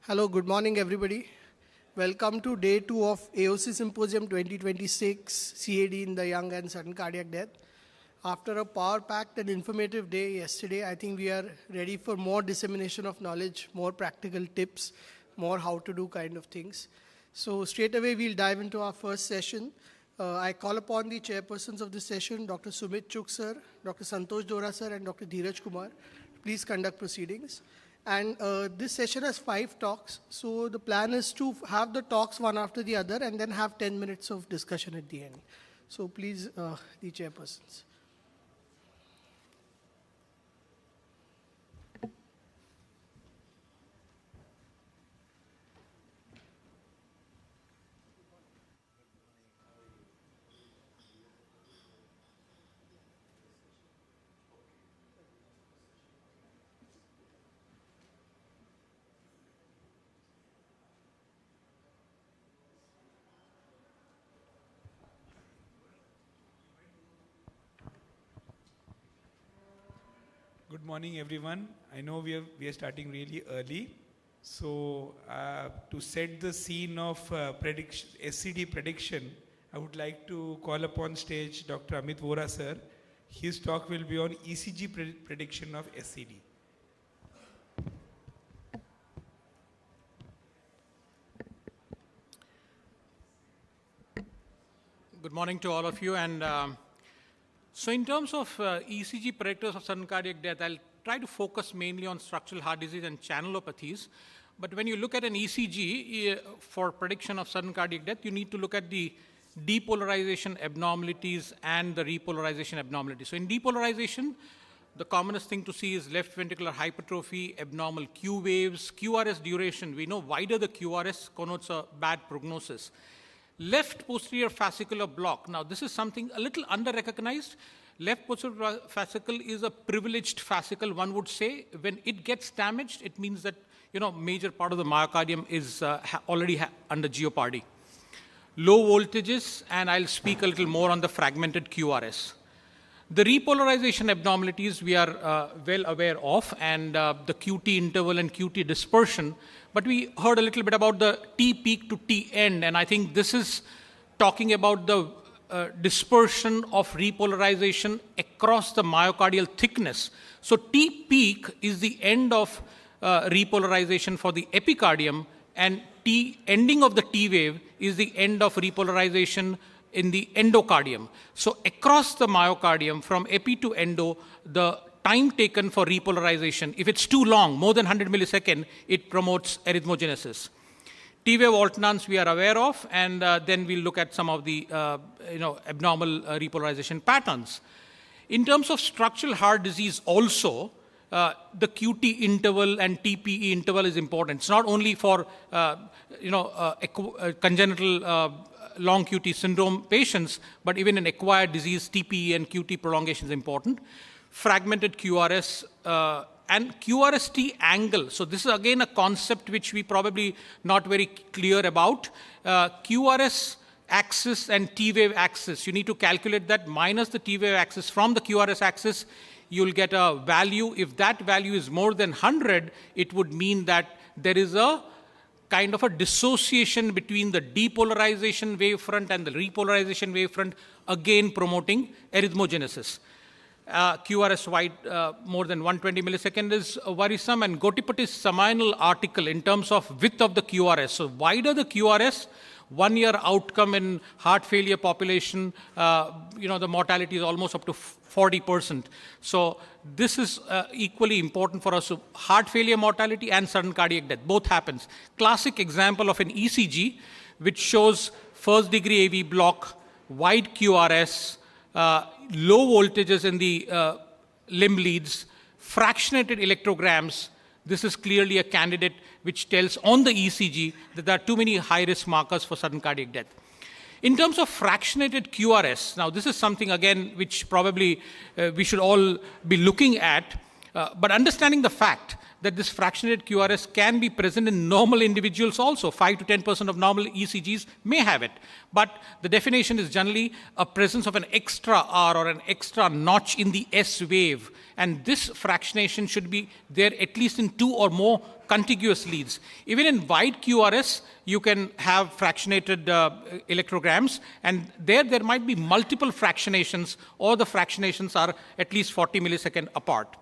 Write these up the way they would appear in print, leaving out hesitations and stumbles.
Hello, good morning everybody. Welcome to day 2 of Aoc Symposium 2026, CAD in the young and sudden cardiac death. After a power-packed and informative day yesterday, I think we are ready for more dissemination of knowledge, more practical tips, more how to do kind of things. So straight away we'll dive into our first session. I call upon the chairpersons of this session, Dr. Sumit Chuk sir, Dr. Santosh Dora sir, and Dr. Dheeraj Kumar. Please conduct proceedings. And this session has 5 talks, so the plan is to have the talks one after the other and then have 10 minutes of discussion at the end. So please, the chairpersons. Good morning, everyone. I know we are starting really early. So to set the scene of SCD prediction, I would like to call upon stage Dr. Amit Vora sir. His talk will be on ECG prediction of SCD. Good morning to all of you. And so in terms of ECG predictors of sudden cardiac death, I'll try to focus mainly on structural heart disease and channelopathies. But when you look at an ECG for prediction of sudden cardiac death, you need to look at the depolarization abnormalities and the repolarization abnormalities. So in depolarization, the commonest thing to see is left ventricular hypertrophy, abnormal Q waves, QRS duration. We know wider the QRS connotes a bad prognosis. Left posterior fascicular block. Now, this is something a little under-recognized. Left posterior fascicle is a privileged fascicle, one would say. When it gets damaged, it means that, major part of the myocardium is already under jeopardy. Low voltages, and I'll speak a little more on the fragmented QRS. The repolarization abnormalities we are well aware of, and the QT interval and QT dispersion. But we heard a little bit about the T peak to T end, and I think this is talking about the dispersion of repolarization across the myocardial thickness. So T peak is the end of repolarization for the epicardium, and T ending of the T wave is the end of repolarization in the endocardium. So across the myocardium, from epi to endo, the time taken for repolarization, if it's too long, more than 100 milliseconds, it promotes arrhythmogenesis. T-wave alternance we are aware of, and then we'll look at some of the abnormal repolarization patterns. In terms of structural heart disease also, the QT interval and TPE interval is important. It's not only for congenital long QT syndrome patients, but even in acquired disease, TPE and QT prolongation is important. Fragmented QRS and QRST angle. So this is again a concept which we probably not very clear about. QRS axis and T-wave axis. You need to calculate that minus the T-wave axis from the QRS axis. You'll get a value. If that value is more than 100, it would mean that there is a kind of a dissociation between the depolarization wavefront and the repolarization wavefront, again promoting arrhythmogenesis. QRS wide more than 120 milliseconds is worrisome, and Gotipati's seminal article in terms of width of the QRS. So wider the QRS, 1 year outcome in heart failure population, the mortality is almost up to 40%. So this is equally important for us. So heart failure mortality and sudden cardiac death, both happens. Classic example of an ECG, which shows first degree AV block, wide QRS, low voltages in the limb leads, fractionated electrograms. This is clearly a candidate which tells on the ECG that there are too many high-risk markers for sudden cardiac death. In terms of fractionated QRS, now this is something again which probably we should all be looking at, but understanding the fact that this fractionated QRS can be present in normal individuals also. 5 to 10% of normal ECGs may have it. But the definition is generally a presence of an extra R or an extra notch in the S wave. And this fractionation should be there at least in 2 or more contiguous leads. Even in wide QRS, you can have fractionated electrograms, and there might be multiple fractionations, or the fractionations are at least 40 milliseconds apart.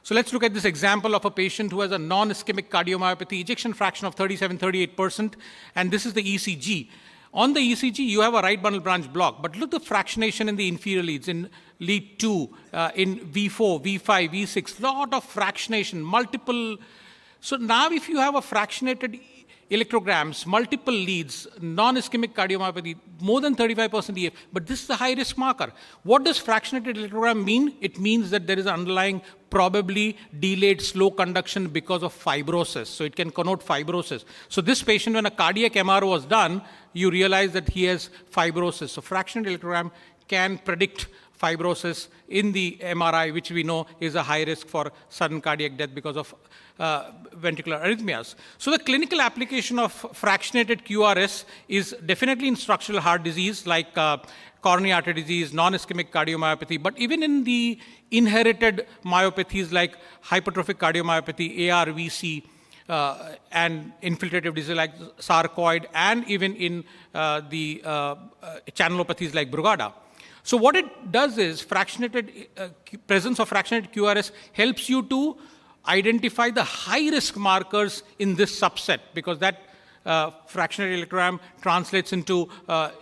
So let's look at this example of a patient who has a non-ischemic cardiomyopathy, ejection fraction of 37-38%, and this is the ECG. On the ECG, you have a right bundle branch block, but look at the fractionation in the inferior leads, in lead 2, in V4, V5, V6, lot of fractionation, multiple. So now if you have a fractionated electrograms, multiple leads, non-ischemic cardiomyopathy, more than 35% EF, but this is a high-risk marker. What does fractionated electrogram mean? It means that there is an underlying probably delayed slow conduction because of fibrosis. So it can connote fibrosis. So this patient, when a cardiac MR was done, you realize that he has fibrosis. So fractionated electrogram can predict fibrosis in the MRI, which we know is a high risk for sudden cardiac death because of ventricular arrhythmias. So the clinical application of fractionated QRS is definitely in structural heart disease like coronary artery disease, non-ischemic cardiomyopathy, but even in the inherited myopathies like hypertrophic cardiomyopathy, ARVC, and infiltrative disease like sarcoid, and even in the channelopathies like Brugada. So what it does is presence of fractionated QRS helps you to identify the high-risk markers in this subset, because that fractionated electrogram translates into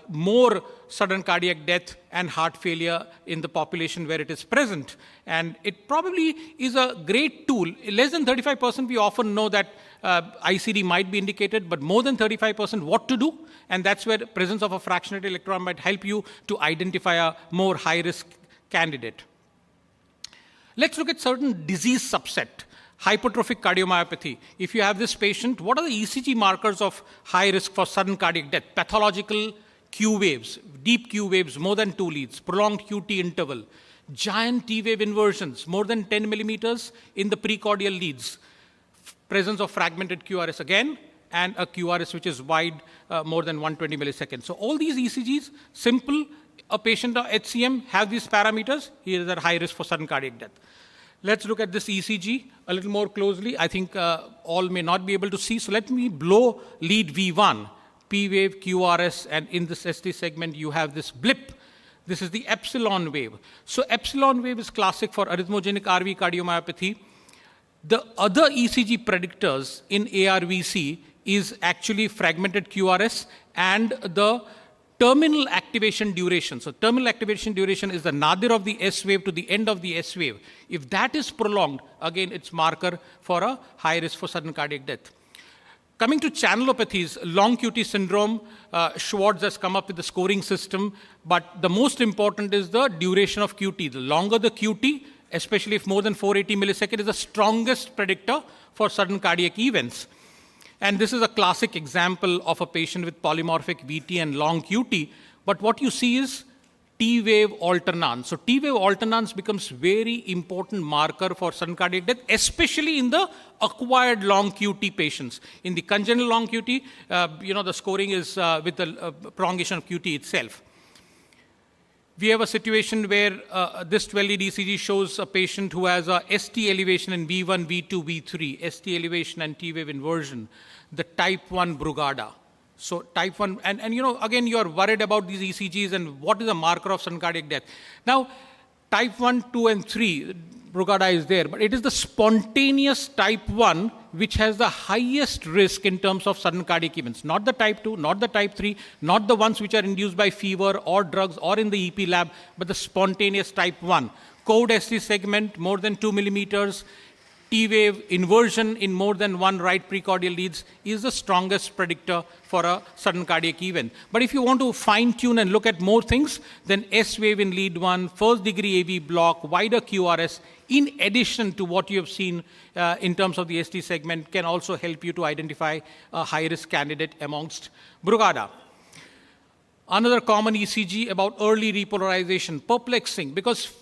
more sudden cardiac death and heart failure in the population where it is present. And it probably is a great tool. Less than 35% we often know that ICD might be indicated, but more than 35% what to do, and that's where the presence of a fractionated electron might help you to identify a more high-risk candidate. Let's look at certain disease subset. Hypertrophic cardiomyopathy. If you have this patient, what are the ECG markers of high risk for sudden cardiac death? Pathological Q waves, deep Q waves, more than 2 leads, prolonged QT interval, giant T wave inversions, more than 10 millimeters in the precordial leads, presence of fragmented QRS again, and a QRS which is wide, more than 120 milliseconds. So all these ECGs, simple, a patient of HCM have these parameters, he is at high risk for sudden cardiac death. Let's look at this ECG a little more closely. I think all may not be able to see. So let me blow lead V1, P wave, QRS, and in this ST segment, you have this blip. This is the epsilon wave. So epsilon wave is classic for arrhythmogenic RV cardiomyopathy. The other ECG predictors in ARVC is actually fragmented QRS and the terminal activation duration. So terminal activation duration is the nadir of the S wave to the end of the S wave. If that is prolonged, again, it's marker for a high risk for sudden cardiac death. Coming to channelopathies, long QT syndrome, Schwartz has come up with the scoring system, but the most important is the duration of QT. The longer the QT, especially if more than 480 milliseconds, is the strongest predictor for sudden cardiac events. And this is a classic example of a patient with polymorphic VT and long QT. But what you see is T-wave alternance. So T-wave alternance becomes very important marker for sudden cardiac death, especially in the acquired long QT patients. In the congenital long QT, the scoring is with the prolongation of QT itself. We have a situation where this 12-lead ECG shows a patient who has a ST elevation in V1, V2, V3, ST elevation and T-wave inversion, the type 1 Brugada. So type 1, and again, you are worried about these ECGs and what is a marker of sudden cardiac death. Now, type 1, 2, and 3, Brugada is there, but it is the spontaneous type 1 which has the highest risk in terms of sudden cardiac events. Not the type 2, not the type 3, not the ones which are induced by fever or drugs or in the EP lab, but the spontaneous type 1. Code ST segment, more than 2 millimeters, T-wave inversion in more than one right precordial leads is the strongest predictor for a sudden cardiac event. But if you want to fine-tune and look at more things, then S-wave in lead 1, first-degree AV block, wider QRS, in addition to what you have seen in terms of the ST segment, can also help you to identify a high-risk candidate amongst Brugada. Another common ECG about early repolarization, perplexing, because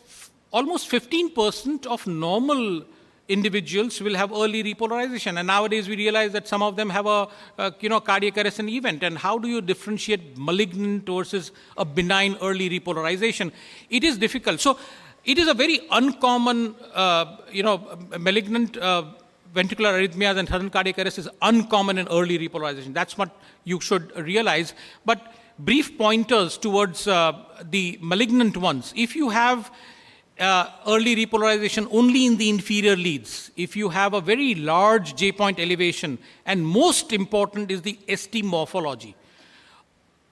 almost 15% of normal individuals will have early repolarization. And nowadays we realize that some of them have a cardiac arrest event. And how do you differentiate malignant versus a benign early repolarization? It is difficult. So it is a very uncommon, malignant ventricular arrhythmias and sudden cardiac arrest is uncommon in early repolarization. That's what you should realize. But brief pointers towards the malignant ones. If you have early repolarization only in the inferior leads, if you have a very large J-point elevation, and most important is the ST morphology.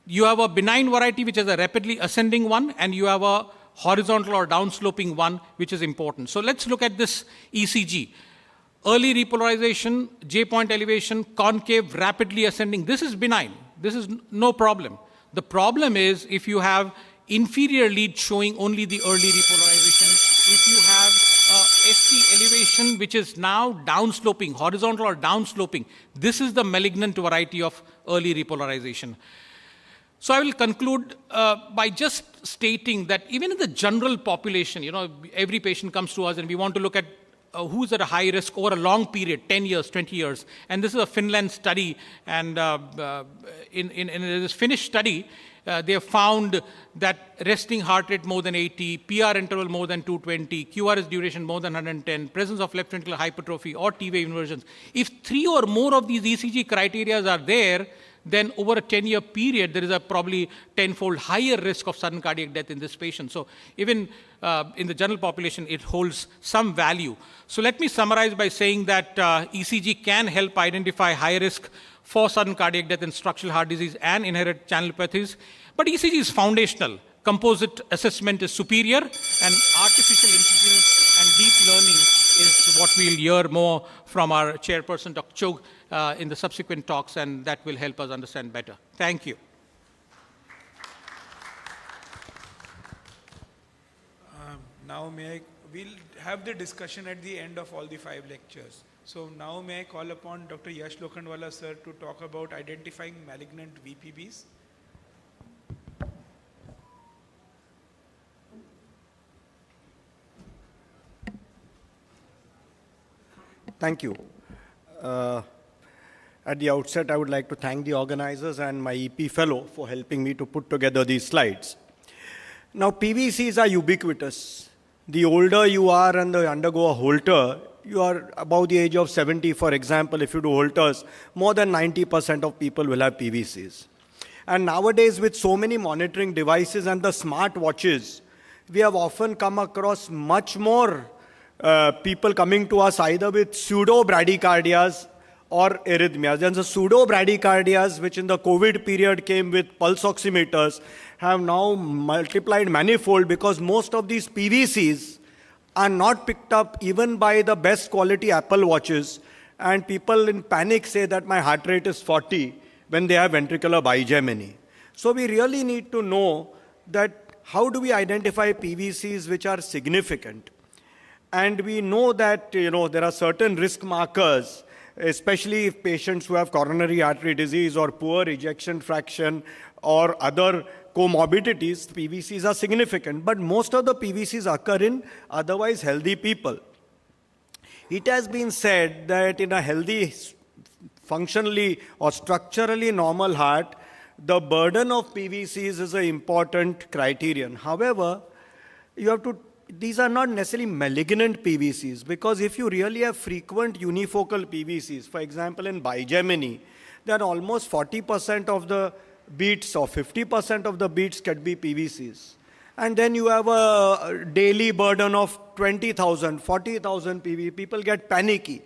You have a benign variety which is a rapidly ascending one, and you have a horizontal or downsloping one, which is important. So let's look at this ECG. Early repolarization, J-point elevation, concave, rapidly ascending. This is benign. This is no problem. The problem is if you have inferior lead showing only the early repolarization, if you have ST elevation which is now downsloping, horizontal or downsloping, this is the malignant variety of early repolarization. So I will conclude by just stating that even in the general population, every patient comes to us and we want to look at who's at a high risk over a long period, 10 years, 20 years. And this is a Finland study, and in this Finnish study, they have found that resting heart rate more than 80, PR interval more than 220, QRS duration more than 110, presence of left ventricular hypertrophy or T-wave inversions. If 3 or more of these ECG criteria are there, then over a 10-year period, there is a probably 10-fold higher risk of sudden cardiac death in this patient. So even in the general population, it holds some value. So let me summarize by saying that ECG can help identify high risk for sudden cardiac death in structural heart disease and inherited channelopathies. But ECG is foundational. Composite assessment is superior, and artificial intelligence and deep learning is what we'll hear more from our chairperson, Dr. Chog, in the subsequent talks, and that will help us understand better. Thank you. Now we'll have the discussion at the end of all the 5 lectures. So now may I call upon Dr. Yash Lokhandwala sir to talk about identifying malignant VPBs. Thank you. At the outset, I would like to thank the organizers and my EP fellow for helping me to put together these slides. Now, PVCs are ubiquitous. The older you are and you undergo a Holter, you are above the age of 70, for example, if you do Holters, more than 90% of people will have PVCs. And nowadays, with so many monitoring devices and the smart watches, we have often come across much more people coming to us either with pseudo-bradycardias or arrhythmias. And the pseudo-bradycardias, which in the COVID period came with pulse oximeters, have now multiplied manifold because most of these PVCs are not picked up even by the best quality Apple watches. And people in panic say that my heart rate is 40 when they have ventricular bigeminy. So we really need to know that how do we identify PVCs which are significant. And we know that there are certain risk markers, especially if patients who have coronary artery disease or poor ejection fraction or other comorbidities, PVCs are significant. But most of the PVCs occur in otherwise healthy people. It has been said that in a healthy, functionally or structurally normal heart, the burden of PVCs is an important criterion. However, these are not necessarily malignant PVCs, because if you really have frequent unifocal PVCs, for example, in bigeminy, then almost 40% of the beats or 50% of the beats can be PVCs. And then you have a daily burden of 20,000, 40,000 PV. People get panicky.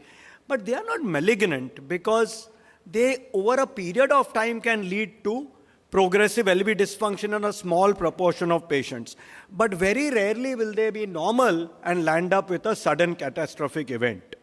But they are not malignant because they, over a period of time, can lead to progressive LV dysfunction in a small proportion of patients. But very rarely will they be normal and land up with a sudden catastrophic event.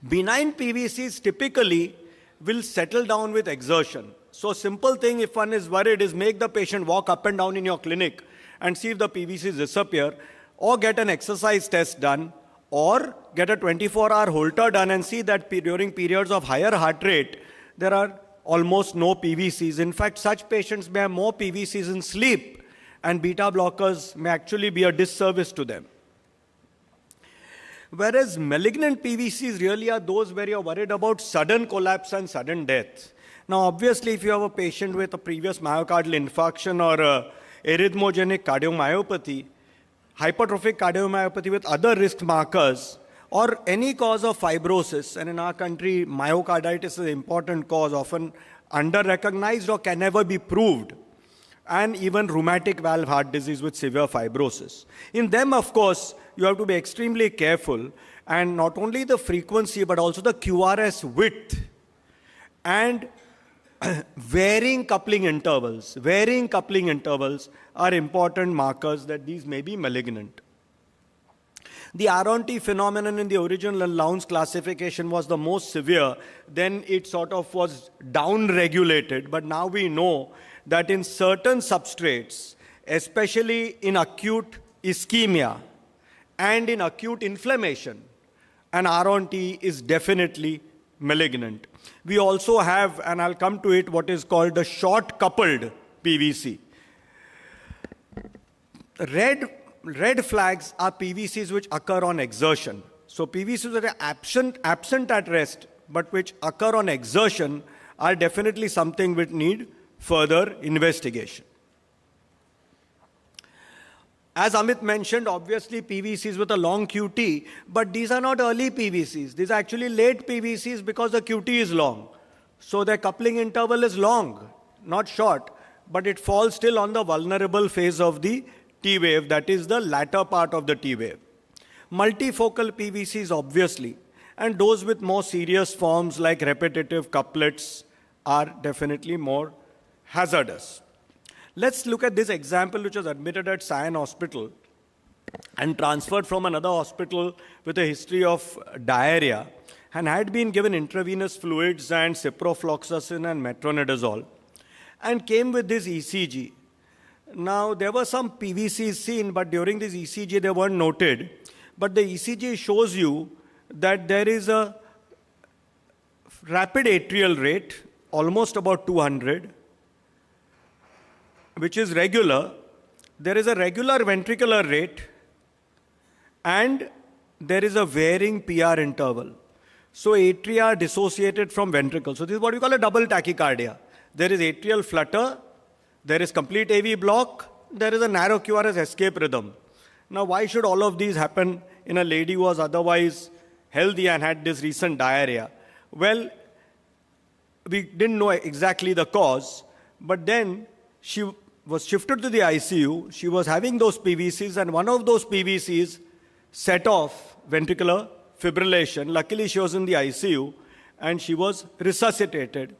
Benign PVCs typically will settle down with exertion. So simple thing, if one is worried, is make the patient walk up and down in your clinic and see if the PVCs disappear, or get an exercise test done, or get a 24-hour Holter done and see that during periods of higher heart rate, there are almost no PVCs. In fact, such patients may have more PVCs in sleep, and beta blockers may actually be a disservice to them. Whereas malignant PVCs really are those where you're worried about sudden collapse and sudden death. Now, obviously, if you have a patient with a previous myocardial infarction or arrhythmogenic cardiomyopathy, hypertrophic cardiomyopathy with other risk markers, or any cause of fibrosis, and in our country, myocarditis is an important cause, often under-recognized or can never be proved, and even rheumatic valve heart disease with severe fibrosis. In them, of course, you have to be extremely careful, and not only the frequency, but also the QRS width, and varying coupling intervals. Varying coupling intervals are important markers that these may be malignant. The Aronti phenomenon in the original Lowndes classification was the most severe. Then it sort of was down-regulated, but now we know that in certain substrates, especially in acute ischemia and in acute inflammation, an Aronti is definitely malignant. We also have, and I'll come to it, what is called the short-coupled PVC. Red flags are PVCs which occur on exertion. So PVCs that are absent at rest, but which occur on exertion, are definitely something which need further investigation. As Amit mentioned, obviously PVCs with a long QT, but these are not early PVCs. These are actually late PVCs because the QT is long. So their coupling interval is long, not short, but it falls still on the vulnerable phase of the T wave, that is the latter part of the T wave. Multifocal PVCs, obviously, and those with more serious forms like repetitive couplets are definitely more hazardous. Let's look at this example which was admitted at Sion Hospital and transferred from another hospital with a history of diarrhea and had been given intravenous fluids and ciprofloxacin and metronidazole and came with this ECG. Now, there were some PVCs seen, but during this ECG they weren't noted. But the ECG shows you that there is a rapid atrial rate, almost about 200, which is regular. There is a regular ventricular rate, and there is a varying PR interval. So atria are dissociated from ventricles. So this is what we call a double tachycardia. There is atrial flutter, there is complete AV block, there is a narrow QRS escape rhythm. Now, why should all of these happen in a lady who was otherwise healthy and had this recent diarrhea? Well, we didn't know exactly the cause, but then she was shifted to the ICU. She was having those PVCs, and one of those PVCs set off ventricular fibrillation. Luckily, she was in the ICU, and she was resuscitated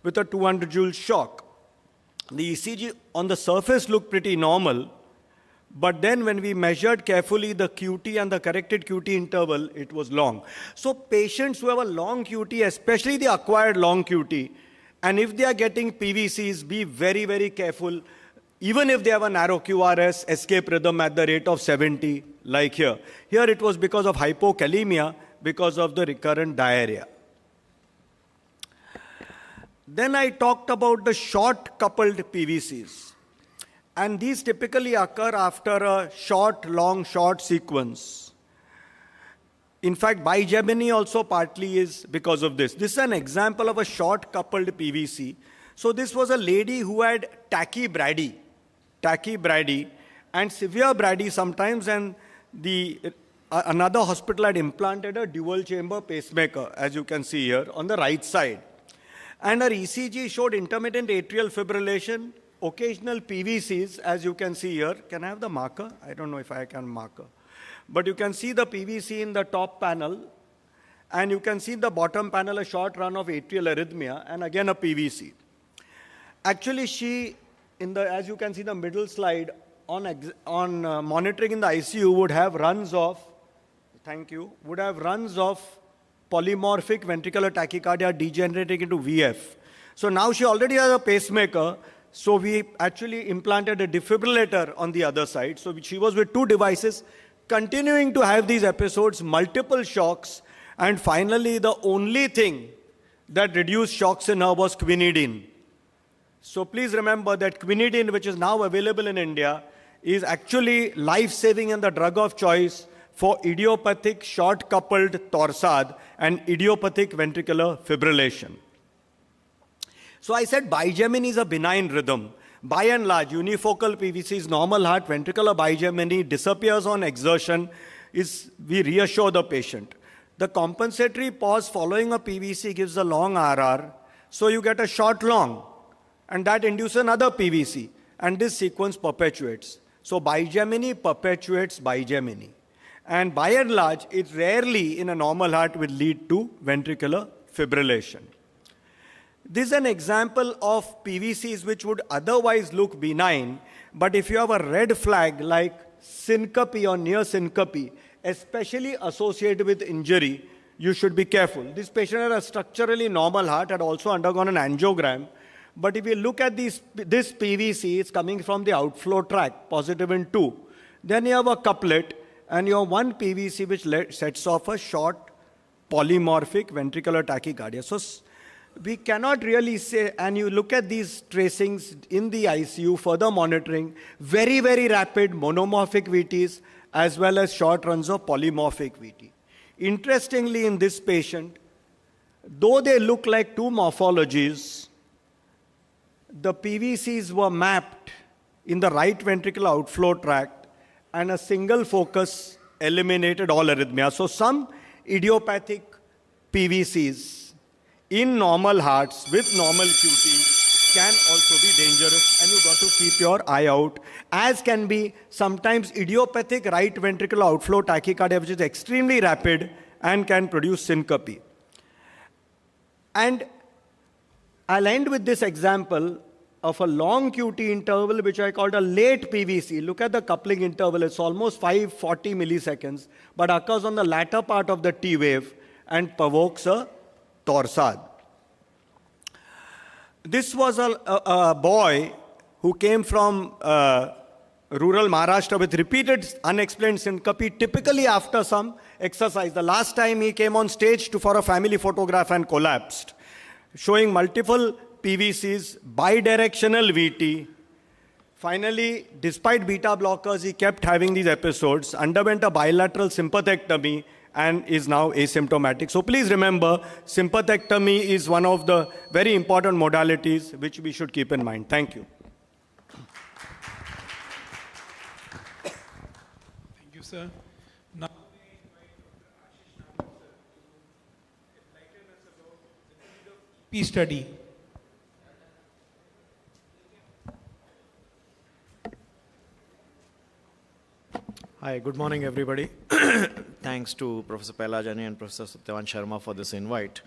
with a 200 joule shock. The ECG on the surface looked pretty normal, but then when we measured carefully the QT and the corrected QT interval, it was long. So patients who have a long QT, especially the acquired long QT, and if they are getting PVCs, be very, very careful, even if they have a narrow QRS escape rhythm at the rate of 70, like here. Here it was because of hypokalemia, because of the recurrent diarrhea. Then I talked about the short-coupled PVCs. And these typically occur after a short, long, short sequence. In fact, bigeminy also partly is because of this. This is an example of a short-coupled PVC. So this was a lady who had tachybrady, and severe brady sometimes, and another hospital had implanted a dual-chamber pacemaker, as you can see here, on the right side. And her ECG showed intermittent atrial fibrillation, occasional PVCs, as you can see here. Can I have the marker? I don't know if I can marker. But you can see the PVC in the top panel, and you can see in the bottom panel a short run of atrial arrhythmia, and again a PVC. Actually, as you can see the middle slide, on monitoring in the ICU would have runs of polymorphic ventricular tachycardia degenerating into VF. So now she already has a pacemaker, so we actually implanted a defibrillator on the other side. So she was with two devices, continuing to have these episodes, multiple shocks, and finally the only thing that reduced shocks in her was quinidine. So please remember that quinidine, which is now available in India, is actually life-saving and the drug of choice for idiopathic short-coupled torsade and idiopathic ventricular fibrillation. So I said bigeminy is a benign rhythm. By and large, unifocal PVC's normal heart ventricular bigeminy disappears on exertion. We reassure the patient. The compensatory pause following a PVC gives a long RR, so you get a short long, and that induces another PVC, and this sequence perpetuates. So bigeminy perpetuates bigeminy. And by and large, it rarely in a normal heart will lead to ventricular fibrillation. This is an example of PVCs which would otherwise look benign, but if you have a red flag like syncope or near syncope, especially associated with injury, you should be careful. This patient had a structurally normal heart, had also undergone an angiogram, but if you look at this PVC, it's coming from the outflow tract, positive in 2. Then you have a couplet, and you have one PVC which sets off a short polymorphic ventricular tachycardia. So we cannot really say, and you look at these tracings in the ICU, further monitoring, very, very rapid monomorphic VTs as well as short runs of polymorphic VT. Interestingly, in this patient, though they look like two morphologies, the PVCs were mapped in the right ventricular outflow tract, and a single focus eliminated all arrhythmia. So some idiopathic PVCs in normal hearts with normal QT can also be dangerous, and you've got to keep your eye out, as can be sometimes idiopathic right ventricular outflow tachycardia, which is extremely rapid and can produce syncope. And I'll end with this example of a long QT interval, which I called a late PVC. Look at the coupling interval. It's almost 540 milliseconds, but occurs on the latter part of the T wave and provokes a torsade. This was a boy who came from rural Maharashtra with repeated unexplained syncope, typically after some exercise. The last time he came on stage for a family photograph and collapsed, showing multiple PVCs, bidirectional VT. Finally, despite beta blockers, he kept having these episodes, underwent a bilateral sympathectomy, and is now asymptomatic. So please remember, sympathectomy is one of the very important modalities which we should keep in mind. Thank you. Thank you, sir. Now, EP study. Hi, good morning, everybody. Thanks to Professor Pelajani and Professor Satyavan Sharma for this invite.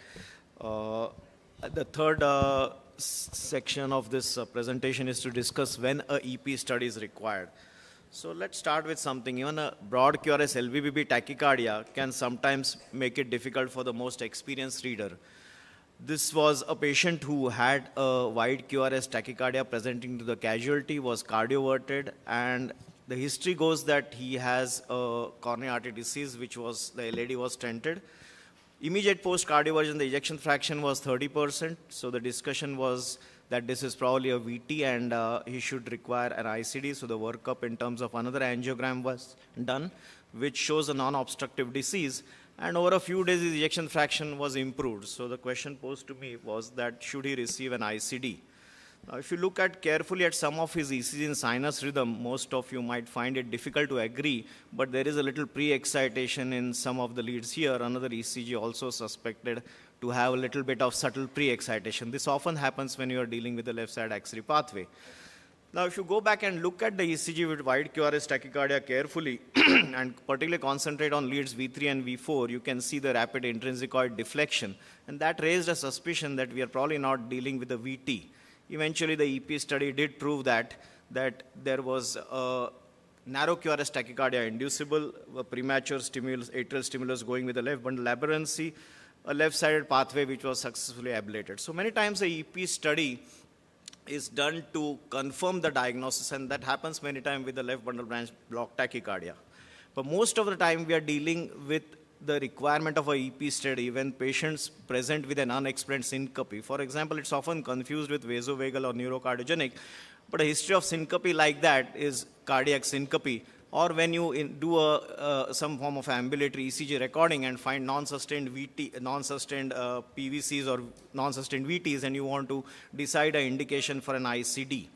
The third section of this presentation is to discuss when a EP study is required. So let's start with something. Even a broad QRS LVBB tachycardia can sometimes make it difficult for the most experienced reader. This was a patient who had a wide QRS tachycardia presenting to the casualty, was cardioverted, and the history goes that he has a coronary artery disease, which was, the LAD was stented. Immediate post-cardioversion, the ejection fraction was 30%. So the discussion was that this is probably a VT and he should require an ICD. So the workup in terms of another angiogram was done, which shows a non-obstructive disease. And over a few days, his ejection fraction was improved. So the question posed to me was that should he receive an ICD? Now, if you look at carefully at some of his ECG in sinus rhythm, most of you might find it difficult to agree, but there is a little pre-excitation in some of the leads here. Another ECG also suspected to have a little bit of subtle pre-excitation. This often happens when you are dealing with the left side axillary pathway. Now, if you go back and look at the ECG with wide QRS tachycardia carefully, and particularly concentrate on leads V3 and V4, you can see the rapid intrinsicoid deflection. And that raised a suspicion that we are probably not dealing with a VT. Eventually, the EP study did prove that there was a narrow QRS tachycardia inducible, a premature stimulus, atrial stimulus going with the left bundle aberrancy, a left-sided pathway which was successfully ablated. So many times the EP study is done to confirm the diagnosis, and that happens many times with the left bundle branch block tachycardia. But most of the time we are dealing with the requirement of a EP study when patients present with an unexplained syncope. For example, it's often confused with vasovagal or neurocardiogenic, but a history of syncope like that is cardiac syncope. or when you do some form of ambulatory ECG recording and find non-sustained PVCs or non-sustained VTs, and you want to decide an indication for an ICD.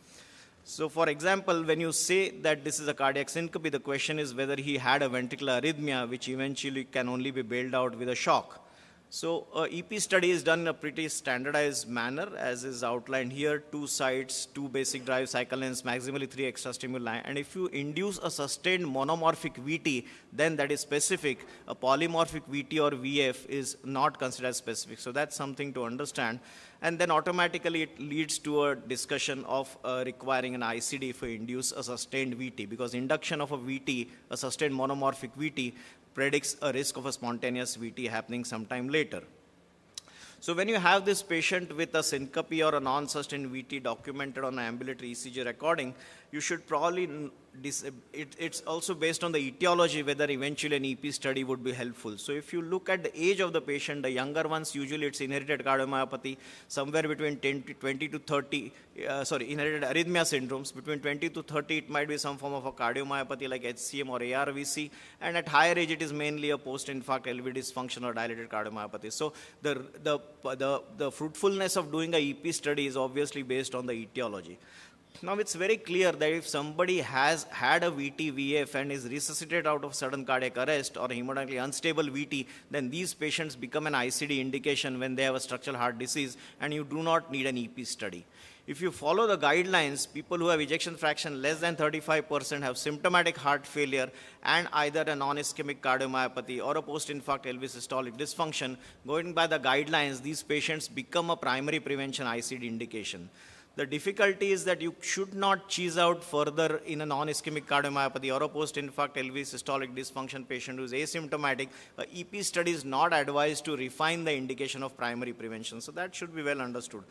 So for example, when you say that this is a cardiac syncope, the question is whether he had a ventricular arrhythmia, which eventually can only be bailed out with a shock. So EP study is done in a pretty standardized manner, as is outlined here: 2 sites, 2 basic drive cycle lengths, maximally 3 extra stimuli. And if you induce a sustained monomorphic VT, then that is specific. A polymorphic VT or VF is not considered specific. So that's something to understand. And then automatically it leads to a discussion of requiring an ICD if we induce a sustained VT, because induction of a VT, a sustained monomorphic VT, predicts a risk of a spontaneous VT happening sometime later. So when you have this patient with a syncope or a non-sustained VT documented on an ambulatory ECG recording, you should probably, it's also based on the etiology whether eventually an EP study would be helpful. So if you look at the age of the patient, the younger ones, usually it's inherited cardiomyopathy, somewhere between 20 to 30, inherited arrhythmia syndromes, between 20 to 30 it might be some form of a cardiomyopathy like HCM or ARVC, and at higher age it is mainly a post-infarct LV dysfunction or dilated cardiomyopathy. So the fruitfulness of doing a EP study is obviously based on the etiology. Now it's very clear that if somebody has had a VT-VF and is resuscitated out of sudden cardiac arrest or hemodynamically unstable VT, then these patients become an ICD indication when they have a structural heart disease, and you do not need an EP study. If you follow the guidelines, people who have ejection fraction less than 35% have symptomatic heart failure and either a non-ischemic cardiomyopathy or a post-infarct LV systolic dysfunction. Going by the guidelines, these patients become a primary prevention ICD indication. The difficulty is that you should not cheese out further in a non-ischemic cardiomyopathy or a post-infarct LV systolic dysfunction patient who is asymptomatic. EP study is not advised to refine the indication of primary prevention. So that should be well understood.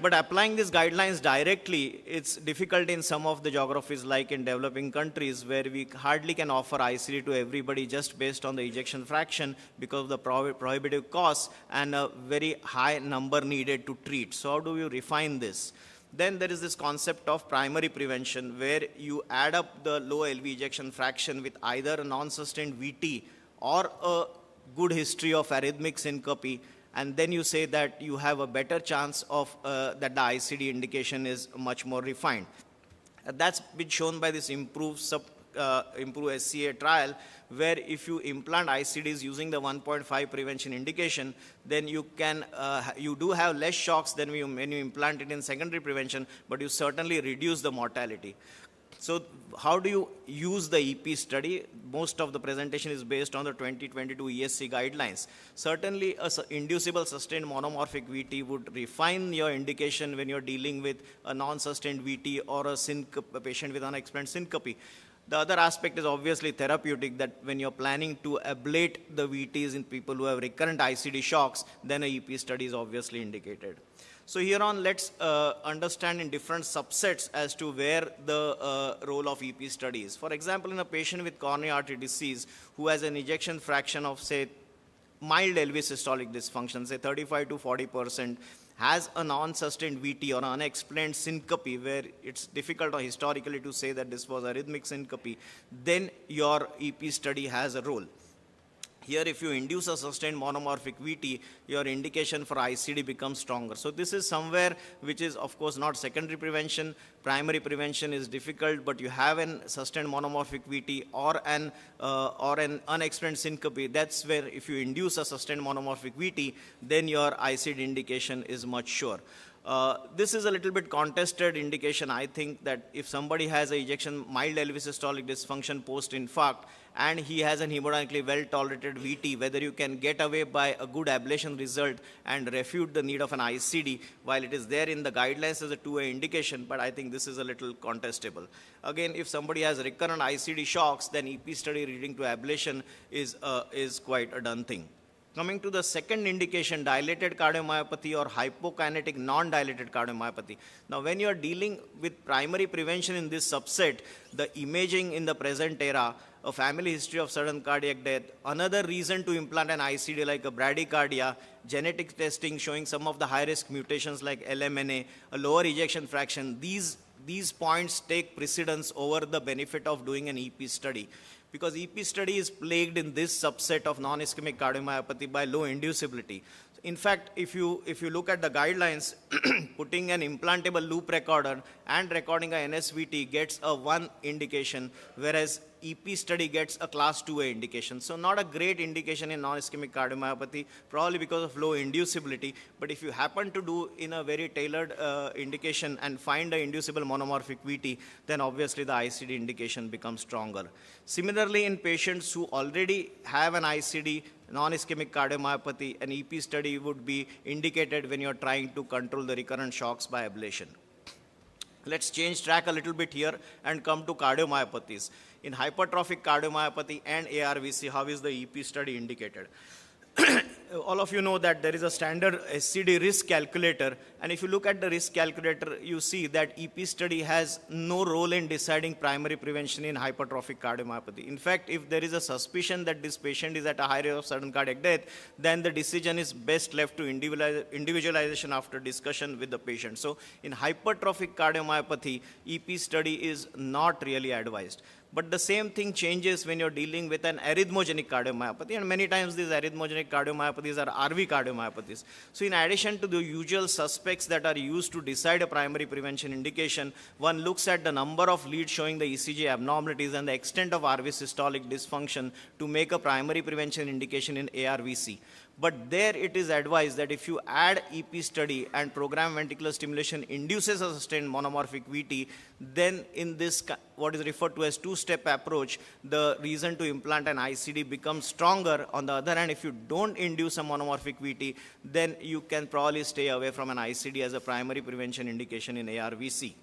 But applying these guidelines directly, it's difficult in some of the geographies like in developing countries where we hardly can offer ICD to everybody just based on the ejection fraction because of the prohibitive costs and a very high number needed to treat. So how do you refine this? Then there is this concept of primary prevention where you add up the low LV ejection fraction with either a non-sustained VT or a good history of arrhythmic syncope, and then you say that you have a better chance of that the ICD indication is much more refined. That's been shown by this improved SCA trial, where if you implant ICDs using the 1.5 prevention indication, then you can you do have less shocks than when you implant it in secondary prevention, but you certainly reduce the mortality. So how do you use the EP study? Most of the presentation is based on the 2022 ESC guidelines. Certainly, a inducible sustained monomorphic VT would refine your indication when you're dealing with a non-sustained VT or a patient with unexplained syncope. The other aspect is obviously therapeutic, that when you're planning to ablate the VTs in people who have recurrent ICD shocks, then a EP study is obviously indicated. So here on, let's understand in different subsets as to where the role of EP study is. For example, in a patient with coronary artery disease who has an ejection fraction of, say, mild LV systolic dysfunction, say 35 to 40%, has a non-sustained VT or unexplained syncope where it's difficult historically to say that this was arrhythmic syncope, then your EP study has a role. Here, if you induce a sustained monomorphic VT, your indication for ICD becomes stronger. So this is somewhere which is, of course, not secondary prevention. Primary prevention is difficult, but you have an sustained monomorphic VT or an unexplained syncope. That's where if you induce a sustained monomorphic VT, then your ICD indication is much sure. This is a little bit contested indication. I think that if somebody has a mild LV systolic dysfunction post-infarct, and he has an hemodynamically well-tolerated VT, whether you can get away by a good ablation result and refute the need of an ICD, while it is there in the guidelines as a 2A indication, but I think this is a little contestable. Again, if somebody has recurrent ICD shocks, then EP study leading to ablation is quite a done thing. Coming to the second indication, dilated cardiomyopathy or hypokinetic non-dilated cardiomyopathy. Now, when you are dealing with primary prevention in this subset, the imaging in the present era, a family history of sudden cardiac death, another reason to implant an ICD like a bradycardia, genetic testing showing some of the high-risk mutations like LMNA, a lower ejection fraction, these these points take precedence over the benefit of doing an EP study. Because EP study is plagued in this subset of non-ischemic cardiomyopathy by low inducibility. In fact, if you look at the guidelines, putting an implantable loop recorder and recording a NSVT gets a 1 indication, whereas EP study gets a class 2A indication. So not a great indication in non-ischemic cardiomyopathy, probably because of low inducibility. But if you happen to do in a very tailored indication and find an inducible monomorphic VT, then obviously the ICD indication becomes stronger. Similarly, in patients who already have an ICD, non-ischemic cardiomyopathy, an EP study would be indicated when you're trying to control the recurrent shocks by ablation. Let's change track a little bit here and come to cardiomyopathies. In hypertrophic cardiomyopathy and ARVC, how is the EP study indicated? All of you know that there is a standard SCD risk calculator, and if you look at the risk calculator, you see that EP study has no role in deciding primary prevention in hypertrophic cardiomyopathy. In fact, if there is a suspicion that this patient is at a high risk of sudden cardiac death, then the decision is best left to individualization after discussion with the patient. So in hypertrophic cardiomyopathy, EP study is not really advised. But the same thing changes when you're dealing with an arrhythmogenic cardiomyopathy, and many times these arrhythmogenic cardiomyopathies are RV cardiomyopathies. So in addition to the usual suspects that are used to decide a primary prevention indication, one looks at the number of leads showing the ECG abnormalities and the extent of RV systolic dysfunction to make a primary prevention indication in ARVC. But there it is advised that if you add EP study and program ventricular stimulation induces a sustained monomorphic VT, then in this, what is referred to as two-step approach, the reason to implant an ICD becomes stronger. On the other hand, if you don't induce a monomorphic VT, then you can probably stay away from an ICD as a primary prevention indication in ARVC.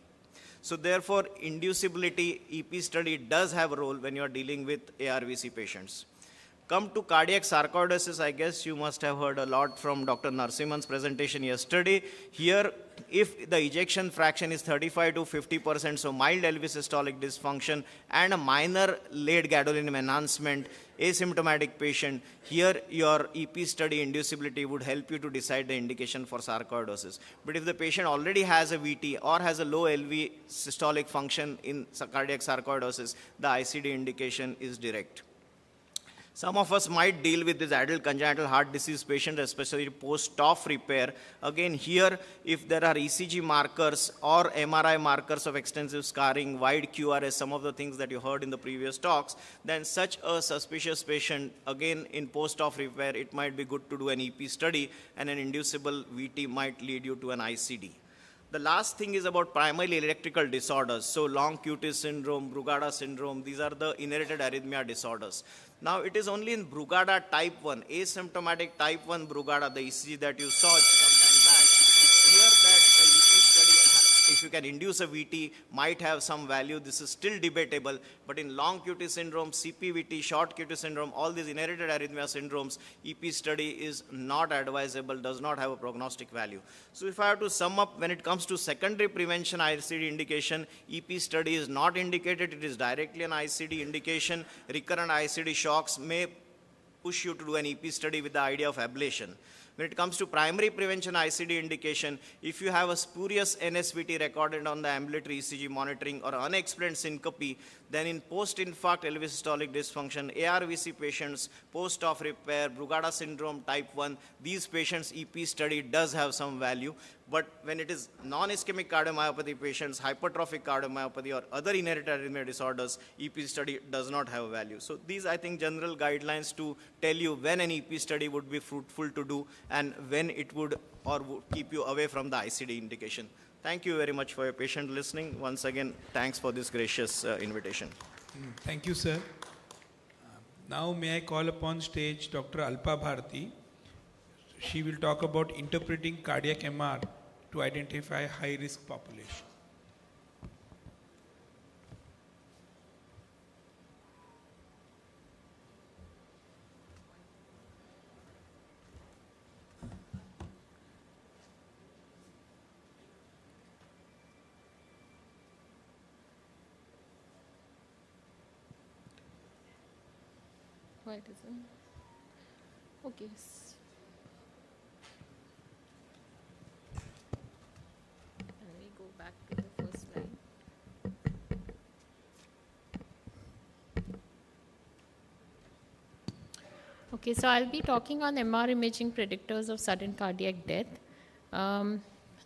So therefore, inducibility EP study does have a role when you are dealing with ARVC patients. Come to cardiac sarcoidosis, I guess you must have heard a lot from Dr. Narasimhan's presentation yesterday. Here, if the ejection fraction is 35 to 50%, so mild LV systolic dysfunction and a minor late gadolinium enhancement, asymptomatic patient, here your EP study inducibility would help you to decide the indication for sarcoidosis. But if the patient already has a VT or has a low LV systolic function in cardiac sarcoidosis, the ICD indication is direct. Some of us might deal with this adult congenital heart disease patient, especially post-TOF repair. Again, here, if there are ECG markers or MRI markers of extensive scarring, wide QRS, some of the things that you heard in the previous talks, then such a suspicious patient, again, in post-TOF repair, it might be good to do an EP study, and an inducible VT might lead you to an ICD. The last thing is about primarily electrical disorders. So long QT syndrome, Brugada syndrome, these are the inherited arrhythmia disorders. Now it is only in Brugada type 1, asymptomatic type 1 Brugada, the ECG that you saw some time back, here that the EP study, if you can induce a VT, might have some value. This is still debatable, but in long QT syndrome, CPVT, short QT syndrome, all these inherited arrhythmia syndromes, EP study is not advisable, does not have a prognostic value. So if I have to sum up, when it comes to secondary prevention ICD indication, EP study is not indicated, it is directly an ICD indication. Recurrent ICD shocks may push you to do an EP study with the idea of ablation. When it comes to primary prevention ICD indication, if you have a spurious NSVT recorded on the ambulatory ECG monitoring or unexplained syncope, then in post-infarct LV systolic dysfunction, ARVC patients, post-TOF repair, Brugada syndrome type 1, these patients EP study does have some value. But when it is non-ischemic cardiomyopathy patients, hypertrophic cardiomyopathy or other inherited arrhythmia disorders, EP study does not have value. So these, I think, general guidelines to tell you when an EP study would be fruitful to do and when it would or would keep you away from the ICD indication. Thank you very much for your patient listening. Once again, thanks for this gracious invitation. Thank you, sir. Now may I call upon stage Dr. Alpa Bharti. She will talk about interpreting cardiac MR to identify high-risk population. Wait, is it? Okay. Let me go back to the first slide. Okay, so I'll be talking on MR imaging predictors of sudden cardiac death.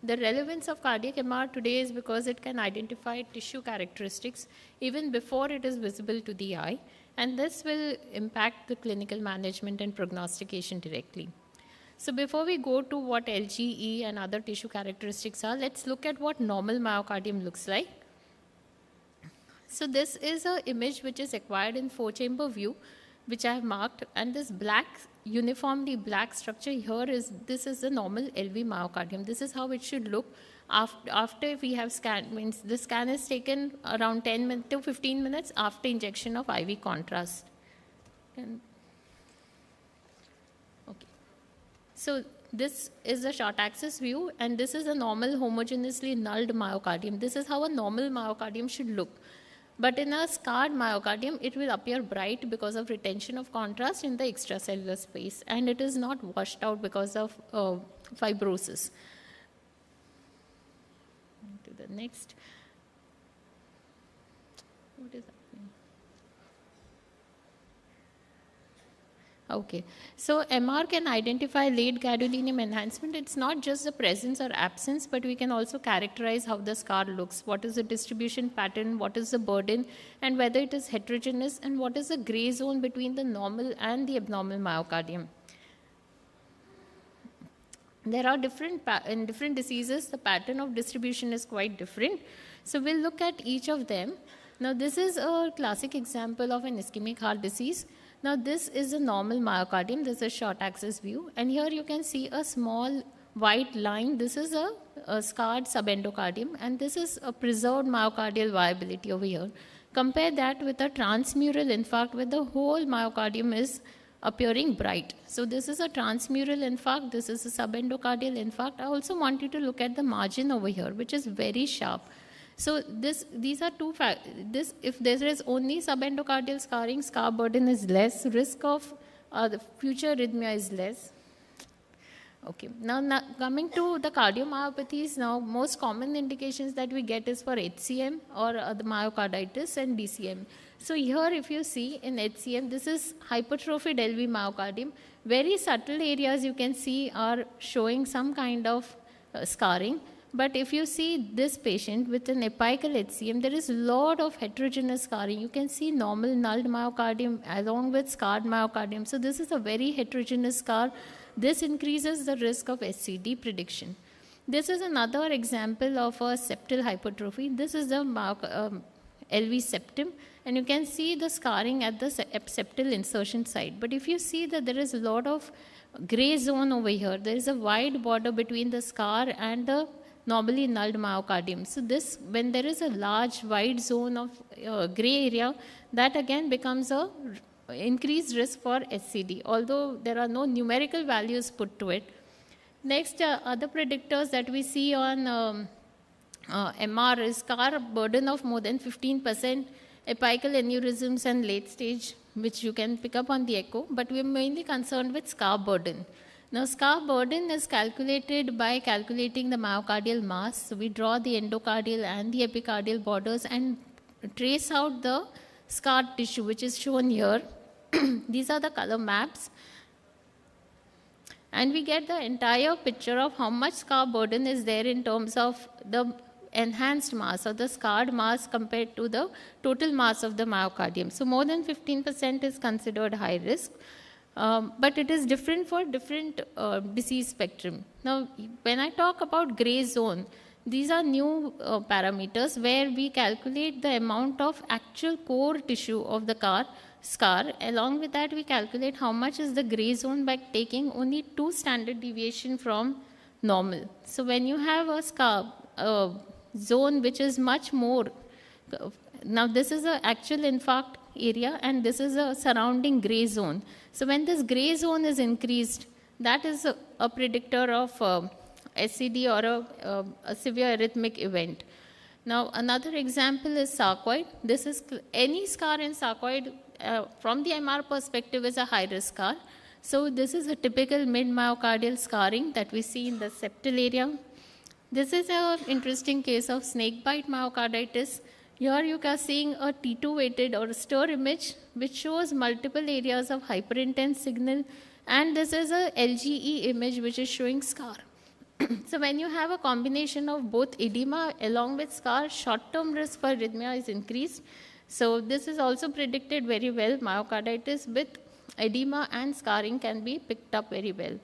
The relevance of cardiac MR today is because it can identify tissue characteristics even before it is visible to the eye, and this will impact the clinical management and prognostication directly. So before we go to what LGE and other tissue characteristics are, let's look at what normal myocardium looks like. So this is an image which is acquired in 4-chamber view, which I have marked, and this black, uniformly black structure here this is the normal LV myocardium. This is how it should look after we have scanned. Means the scan is taken around 10 to 15 minutes after injection of IV contrast. Okay. So this is a short axis view, and this is a normal homogeneously nulled myocardium. This is how a normal myocardium should look. But in a scarred myocardium, it will appear bright because of retention of contrast in the extracellular space, and it is not washed out because of fibrosis. To the next. What is happening? Okay, so MR can identify late gadolinium enhancement. It's not just the presence or absence, but we can also characterize how the scar looks. What is the distribution pattern, what is the burden, and whether it is heterogeneous, and what is the gray zone between the normal and the abnormal myocardium. There are in different diseases, the pattern of distribution is quite different. So we'll look at each of them. Now this is a classic example of an ischemic heart disease. Now this is a normal myocardium, this is a short axis view, and here you can see a small white line. This is a scarred subendocardium, and this is a preserved myocardial viability over here. Compare that with a transmural infarct where the whole myocardium is appearing bright. So this is a transmural infarct, this is a subendocardial infarct. I also want you to look at the margin over here, which is very sharp. So these are two factors. If there is only subendocardial scarring, scar burden is less, risk of the future arrhythmia is less. Okay, now coming to the cardiomyopathies, now most common indications that we get is for HCM or the myocarditis and DCM. So here if you see in HCM, this is hypertrophied LV myocardium. Very subtle areas you can see are showing some kind of scarring. But if you see this patient with an apical HCM, there is a lot of heterogeneous scarring. You can see normal nulled myocardium along with scarred myocardium. So this is a very heterogeneous scar. This increases the risk of SCD prediction. This is another example of a septal hypertrophy. This is the LV septum, and you can see the scarring at the septal insertion site. But if you see that there is a lot of gray zone over here, there is a wide border between the scar and the normally nulled myocardium. So this, when there is a large wide zone of gray area, that again becomes a increased risk for SCD, although there are no numerical values put to it. Next, other predictors that we see on MR is scar burden of more than 15%, apical aneurysms and late stage, which you can pick up on the echo, but we're mainly concerned with scar burden. Now, scar burden is calculated by calculating the myocardial mass. So we draw the endocardial and the epicardial borders and trace out the scar tissue, which is shown here. These are the color maps. And we get the entire picture of how much scar burden is there in terms of the enhanced mass or the scarred mass compared to the total mass of the myocardium. So more than 15% is considered high risk. But it is different for different disease spectrum. Now, when I talk about gray zone, these are new parameters where we calculate the amount of actual core tissue of the scar. Along with that, we calculate how much is the gray zone by taking only 2 standard deviation from normal. So when you have a scar zone which is much more, now this is an actual infarct area and this is a surrounding gray zone. So when this gray zone is increased, that is a predictor of SCD or a severe arrhythmic event. Now another example is sarcoid. This is any scar in sarcoid from the MR perspective is a high risk scar. So this is a typical mid-myocardial scarring that we see in the septal area. This is an interesting case of snakebite myocarditis. Here you are seeing a T2 weighted or a stir image, which shows multiple areas of hyperintense signal. And this is a LGE image, which is showing scar. So when you have a combination of both edema along with scar, short-term risk for arrhythmia is increased. So this is also predicted very well. Myocarditis with edema and scarring can be picked up very well.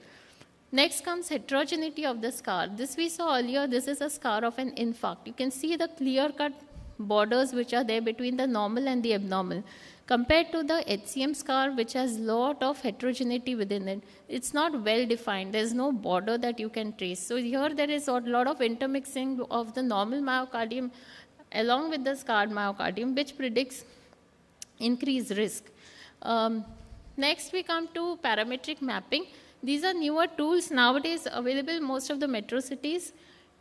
Next comes heterogeneity of the scar. This we saw earlier. This is a scar of an infarct. You can see the clear-cut borders which are there between the normal and the abnormal. Compared to the HCM scar, which has lot of heterogeneity within it, it's not well defined. There's no border that you can trace. So here there is a lot of intermixing of the normal myocardium along with the scarred myocardium, which predicts increased risk. Next we come to parametric mapping. These are newer tools nowadays available in most of the metro cities.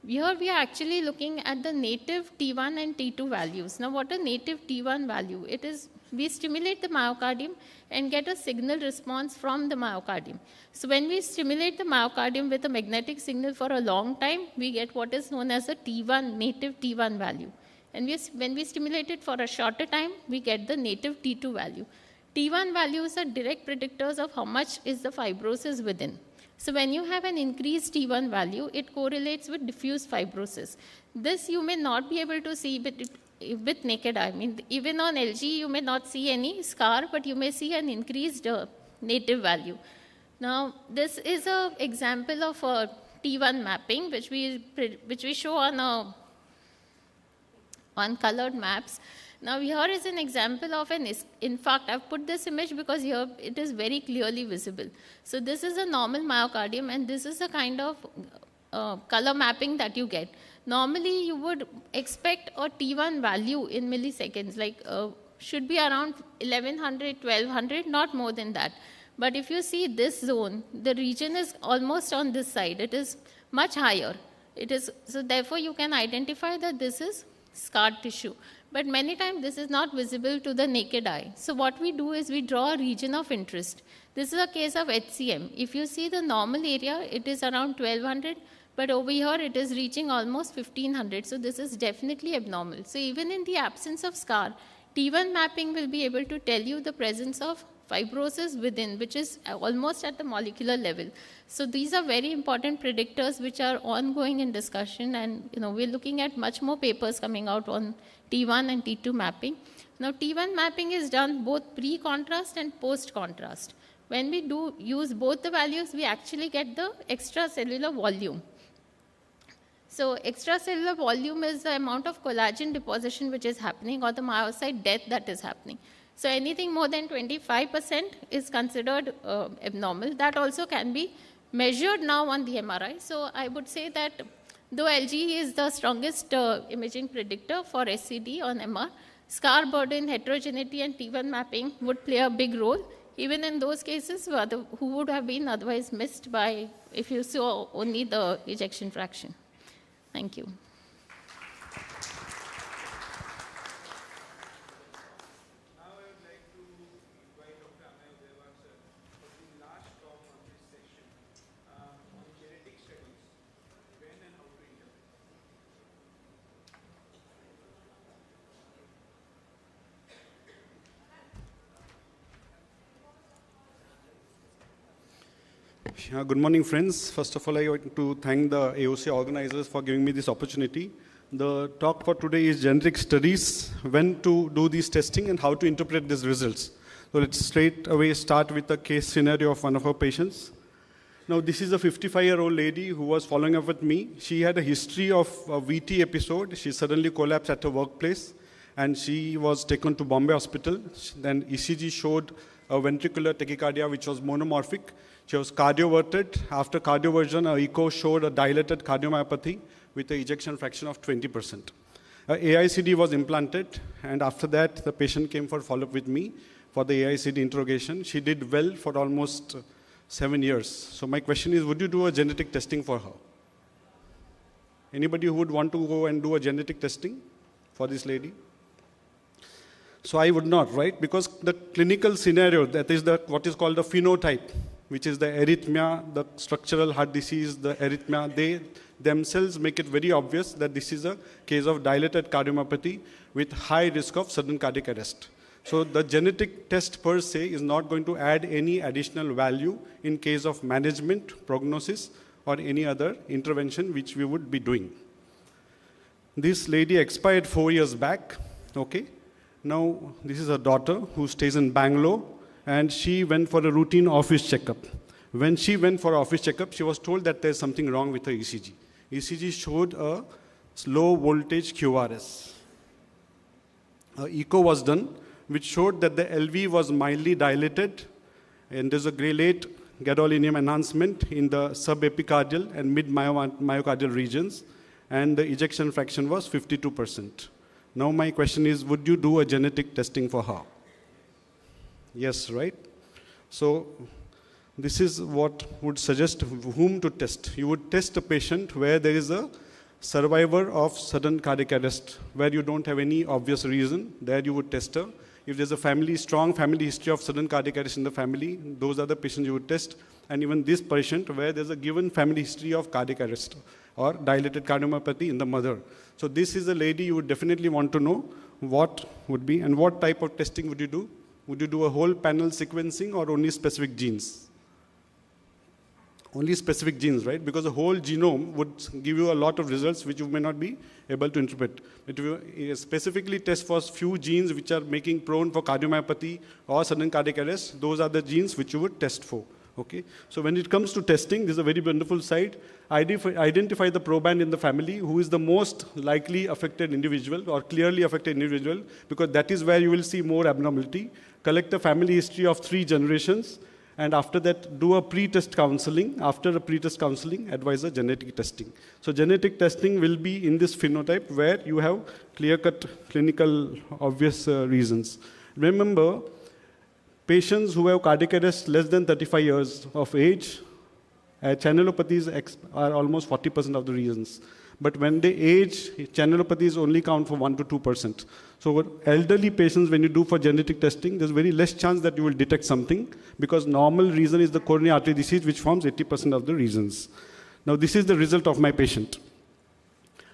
Here we are actually looking at the native T1 and T2 values. Now what a native T1 value? It is, we stimulate the myocardium and get a signal response from the myocardium. So when we stimulate the myocardium with a magnetic signal for a long time, we get what is known as a T1, native T1 value. And when we stimulate it for a shorter time, we get the native T2 value. T1 values are direct predictors of how much is the fibrosis within. So when you have an increased T1 value, it correlates with diffuse fibrosis. This you may not be able to see with naked eye. I mean, even on LG, you may not see any scar, but you may see an increased native value. Now, this is an example of a T1 mapping, which we show on colored maps. Now here is an example of an infarct. I've put this image because here it is very clearly visible. So this is a normal myocardium, and this is the kind of color mapping that you get. Normally you would expect a T1 value in milliseconds, like should be around 1100, 1200, not more than that. But if you see this zone, the region is almost on this side. It is much higher. So therefore you can identify that this is scarred tissue. But many times this is not visible to the naked eye. So what we do is we draw a region of interest. This is a case of HCM. If you see the normal area, it is around 1200, but over here it is reaching almost 1500. So this is definitely abnormal. So even in the absence of scar, T1 mapping will be able to tell you the presence of fibrosis within, which is almost at the molecular level. So these are very important predictors which are ongoing in discussion, and we're looking at much more papers coming out on T1 and T2 mapping. Now T1 mapping is done both pre-contrast and post-contrast. When we use both the values, we actually get the extracellular volume. So extracellular volume is the amount of collagen deposition which is happening, or the myocyte death that is happening. So anything more than 25% is considered abnormal. That also can be measured now on the MRI. So I would say that though LG is the strongest imaging predictor for SCD on MR, scar burden, heterogeneity, and T1 mapping would play a big role, even in those cases who would have been otherwise missed by if you saw only the ejection fraction. Thank you. Good morning, friends. First of all, I want to thank the AOC organizers for giving me this opportunity. The talk for today is generic studies, when to do these testing and how to interpret these results. So let's straight away start with the case scenario of one of our patients. Now, this is a 55-year-old lady who was following up with me. She had a history of a VT episode. She suddenly collapsed at her workplace, and she was taken to Bombay Hospital. Then ECG showed a ventricular tachycardia, which was monomorphic. She was cardioverted. After cardioversion, her echo showed a dilated cardiomyopathy with an ejection fraction of 20%. AICD was implanted, and after that, the patient came for follow-up with me for the AICD interrogation. She did well for almost 7 years. So my question is, would you do a genetic testing for her? Anybody who would want to go and do a genetic testing for this lady? So I would not, right? Because the clinical scenario, that is what is called the phenotype, which is the arrhythmia, the structural heart disease, the arrhythmia, themselves make it very obvious that this is a case of dilated cardiomyopathy with high risk of sudden cardiac arrest. So the genetic test per se is not going to add any additional value in case of management, prognosis, or any other intervention which we would be doing. This lady expired 4 years back, okay? Now, this is her daughter who stays in Bangalore, and she went for a routine office checkup. When she went for office checkup, she was told that there's something wrong with her ECG. ECG showed a low voltage QRS. Echo was done, which showed that the LV was mildly dilated, and there's a late gadolinium enhancement in the subepicardial and mid-myocardial regions, and the ejection fraction was 52%. Now my question is, would you do a genetic testing for her? Yes, right? So this is what would suggest whom to test. You would test a patient where there is a survivor of sudden cardiac arrest, where you don't have any obvious reason. There you would test her. If there's a strong family history of sudden cardiac arrest in the family, those are the patients you would test. And even this patient where there's a given family history of cardiac arrest or dilated cardiomyopathy in the mother. So this is a lady you would definitely want to know what would be, and what type of testing would you do? Would you do a whole panel sequencing or only specific genes? Only specific genes, right? Because the whole genome would give you a lot of results which you may not be able to interpret. If you specifically test for few genes which are making prone for cardiomyopathy or sudden cardiac arrest, those are the genes which you would test for. Okay? So when it comes to testing, this is a very wonderful side. Identify the proband in the family who is the most likely affected individual or clearly affected individual, because that is where you will see more abnormality. Collect the family history of 3 generations, and after that, do a pre-test counseling. After a pre-test counseling, advise a genetic testing. So genetic testing will be in this phenotype where you have clear-cut clinical obvious reasons. Remember, patients who have cardiac arrest less than 35 years of age, channelopathies are almost 40% of the reasons. But when they age, channelopathies only count for 1 to 2%. So elderly patients, when you do for genetic testing, there's very less chance that you will detect something, because normal reason is the coronary artery disease, which forms 80% of the reasons. Now this is the result of my patient.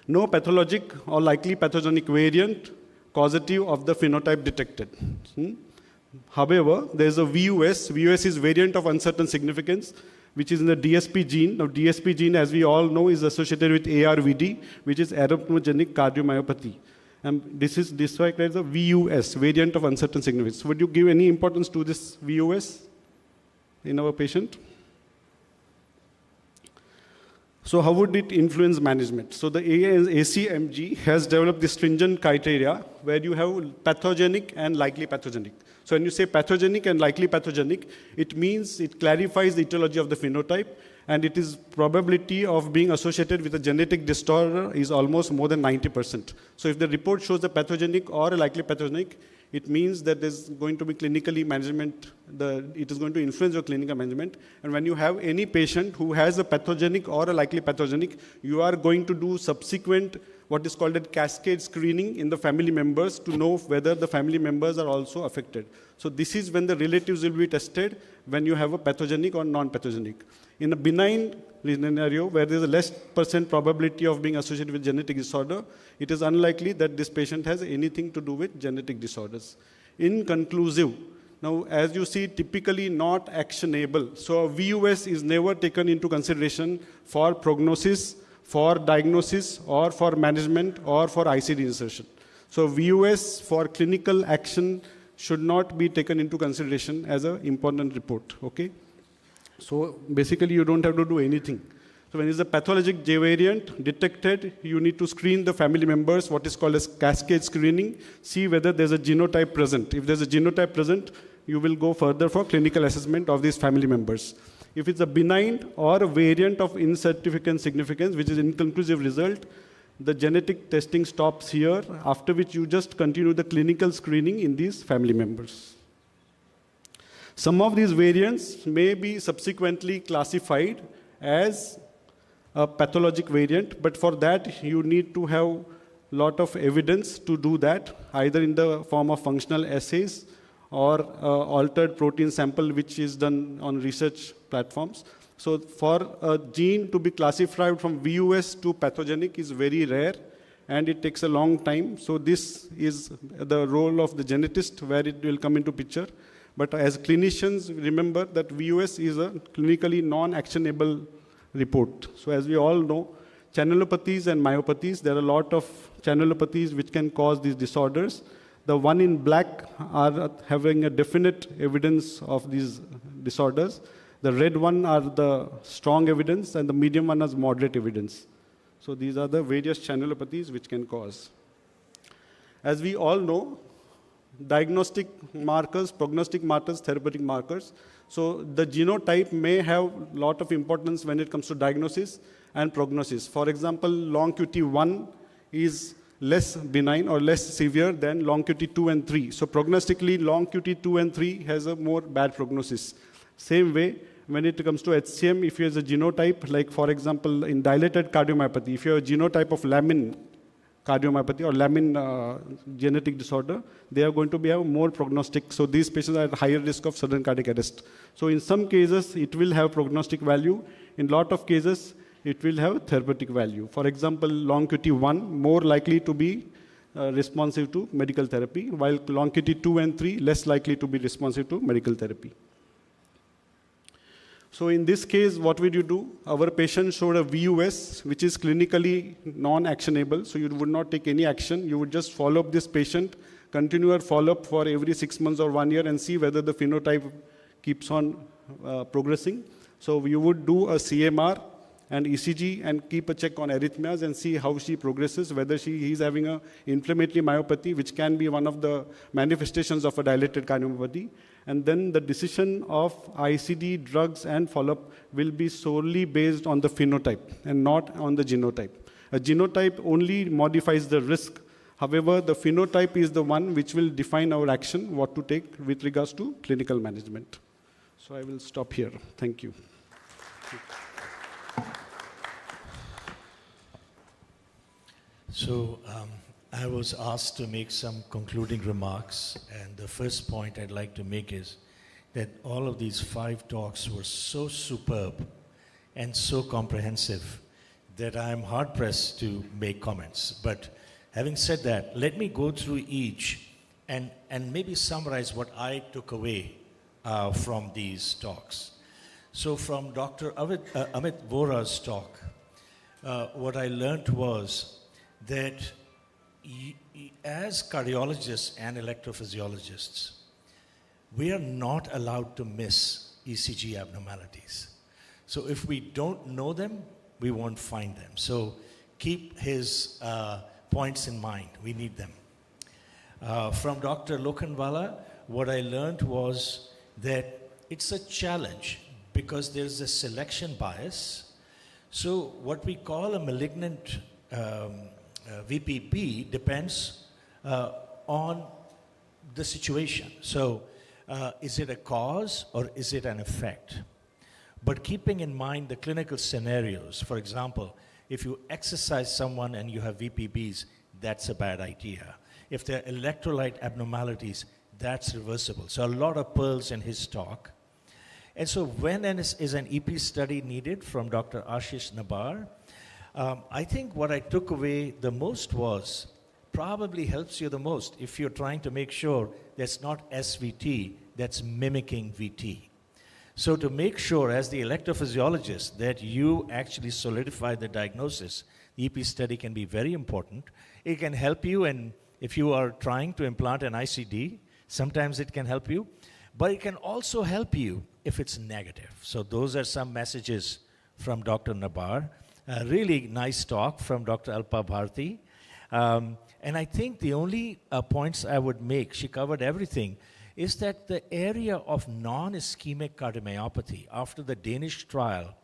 No pathologic or likely pathogenic variant causative of the phenotype detected. However, there's a VUS. VUS is variant of uncertain significance, which is in the DSP gene. Now, DSP gene, as we all know, is associated with ARVD, which is arrhythmogenic cardiomyopathy. And this is described as a VUS, variant of uncertain significance. Would you give any importance to this VUS in our patient? So how would it influence management? So the ACMG has developed this stringent criteria where you have pathogenic and likely pathogenic. So when you say pathogenic and likely pathogenic, it means it clarifies the etiology of the phenotype, and it is probability of being associated with a genetic disorder is almost more than 90%. So if the report shows the pathogenic or a likely pathogenic, it means that there's going to be clinically management, it is going to influence your clinical management. And when you have any patient who has a pathogenic or a likely pathogenic, you are going to do subsequent what is called a cascade screening in the family members to know whether the family members are also affected. So this is when the relatives will be tested when you have a pathogenic or non-pathogenic. In a benign scenario where there is a less % probability of being associated with genetic disorder, it is unlikely that this patient has anything to do with genetic disorders. In conclusive, now as you see, typically not actionable. So a VUS is never taken into consideration for prognosis, for diagnosis, or for management, or for ICD insertion. So VUS for clinical action should not be taken into consideration as an important report, okay? So basically you don't have to do anything. So when is a pathologic J variant detected, you need to screen the family members, what is called as cascade screening, see whether there's a genotype present. If there's a genotype present, you will go further for clinical assessment of these family members. If it's a benign or a variant of insignificant significance, which is inconclusive result, the genetic testing stops here, after which you just continue the clinical screening in these family members. Some of these variants may be subsequently classified as a pathologic variant, but for that you need to have a lot of evidence to do that, either in the form of functional assays or altered protein sample, which is done on research platforms. So for a gene to be classified from VUS to pathogenic is very rare, and it takes a long time. So this is the role of the genetist, where it will come into picture. But as clinicians, remember that VUS is a clinically non-actionable report. So as we all know, channelopathies and myopathies, there are a lot of channelopathies which can cause these disorders. The one in black are having a definite evidence of these disorders. The red one are the strong evidence, and the medium one has moderate evidence. So these are the various channelopathies which can cause. As we all know, diagnostic markers, prognostic markers, therapeutic markers. So the genotype may have a lot of importance when it comes to diagnosis and prognosis. For example, long QT1 is less benign or less severe than long QT2 and 3. So prognostically, long QT2 and 3 has a more bad prognosis. Same way, when it comes to HCM, if you have a genotype, like for example, in dilated cardiomyopathy, if you have a genotype of lamin cardiomyopathy or lamin genetic disorder, they are going to have more prognostic. So these patients are at higher risk of sudden cardiac arrest. So in some cases, it will have prognostic value. In a lot of cases, it will have therapeutic value. For example, long QT1, more likely to be responsive to medical therapy, while long QT2 and 3, less likely to be responsive to medical therapy. So in this case, what would you do? Our patient showed a VUS, which is clinically non-actionable. So you would not take any action. You would just follow up this patient, continue follow-up for every 6 months or 1 year, and see whether the phenotype keeps on progressing. So you would do a CMR and ECG and keep a check on arrhythmias and see how she progresses, whether he's having an inflammatory myopathy, which can be one of the manifestations of a dilated cardiomyopathy. And then the decision of ICD, drugs, and follow-up will be solely based on the phenotype and not on the genotype. A genotype only modifies the risk. However, the phenotype is the one which will define our action, what to take with regards to clinical management. So I will stop here. Thank you. So I was asked to make some concluding remarks, and the first point I'd like to make is that all of these 5 talks were so superb and so comprehensive that I'm hard-pressed to make comments. But having said that, let me go through each and maybe summarize what I took away from these talks. So from Dr. Amit Vora's talk, what I learned was that as cardiologists and electrophysiologists, we are not allowed to miss ECG abnormalities. So if we don't know them, we won't find them. So keep his points in mind. We need them. From Dr. Lokhandwala, what I learned was that it's a challenge because there's a selection bias. So what we call a malignant VPB depends on the situation. So is it a cause or is it an effect? But keeping in mind the clinical scenarios, for example, if you exercise someone and you have VPBs, that's a bad idea. If there are electrolyte abnormalities, that's reversible. So a lot of pearls in his talk. And so when is an EP study needed from Dr. Ashish Nabar? I think what I took away the most was, probably helps you the most if you're trying to make sure that's not SVT, that's mimicking VT. So to make sure, as the electrophysiologist, that you actually solidify the diagnosis, the EP study can be very important. It can help you, and if you are trying to implant an ICD, sometimes it can help you, but it can also help you if it's negative. So those are some messages from Dr. Nabar. A really nice talk from Dr. Alpa Bharti. And I think the only points I would make, she covered everything, is that the area of non-ischemic cardiomyopathy after the Danish trial,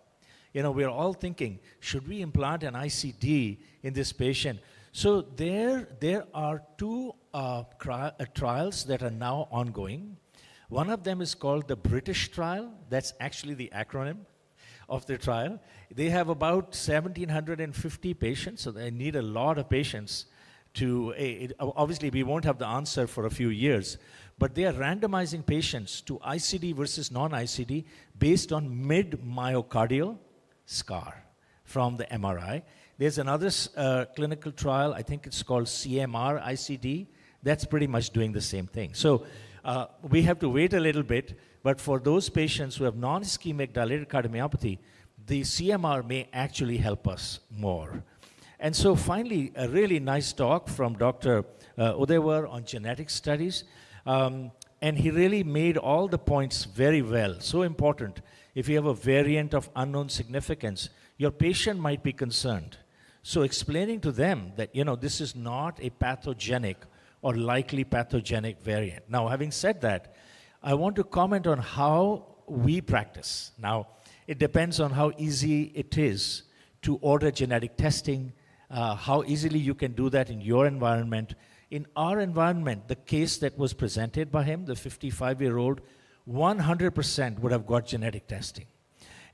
we're all thinking, should we implant an ICD in this patient? So there are 2 trials that are now ongoing. One of them is called the British trial. That's actually the acronym of the trial. They have about 1,750 patients, so they need a lot of patients obviously we won't have the answer for a few years, but they are randomizing patients to ICD versus non-ICD based on mid-myocardial scar from the MRI. There's another clinical trial, I think it's called CMR ICD, that's pretty much doing the same thing. So we have to wait a little bit, but for those patients who have non-ischemic dilated cardiomyopathy, the CMR may actually help us more. And so finally, a really nice talk from Dr. Udayawar on genetic studies. And he really made all the points very well. So important. If you have a variant of unknown significance, your patient might be concerned. So explaining to them that, this is not a pathogenic or likely pathogenic variant. Now, having said that, I want to comment on how we practice. Now, it depends on how easy it is to order genetic testing, how easily you can do that in your environment. In our environment, the case that was presented by him, the 55-year-old, 100% would have got genetic testing.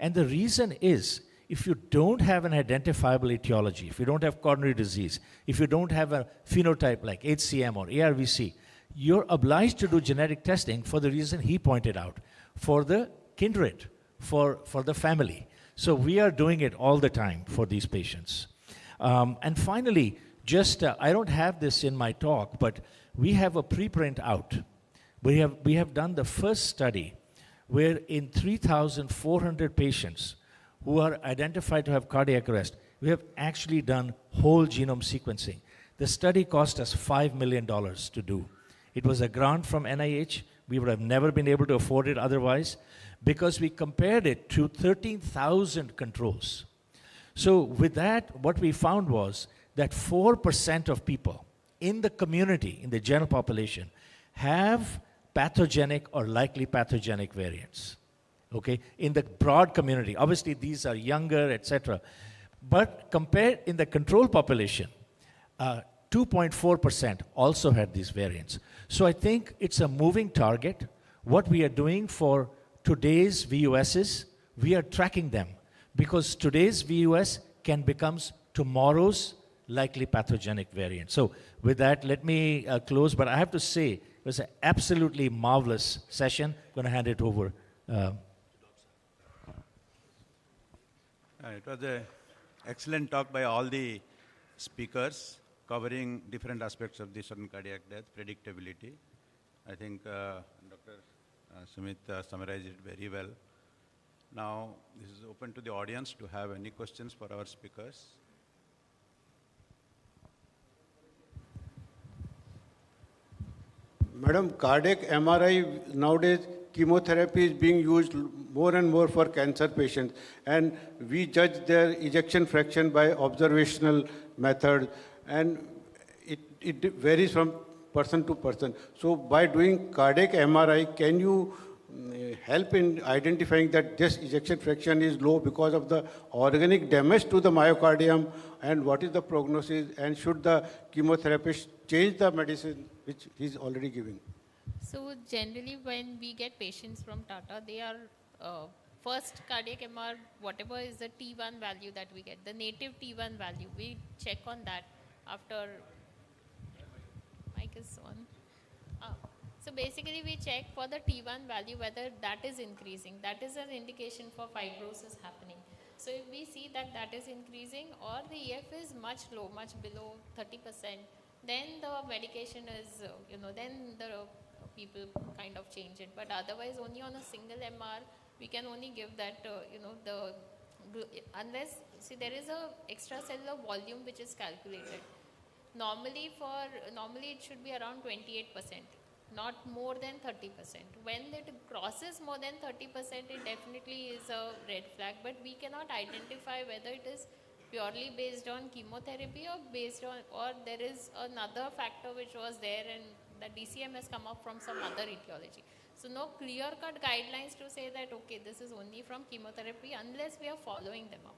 And the reason is, if you don't have an identifiable etiology, if you don't have coronary disease, if you don't have a phenotype like HCM or ARVC, you're obliged to do genetic testing for the reason he pointed out, for the kindred, for the family. So we are doing it all the time for these patients. And finally, I don't have this in my talk, but we have a preprint out. We have done the first study where in 3,400 patients who are identified to have cardiac arrest, we have actually done whole genome sequencing. The study cost us $5 million to do. It was a grant from NIH. We would have never been able to afford it otherwise because we compared it to 13,000 controls. So with that, what we found was that 4% of people in the community, in the general population, have pathogenic or likely pathogenic variants. Okay, in the broad community. Obviously, these are younger, etc. But compared in the control population, 2.4% also had these variants. So I think it's a moving target. What we are doing for today's VUSs, we are tracking them because today's VUS can become tomorrow's likely pathogenic variant. So with that, let me close. But I have to say, it was an absolutely marvelous session. I'm going to hand it over. It was an excellent talk by all the speakers covering different aspects of the sudden cardiac death, predictability. I think Dr. Sumit summarized it very well. Now, this is open to the audience to have any questions for our speakers. Madam, cardiac MRI nowadays, chemotherapy is being used more and more for cancer patients, and we judge their ejection fraction by observational method, and it varies from person to person. So by doing cardiac MRI, can you help in identifying that this ejection fraction is low because of the organic damage to the myocardium, and what is the prognosis, and should the chemotherapist change the medicine which he's already giving? So generally when we get patients from Tata, they are first cardiac MR, whatever is the T1 value that we get, the native T1 value, we check on that after, mic is on. So basically we check for the T1 value whether that is increasing. That is an indication for fibrosis happening. So if we see that that is increasing or the EF is much low, much below 30%, then the medication is, then the people kind of change it. But otherwise only on a single MR, we can only give that, unless, see there is a extracellular volume which is calculated. Normally it should be around 28%. Not more than 30%. When it crosses more than 30%, it definitely is a red flag, but we cannot identify whether it is purely based on chemotherapy or based on, or there is another factor which was there and the DCM has come up from some other etiology. So no clear-cut guidelines to say that, okay, this is only from chemotherapy unless we are following them up.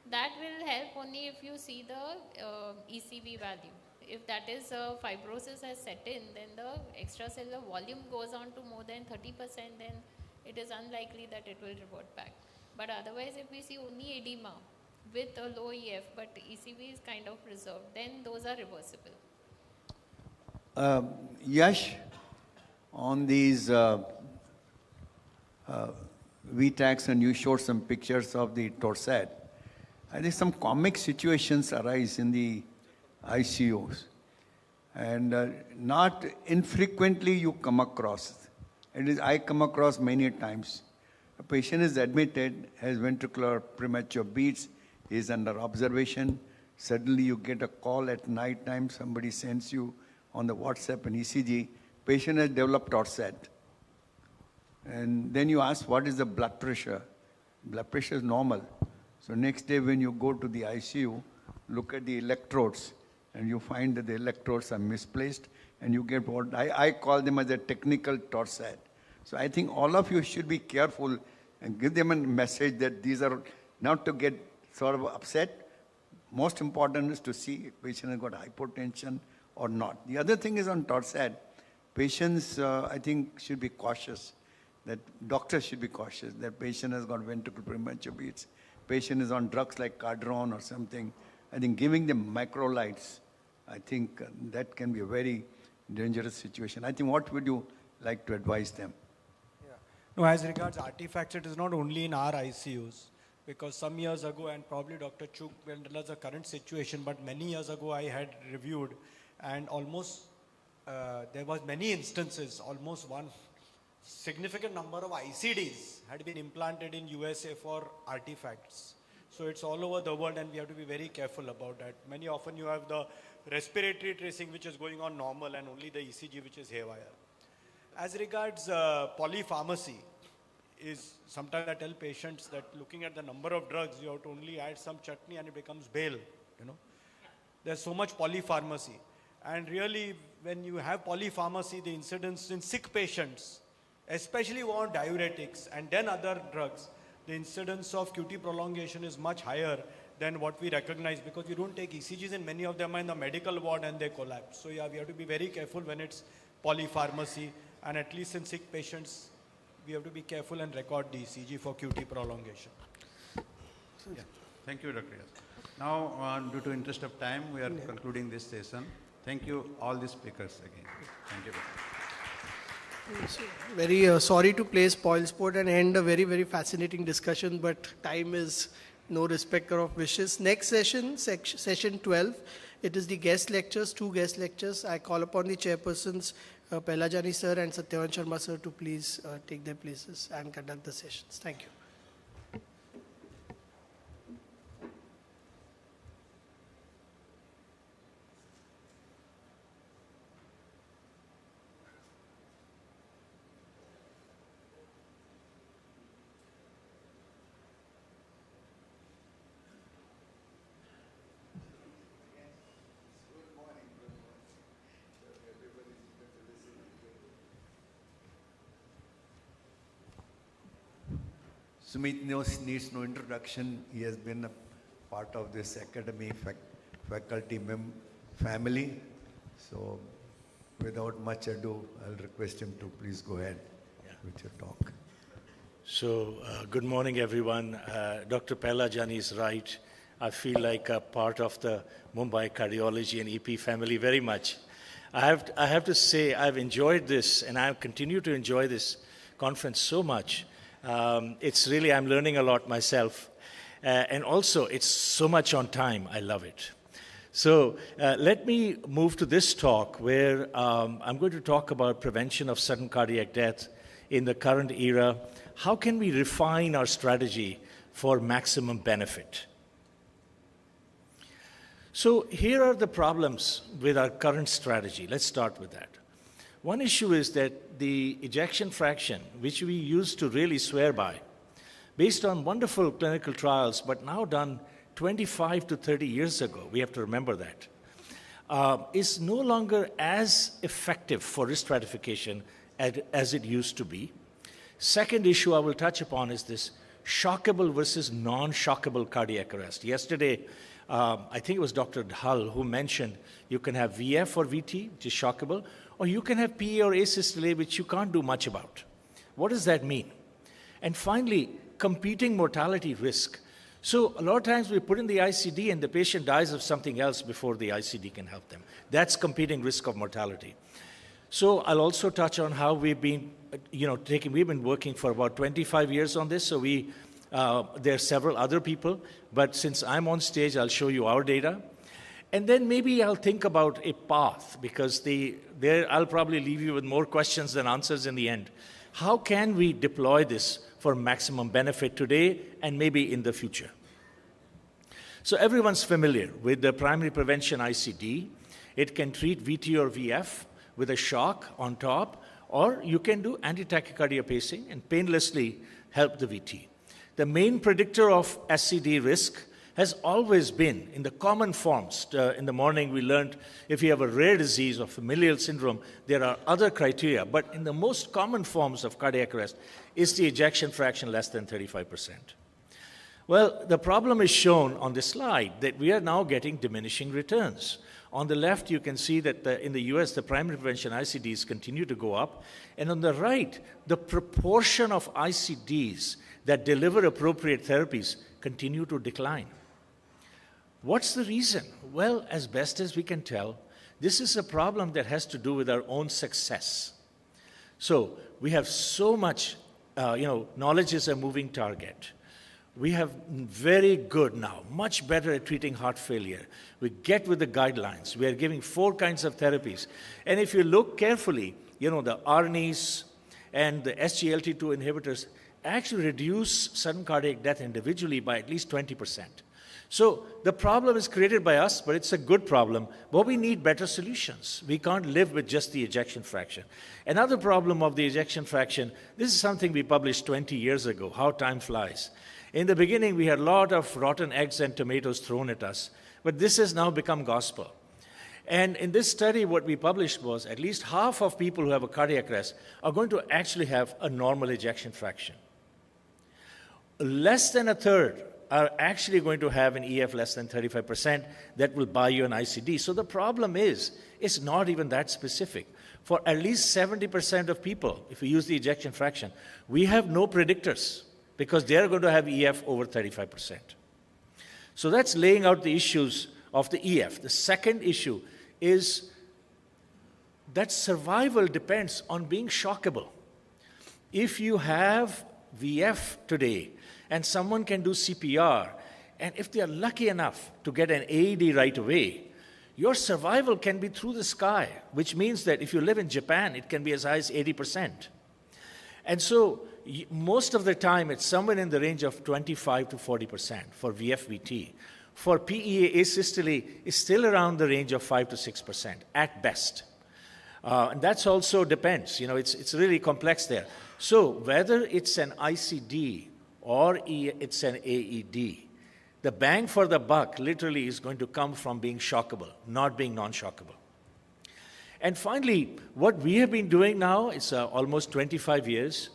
That will help only if you see the ECV value. If that is fibrosis has set in, then the extracellular volume goes on to more than 30%, then it is unlikely that it will revert back. But otherwise, if we see only edema, with a low EF, but ECV is kind of preserved, then those are reversible. Yash, on these VTACs, and you showed some pictures of the Torsad. I think some comic situations arise in the ICUs. And not infrequently you come across. I come across many times. A patient is admitted, has ventricular premature beats, he is under observation. Suddenly you get a call at night time, somebody sends you on the WhatsApp and ECG, patient has developed Torsad. And then you ask, what is the blood pressure? Blood pressure is normal. So next day when you go to the ICU, look at the electrodes, and you find that the electrodes are misplaced, and you get what I call them as a technical Torsad. So I think all of you should be careful and give them a message that these are not to get sort of upset. Most important is to see if patient has got hypotension or not. The other thing is on Torsad, patients I think should be cautious, that doctors should be cautious, that patient has got ventricular premature beats, patient is on drugs like Cardron or something. I think giving them microlights, I think that can be a very dangerous situation. I think what would you like to advise them? Yeah. No, as regards artifacts, it is not only in our ICUs, because some years ago, and probably Dr. Chuk will tell us the current situation, but many years ago I had reviewed, and almost there was many instances, almost one significant number of ICDs had been implanted in USA for artifacts. So it's all over the world, and we have to be very careful about that. Many often you have the respiratory tracing which is going on normal and only the ECG which is haywire. As regards polypharmacy, is sometimes I tell patients that looking at the number of drugs, you have to only add some chutney and it becomes bail, you know. There's so much polypharmacy. And really, when you have polypharmacy, the incidence in sick patients, especially on diuretics and then other drugs, the incidence of QT prolongation is much higher than what we recognize, because we don't take ECGs and many of them are in the medical ward and they collapse. So yeah, we have to be very careful when it's polypharmacy, and at least in sick patients, we have to be careful and record the ECG for QT prolongation. Yeah. Thank you, Dr. Yas. Now, due to interest of time, we are concluding this session. Thank you, all the speakers again. Thank you. Very sorry to play spoil sport and end a very, very fascinating discussion, but time is no respecter of wishes. Next session, session 12, it is the guest lectures, 2 guest lectures. I call upon the chairpersons, Pelajani sir and Satyavan Sharma sir, to please take their places and conduct the sessions. Thank you. Sumit needs no introduction. He has been a part of this academy faculty family. So without much ado, I'll request him to please go ahead with your talk. So good morning, everyone. Dr. Pelajani is right. I feel like a part of the Mumbai cardiology and EP family very much. I have to say I've enjoyed this, and I continue to enjoy this conference so much. It's really, I'm learning a lot myself. And also, it's so much on time. I love it. So let me move to this talk where I'm going to talk about prevention of sudden cardiac death in the current era. How can we refine our strategy for maximum benefit? So here are the problems with our current strategy. Let's start with that. One issue is that the ejection fraction, which we used to really swear by, based on wonderful clinical trials, but now done 25 to 30 years ago, we have to remember that, is no longer as effective for risk stratification as it used to be. Second issue I will touch upon is this shockable versus non-shockable cardiac arrest. Yesterday, I think it was Dr. Hull who mentioned you can have VF or VT, which is shockable, or you can have PA or asystole, which you can't do much about. What does that mean? And finally, competing mortality risk. So a lot of times we put in the ICD and the patient dies of something else before the ICD can help them. That's competing risk of mortality. So I'll also touch on how we've been, we've been working for about 25 years on this. So there are several other people, but since I'm on stage, I'll show you our data. And then maybe I'll think about a path, because I'll probably leave you with more questions than answers in the end. How can we deploy this for maximum benefit today and maybe in the future? So everyone's familiar with the primary prevention ICD. It can treat VT or VF with a shock on top, or you can do anti-tachycardia pacing and painlessly help the VT. The main predictor of SCD risk has always been in the common forms. In the morning we learned if you have a rare disease or familial syndrome, there are other criteria, but in the most common forms of cardiac arrest is the ejection fraction less than 35%. Well, the problem is shown on this slide that we are now getting diminishing returns. On the left, you can see that in the US, the primary prevention ICDs continue to go up. And on the right, the proportion of ICDs that deliver appropriate therapies continue to decline. What's the reason? Well, as best as we can tell, this is a problem that has to do with our own success. So we have so much, knowledge is a moving target. We have very good now, much better at treating heart failure. We get with the guidelines. We are giving 4 kinds of therapies. And if you look carefully, the ARNIs and the SGLT2 inhibitors actually reduce sudden cardiac death individually by at least 20%. So the problem is created by us, but it's a good problem. But we need better solutions. We can't live with just the ejection fraction. Another problem of the ejection fraction, this is something we published 20 years ago, how time flies. In the beginning, we had a lot of rotten eggs and tomatoes thrown at us, but this has now become gospel. And in this study, what we published was at least half of people who have a cardiac arrest are going to actually have a normal ejection fraction. Less than a third are actually going to have an EF less than 35% that will buy you an ICD. So the problem is, it's not even that specific. For at least 70% of people, if we use the ejection fraction, we have no predictors, because they're going to have EF over 35%. So that's laying out the issues of the EF. The second issue is that survival depends on being shockable. If you have VF today and someone can do CPR, and if they are lucky enough to get an AED right away, your survival can be through the sky, which means that if you live in Japan, it can be as high as 80%. And so most of the time, it's somewhere in the range of 25 to 40% for VFVT. For PEA asystole, it's still around the range of 5 to 6% at best. And that's also depends. It's really complex there. So whether it's an ICD or it's an AED, the bang for the buck literally is going to come from being shockable, not being non-shockable. And finally, what we have been doing now is almost 25 years.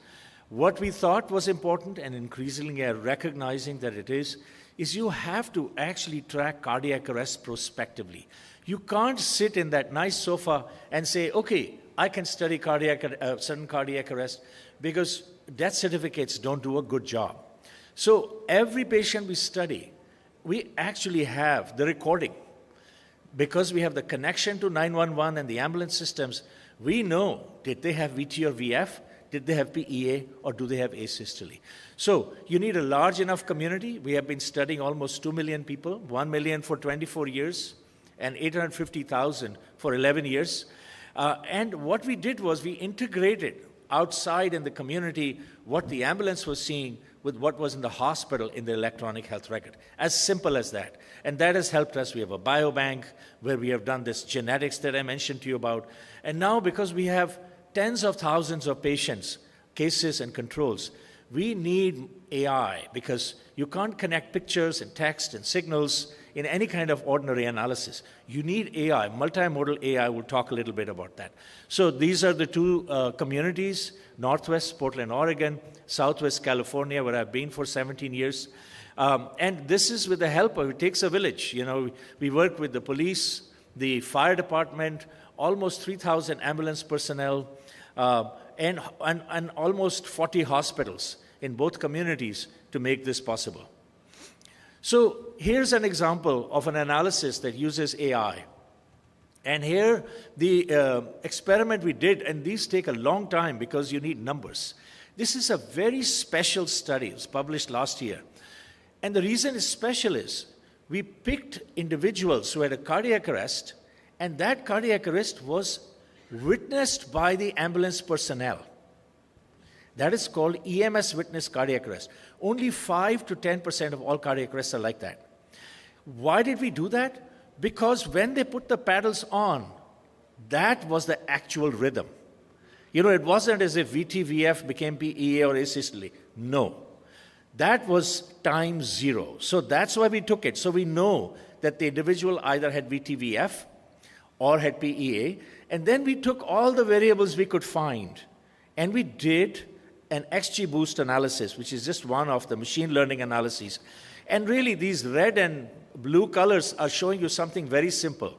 What we thought was important, and increasingly are recognizing that it is you have to actually track cardiac arrest prospectively. You can't sit in that nice sofa and say, okay, I can study sudden cardiac arrest, because death certificates don't do a good job. So every patient we study, we actually have the recording. Because we have the connection to 911 and the ambulance systems, we know, did they have VT or VF? Did they have PEA, or do they have asystole? So you need a large enough community. We have been studying almost 2 million people, 1 million for 24 years, and 850,000 for 11 years. And what we did was we integrated outside in the community what the ambulance was seeing with what was in the hospital in the electronic health record. As simple as that. And that has helped us. We have a biobank where we have done this genetics that I mentioned to you about. And now, because we have tens of thousands of patients, cases and controls, we need AI, because you can't connect pictures and text and signals in any kind of ordinary analysis. You need AI, multimodal AI. We'll talk a little bit about that. So these are the two communities, Northwest, Portland, Oregon, Southwest California, where I've been for 17 years. And this is with the help of, it takes a village. We work with the police, the fire department, almost 3,000 ambulance personnel, and almost 40 hospitals in both communities to make this possible. So here's an example of an analysis that uses AI. And here, the experiment we did, and these take a long time because you need numbers. This is a very special study. It was published last year. And the reason it's special is we picked individuals who had a cardiac arrest, and that cardiac arrest was witnessed by the ambulance personnel. That is called EMS witness cardiac arrest. Only 5 to 10% of all cardiac arrests are like that. Why did we do that? Because when they put the paddles on, that was the actual rhythm. You know, it wasn't as if VT-VF became PEA or asystole. No. That was time zero. So that's why we took it. So we know that the individual either had VT-VF or had PEA. And then we took all the variables we could find. And we did an XGBoost analysis, which is just one of the machine learning analyses. And really, these red and blue colors are showing you something very simple.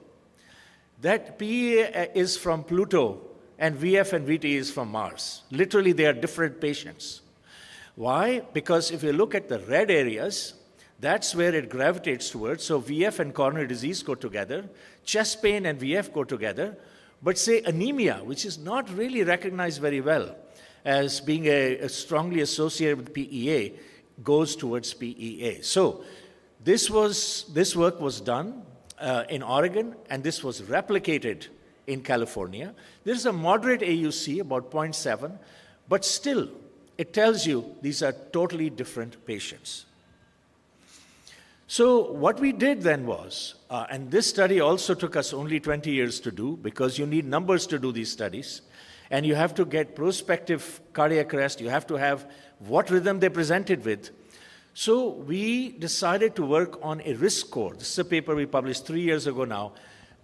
That PEA is from Pluto, and VF and VT is from Mars. Literally, they are different patients. Why? Because if you look at the red areas, that's where it gravitates towards. So VF and coronary disease go together. Chest pain and VF go together. But say anemia, which is not really recognized very well as being a strongly associated with PEA, goes towards PEA. So this work was done in Oregon, and this was replicated in California. There's a moderate AUC, about 0.7, but still, it tells you these are totally different patients. So what we did then was, and this study also took us only 20 years to do, because you need numbers to do these studies, and you have to get prospective cardiac arrest, you have to have what rhythm they presented with. So we decided to work on a risk score. This is a paper we published 3 years ago now,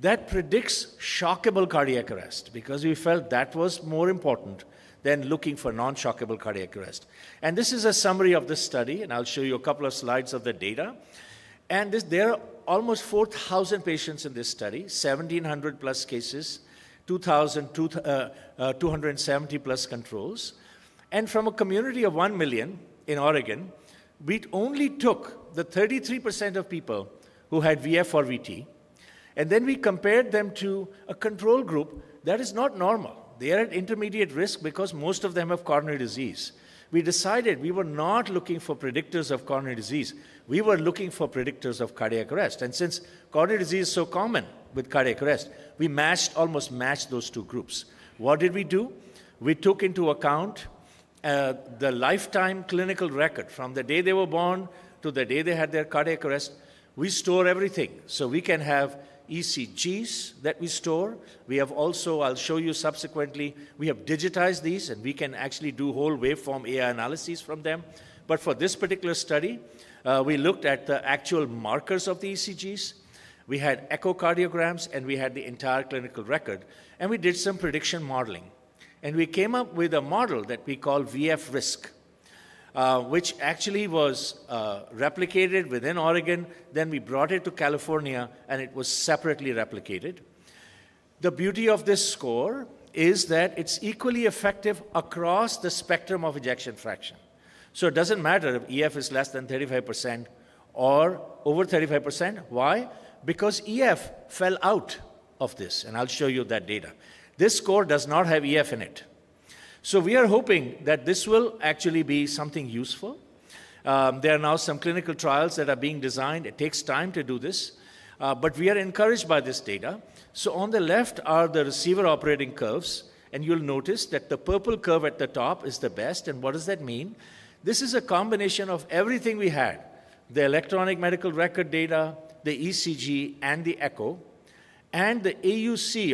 that predicts shockable cardiac arrest, because we felt that was more important than looking for non-shockable cardiac arrest. And this is a summary of this study, and I'll show you a couple of slides of the data. And there are almost 4,000 patients in this study, 1,700 plus cases, 270 plus controls. And from a community of 1 million in Oregon, we only took the 33% of people who had VF or VT, and then we compared them to a control group that is not normal. They are at intermediate risk because most of them have coronary disease. We decided we were not looking for predictors of coronary disease. We were looking for predictors of cardiac arrest. And since coronary disease is so common with cardiac arrest, we almost matched those two groups. What did we do? We took into account the lifetime clinical record from the day they were born to the day they had their cardiac arrest. We store everything. So we can have ECGs that we store. We have also, I'll show you subsequently, we have digitized these, and we can actually do whole waveform AI analyses from them. But for this particular study, we looked at the actual markers of the ECGs. We had echocardiograms, and we had the entire clinical record. And we did some prediction modeling. And we came up with a model that we call VF risk, which actually was replicated within Oregon. Then we brought it to California, and it was separately replicated. The beauty of this score is that it's equally effective across the spectrum of ejection fraction. So it doesn't matter if EF is less than 35% or over 35%. Why? Because EF fell out of this, and I'll show you that data. This score does not have EF in it. So we are hoping that this will actually be something useful. There are now some clinical trials that are being designed. It takes time to do this, but we are encouraged by this data. So on the left are the receiver operating curves, and you'll notice that the purple curve at the top is the best. And what does that mean? This is a combination of everything we had, the electronic medical record data, the ECG, and the echo. And the AUC,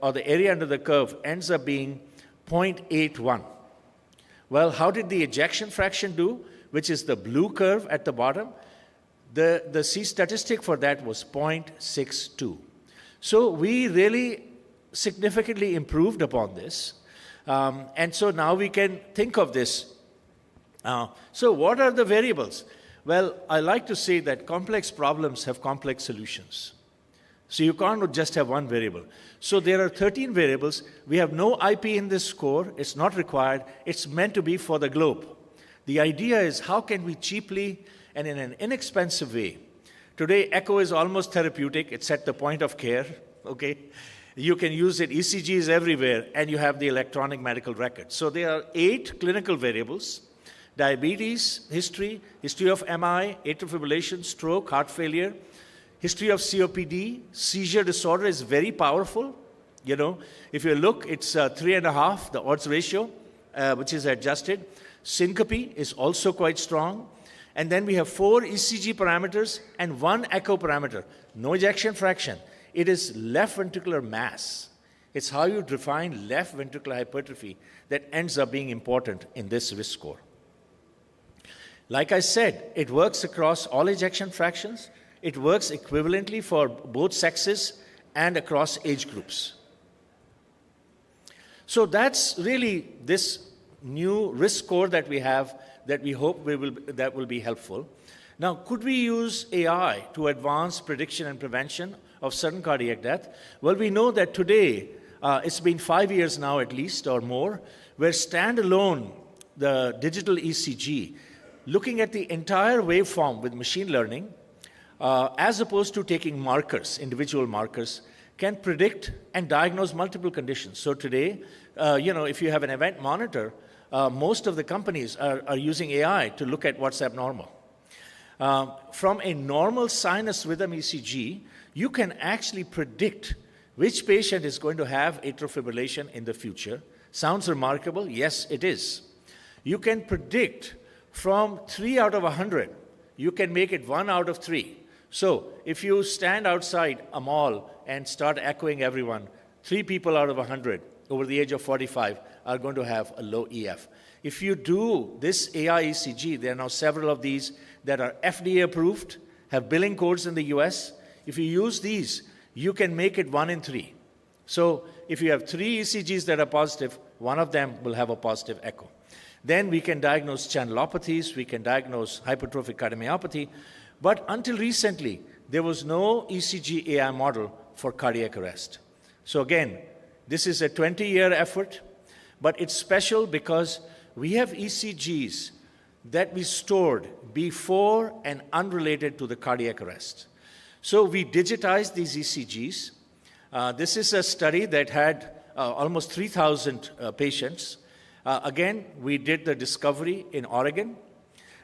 or the area under the curve, ends up being 0.81. Well, how did the ejection fraction do, which is the blue curve at the bottom? The C statistic for that was 0.62. So we really significantly improved upon this. And so now we can think of this. So what are the variables? Well, I like to say that complex problems have complex solutions. So you can't just have one variable. So there are 13 variables. We have no IP in this score. It's not required. It's meant to be for the globe. The idea is how can we cheaply and in an inexpensive way. Today, echo is almost therapeutic. It's at the point of care, okay? You can use it. ECG is everywhere, and you have the electronic medical record. So there are 8 clinical variables: diabetes, history of MI, atrial fibrillation, stroke, heart failure, history of COPD, seizure disorder is very powerful. You know, if you look, it's 3.5, the odds ratio, which is adjusted. Syncope is also quite strong. And then we have 4 ECG parameters and 1 echo parameter. No ejection fraction. It is left ventricular mass. It's how you define left ventricular hypertrophy that ends up being important in this risk score. Like I said, it works across all ejection fractions. It works equivalently for both sexes and across age groups. So that's really this new risk score that we have that we hope that will be helpful. Now, could we use AI to advance prediction and prevention of sudden cardiac death? Well, we know that today, it's been 5 years now at least or more, where standalone, the digital ECG, looking at the entire waveform with machine learning, as opposed to taking markers, individual markers, can predict and diagnose multiple conditions. So today, if you have an event monitor, most of the companies are using AI to look at what's abnormal. From a normal sinus rhythm ECG, you can actually predict which patient is going to have atrial fibrillation in the future. Sounds remarkable? Yes, it is. You can predict from 3 out of 100, you can make it 1 out of 3. So if you stand outside a mall and start echoing everyone, 3 people out of 100 over the age of 45 are going to have a low EF. If you do this AI ECG, there are now several of these that are FDA approved, have billing codes in the US. If you use these, you can make it 1 in 3. So if you have 3 ECGs that are positive, 1 of them will have a positive echo. Then we can diagnose channelopathies, we can diagnose hypertrophic cardiomyopathy, but until recently, there was no ECG AI model for cardiac arrest. So again, this is a 20-year effort, but it's special because we have ECGs that we stored before and unrelated to the cardiac arrest. So we digitized these ECGs. This is a study that had almost 3,000 patients. Again, we did the discovery in Oregon.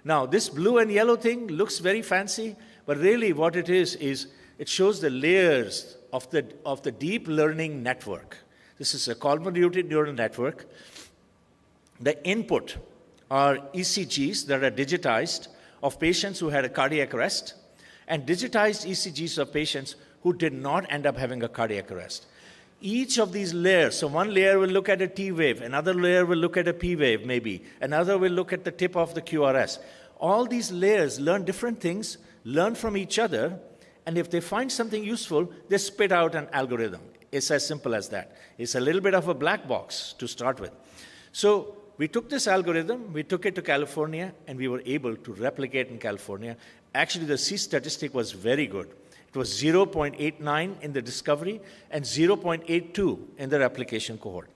Now, this blue and yellow thing looks very fancy, but really what it is it shows the layers of the deep learning network. This is a convoluted neural network. The input are ECGs that are digitized of patients who had a cardiac arrest and digitized ECGs of patients who did not end up having a cardiac arrest. Each of these layers, so one layer will look at a T wave, another layer will look at a P wave maybe, another will look at the tip of the QRS. All these layers learn different things, learn from each other, and if they find something useful, they spit out an algorithm. It's as simple as that. It's a little bit of a black box to start with. So we took this algorithm, we took it to California, and we were able to replicate in California. Actually, the C statistic was very good. It was 0.89 in the discovery and 0.82 in the replication cohort.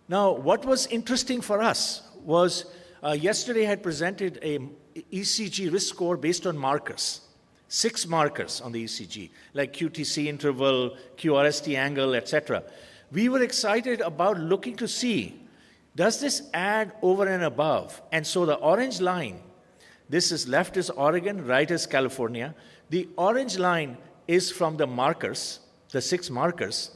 Now, what was interesting for us was yesterday I had presented an ECG risk score based on markers. 6 markers on the ECG, like QTC interval, QRST angle, etc. We were excited about looking to see, does this add over and above? And so the orange line, this is left is Oregon, right is California. The orange line is from the markers, the 6 markers,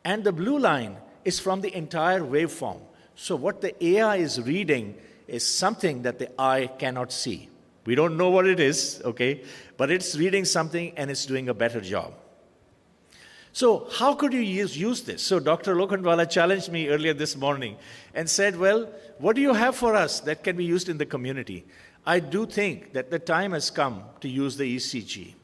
and the blue line is from the entire waveform. So what the AI is reading is something that the eye cannot see. We don't know what it is, okay? But it's reading something and it's doing a better job. So how could you use this? So Dr. Lokhandwala challenged me earlier this morning and said, well, what do you have for us that can be used in the community? I do think that the time has come to use the ECG.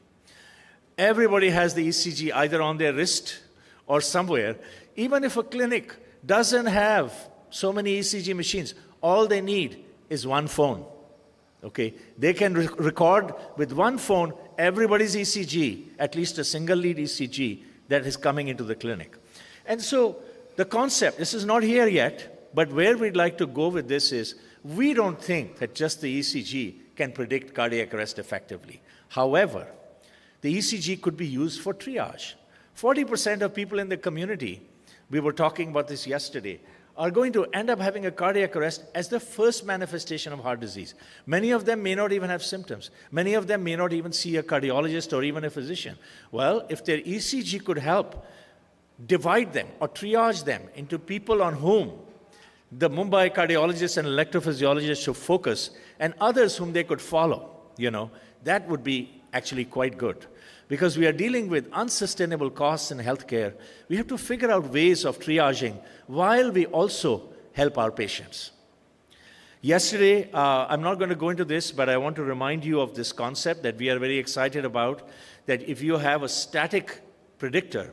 Everybody has the ECG either on their wrist or somewhere. Even if a clinic doesn't have so many ECG machines, all they need is one phone. Okay, they can record with one phone everybody's ECG, at least a single lead ECG that is coming into the clinic. And so the concept, this is not here yet, but where we'd like to go with this is, we don't think that just the ECG can predict cardiac arrest effectively. However, the ECG could be used for triage. 40% of people in the community, we were talking about this yesterday, are going to end up having a cardiac arrest as the first manifestation of heart disease. Many of them may not even have symptoms. Many of them may not even see a cardiologist or even a physician. Well, if their ECG could help divide them or triage them into people on whom the Mumbai cardiologists and electrophysiologists should focus and others whom they could follow, that would be actually quite good. Because we are dealing with unsustainable costs in healthcare, we have to figure out ways of triaging while we also help our patients. Yesterday, I'm not going to go into this, but I want to remind you of this concept that we are very excited about, that if you have a static predictor,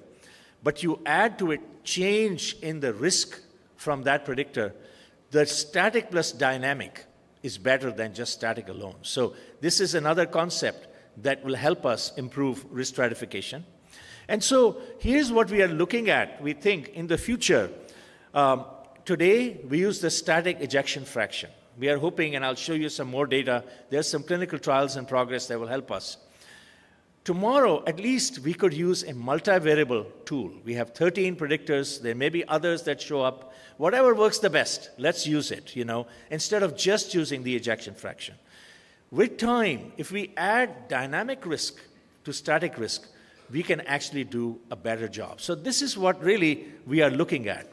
but you add to it change in the risk from that predictor, the static plus dynamic is better than just static alone. So this is another concept that will help us improve risk stratification. And so here's what we are looking at. We think in the future, today we use the static ejection fraction. We are hoping, and I'll show you some more data, there's some clinical trials in progress that will help us. Tomorrow, at least, we could use a multivariable tool. We have 13 predictors. There may be others that show up. Whatever works the best, let's use it, instead of just using the ejection fraction. With time, if we add dynamic risk to static risk, we can actually do a better job. So this is what really we are looking at.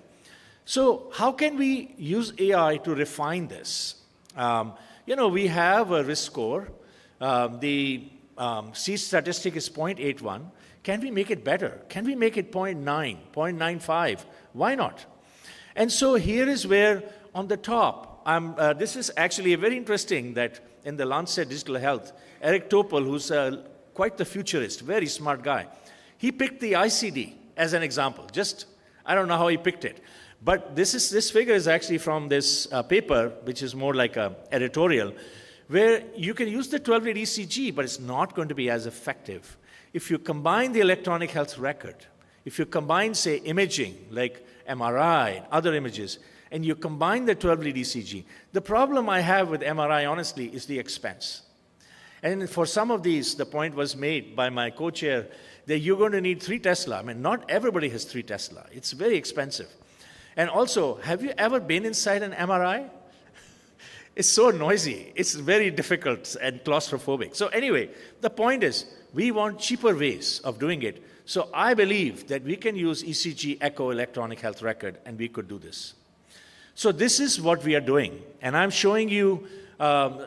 So how can we use AI to refine this? We have a risk score. The C statistic is 0.81. Can we make it better? Can we make it 0.9, 0.95? Why not? And so here is where, on the top, this is actually very interesting that in the Lancet Digital Health, Eric Topol, who's quite the futurist, very smart guy, he picked the ICD as an example. I don't know how he picked it. But this figure is actually from this paper, which is more like an editorial, where you can use the 12-lead ECG, but it's not going to be as effective. If you combine the electronic health record, if you combine, say, imaging, like MRI and other images, and you combine the 12-lead ECG, the problem I have with MRI, honestly, is the expense. And for some of these, the point was made by my co-chair that you're going to need 3 Tesla. I mean, not everybody has 3 Tesla. It's very expensive. And also, have you ever been inside an MRI? It's so noisy. It's very difficult and claustrophobic. So anyway, the point is, we want cheaper ways of doing it. So I believe that we can use ECG echo electronic health record, and we could do this. So this is what we are doing. And I'm showing you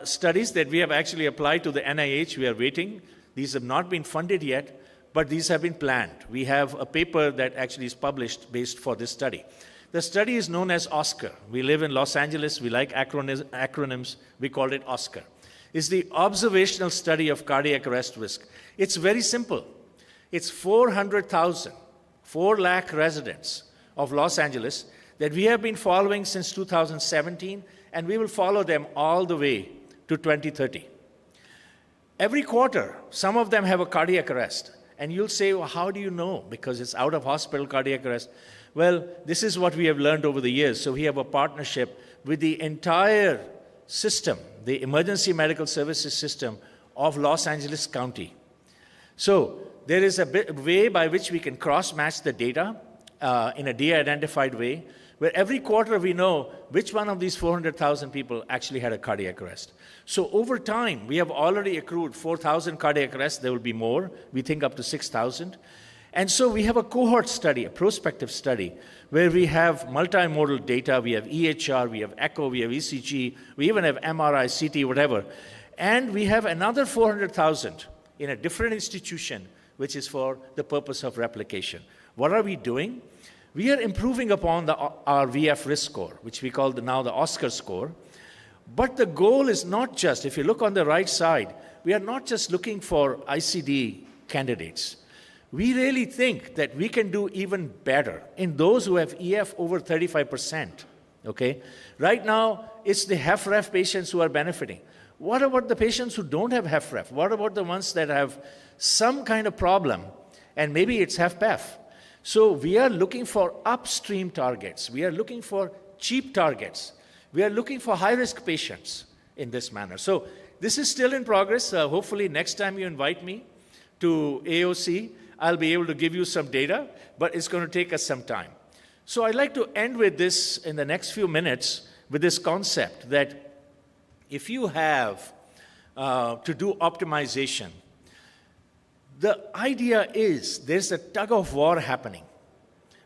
studies that we have actually applied to the NIH. We are waiting. These have not been funded yet, but these have been planned. We have a paper that actually is published based for this study. The study is known as OSCAR. We live in Los Angeles. We like acronyms. We called it OSCAR. It's the observational study of cardiac arrest risk. It's very simple. It's 400,000, 4 lakh residents of Los Angeles that we have been following since 2017, and we will follow them all the way to 2030. Every quarter, some of them have a cardiac arrest. And you'll say, well, how do you know? Because it's out of hospital cardiac arrest. Well, this is what we have learned over the years. So we have a partnership with the entire system, the emergency medical services system of Los Angeles County. So there is a way by which we can cross-match the data in a de-identified way, where every quarter we know which one of these 400,000 people actually had a cardiac arrest. So over time, we have already accrued 4,000 cardiac arrests. There will be more. We think up to 6,000. And so we have a cohort study, a prospective study, where we have multimodal data. We have EHR, we have echo, we have ECG, we even have MRI, CT, whatever. And we have another 400,000 in a different institution, which is for the purpose of replication. What are we doing? We are improving upon our VF risk score, which we call now the OSCAR score. But the goal is not just, if you look on the right side, we are not just looking for ICD candidates. We really think that we can do even better in those who have EF over 35%, okay? Right now, it's the HFrEF patients who are benefiting. What about the patients who don't have HFrEF? What about the ones that have some kind of problem, and maybe it's HFpEF? So we are looking for upstream targets. We are looking for cheap targets. We are looking for high-risk patients. in this manner. So this is still in progress. Hopefully next time you invite me to AOC, I'll be able to give you some data, but it's going to take us some time. So I'd like to end with this in the next few minutes with this concept that if you have to do optimization, the idea is there's a tug of war happening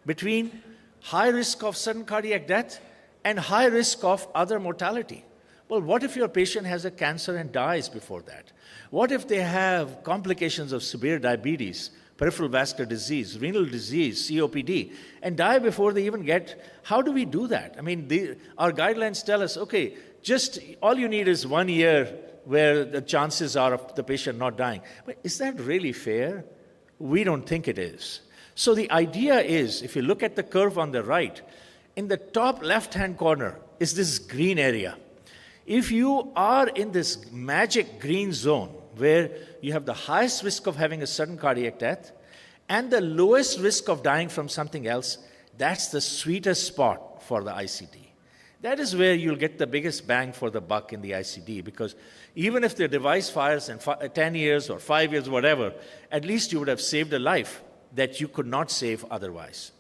between high risk of sudden cardiac death and high risk of other mortality. Well, what if your patient has a cancer and dies before that? What if they have complications of severe diabetes, peripheral vascular disease, renal disease, COPD, and die before they even get? How do we do that? I mean, our guidelines tell us, okay, just all you need is 1 year where the chances are of the patient not dying. But is that really fair? We don't think it is. So the idea is, if you look at the curve on the right, in the top left-hand corner is this green area. If you are in this magic green zone where you have the highest risk of having a sudden cardiac death and the lowest risk of dying from something else, that's the sweetest spot for the ICD. That is where you'll get the biggest bang for the buck in the ICD, because even if the device fires in 10 years or 5 years, whatever, at least you would have saved a life that you could not save otherwise.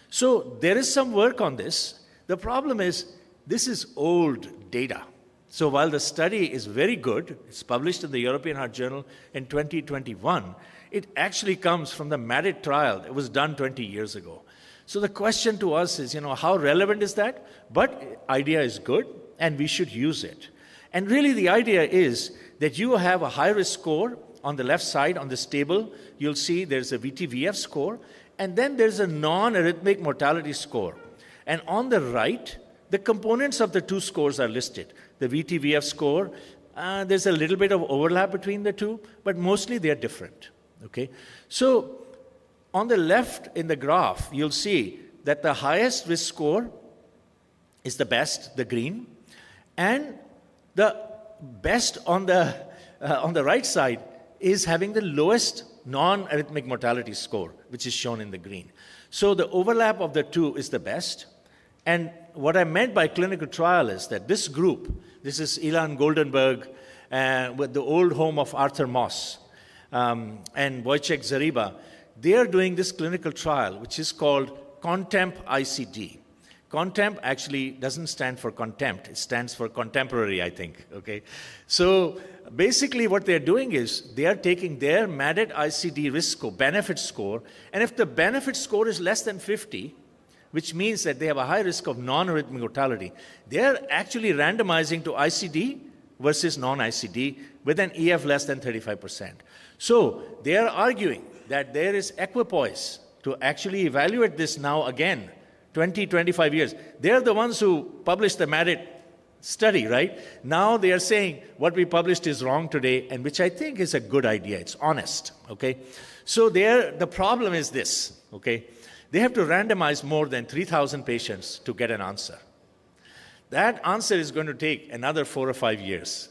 So there is some work on this. The problem is, this is old data. So while the study is very good, it's published in the European Heart Journal in 2021, it actually comes from the MADIT trial that was done 20 years ago. So the question to us is, how relevant is that? But idea is good, and we should use it. And really the idea is that you have a high-risk score on the left side on this table. You'll see there's a VTVF score, and then there's a non-arrhythmic mortality score. And on the right, the components of the two scores are listed. The VTVF score, there's a little bit of overlap between the two, but mostly they're different. Okay? So on the left in the graph, you'll see that the highest risk score is the best, the green, and the best on the right side is having the lowest non-arrhythmic mortality score, which is shown in the green. So the overlap of the two is the best. And what I meant by clinical trial is that this group, this is Ilan Goldenberg, with the old home of Arthur Moss, and Wojciech Zaryba, they are doing this clinical trial, which is called CONTEMP ICD. CONTEMP actually doesn't stand for contempt. It stands for contemporary, I think. Okay. So basically what they're doing is they are taking their MADIT ICD risk score, benefit score, and if the benefit score is less than 50, which means that they have a high risk of non-arrhythmic mortality, they're actually randomizing to ICD versus non-ICD with an EF less than 35%. So they are arguing that there is equipoise to actually evaluate this now again, 20, 25 years. They're the ones who published the MADIT study, right? Now they are saying what we published is wrong today, and which I think is a good idea. It's honest, okay? So the problem is this, okay? They have to randomize more than 3,000 patients to get an answer. That answer is going to take another 4 or 5 years.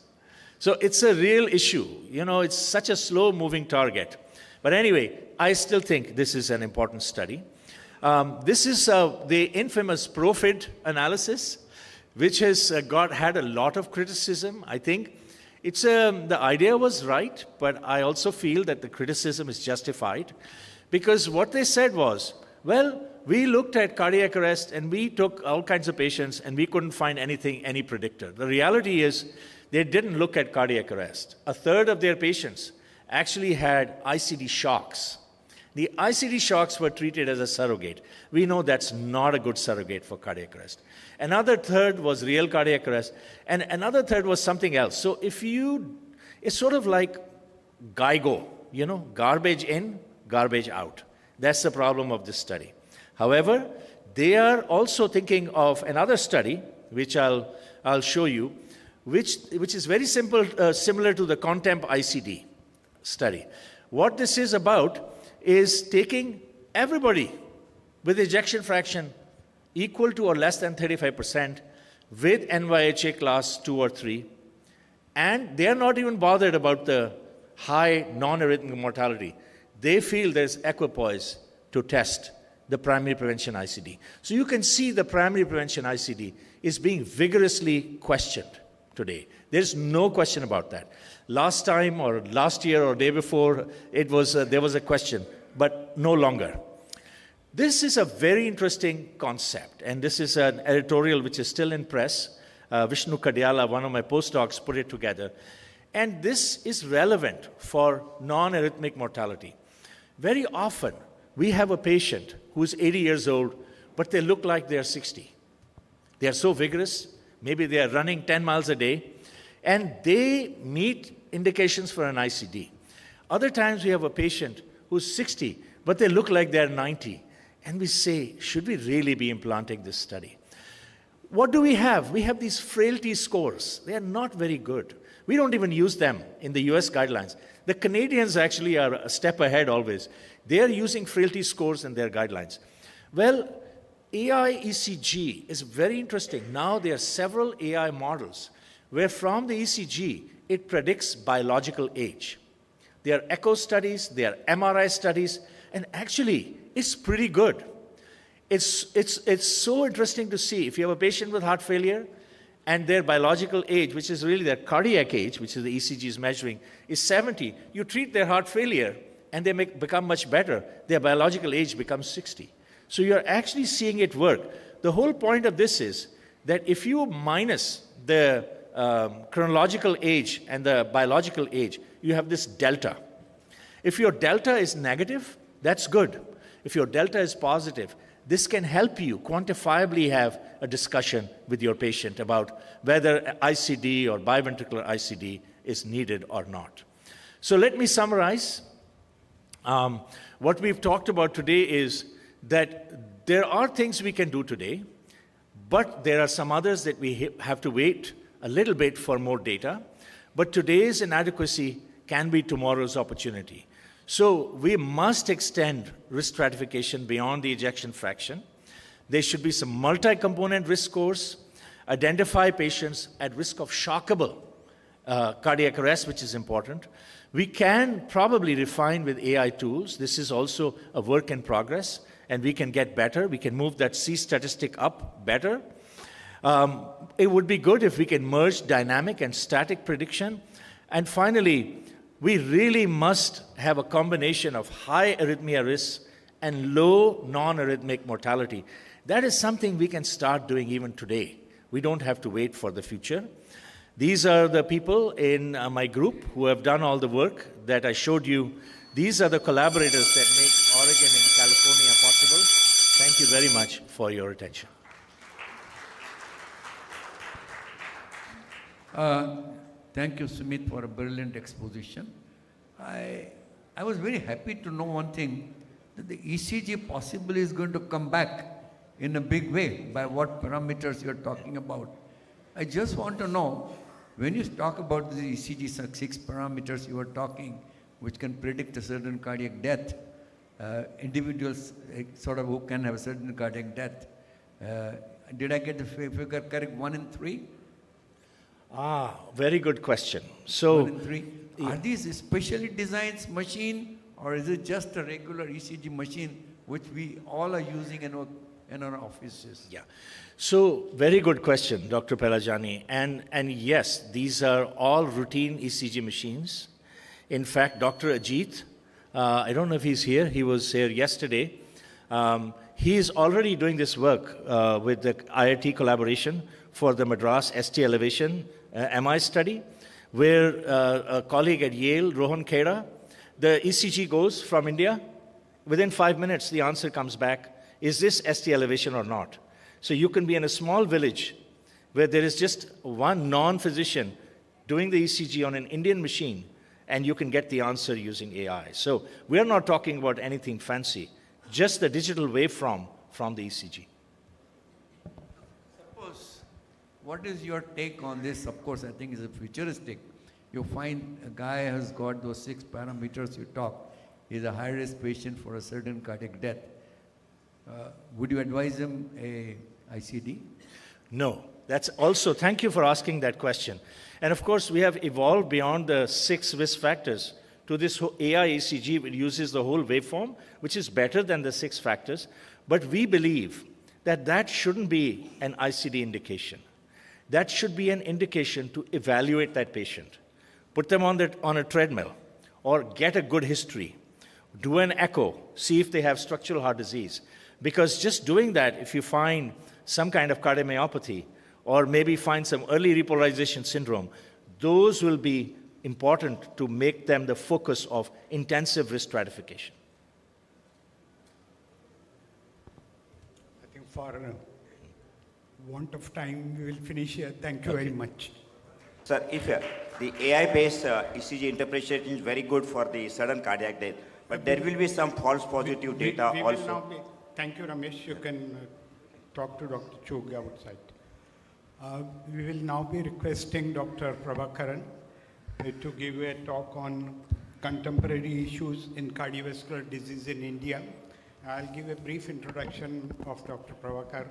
So it's a real issue. It's such a slow-moving target. But anyway, I still think this is an important study. This is the infamous PROFID analysis, which has had a lot of criticism. I think the idea was right, but I also feel that the criticism is justified, because what they said was, well, we looked at cardiac arrest and we took all kinds of patients and we couldn't find any predictor. The reality is they didn't look at cardiac arrest. A third of their patients actually had ICD shocks. The ICD shocks were treated as a surrogate. We know that's not a good surrogate for cardiac arrest. Another third was real cardiac arrest, and another third was something else. So it's sort of like GIGO, garbage in, garbage out. That's the problem of this study. However, they are also thinking of another study, which I'll show you, which is very simple, similar to the CONTEMP ICD study. What this is about is taking everybody with ejection fraction equal to or less than 35% with NYHA class 2 or 3, and they're not even bothered about the high non-arrhythmic mortality. They feel there's equipoise to test the primary prevention ICD. So you can see the primary prevention ICD is being vigorously questioned today. There's no question about that. Last time or last year or day before, it was, there was a question, but no longer. This is a very interesting concept, and this is an editorial which is still in press. Vishnu Kadiala, one of my postdocs, put it together. And this is relevant for non-arrhythmic mortality. Very often, we have a patient who's 80 years old, but they look like they're 60. They are so vigorous, maybe they are running 10 miles a day, and they meet indications for an ICD. Other times, we have a patient who's 60, but they look like they're 90. And we say, should we really be implanting this study? What do we have? We have these frailty scores. They are not very good. We don't even use them in the US guidelines. The Canadians actually are a step ahead always. They are using frailty scores in their guidelines. Well, AI ECG is very interesting. Now there are several AI models where from the ECG, it predicts biological age. There are echo studies, there are MRI studies, and actually, it's pretty good. It's so interesting to see if you have a patient with heart failure and their biological age, which is really their cardiac age, which is the ECG is measuring, is 70. You treat their heart failure and they become much better. Their biological age becomes 60. So you're actually seeing it work. The whole point of this is that if you minus the chronological age and the biological age, you have this delta. If your delta is negative, that's good. If your delta is positive, this can help you quantifiably have a discussion with your patient about whether ICD or biventricular ICD is needed or not. So let me summarize. What we've talked about today is that there are things we can do today, but there are some others that we have to wait a little bit for more data. But today's inadequacy can be tomorrow's opportunity. So we must extend risk stratification beyond the ejection fraction. There should be some multi-component risk scores, identify patients at risk of shockable cardiac arrest, which is important. We can probably refine with AI tools. This is also a work in progress, and we can get better. We can move that C statistic up better. It would be good if we can merge dynamic and static prediction. And finally, we really must have a combination of high arrhythmia risk and low non-arrhythmic mortality. That is something we can start doing even today. We don't have to wait for the future. These are the people in my group who have done all the work that I showed you. These are the collaborators that make Oregon and California possible. Thank you very much for your attention. Thank you, Sumit, for a brilliant exposition. I was very happy to know one thing, that the ECG possibly is going to come back in a big way by what parameters you're talking about. I just want to know, when you talk about the ECG 6 parameters you were talking, which can predict a certain cardiac death, individuals sort of who can have a certain cardiac death, did I get the figure correct, 1 in 3? Very good question. So, 1 in 3. Are these specially designed machine, or is it just a regular ECG machine which we all are using in our offices? Yeah. So, very good question, Dr. Pelajani. And yes, these are all routine ECG machines. In fact, Dr. Ajit, I don't know if he's here. He was here yesterday. He is already doing this work with the IIT collaboration for the Madras ST elevation MI study, where a colleague at Yale, Rohan Khera, the ECG goes from India. Within 5 minutes, the answer comes back, is this ST elevation or not? So you can be in a small village where there is just one non-physician doing the ECG on an Indian machine, and you can get the answer using AI. So we're not talking about anything fancy, just the digital waveform from the ECG. What is your take on this? Of course, I think it's futuristic. You find a guy has got those 6 parameters you talk. He's a high-risk patient for a certain cardiac death. Would you advise him a ICD? No. That's also, thank you for asking that question. And of course, we have evolved beyond the 6 risk factors to this AI ECG, which uses the whole waveform, which is better than the 6 factors. But we believe that that shouldn't be an ICD indication. that should be an indication to evaluate that patient. Put them on a treadmill, or get a good history. Do an echo, see if they have structural heart disease. Because just doing that, if you find some kind of cardiomyopathy, or maybe find some early repolarization syndrome, those will be important to make them the focus of intensive risk stratification. I think for want of time, we will finish here. Thank you very much. Sir, if the AI-based ECG interpretation is very good for the sudden cardiac death, but there will be some false positive data we also. Will now be, thank you, Ramesh. You can talk to Dr. Chug outside. We will now be requesting Dr. Prabhakaran to give a talk on contemporary issues in cardiovascular disease in India. I'll give a brief introduction of Dr. Prabhakar,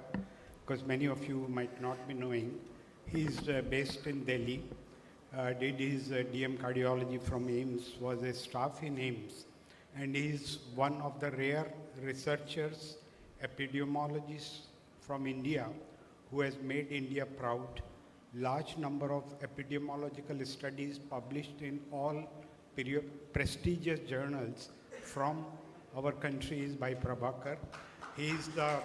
because many of you might not be knowing. He's based in Delhi, did his DM cardiology from AIIMS, was a staff in AIIMS, and he's one of the rare researchers, epidemiologists from India who has made India proud. Large number of epidemiological studies published in all prestigious journals from our country is by Prabhakar. He is the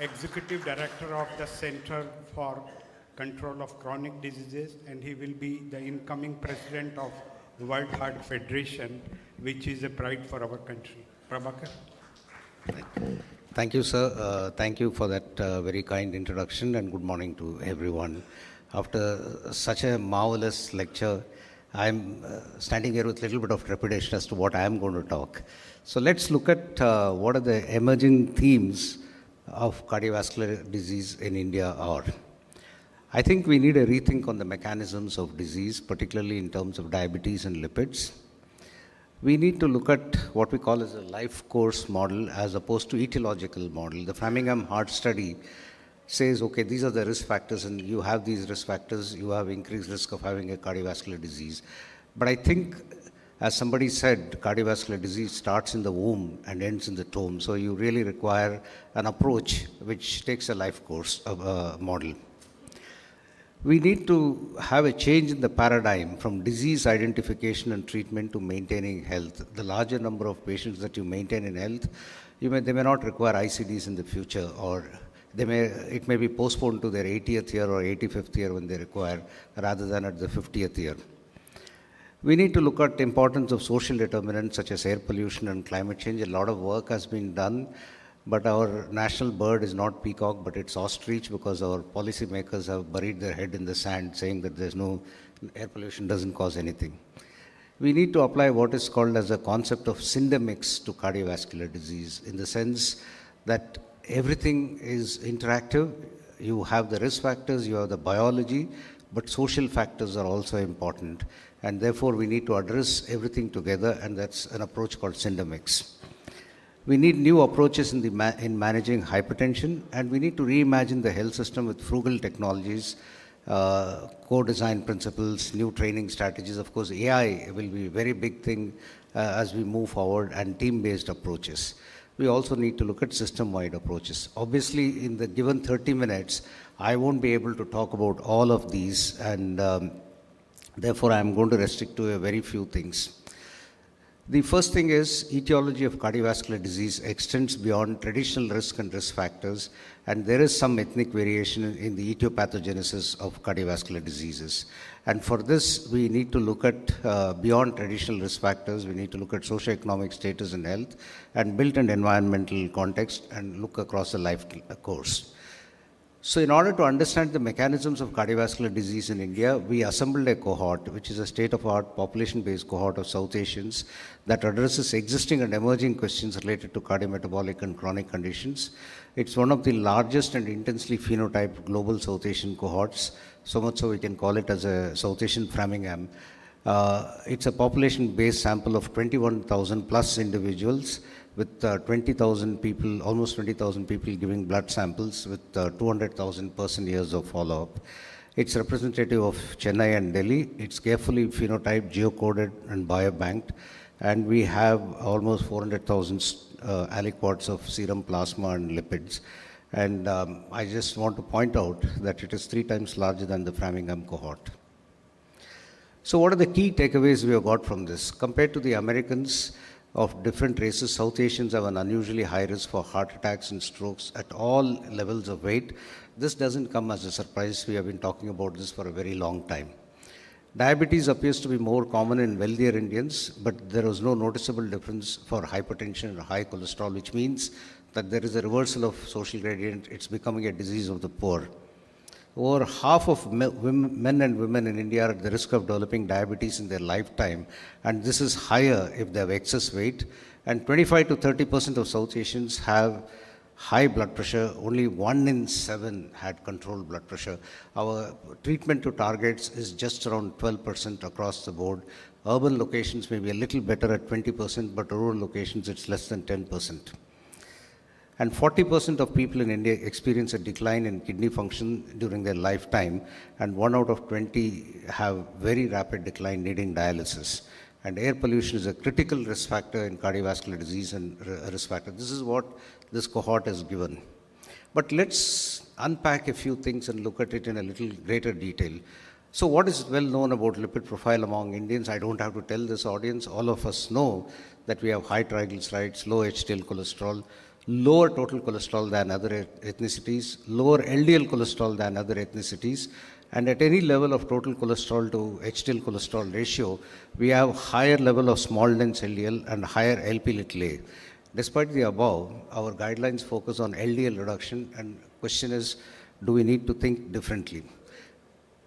Executive Director of the Center for Control of Chronic Diseases, and he will be the incoming President of World Heart Federation, which is a pride for our country. Prabhakar. Thank you, sir. Thank you for that very kind introduction, and good morning to everyone. After such a marvelous lecture, I'm standing here with a little bit of trepidation as to what I am going to talk. So let's look at what are the emerging themes of cardiovascular disease in India are. I think we need a rethink on the mechanisms of disease, particularly in terms of diabetes and lipids. We need to look at what we call as a life course model as opposed to etiological model. The Framingham Heart Study says, okay, these are the risk factors, and you have these risk factors, you have increased risk of having a cardiovascular disease. But I think, as somebody said, cardiovascular disease starts in the womb and ends in the tomb. So you really require an approach which takes a life course model. We need to have a change in the paradigm from disease identification and treatment to maintaining health. The larger number of patients that you maintain in health, they may not require ICDs in the future, or it may be postponed to their 80th year or 85th year when they require, rather than at the 50th year. We need to look at the importance of social determinants such as air pollution and climate change. A lot of work has been done, but our national bird is not peacock, but it's ostrich, because our policymakers have buried their head in the sand saying that there's no, air pollution doesn't cause anything. We need to apply what is called as a concept of syndemics to cardiovascular disease, in the sense that everything is interactive. You have the risk factors, you have the biology, but social factors are also important. And therefore, we need to address everything together, and that's an approach called syndemics. We need new approaches in managing hypertension, and we need to reimagine the health system with frugal technologies, co-design principles, new training strategies. Of course, AI will be a very big thing as we move forward, and team-based approaches. We also need to look at system-wide approaches. Obviously, in the given 30 minutes, I won't be able to talk about all of these, and therefore I'm going to restrict to a very few things. The first thing is etiology of cardiovascular disease extends beyond traditional risk and risk factors, and there is some ethnic variation in the etiopathogenesis of cardiovascular diseases. And for this, we need to look at beyond traditional risk factors. We need to look at socioeconomic status and health, and built and environmental context, and look across the life course. So in order to understand the mechanisms of cardiovascular disease in India, we assembled a cohort, which is a state-of-the-art population-based cohort of South Asians that addresses existing and emerging questions related to cardiometabolic and chronic conditions. It's one of the largest and intensely phenotyped global South Asian cohorts, so much so we can call it as a South Asian Framingham. It's a population-based sample of 21,000 plus individuals, with 20,000 people, almost 20,000 people giving blood samples, with 200,000 person years of follow-up. It's representative of Chennai and Delhi. It's carefully phenotyped, geocoded, and biobanked. And we have almost 400,000 aliquots of serum, plasma, and lipids. And I just want to point out that it is 3 times larger than the Framingham cohort. So what are the key takeaways we have got from this? Compared to the Americans of different races, South Asians have an unusually high risk for heart attacks and strokes at all levels of weight. This doesn't come as a surprise. We have been talking about this for a very long time. Diabetes appears to be more common in wealthier Indians, but there was no noticeable difference for hypertension or high cholesterol, which means that there is a reversal of social gradient. It's becoming a disease of the poor. Over half of men and women in India are at the risk of developing diabetes in their lifetime, and this is higher if they have excess weight. And 25 to 30% of South Asians have high blood pressure. Only 1 in 7 had controlled blood pressure. Our treatment to targets is just around 12% across the board. Urban locations may be a little better at 20%, but rural locations it's less than 10%. And 40% of people in India experience a decline in kidney function during their lifetime, and 1 out of 20 have very rapid decline needing dialysis. And air pollution is a critical risk factor in cardiovascular disease and risk factor. This is what this cohort has given. But let's unpack a few things and look at it in a little greater detail. So what is well known about lipid profile among Indians? I don't have to tell this audience. All of us know that we have high triglycerides, low HDL cholesterol, lower total cholesterol than other ethnicities, lower LDL cholesterol than other ethnicities, and at any level of total cholesterol to HDL cholesterol ratio, we have higher level of small dense LDL and higher LP(a). Despite the above, our guidelines focus on LDL reduction, and question is, do we need to think differently?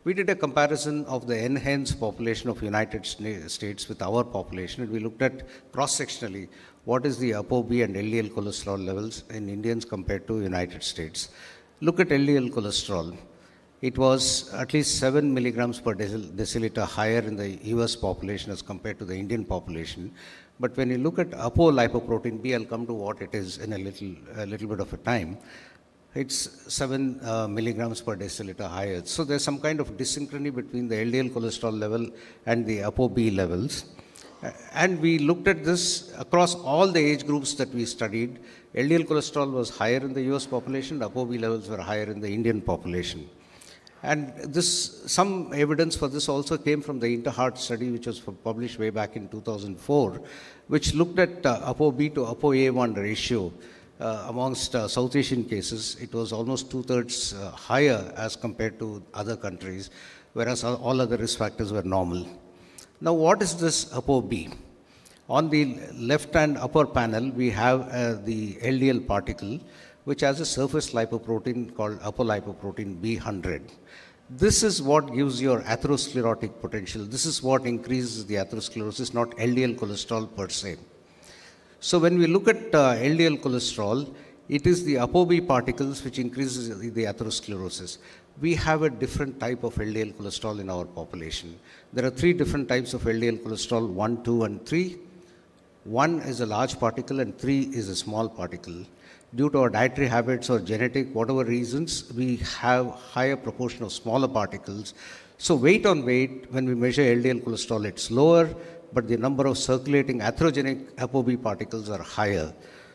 We did a comparison of the enhanced population of United States with our population, and we looked at cross-sectionally what is the ApoB and LDL cholesterol levels in Indians compared to United States. Look at LDL cholesterol. It was at least 7 milligrams per deciliter higher in the US population as compared to the Indian population. But when you look at apolipoprotein B, I'll come to what it is in a little bit of a time. It's 7 milligrams per deciliter higher. So there's some kind of dyssynchrony between the LDL cholesterol level and the ApoB levels. And we looked at this across all the age groups that we studied. LDL cholesterol was higher in the US population, ApoB levels were higher in the Indian population. And some evidence for this also came from the InterHeart study, which was published way back in 2004, which looked at ApoB to ApoA1 ratio. Amongst South Asian cases, it was almost 2/3 higher as compared to other countries, whereas all other risk factors were normal. Now, what is this ApoB? On the left-hand upper panel, we have the LDL particle, which has a surface lipoprotein called apolipoprotein B100. This is what gives your atherosclerotic potential. This is what increases the atherosclerosis, not LDL cholesterol per se. So when we look at LDL cholesterol, it is the ApoB particles which increases the atherosclerosis. We have a different type of LDL cholesterol in our population. There are 3 different types of LDL cholesterol, 1, 2, and 3. 1 is a large particle and 3 is a small particle. Due to our dietary habits or genetic, whatever reasons, we have higher proportion of smaller particles. So weight on weight, when we measure LDL cholesterol, it's lower, but the number of circulating atherogenic ApoB particles are higher.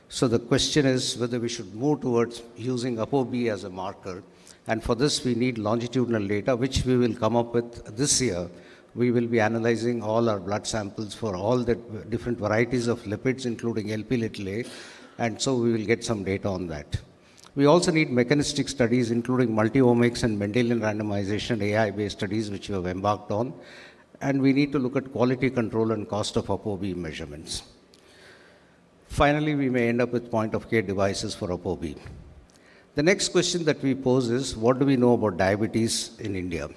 So the question is whether we should move towards using ApoB as a marker. And for this, we need longitudinal data, which we will come up with this year. We will be analyzing all our blood samples for all the different varieties of lipids, including LP(a), and so we will get some data on that. We also need mechanistic studies, including multi-omics and Mendelian randomization, AI-based studies, which we have embarked on. And we need to look at quality control and cost of ApoB measurements. Finally, we may end up with point-of-care devices for ApoB. The next question that we pose is, what do we know about diabetes in India?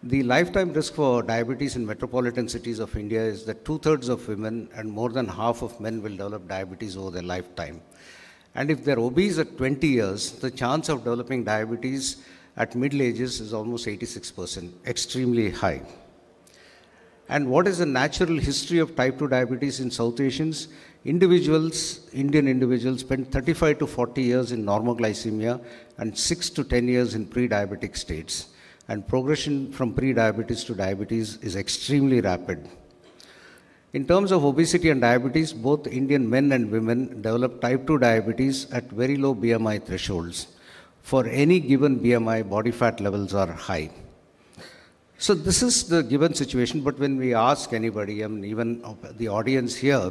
The lifetime risk for diabetes in metropolitan cities of India is that 2/3 of women and more than half of men will develop diabetes over their lifetime. And if they're obese at 20 years, the chance of developing diabetes at middle ages is almost 86%, extremely high. And what is the natural history of type 2 diabetes in South Asians? Indian individuals spend 35 to 40 years in normoglycemia and 6 to 10 years in pre-diabetic states. And progression from pre-diabetes to diabetes is extremely rapid. In terms of obesity and diabetes, both Indian men and women develop type 2 diabetes at very low BMI thresholds. For any given BMI, body fat levels are high. So this is the given situation, but when we ask anybody, even the audience here,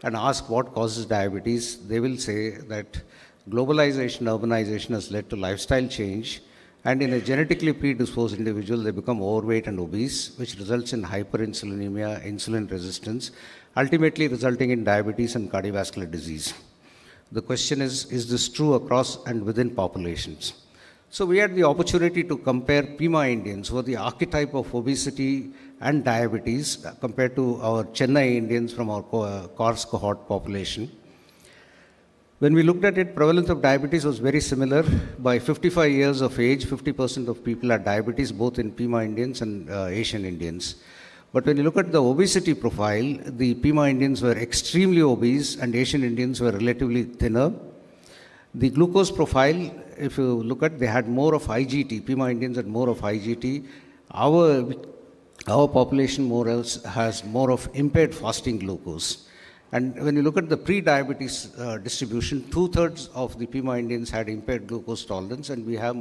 and ask what causes diabetes, they will say that globalization, urbanization has led to lifestyle change, and in a genetically predisposed individual, they become overweight and obese, which results in hyperinsulinemia, insulin resistance, ultimately resulting in diabetes and cardiovascular disease. The question is this true across and within populations? So we had the opportunity to compare Pima Indians, who are the archetype of obesity and diabetes, compared to our Chennai Indians from our coarse cohort population. When we looked at it, prevalence of diabetes was very similar. By 55 years of age, 50% of people had diabetes, both in Pima Indians and Asian Indians. But when you look at the obesity profile, the Pima Indians were extremely obese and Asian Indians were relatively thinner. The glucose profile, if you look at, they had more of IGT. Pima Indians had more of IGT. Our population more else has more of impaired fasting glucose. And when you look at the pre-diabetes distribution, 2/3 of the Pima Indians had impaired glucose tolerance, and we have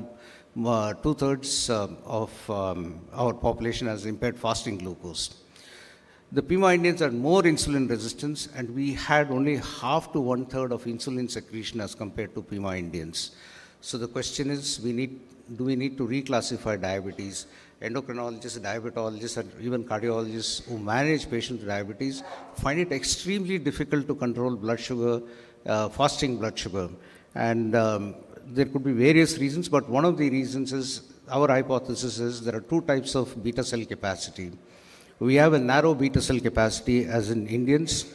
2/3 of our population has impaired fasting glucose. The Pima Indians had more insulin resistance, and we had only 1/2 to 1/3 of insulin secretion as compared to Pima Indians. So the question is, do we need to reclassify diabetes? Endocrinologists, diabetologists, and even cardiologists who manage patients with diabetes find it extremely difficult to control blood sugar, fasting blood sugar. And there could be various reasons, but one of the reasons is, our hypothesis is, there are two types of beta cell capacity. We have a narrow beta cell capacity, as in Indians.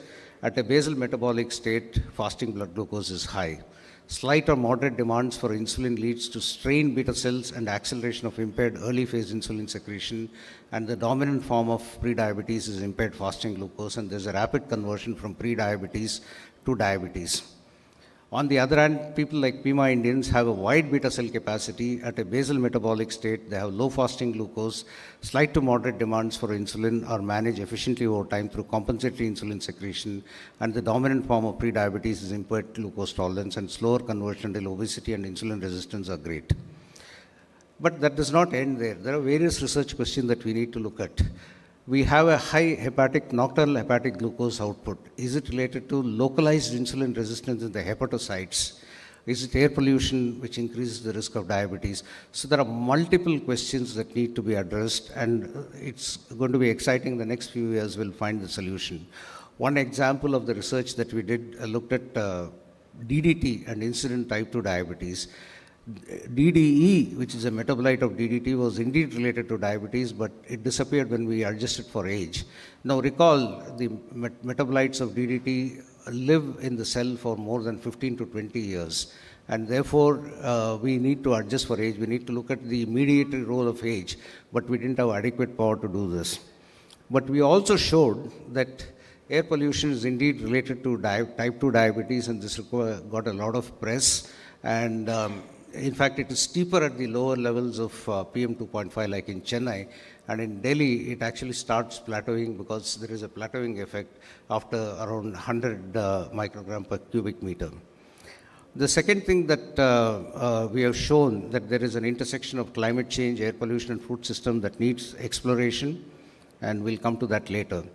At a basal metabolic state, fasting blood glucose is high. Slight or moderate demands for insulin leads to strained beta cells and acceleration of impaired early phase insulin secretion, and the dominant form of prediabetes is impaired fasting glucose, and there's a rapid conversion from prediabetes to diabetes. On the other hand, people like Pima Indians have a wide beta cell capacity. At a basal metabolic state, they have low fasting glucose, slight to moderate demands for insulin are managed efficiently over time through compensatory insulin secretion, and the dominant form of prediabetes is impaired glucose tolerance, and slower conversion till obesity and insulin resistance are great. But that does not end there. There are various research questions that we need to look at. We have a high nocturnal hepatic glucose output. Is it related to localized insulin resistance in the hepatocytes? Is it air pollution which increases the risk of diabetes? So there are multiple questions that need to be addressed, and it's going to be exciting. The next few years we'll find the solution. One example of the research that we did looked at DDT and incident type 2 diabetes. DDE, which is a metabolite of DDT, was indeed related to diabetes, but it disappeared when we adjusted for age. Now recall, the metabolites of DDT live in the cell for more than 15 to 20 years. And therefore, we need to adjust for age. We need to look at the mediated role of age, but we didn't have adequate power to do this. But we also showed that air pollution is indeed related to type 2 diabetes, and this got a lot of press. And in fact, it is steeper at the lower levels of PM 2.5, like in Chennai. And in Delhi, it actually starts plateauing because there is a plateauing effect after around 100 microgram per cubic meter. The second thing that we have shown, that there is an intersection of climate change, air pollution, and food system that needs exploration, and we'll come to that later.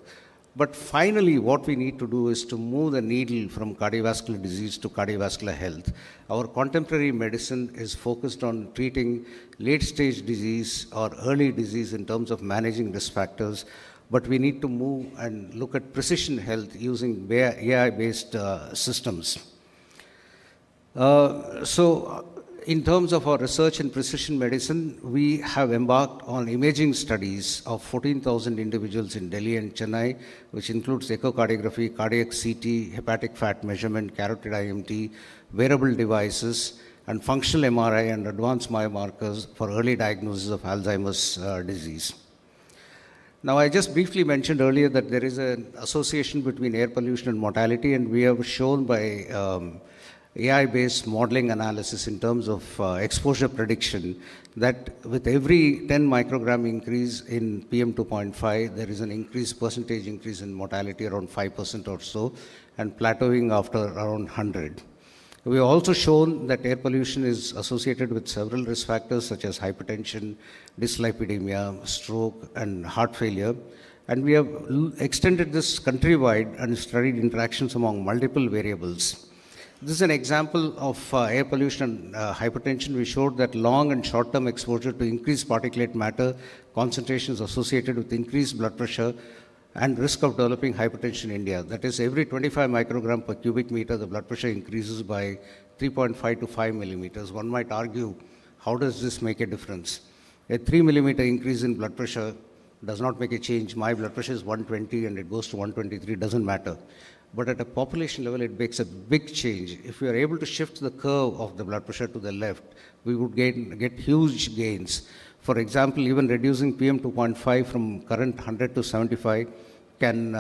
But finally, what we need to do is to move the needle from cardiovascular disease to cardiovascular health. Our contemporary medicine is focused on treating late-stage disease or early disease in terms of managing risk factors, but we need to move and look at precision health using AI-based systems. In terms of our research in precision medicine, we have embarked on imaging studies of 14,000 individuals in Delhi and Chennai, which includes echocardiography, cardiac CT, hepatic fat measurement, carotid IMT, wearable devices, and functional MRI and advanced biomarkers for early diagnosis of Alzheimer's disease. Now, I just briefly mentioned earlier that there is an association between air pollution and mortality, and we have shown by AI-based modeling analysis in terms of exposure prediction, that with every 10 microgram increase in PM2.5, there is an percentage increase in mortality around 5% or so, and plateauing after around 100. We have also shown that air pollution is associated with several risk factors such as hypertension, dyslipidemia, stroke, and heart failure. And we have extended this countrywide and studied interactions among multiple variables. This is an example of air pollution and hypertension. We showed that long and short-term exposure to increased particulate matter concentrations associated with increased blood pressure and risk of developing hypertension in India. That is, every 25 microgram per cubic meter, the blood pressure increases by 3.5 to 5 millimeters. One might argue, how does this make a difference? A 3 millimeter increase in blood pressure does not make a change. My blood pressure is 120 and it goes to 123, doesn't matter. But at a population level, it makes a big change. If we are able to shift the curve of the blood pressure to the left, we would get huge gains. For example, even reducing PM2.5 from current 100 to 75 can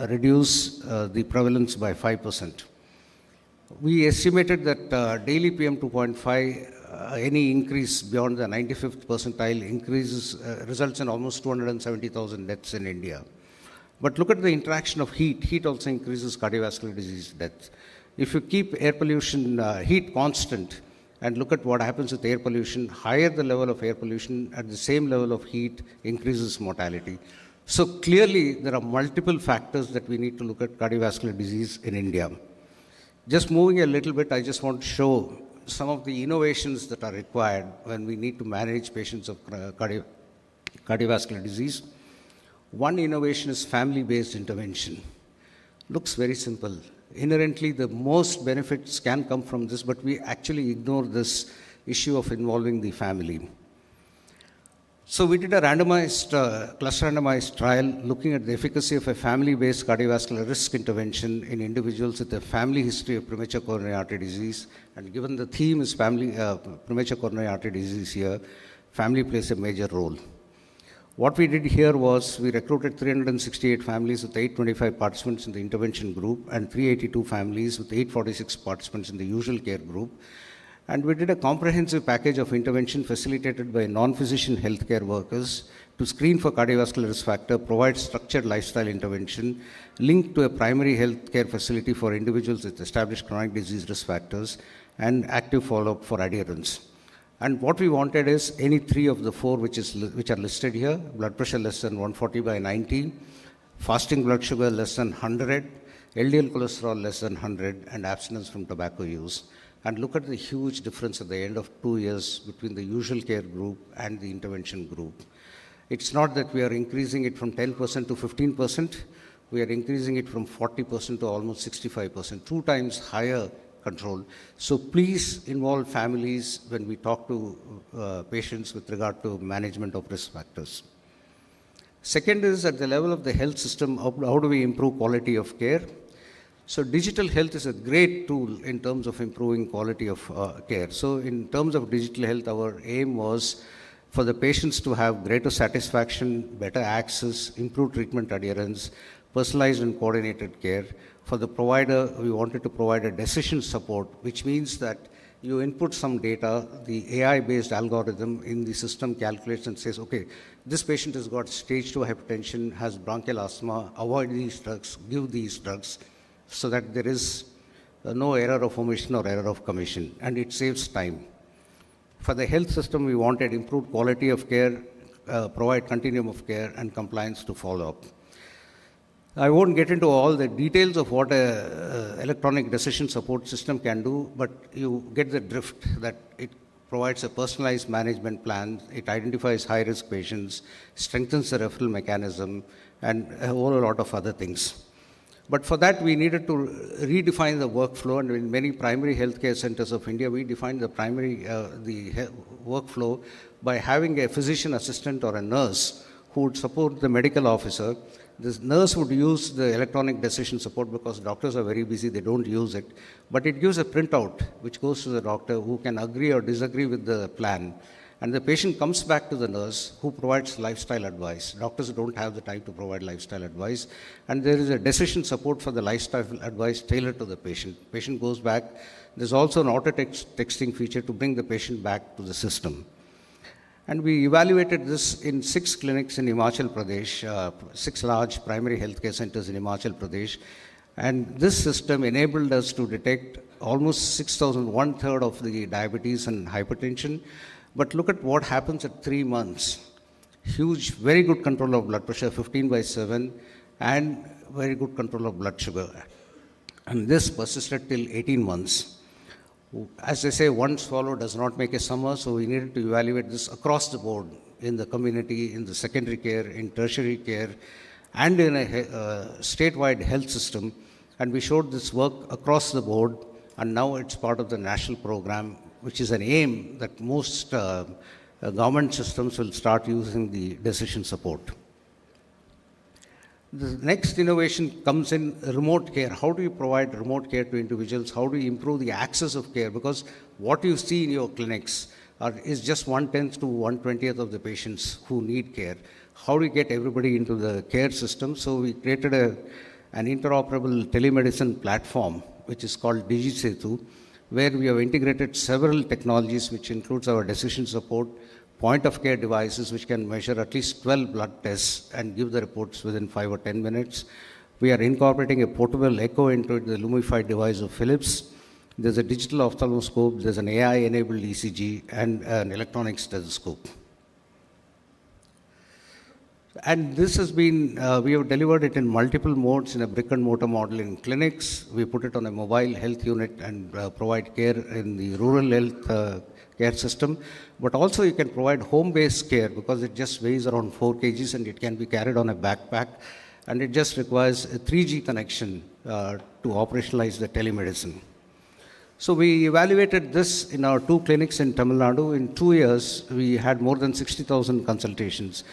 reduce the prevalence by 5%. We estimated that daily PM2.5, any increase beyond the 95th percentile results in almost 270,000 deaths in India. But look at the interaction of heat. Heat also increases cardiovascular disease deaths. If you keep air pollution, heat constant, and look at what happens with air pollution, higher the level of air pollution, at the same level of heat increases mortality. So clearly, there are multiple factors that we need to look at cardiovascular disease in India. Just moving a little bit, I just want to show some of the innovations that are required when we need to manage patients of cardiovascular disease. One innovation is family-based intervention. Looks very simple. Inherently, the most benefits can come from this, but we actually ignore this issue of involving the family. So we did a cluster randomized trial looking at the efficacy of a family-based cardiovascular risk intervention in individuals with a family history of premature coronary artery disease. And given the theme is premature coronary artery disease here, family plays a major role. What we did here was we recruited 368 families with 825 participants in the intervention group and 382 families with 846 participants in the usual care group. And we did a comprehensive package of intervention facilitated by non-physician healthcare workers to screen for cardiovascular risk factor, provide structured lifestyle intervention, linked to a primary healthcare facility for individuals with established chronic disease risk factors, and active follow-up for adherence. And what we wanted is any three of the four which are listed here: blood pressure less than 140/90, fasting blood sugar less than 100, LDL cholesterol less than 100, and abstinence from tobacco use. And look at the huge difference at the end of 2 years between the usual care group and the intervention group. It's not that we are increasing it from 10% to 15%. We are increasing it from 40% to almost 65%, 2 times higher control. So please involve families when we talk to patients with regard to management of risk factors. Second is at the level of the health system, how do we improve quality of care? So digital health is a great tool in terms of improving quality of care. So in terms of digital health, our aim was for the patients to have greater satisfaction, better access, improved treatment adherence, personalized and coordinated care. For the provider, we wanted to provide a decision support, which means that you input some data, the AI-based algorithm in the system calculates and says, okay, this patient has got stage 2 hypertension, has bronchial asthma, avoid these drugs, give these drugs, so that there is no error of omission or error of commission, and it saves time. For the health system, we wanted improved quality of care, provide continuum of care, and compliance to follow up. I won't get into all the details of what an electronic decision support system can do, but you get the drift that it provides a personalized management plan, it identifies high-risk patients, strengthens the referral mechanism, and a whole lot of other things. But for that, we needed to redefine the workflow, and in many primary healthcare centers of India, we defined the workflow by having a physician assistant or a nurse who would support the medical officer. This nurse would use the electronic decision support because doctors are very busy, they don't use it. But it gives a printout which goes to the doctor who can agree or disagree with the plan. And the patient comes back to the nurse who provides lifestyle advice. Doctors don't have the time to provide lifestyle advice. And there is a decision support for the lifestyle advice tailored to the patient. Patient goes back. There's also an auto-texting feature to bring the patient back to the system. And we evaluated this in 6 clinics in Himachal Pradesh, 6 large primary healthcare centers in Himachal Pradesh. And this system enabled us to detect almost 6,000, one-third of the diabetes and hypertension. But look at what happens at 3 months. Huge, very good control of blood pressure, 15/7, and very good control of blood sugar. And this persisted till 18 months. As they say, one swallow does not make a summer, so we needed to evaluate this across the board in the community, in the secondary care, in tertiary care, and in a statewide health system. And we showed this work across the board, and now it's part of the national program, which is an aim that most government systems will start using the decision support. The next innovation comes in remote care. How do you provide remote care to individuals? How do you improve the access of care? Because what you see in your clinics is just 1/10 to 1/20 of the patients who need care. How do you get everybody into the care system? So we created an interoperable telemedicine platform, which is called DigiSetu, where we have integrated several technologies, which includes our decision support, point-of-care devices, which can measure at least 12 blood tests and give the reports within 5 or 10 minutes. We are incorporating a portable echo into the Lumified device of Philips. There's a digital ophthalmoscope, there's an AI-enabled ECG, and an electronic stethoscope. And this has been, we have delivered it in multiple modes in a brick and mortar model in clinics. We put it on a mobile health unit and provide care in the rural health care system. But also you can provide home-based care because it just weighs around 4 kgs and it can be carried on a backpack. And it just requires a 3G connection to operationalize the telemedicine. So we evaluated this in our 2 clinics in Tamil Nadu. In 2 years, we had more than 60,000 consultations.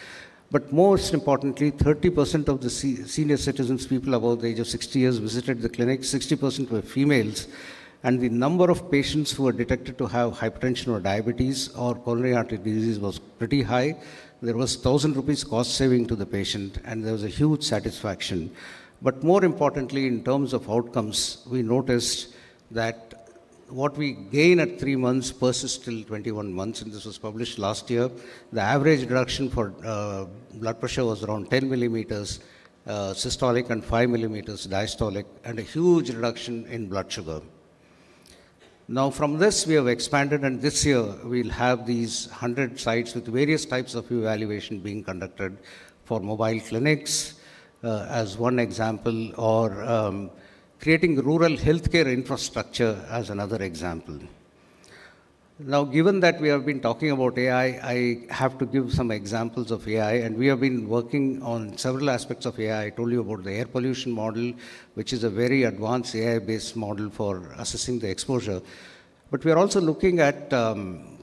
But most importantly, 30% of the senior citizens, people above the age of 60 years, visited the clinic. 60% were females. And the number of patients who were detected to have hypertension or diabetes or coronary artery disease was pretty high. There was 1,000 rupees cost saving to the patient, and there was a huge satisfaction. But more importantly, in terms of outcomes, we noticed that what we gain at 3 months persists till 21 months, and this was published last year. The average reduction for blood pressure was around 10 millimeters systolic and 5 millimeters diastolic, and a huge reduction in blood sugar. Now from this we have expanded, and this year we'll have these 100 sites with various types of evaluation being conducted for mobile clinics as one example, or creating rural healthcare infrastructure as another example. Now, given that we have been talking about AI, I have to give some examples of AI, and we have been working on several aspects of AI. I told you about the air pollution model, which is a very advanced AI-based model for assessing the exposure. But we are also looking at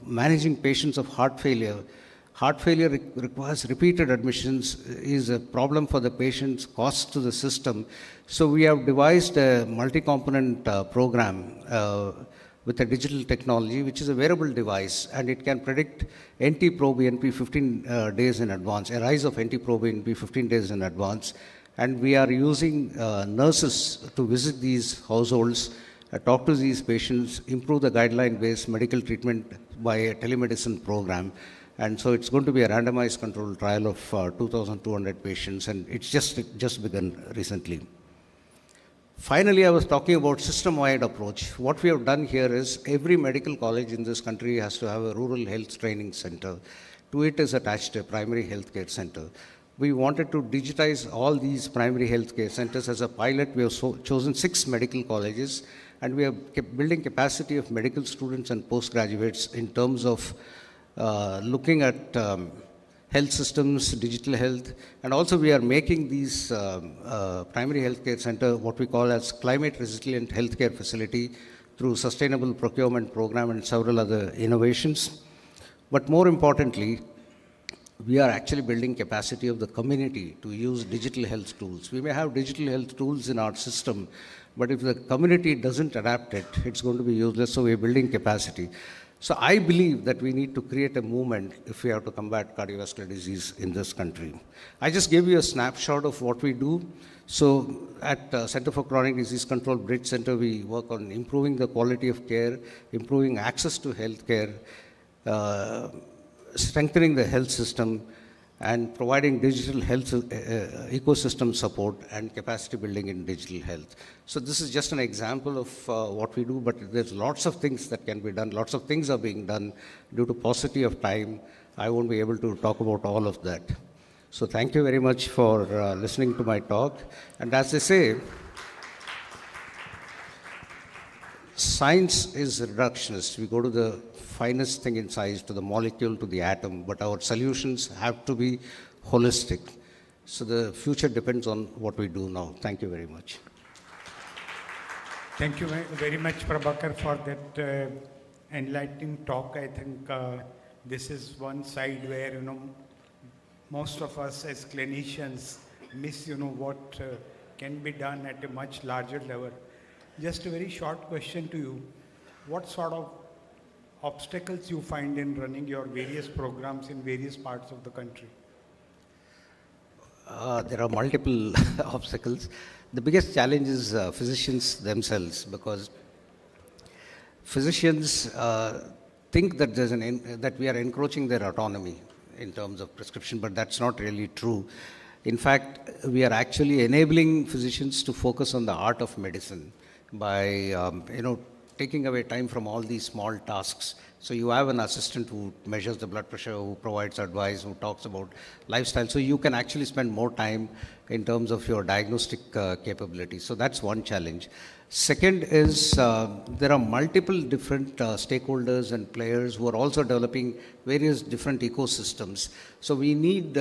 managing patients of heart failure. Heart failure requires repeated admissions, is a problem for the patients, costs to the system. So we have devised a multi-component program with a digital technology, which is a wearable device, and it can predict NT-proBNP 15 days in advance, a rise of NT-proBNP 15 days in advance. And we are using nurses to visit these households, talk to these patients, improve the guideline-based medical treatment by a telemedicine program. And so it's going to be a randomized controlled trial of 2,200 patients, and it's just begun recently. Finally, I was talking about system-wide approach. What we have done here is every medical college in this country has to have a rural health training center. To it is attached a primary health care center. We wanted to digitize all these primary health care centers. As a pilot, we have chosen 6 medical colleges, and we are building capacity of medical students and postgraduates in terms of looking at health systems, digital health, and also we are making these primary healthcare center what we call as climate resilient healthcare facility through sustainable procurement program and several other innovations. But more importantly, we are actually building capacity of the community to use digital health tools. We may have digital health tools in our system, but if the community doesn't adapt it, it's going to be useless, so we're building capacity. So I believe that we need to create a movement if we have to combat cardiovascular disease in this country. I just gave you a snapshot of what we do. So at Center for Chronic Disease Control, Bridge Center, we work on improving the quality of care, improving access to health care, strengthening the health system, and providing digital health ecosystem support and capacity building in digital health. So this is just an example of what we do, but there's lots of things that can be done. Lots of things are being done. Due to paucity of time, I won't be able to talk about all of that. So thank you very much for listening to my talk. And as they say, science is reductionist. We go to the finest thing in science, to the molecule, to the atom, but our solutions have to be holistic. So the future depends on what we do now. Thank you very much. Thank you very much, Prabhakar, for that enlightening talk. I think this is one side where, most of us as clinicians miss, what can be done at a much larger level. Just a very short question to you. What sort of obstacles you find in running your various programs in various parts of the country? There are multiple obstacles. The biggest challenge is physicians themselves, because physicians think that that we are encroaching their autonomy in terms of prescription, but that's not really true. In fact, we are actually enabling physicians to focus on the art of medicine by taking away time from all these small tasks. So you have an assistant who measures the blood pressure, who provides advice, who talks about lifestyle. So you can actually spend more time in terms of your diagnostic capability. So that's one challenge. Second is there are multiple different stakeholders and players who are also developing various different ecosystems. So we need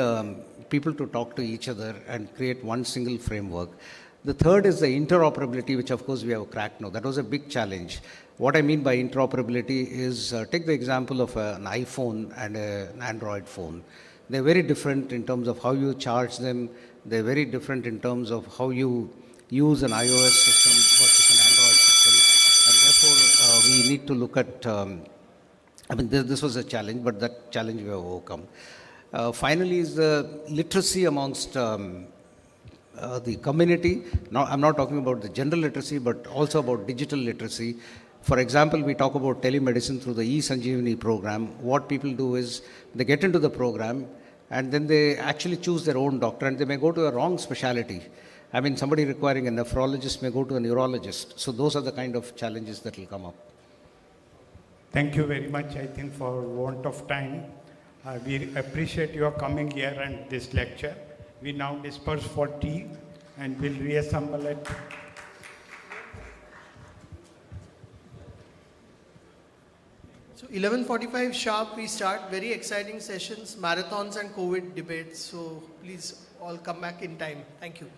people to talk to each other and create one single framework. The third is the interoperability, which of course we have cracked now. That was a big challenge. What I mean by interoperability is, take the example of an iPhone and an Android phone. They're very different in terms of how you charge them. They're very different in terms of how you use an iOS system versus an Android system. And therefore, we need to look at, this was a challenge, but that challenge we have overcome. Finally is the literacy amongst the community. Now, I'm not talking about the general literacy, but also about digital literacy. For example, we talk about telemedicine through the e-Sanjeevani program. What people do is they get into the program and then they actually choose their own doctor, and they may go to a wrong specialty. Somebody requiring a nephrologist may go to a neurologist. So those are the kind of challenges that will come up. Thank you very much. I think for want of time, we appreciate your coming here and this lecture. We now disperse for tea and we'll reassemble it. So 11:45 sharp, we start very exciting sessions, marathons and COVID debates. So please all come back in time. Thank you.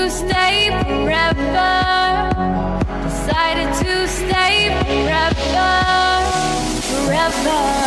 to stay forever. Decided to stay forever, forever.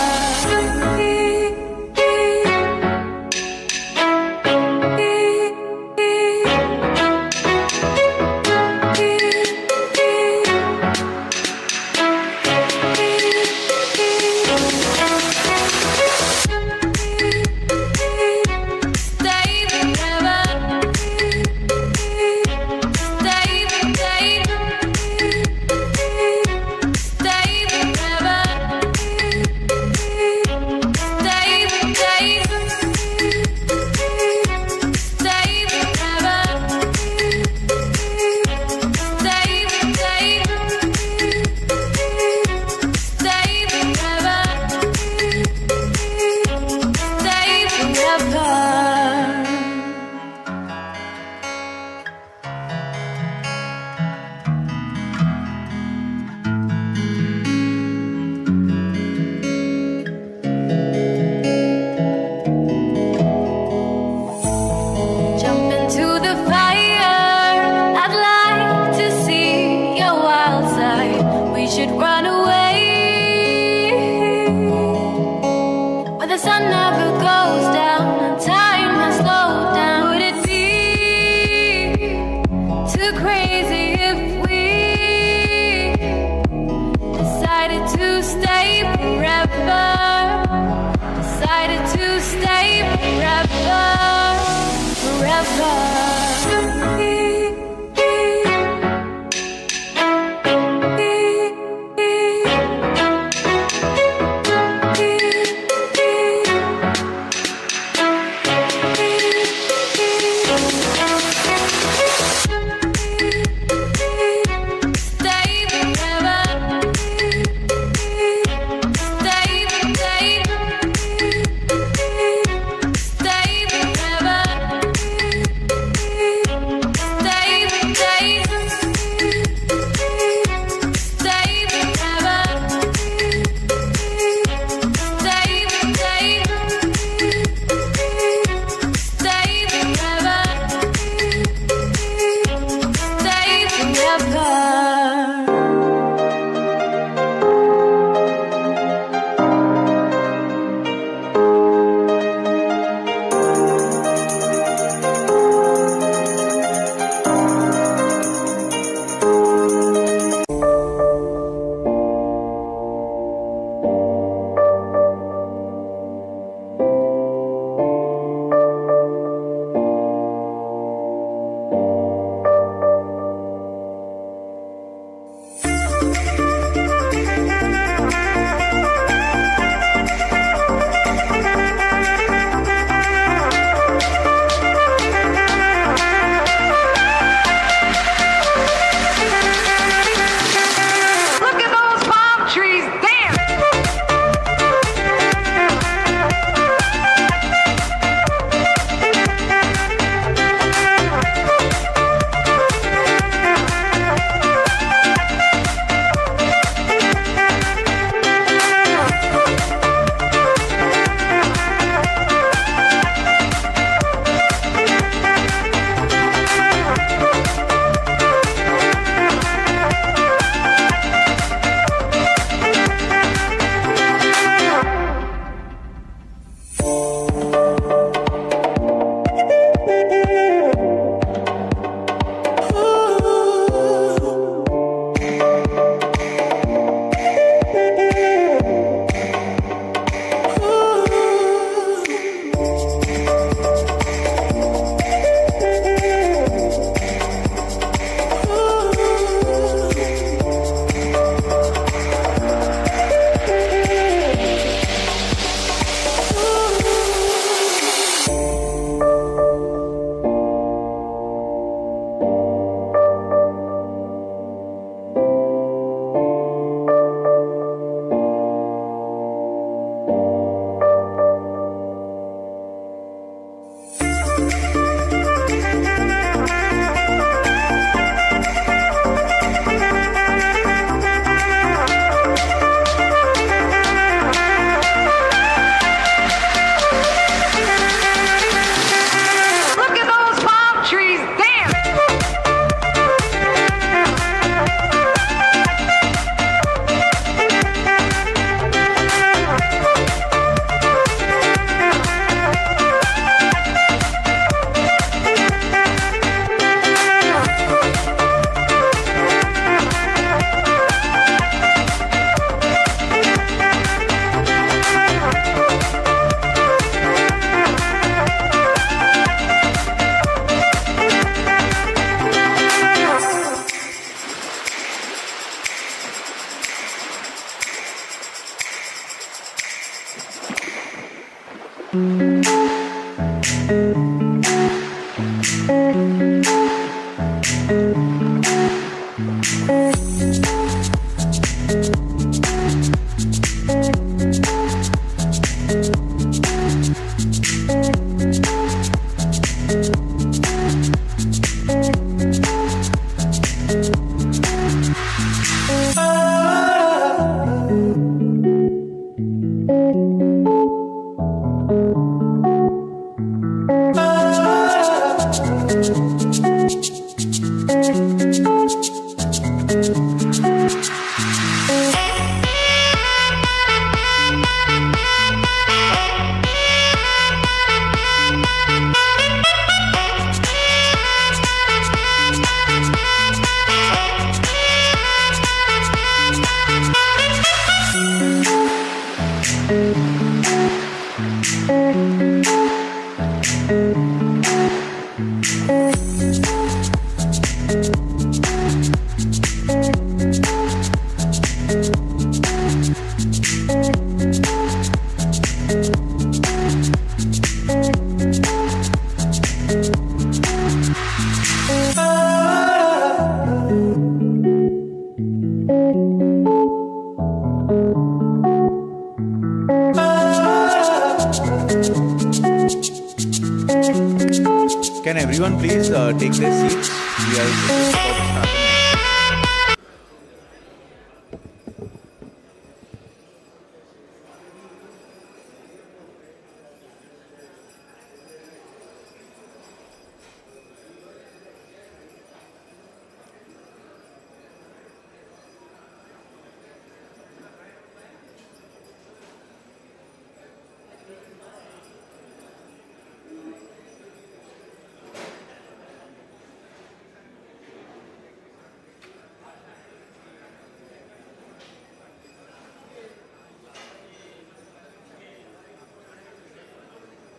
Can everyone please take their seats? We are just about to start the next.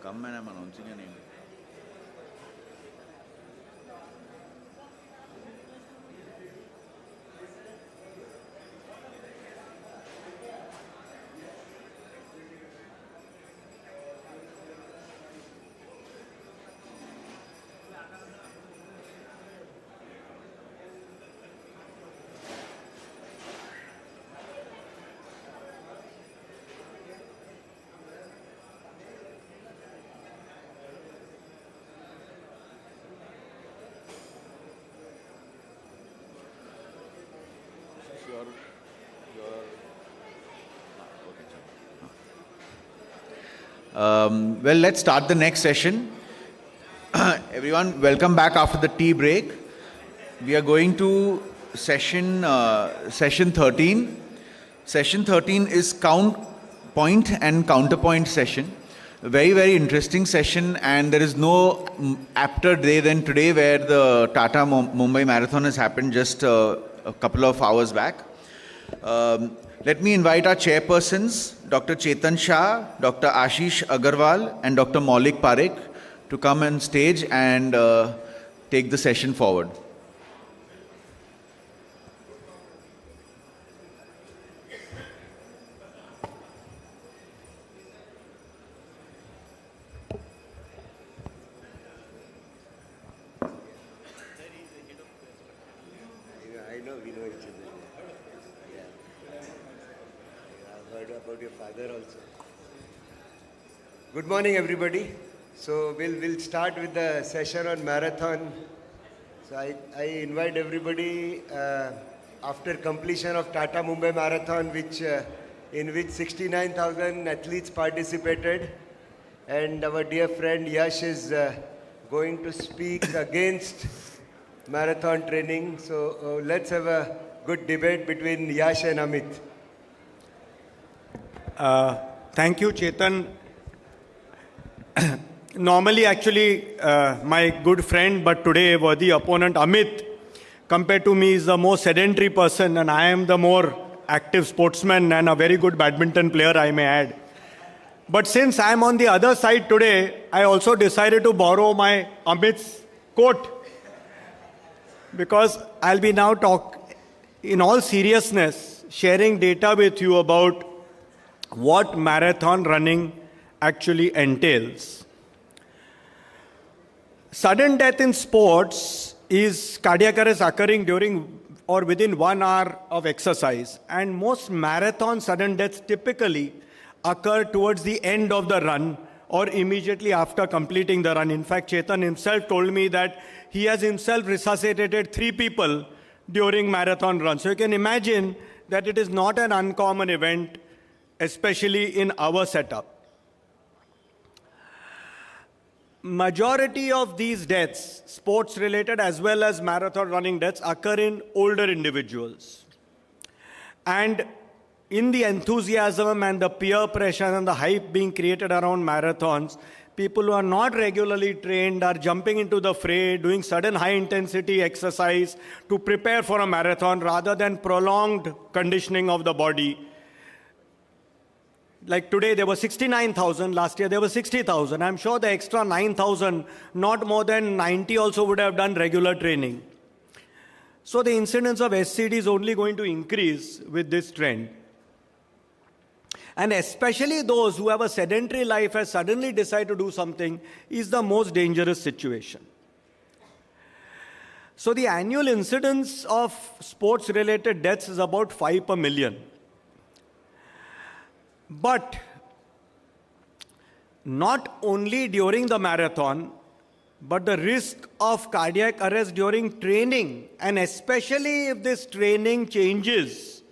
Come and I'm announcing your name. Well, let's start the next session. Everyone, welcome back after the tea break. We are going to session 13. Session 13 is count, point and counterpoint session. A very, very interesting session, and there is no apter day than today where the Tata Mumbai Marathon has happened just a couple of hours back. Let me invite our chairpersons, Dr. Chetan Shah, Dr. Ashish Agarwal, and Dr. Maulik Parekh to come on stage and take the session forward. Good morning, everybody. So we'll start with the session on marathon. So I invite everybody after completion of Tata Mumbai Marathon, in which 69,000 athletes participated, and our dear friend Yash is going to speak against marathon training. So let's have a good debate between Yash and Amit. Thank you, Chetan. Normally, actually, my good friend, but today worthy opponent, Amit, compared to me, is the more sedentary person, and I am the more active sportsman and a very good badminton player, I may add. But since I am on the other side today, I also decided to borrow my Amit's quote, because I'll be now in all seriousness, sharing data with you about what marathon running actually entails. Sudden death in sports is cardiac arrest occurring during or within 1 hour of exercise, and most marathon sudden deaths typically occur towards the end of the run or immediately after completing the run. In fact, Chetan himself told me that he has himself resuscitated 3 people during marathon run. So you can imagine that it is not an uncommon event, especially in our setup. Majority of these deaths, sports-related as well as marathon running deaths, occur in older individuals. And in the enthusiasm and the peer pressure and the hype being created around marathons, people who are not regularly trained are jumping into the fray, doing sudden high-intensity exercise to prepare for a marathon rather than prolonged conditioning of the body. Like today, there were 69,000. Last year, there were 60,000. I'm sure the extra 9,000, not more than 90 also would have done regular training. So the incidence of SCD is only going to increase with this trend. And especially those who have a sedentary life and suddenly decide to do something is the most dangerous situation. So the annual incidence of sports-related deaths is about 5 per million. But not only during the marathon, but the risk of cardiac arrest during training, and especially if this training changes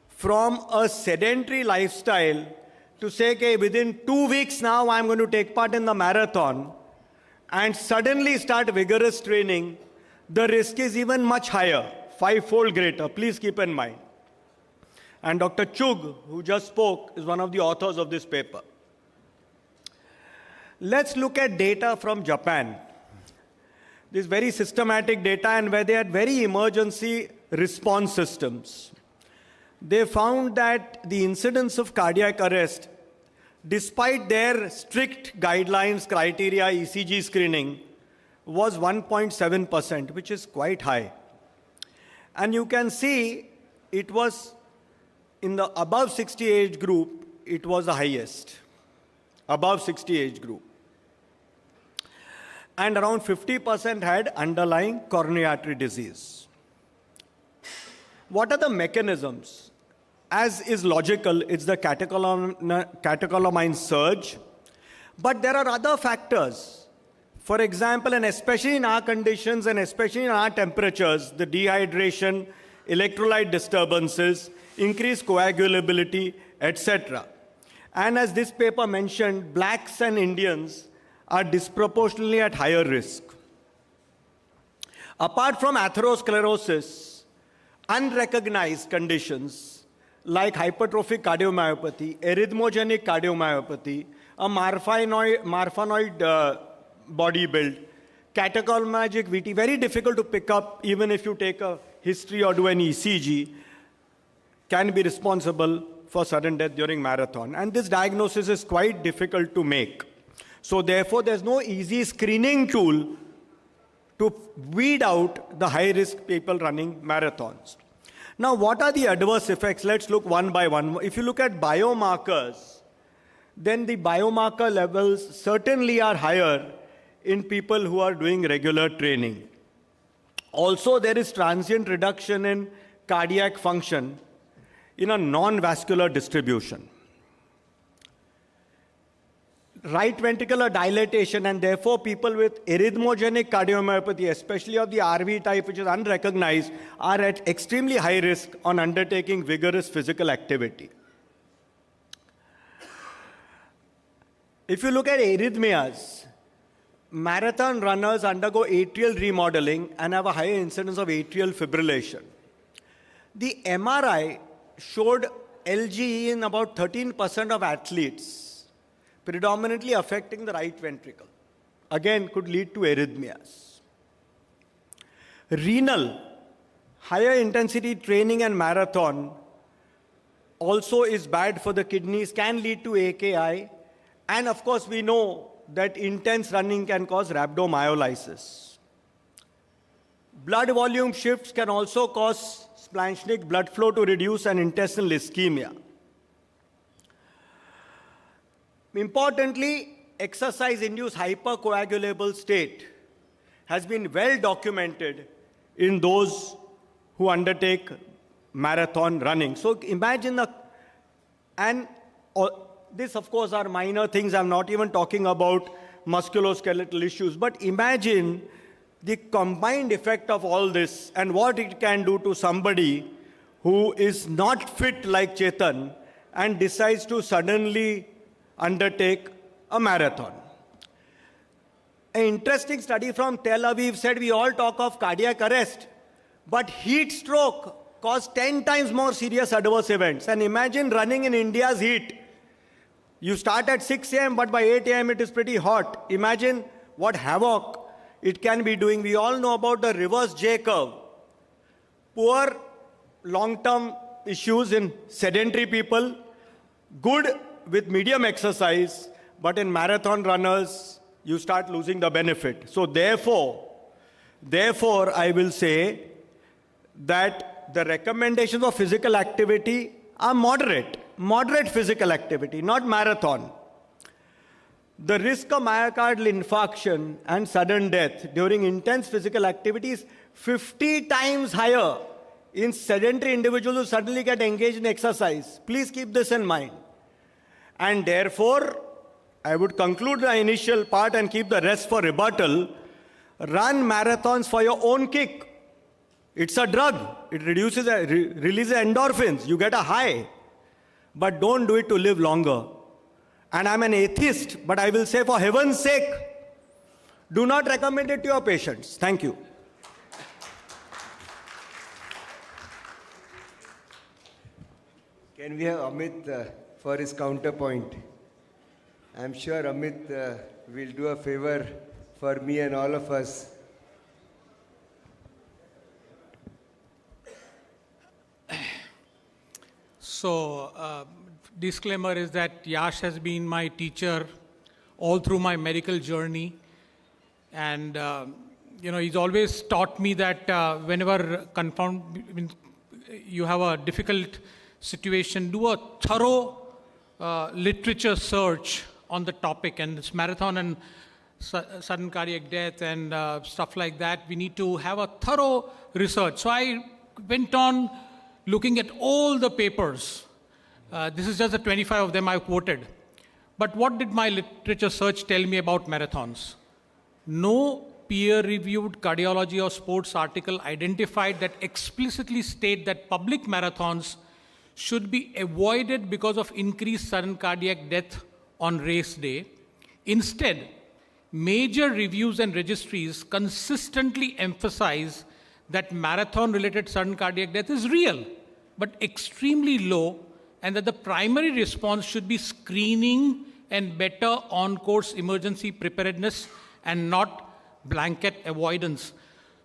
from a sedentary lifestyle to say, okay, within 2 weeks now I'm going to take part in the marathon, and suddenly start vigorous training, the risk is even much higher, 5-fold greater. Please keep in mind. And Dr. Chug, who just spoke, is one of the authors of this paper. Let's look at data from Japan. This very systematic data, and where they had very emergency response systems. They found that the incidence of cardiac arrest, despite their strict guidelines, criteria, ECG screening, was 1.7%, which is quite high. And you can see it was in the above 60 age group, it was the highest. Above 60 age group. And around 50% had underlying coronary artery disease. What are the mechanisms? As is logical, it's the catecholamine surge. But there are other factors. For example, and especially in our conditions and especially in our temperatures, the dehydration, electrolyte disturbances, increased coagulability, etc. And as this paper mentioned, blacks and Indians are disproportionately at higher risk. Apart from atherosclerosis, unrecognized conditions like hypertrophic cardiomyopathy, arrhythmogenic cardiomyopathy, a marfanoid body build, catecholamic VT, very difficult to pick up even if you take a history or do an ECG, can be responsible for sudden death during marathon. And this diagnosis is quite difficult to make. So therefore, there's no easy screening tool to weed out the high-risk people running marathons. Now, what are the adverse effects? Let's look one by one. If you look at biomarkers, then the biomarker levels certainly are higher in people who are doing regular training. Also, there is transient reduction in cardiac function in a non-vascular distribution. Right ventricular dilatation, and therefore people with arrhythmogenic cardiomyopathy, especially of the RV type, which is unrecognized, are at extremely high risk on undertaking vigorous physical activity. If you look at arrhythmias, marathon runners undergo atrial remodeling and have a higher incidence of atrial fibrillation. The MRI showed LGE in about 13% of athletes, predominantly affecting the right ventricle. Again, could lead to arrhythmias. Renal, higher intensity training and marathon also is bad for the kidneys, can lead to AKI, and of course we know that intense running can cause rhabdomyolysis. Blood volume shifts can also cause splanchnic blood flow to reduce and intestinal ischemia. Importantly, exercise-induced hypercoagulable state has been well documented in those who undertake marathon running. So imagine this of course are minor things, I'm not even talking about musculoskeletal issues, but imagine the combined effect of all this and what it can do to somebody who is not fit like Chetan and decides to suddenly undertake a marathon. An interesting study from Tel Aviv said we all talk of cardiac arrest, but heat stroke caused 10 times more serious adverse events. And imagine running in India's heat. You start at 6 a.m., but by 8 a.m. it is pretty hot. Imagine what havoc it can be doing. We all know about the reverse J curve. Poor long-term issues in sedentary people, good with medium exercise, but in marathon runners, you start losing the benefit. So therefore, I will say that the recommendations of physical activity are moderate physical activity, not marathon. The risk of myocardial infarction and sudden death during intense physical activity is 50 times higher in sedentary individuals who suddenly get engaged in exercise. Please keep this in mind. And therefore, I would conclude the initial part and keep the rest for rebuttal. Run marathons for your own kick. It's a drug. It releases endorphins. You get a high. But don't do it to live longer. And I'm an atheist, but I will say, for heaven's sake, do not recommend it to your patients. Thank you. Can we have Amit for his counterpoint? I'm sure Amit will do a favor for me and all of us. So, disclaimer is that Yash has been my teacher all through my medical journey. And, he's always taught me that whenever you have a difficult situation, do a thorough literature search on the topic. And this marathon and sudden cardiac death and stuff like that, we need to have a thorough research. So I went on looking at all the papers. This is just the 25 of them I quoted. But what did my literature search tell me about marathons? No peer-reviewed cardiology or sports article identified that explicitly state that public marathons should be avoided because of increased sudden cardiac death on race day. Instead, major reviews and registries consistently emphasize that marathon-related sudden cardiac death is real, but extremely low, and that the primary response should be screening and better on-course emergency preparedness and not blanket avoidance.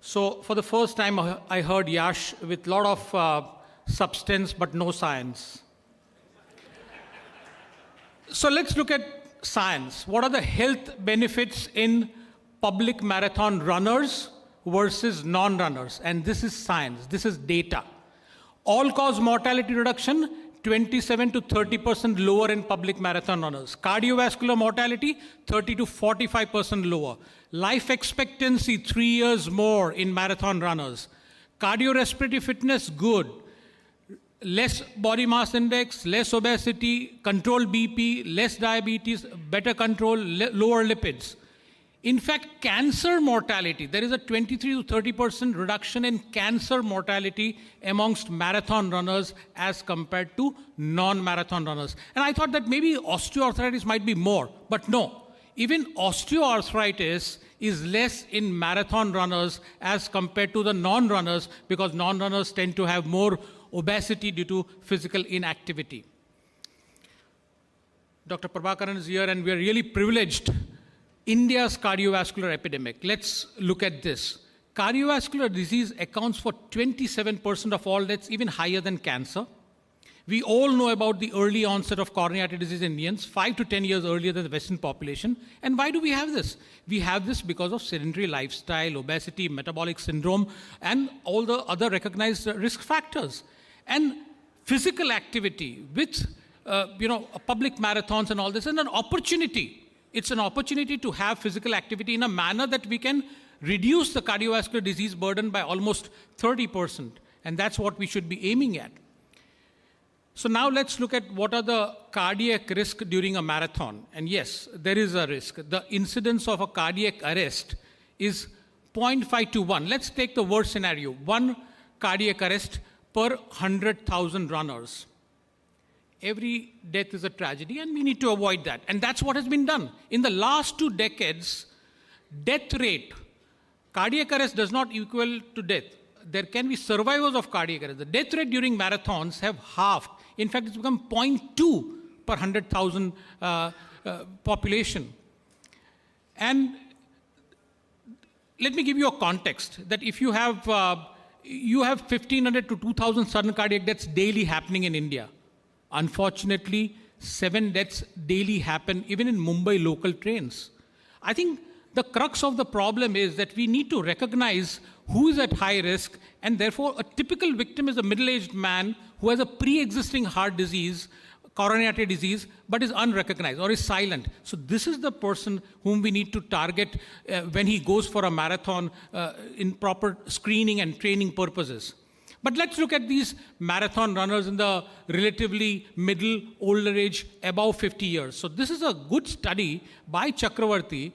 So for the first time, I heard Yash with a lot of substance but no science. So let's look at science. What are the health benefits in public marathon runners versus non-runners? And this is science, this is data. All-cause mortality reduction, 27 to 30% lower in public marathon runners. Cardiovascular mortality, 30 to 45% lower. Life expectancy, 3 years more in marathon runners. Cardiorespiratory fitness, good. Less body mass index, less obesity, controlled BP, less diabetes, better control, lower lipids. In fact, cancer mortality, there is a 23 to 30% reduction in cancer mortality amongst marathon runners as compared to non-marathon runners. And I thought that maybe osteoarthritis might be more, but no. Even osteoarthritis is less in marathon runners as compared to the non-runners, because non-runners tend to have more obesity due to physical inactivity. Dr. Prabhakaran is here, and we are really privileged. India's cardiovascular epidemic. Let's look at this. Cardiovascular disease accounts for 27% of all deaths, even higher than cancer. We all know about the early onset of coronary artery disease in Indians, 5 to 10 years earlier than the Western population. And why do we have this? We have this because of sedentary lifestyle, obesity, metabolic syndrome, and all the other recognized risk factors. And physical activity with, public marathons and all this, and an opportunity. It's an opportunity to have physical activity in a manner that we can reduce the cardiovascular disease burden by almost 30%. And that's what we should be aiming at. So now let's look at what are the cardiac risk during a marathon. And yes, there is a risk. The incidence of a cardiac arrest is 0.5 to 1. Let's take the worst scenario. 1 cardiac arrest per 100,000 runners. Every death is a tragedy, and we need to avoid that. And that's what has been done. In the last 2 decades, death rate, cardiac arrest does not equal to death. There can be survivors of cardiac arrest. The death rate during marathons have halved. In fact, it's become 0.2 per 100,000 population. And let me give you a context that if you have 1,500 to 2,000 sudden cardiac deaths daily happening in India. Unfortunately, 7 deaths daily happen even in Mumbai local trains. I think the crux of the problem is that we need to recognize who is at high risk, and therefore a typical victim is a middle-aged man who has a pre-existing heart disease, coronary artery disease, but is unrecognized or is silent. So this is the person whom we need to target when he goes for a marathon in proper screening and training purposes. But let's look at these marathon runners in the relatively middle, older age, above 50 years. So this is a good study by Chakravarti,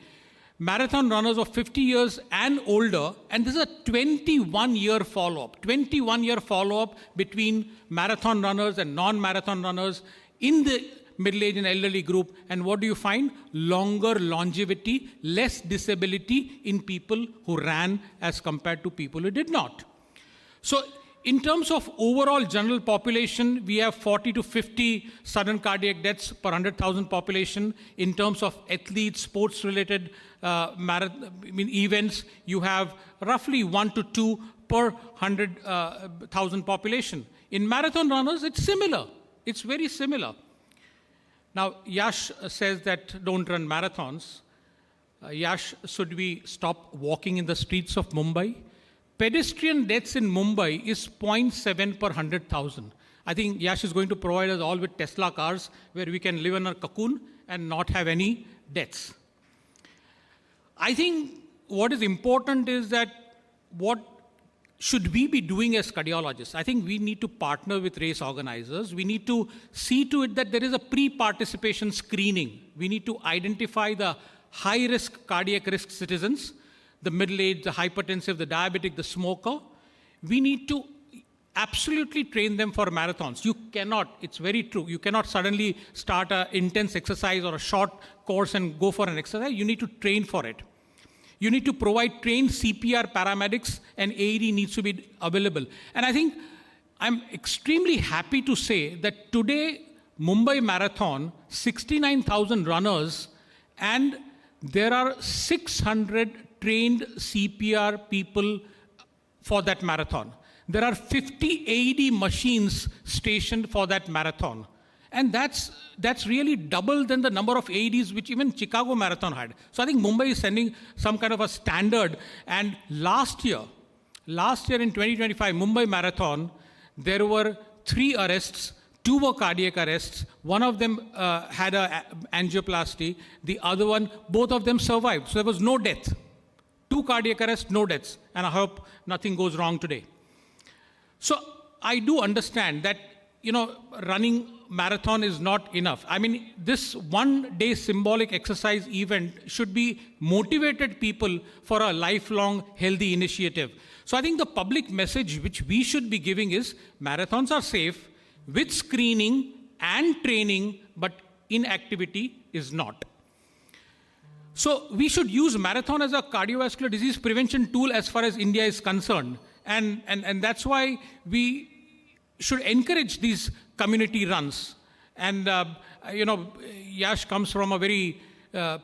marathon runners of 50 years and older, and this is a 21-year follow-up. 21-year follow-up between marathon runners and non-marathon runners in the middle-aged and elderly group. And what do you find? Longer longevity, less disability in people who ran as compared to people who did not. So in terms of overall general population, we have 40 to 50 sudden cardiac deaths per 100,000 population. In terms of athletes, sports-related events, you have roughly 1 to 2 per 100,000 population. In marathon runners, it's similar. It's very similar. Now, Yash says that don't run marathons. Yash, should we stop walking in the streets of Mumbai? Pedestrian deaths in Mumbai is 0.7 per 100,000. I think Yash is going to provide us all with Tesla cars where we can live in a cocoon and not have any deaths. I think what is important is that what should we be doing as cardiologists? I think we need to partner with race organizers. We need to see to it that there is a pre-participation screening. We need to identify the high-risk cardiac risk citizens, the middle-aged, the hypertensive, the diabetic, the smoker. We need to absolutely train them for marathons. You cannot, it's very true, you cannot suddenly start an intense exercise or a short course and go for an exercise. You need to train for it. You need to provide trained CPR paramedics, and AED needs to be available. And I think I'm extremely happy to say that today, Mumbai Marathon, 69,000 runners, and there are 600 trained CPR people for that marathon. There are 50 AED machines stationed for that marathon. And that's really double than the number of AEDs which even Chicago Marathon had. So I think Mumbai is sending some kind of a standard. And last year in 2025, Mumbai Marathon, there were 3 arrests, 2 were cardiac arrests. One of them had an angioplasty. The other one, both of them survived. So there was no death. 2 cardiac arrests, no deaths. And I hope nothing goes wrong today. So I do understand that, running marathon is not enough. I mean, this one-day symbolic exercise event should be motivated people for a lifelong healthy initiative. So I think the public message which we should be giving is marathons are safe with screening and training, but inactivity is not. So we should use marathon as a cardiovascular disease prevention tool as far as India is concerned. And that's why we should encourage these community runs. And, Yash comes from a very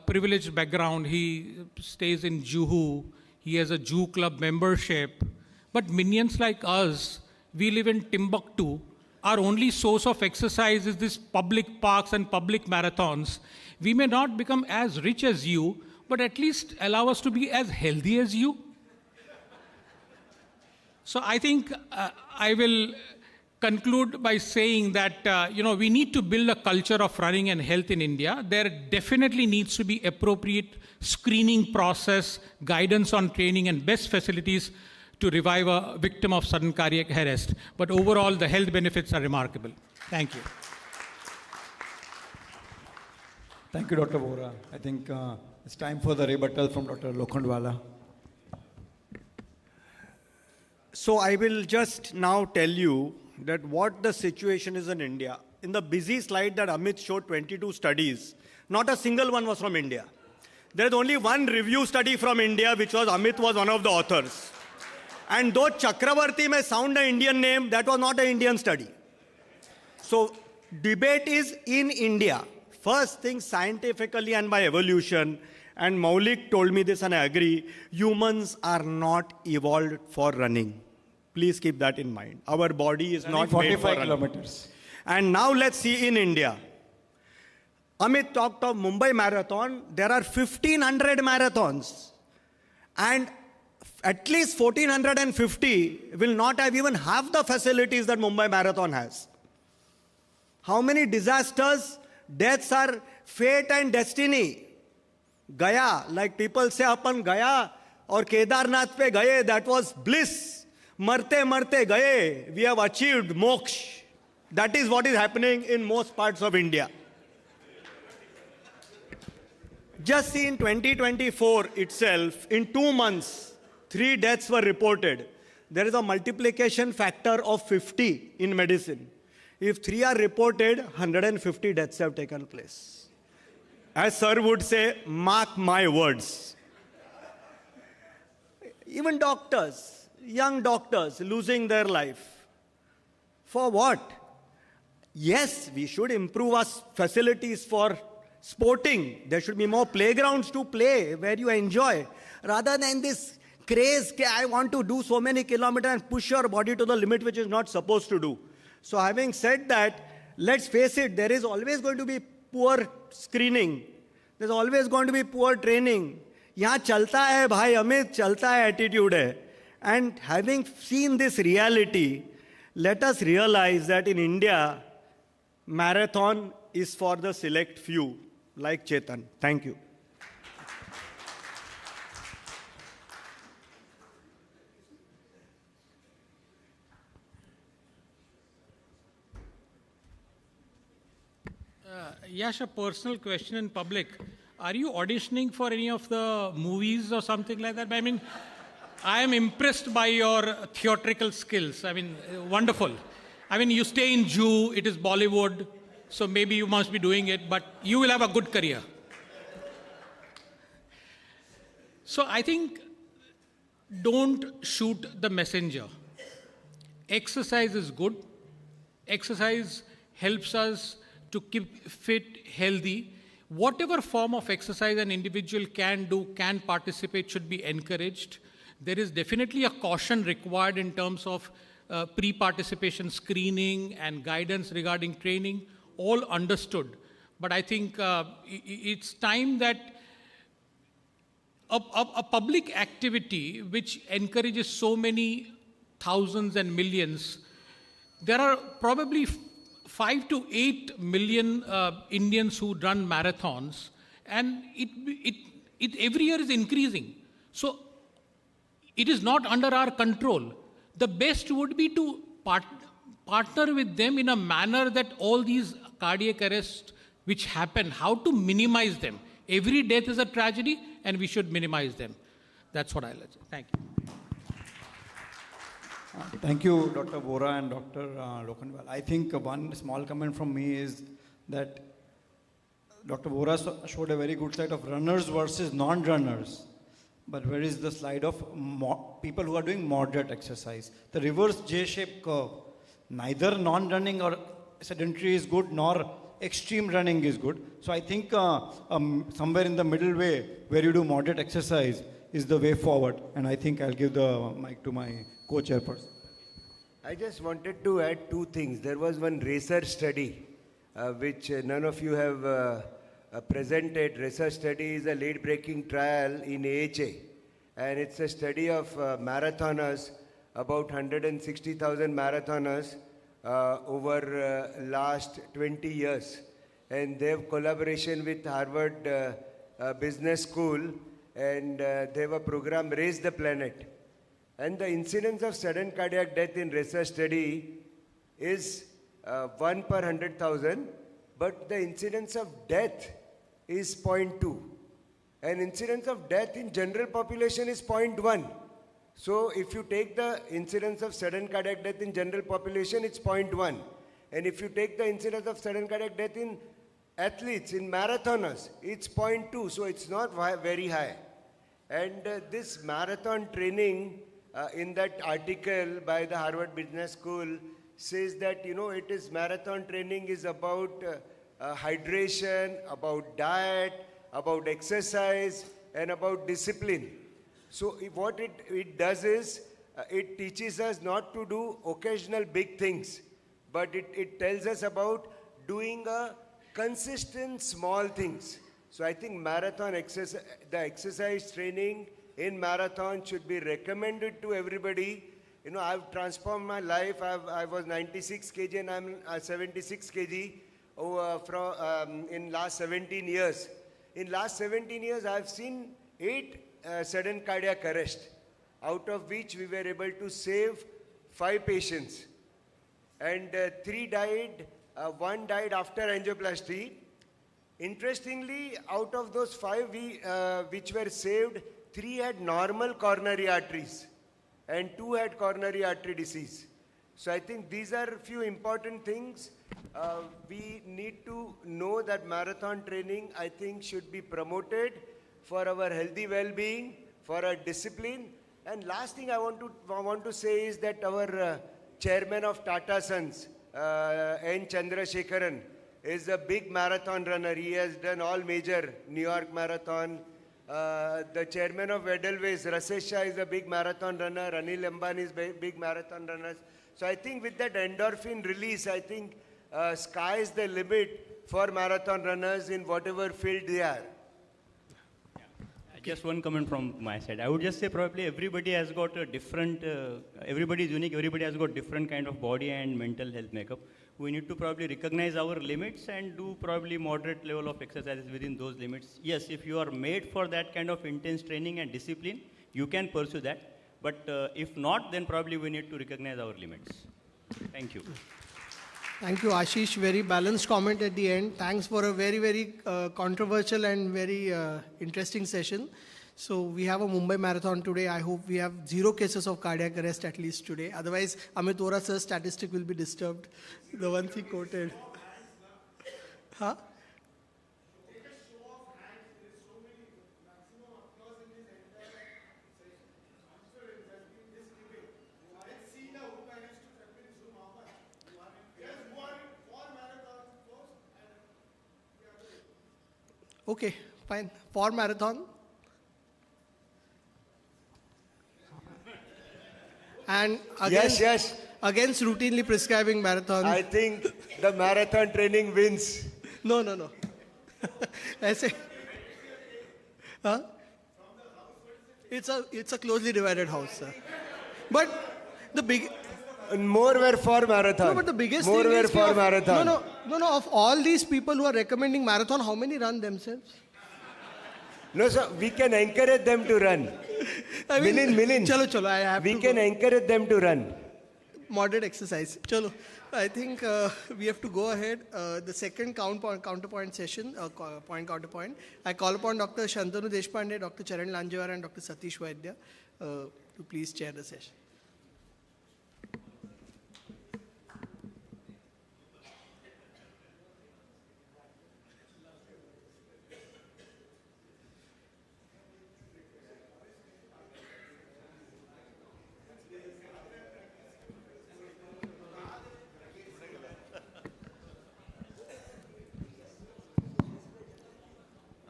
privileged background. He stays in Juhu. He has a Jew club membership. But minions like us, we live in Timbuktu. Our only source of exercise is this public parks and public marathons. We may not become as rich as you, but at least allow us to be as healthy as you. So I think I will conclude by saying that, we need to build a culture of running and health in India. There definitely needs to be appropriate screening process, guidance on training, and best facilities to revive a victim of sudden cardiac arrest. But overall, the health benefits are remarkable. Thank you. Thank you, Dr. Vora. I think it's time for the rebuttal from Dr. Lokhandwala. So I will just now tell you that what the situation is in India. In the busy slide that Amit showed 22 studies, not a single one was from India. There is only one review study from India, which was Amit was one of the authors. And though Chakravarti may sound an Indian name, that was not an Indian study. So debate is in India. First thing, scientifically and by evolution, and Maulik told me this and I agree, humans are not evolved for running. Please keep that in mind. Our body is not made for running. 45 kilometers. And now let's see in India. Amit talked of Mumbai Marathon. There are 1,500 marathons. And at least 1,450 will not have even half the facilities that Mumbai Marathon has. How many disasters, deaths are fate and destiny. Gaya, like people say, apan Gaya or Kedarnath pe gaye, that was bliss. Marte marte gaye, we have achieved moksha. That is what is happening in most parts of India. Just see in 2024 itself, in 2 months, 3 deaths were reported. There is a multiplication factor of 50 in medicine. If 3 are reported, 150 deaths have taken place. As sir would say, mark my words. Even doctors, young doctors losing their life. For what? Yes, we should improve our facilities for sporting. There should be more playgrounds to play where you enjoy. Rather than this craze, I want to do so many kilometers and push your body to the limit which is not supposed to do. So having said that, let's face it, there is always going to be poor screening. There's always going to be poor training. यहाँ चलता है भाई अमित, चलता है attitude है. And having seen this reality, let us realize that in India, marathon is for the select few, like Chetan. Thank you. Yash, a personal question in public. Are you auditioning for any of the movies or something like that? I mean, I am impressed by your theatrical skills. I mean, wonderful. I mean, you stay in Jew, it is Bollywood, so maybe you must be doing it, but you will have a good career. So I think don't shoot the messenger. Exercise is good. Exercise helps us to keep fit, healthy. Whatever form of exercise an individual can do, can participate, should be encouraged. There is definitely a caution required in terms of pre-participation screening and guidance regarding training, all understood. But I think it's time that a public activity which encourages so many thousands and millions, there are probably 5 to 8 million Indians who run marathons, and it every year is increasing. So it is not under our control. The best would be to partner with them in a manner that all these cardiac arrests which happen, how to minimize them. Every death is a tragedy and we should minimize them. That's what I'll say. Thank you. Thank you, Dr. Vora and Dr. Lokhandwal. I think one small comment from me is that Dr. Vora showed a very good side of runners versus non-runners. But where is the slide of people who are doing moderate exercise? The reverse J-shaped curve. Neither non-running or sedentary is good, nor extreme running is good. So I think somewhere in the middle way, where you do moderate exercise, is the way forward. And I think I'll give the mic to my co-chairperson. I just wanted to add 2 things. There was one research study, which none of you have presented. Research study is a late-breaking trial in AHA. And it's a study of marathoners, about 160,000 marathoners over last 20 years. And they have collaboration with Harvard Business School, and they have a program, Raise the Planet. And the incidence of sudden cardiac death in research study is 1 per 100,000, but the incidence of death is 0.2. And incidence of death in general population is 0.1. So if you take the incidence of sudden cardiac death in general population, it's 0.1. And if you take the incidence of sudden cardiac death in athletes, in marathoners, it's 0.2. So it's not very high. And this marathon training, in that article by the Harvard Business School, says that, it is marathon training is about hydration, about diet, about exercise, and about discipline. So what it does is, it teaches us not to do occasional big things, but it tells us about doing a consistent small things. So I think marathon exercise, the exercise training in marathon should be recommended to everybody. I've transformed my life. I was 96 kg and I'm 76 kg in last 17 years. In last 17 years, I've seen 8 sudden cardiac arrest. out of which we were able to save 5 patients. And 3 died, 1 died after angioplasty. Interestingly, out of those 5 which were saved, 3 had normal coronary arteries and 2 had coronary artery disease. So I think these are a few important things. We need to know that marathon training, I think, should be promoted for our healthy well-being, for our discipline. And last thing I want to say is that our chairman of Tata Sons, N. Chandrasekharan, is a big marathon runner. He has done all major New York Marathon. The chairman of Edelweiss, Rasesh Shah, is a big marathon runner. Anil Ambani is a big marathon runner. So I think with that endorphin release, I think sky is the limit for marathon runners in whatever field they are. Just one comment from my side. I would just say probably everybody has got a different, everybody is unique, everybody has got different kind of body and mental health makeup. We need to probably recognize our limits and do probably moderate level of exercises within those limits. Yes, if you are made for that kind of intense training and discipline, you can pursue that. But if not, then probably we need to recognize our limits. Thank you. Thank you, Ashish. Very balanced comment at the end. Thanks for a very, very controversial and very interesting session. So we have a Mumbai Marathon today. I hope we have 0 cases of cardiac arrest at least today. Otherwise, Amit Vora sir's statistic will be disturbed. The ones he quoted. Huh? Okay, fine. For marathon. And against routinely prescribing marathon. I think the marathon training wins. No. Huh? It's a closely divided house, sir. But the big... More were for marathon. No, but the biggest more thing were is... for marathon. No. Of all these people who are recommending marathon, how many run themselves? No, sir. We can encourage them to run. I mean, Milind. Chalo, I have we can encourage them to run. Moderate exercise. Chalo. I think we have to go ahead. The second counterpoint session, counterpoint. I call upon Dr. Shantanu Deshpande, Dr. Charan Lanjewar, and Dr. Satish Vaidya to please chair the session.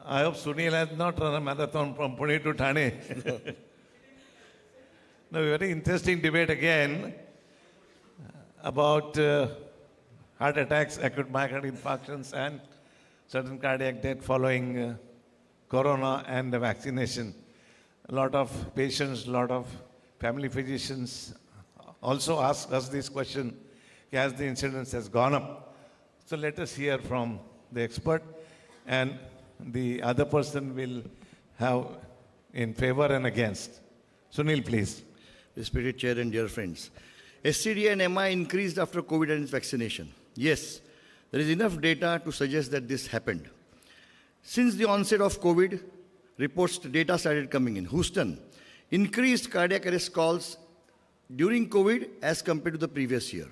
I hope Sunil has not run a marathon from Pune to Thane. Now, a very interesting debate again about heart attacks, acute myocardial infarctions, and sudden cardiac death following corona and the vaccination. A lot of patients, a lot of family physicians also ask us this question, as the incidence has gone up. So let us hear from the expert, and the other person will have in favor and against. Sunil, please. Respected Chair and dear friends. SCD and MI increased after COVID and its vaccination. Yes, there is enough data to suggest that this happened. Since the onset of COVID, data started coming in. Houston, increased cardiac arrest calls during COVID as compared to the previous year.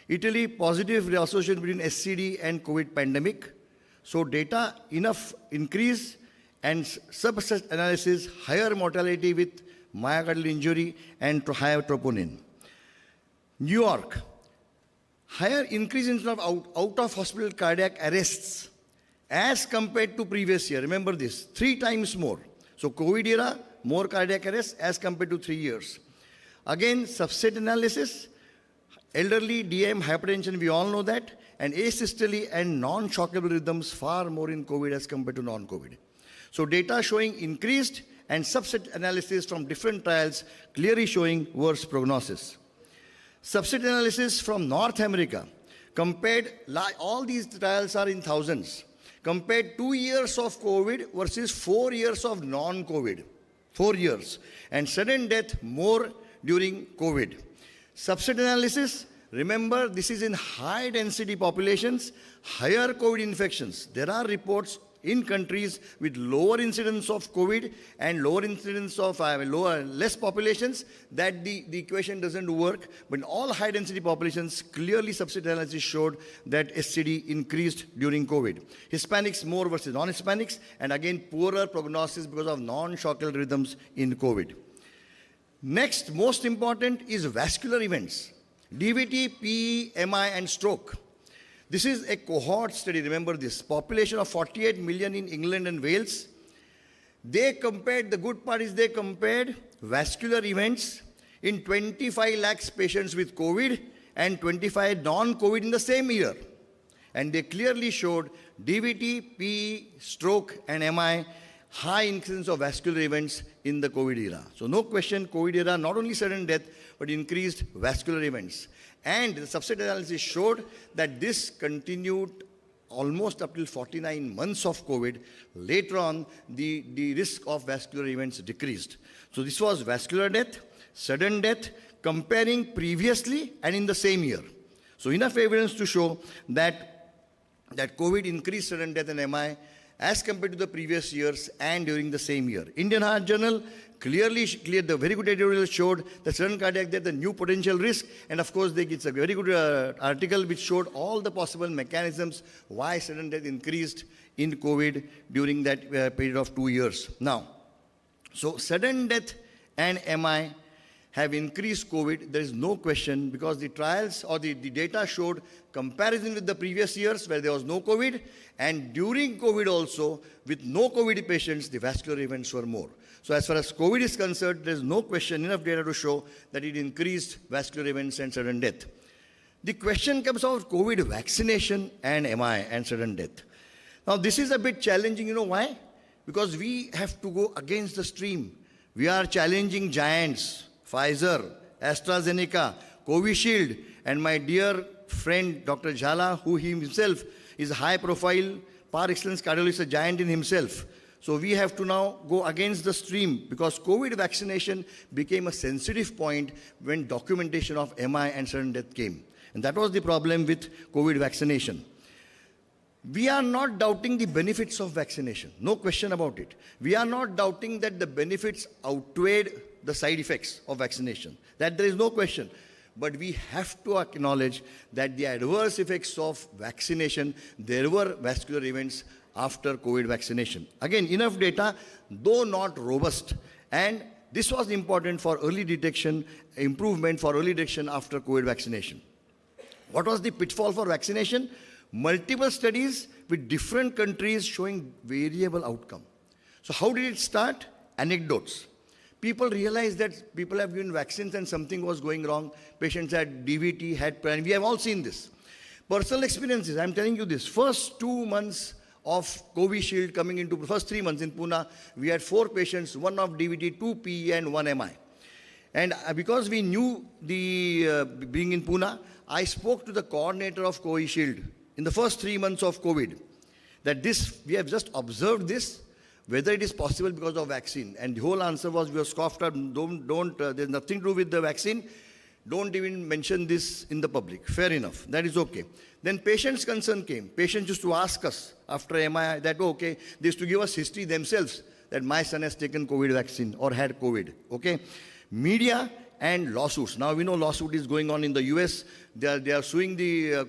Italy, positive association between SCD and COVID pandemic. So data enough increase and subset analysis, higher mortality with myocardial injury and higher troponin. New York, higher increase in out-of-hospital cardiac arrests as compared to previous year. Remember this, 3 times more. So COVID era, more cardiac arrests as compared to 3 years. Again, subset analysis, elderly, DM, hypertension, we all know that. And asystole and non-shockable rhythms far more in COVID as compared to non-COVID. So data showing increased and subset analysis from different trials clearly showing worse prognosis. Subset analysis from North America compared, all these trials are in thousands, compared 2 years of COVID versus 4 years of non-COVID. 4 years. And sudden death more during COVID. Subset analysis, remember this is in high density populations, higher COVID infections. There are reports in countries with lower incidence of COVID and lower incidence of less populations that the equation doesn't work. But in all high density populations, clearly subset analysis showed that SCD increased during COVID. Hispanics more versus non-Hispanics, and again poorer prognosis because of non-shockal rhythms in COVID. Next, most important is vascular events. DVT, PE, MI, and stroke. This is a cohort study, remember this. Population of 48 million in England and Wales. They compared, the good part is they compared vascular events in 25 lakhs patients with COVID and 25 non-COVID in the same year. And they clearly showed DVT, PE, stroke, and MI, high incidence of vascular events in the COVID era. So no question, COVID era, not only sudden death, but increased vascular events. And the subset analysis showed that this continued almost up till 49 months of COVID. Later on, the risk of vascular events decreased. So this was vascular death, sudden death, comparing previously and in the same year. So enough evidence to show that COVID increased sudden death and MI as compared to the previous years and during the same year. Indian Heart Journal clearly the very good editorial showed that sudden cardiac death, the new potential risk, and of course it's a very good article which showed all the possible mechanisms why sudden death increased in COVID during that period of 2 years. Now, so sudden death and MI have increased COVID, there is no question, because the trials or the data showed comparison with the previous years where there was no COVID, and during COVID also, with no COVID patients, the vascular events were more. So as far as COVID is concerned, there is no question, enough data to show that it increased vascular events and sudden death. The question comes about COVID vaccination and MI and sudden death. Now this is a bit challenging, you know why? Because we have to go against the stream. We are challenging giants, Pfizer, AstraZeneca, Covishield, and my dear friend Dr. Jhala, who he himself is a high profile, par excellence cardiologist, a giant in himself. So we have to now go against the stream because COVID vaccination became a sensitive point when documentation of MI and sudden death came. And that was the problem with COVID vaccination. We are not doubting the benefits of vaccination, no question about it. We are not doubting that the benefits outweighed the side effects of vaccination. That there is no question. But we have to acknowledge that the adverse effects of vaccination, there were vascular events after COVID vaccination. Again, enough data, though not robust. And this was important for early detection, improvement for early detection after COVID vaccination. What was the pitfall for vaccination? Multiple studies with different countries showing variable outcome. So how did it start? Anecdotes. People realized that people have given vaccines and something was going wrong. Patients had DVT, had and we have all seen this. Personal experiences, I'm telling you this. First 2 months of Covishield coming into, first 3 months in Pune, we had 4 patients, 1 of DVT, 2 PE and 1 MI. And because we knew the being in Pune, I spoke to the coordinator of Covishield in the first 3 months of COVID, that this, we have just observed this, whether it is possible because of vaccine. And the whole answer was, we were scoffed at, there's nothing to do with the vaccine, don't even mention this in the public. Fair enough, that is okay. Then patients' concern came. Patients used to ask us after MI that, okay, they used to give us history themselves, that my son has taken COVID vaccine or had COVID, okay. Media and lawsuits. Now we know lawsuit is going on in the US. They are suing the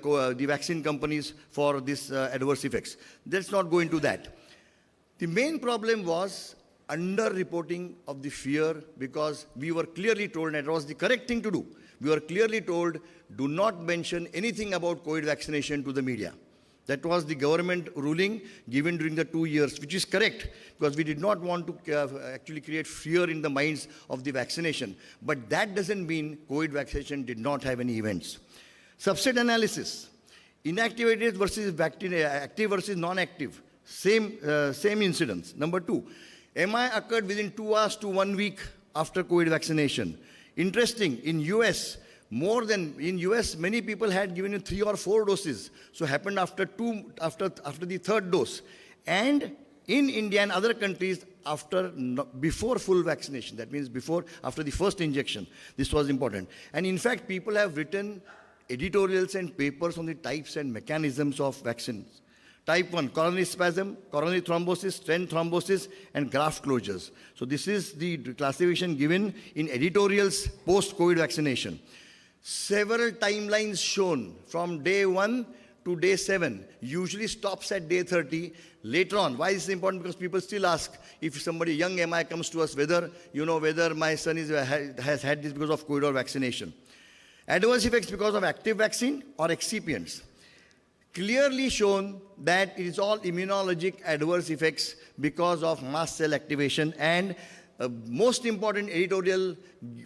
vaccine companies for this adverse effects. Let's not go into that. The main problem was under-reporting of the fear, because we were clearly told, and it was the correct thing to do, we were clearly told, do not mention anything about COVID vaccination to the media. That was the government ruling given during the 2 years, which is correct, because we did not want to actually create fear in the minds of the vaccination. But that doesn't mean COVID vaccination did not have any events. Subset analysis, inactivated versus active versus non-active. Same incidence. Number 2, MI occurred within 2 hours to 1 week after COVID vaccination. Interesting, in US, many people had given you 3 or 4 doses. So happened after the third dose. And in India and other countries, before full vaccination. That means after the first injection. This was important. And in fact, people have written editorials and papers on the types and mechanisms of vaccines. Type 1, coronary spasm, coronary thrombosis, stent thrombosis, and graft closures. So this is the classification given in editorials post-COVID vaccination. Several timelines shown from day 1 to day 7, usually stops at day 30. Later on, why is this important? Because people still ask, if somebody, young MI comes to us, whether my son has had this because of COVID or vaccination. Adverse effects because of active vaccine or excipients. Clearly shown that it is all immunologic adverse effects because of mast cell activation, and most important editorial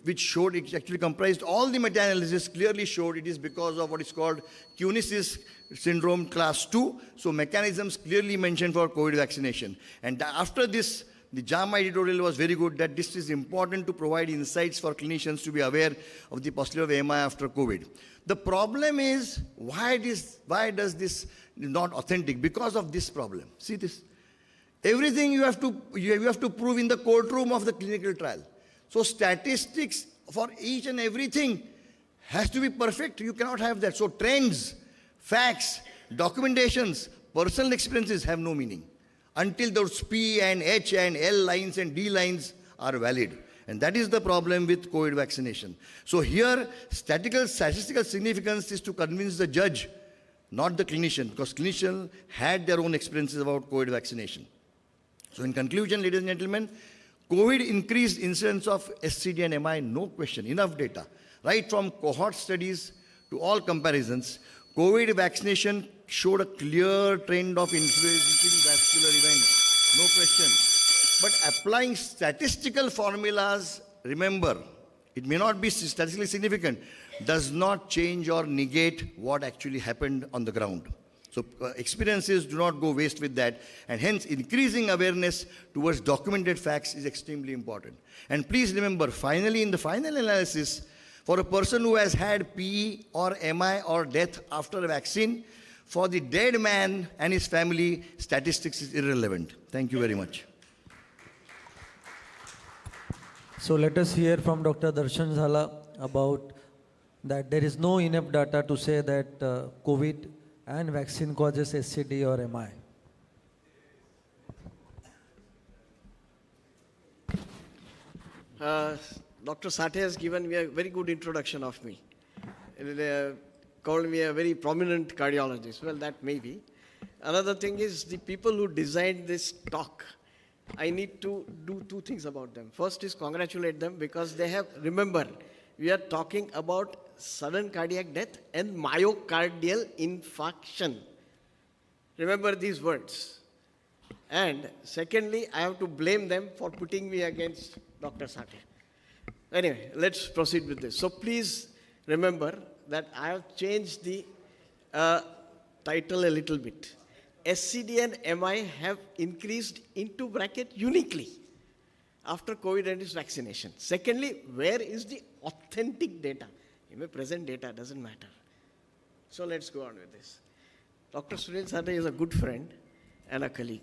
which showed, it actually comprised all the meta-analysis, clearly showed it is because of what is called Kunis's syndrome class 2. So mechanisms clearly mentioned for COVID vaccination. And after this, the JAMA editorial was very good, that this is important to provide insights for clinicians to be aware of the possibility of MI after COVID. The problem is, why does this not authentic? Because of this problem. See this. Everything you have to prove in the courtroom of the clinical trial. So statistics for each and everything has to be perfect. You cannot have that. So trends, facts, documentations, personal experiences have no meaning until those P and H and L lines and D lines are valid. And that is the problem with COVID vaccination. So here, statistical significance is to convince the judge, not the clinician, because clinicians had their own experiences about COVID vaccination. So in conclusion, ladies and gentlemen, COVID increased incidence of SCD and MI, no question, enough data. Right from cohort studies to all comparisons, COVID vaccination showed a clear trend of increasing vascular events, no question. But applying statistical formulas, remember, it may not be statistically significant, does not change or negate what actually happened on the ground. So experiences do not go waste with that, and hence increasing awareness towards documented facts is extremely important. And please remember, finally, in the final analysis, for a person who has had PE or MI or death after a vaccine, for the dead man and his family, statistics is irrelevant. Thank you very much. So let us hear from Dr. Darshan Jhala about that there is no enough data to say that COVID and vaccine causes SCD or MI. Dr. Sathe has given me a very good introduction of me. Called me a very prominent cardiologist. Well, that may be. Another thing is the people who designed this talk, I need to do two things about them. First is congratulate them because they have, remember, we are talking about sudden cardiac death and myocardial infarction. Remember these words. And secondly, I have to blame them for putting me against Dr. Sathe. Anyway, let's proceed with this. So please remember that I have changed the title a little bit. SCD and MI have increased into bracket uniquely after COVID and its vaccination. Secondly, where is the authentic data? You may present data, doesn't matter. So let's go on with this. Dr. Sunil Sathe is a good friend and a colleague.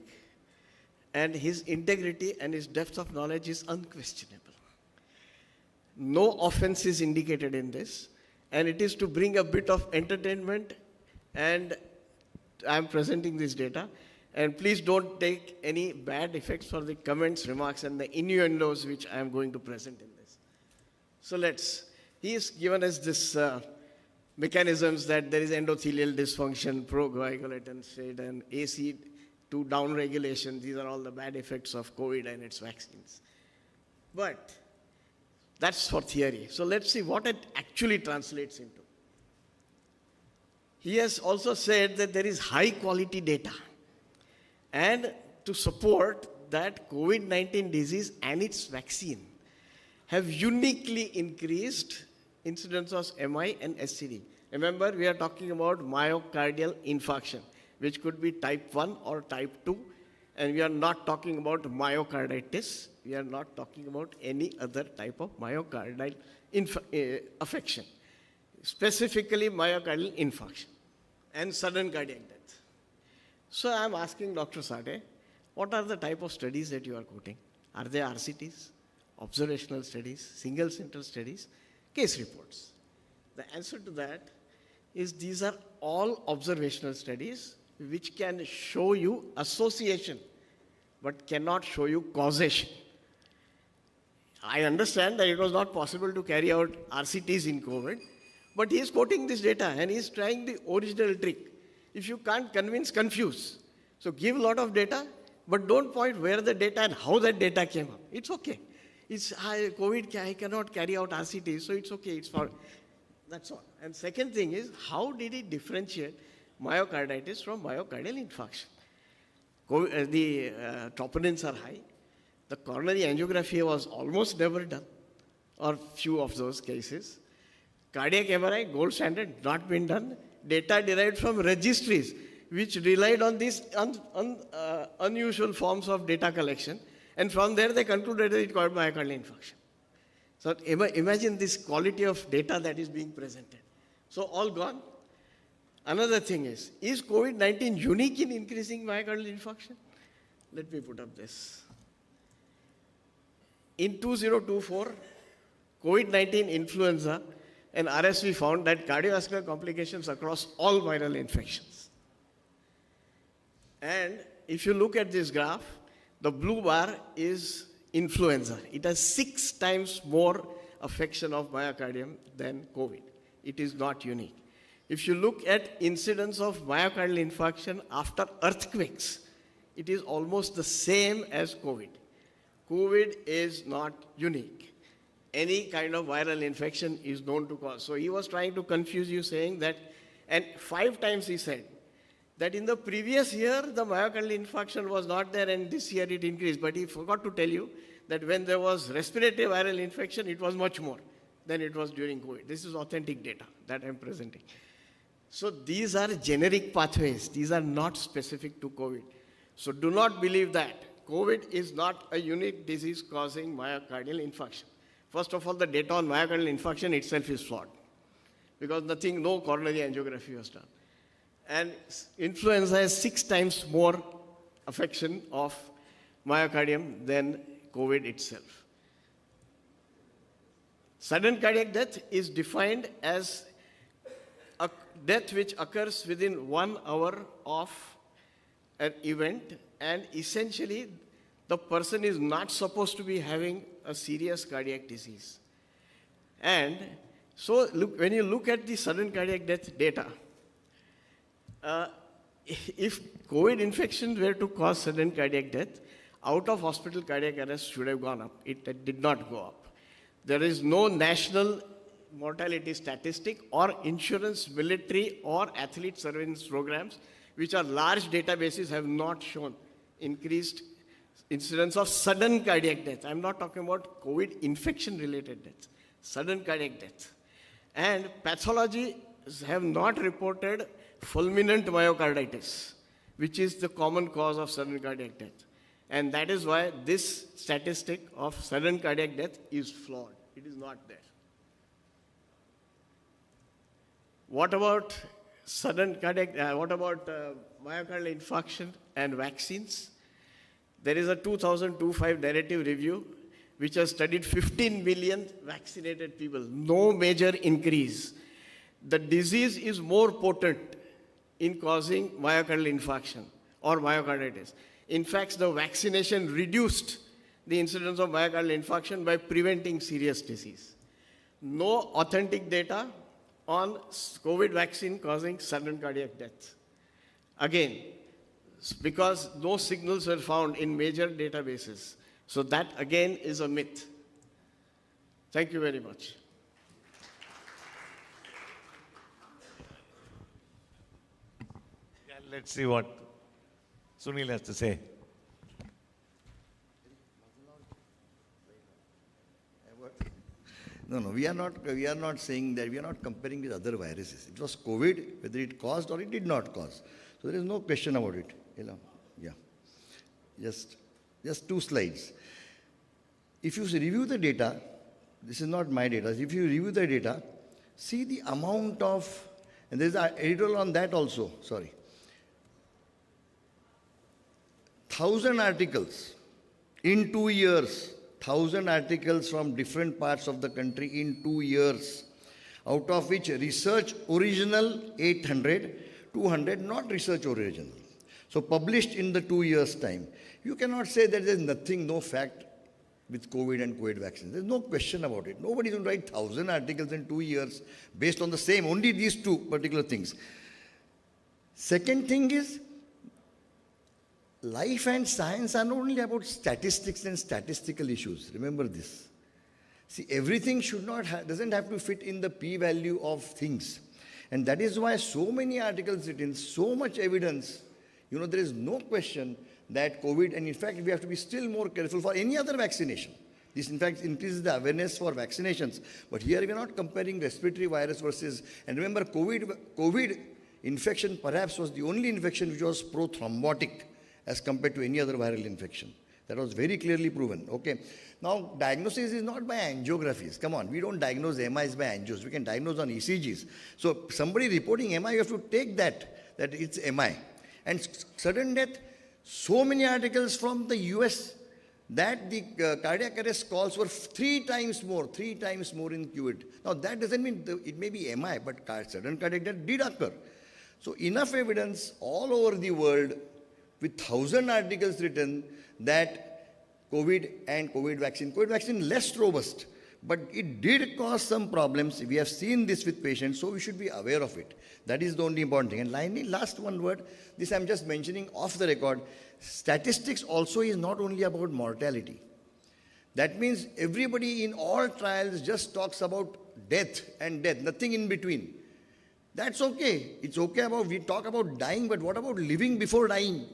And his integrity and his depth of knowledge is unquestionable. No offense is indicated in this. And it is to bring a bit of entertainment, and I'm presenting this data. And please don't take any bad effects for the comments, remarks, and the innuendos which I'm going to present in this. So he has given us this mechanisms that there is endothelial dysfunction, procoagulatant state, and AC2 downregulation. These are all the bad effects of COVID and its vaccines. But that's for theory. So let's see what it actually translates into. He has also said that there is high quality data. And to support that COVID-19 disease and its vaccine have uniquely increased incidence of MI and SCD. Remember, we are talking about myocardial infarction, which could be type 1 or type 2. And we are not talking about myocarditis. We are not talking about any other type of myocardial affection. Specifically myocardial infarction and sudden cardiac death. So I'm asking Dr. Sathe, What are the type of studies that you are quoting? Are they RCTs, observational studies, single center studies, case reports? The answer to that is these are all observational studies which can show you association but cannot show you causation. I understand that it was not possible to carry out RCTs in COVID, but he is quoting this data and he is trying the original trick. If you can't convince, confuse. So give a lot of data, but don't point where the data and how that data came up. It's okay. It's COVID, I cannot carry out RCTs, so it's okay. It's for, that's all. And second thing is, how did he differentiate myocarditis from myocardial infarction? The troponins are high. The coronary angiography was almost never done, or few of those cases. Cardiac MRI, gold standard, not been done. Data derived from registries, which relied on these unusual forms of data collection. And from there, they concluded that it caused myocardial infarction. So imagine this quality of data that is being presented. So all gone. Another thing is COVID-19 unique in increasing myocardial infarction? Let me put up this. In 2024, COVID-19 influenza and RSV found that cardiovascular complications across all viral infections. And if you look at this graph, the blue bar is influenza. It has 6 times more affection of myocardium than COVID. It is not unique. If you look at incidence of myocardial infarction after earthquakes, it is almost the same as COVID. COVID is not unique. Any kind of viral infection is known to cause. So he was trying to confuse you, saying that, and 5 times he said, that in the previous year, the myocardial infarction was not there and this year it increased. But he forgot to tell you that when there was respiratory viral infection, it was much more than it was during COVID. This is authentic data that I'm presenting. So these are generic pathways. These are not specific to COVID. So do not believe that. COVID is not a unique disease causing myocardial infarction. First of all, the data on myocardial infarction itself is flawed because no coronary angiography was done. And influenza has 6 times more affection of myocardium than COVID itself. Sudden cardiac death is defined as a death which occurs within 1 hour of an event, and essentially the person is not supposed to be having a serious cardiac disease. And so when you look at the sudden cardiac death data, if COVID infections were to cause sudden cardiac death, out of hospital cardiac arrest should have gone up. It did not go up. There is no national mortality statistic or insurance, military or athlete surveillance programs, which are large databases, have not shown increased incidence of sudden cardiac death. I'm not talking about COVID infection related death, sudden cardiac death. And pathology have not reported fulminant myocarditis, which is the common cause of sudden cardiac death. And that is why this statistic of sudden cardiac death is flawed. It is not there. What about myocardial infarction and vaccines? There is a 2005 narrative review which has studied 15 million vaccinated people. No major increase. The disease is more potent in causing myocardial infarction or myocarditis. In fact, the vaccination reduced the incidence of myocardial infarction by preventing serious disease. No authentic data on COVID vaccine causing sudden cardiac death. Again, because no signals were found in major databases. So that again is a myth. Thank you very much. Yeah, let's see what Sunil has to say. No, we are not saying that, we are not comparing with other viruses. It was COVID, whether it caused or it did not cause. So there is no question about it. Yeah. Just 2 slides. If you review the data, this is not my data, if you review the data, see the amount of, and there's an editorial on that also, sorry. 1,000 articles in 2 years. 1,000 articles from different parts of the country in 2 years, out of which research original 800, 200 not research original. So published in the 2 years' time. You cannot say that there is nothing, no fact with COVID and COVID vaccines. There's no question about it. Nobody is going to write 1,000 articles in 2 years based on the same, only these two particular things. Second thing is, life and science are not only about statistics and statistical issues. Remember this. See, everything doesn't have to fit in the p-value of things. And that is why so many articles written, so much evidence, there is no question that COVID, and in fact, we have to be still more careful for any other vaccination. This, in fact, increases the awareness for vaccinations. But here we are not comparing respiratory virus versus, and remember, COVID infection perhaps was the only infection which was prothrombotic as compared to any other viral infection. That was very clearly proven. Okay. Now, diagnosis is not by angiographies. Come on, we don't diagnose MIs by angios. We can diagnose on ECGs. So, somebody reporting MI, you have to take that it's MI. And sudden death, so many articles from the US that the cardiac arrest calls were 3 times more in COVID. Now, that doesn't mean it may be MI, but sudden cardiac death did occur. So, enough evidence all over the world with 1,000 articles written that COVID and COVID vaccine less robust, but it did cause some problems. We have seen this with patients, so we should be aware of it. That is the only important thing. And finally, last one word, this I'm just mentioning off the record. Statistics also is not only about mortality. That means everybody in all trials just talks about death and death, nothing in between. That's okay. It's okay we talk about dying, but what about living before dying?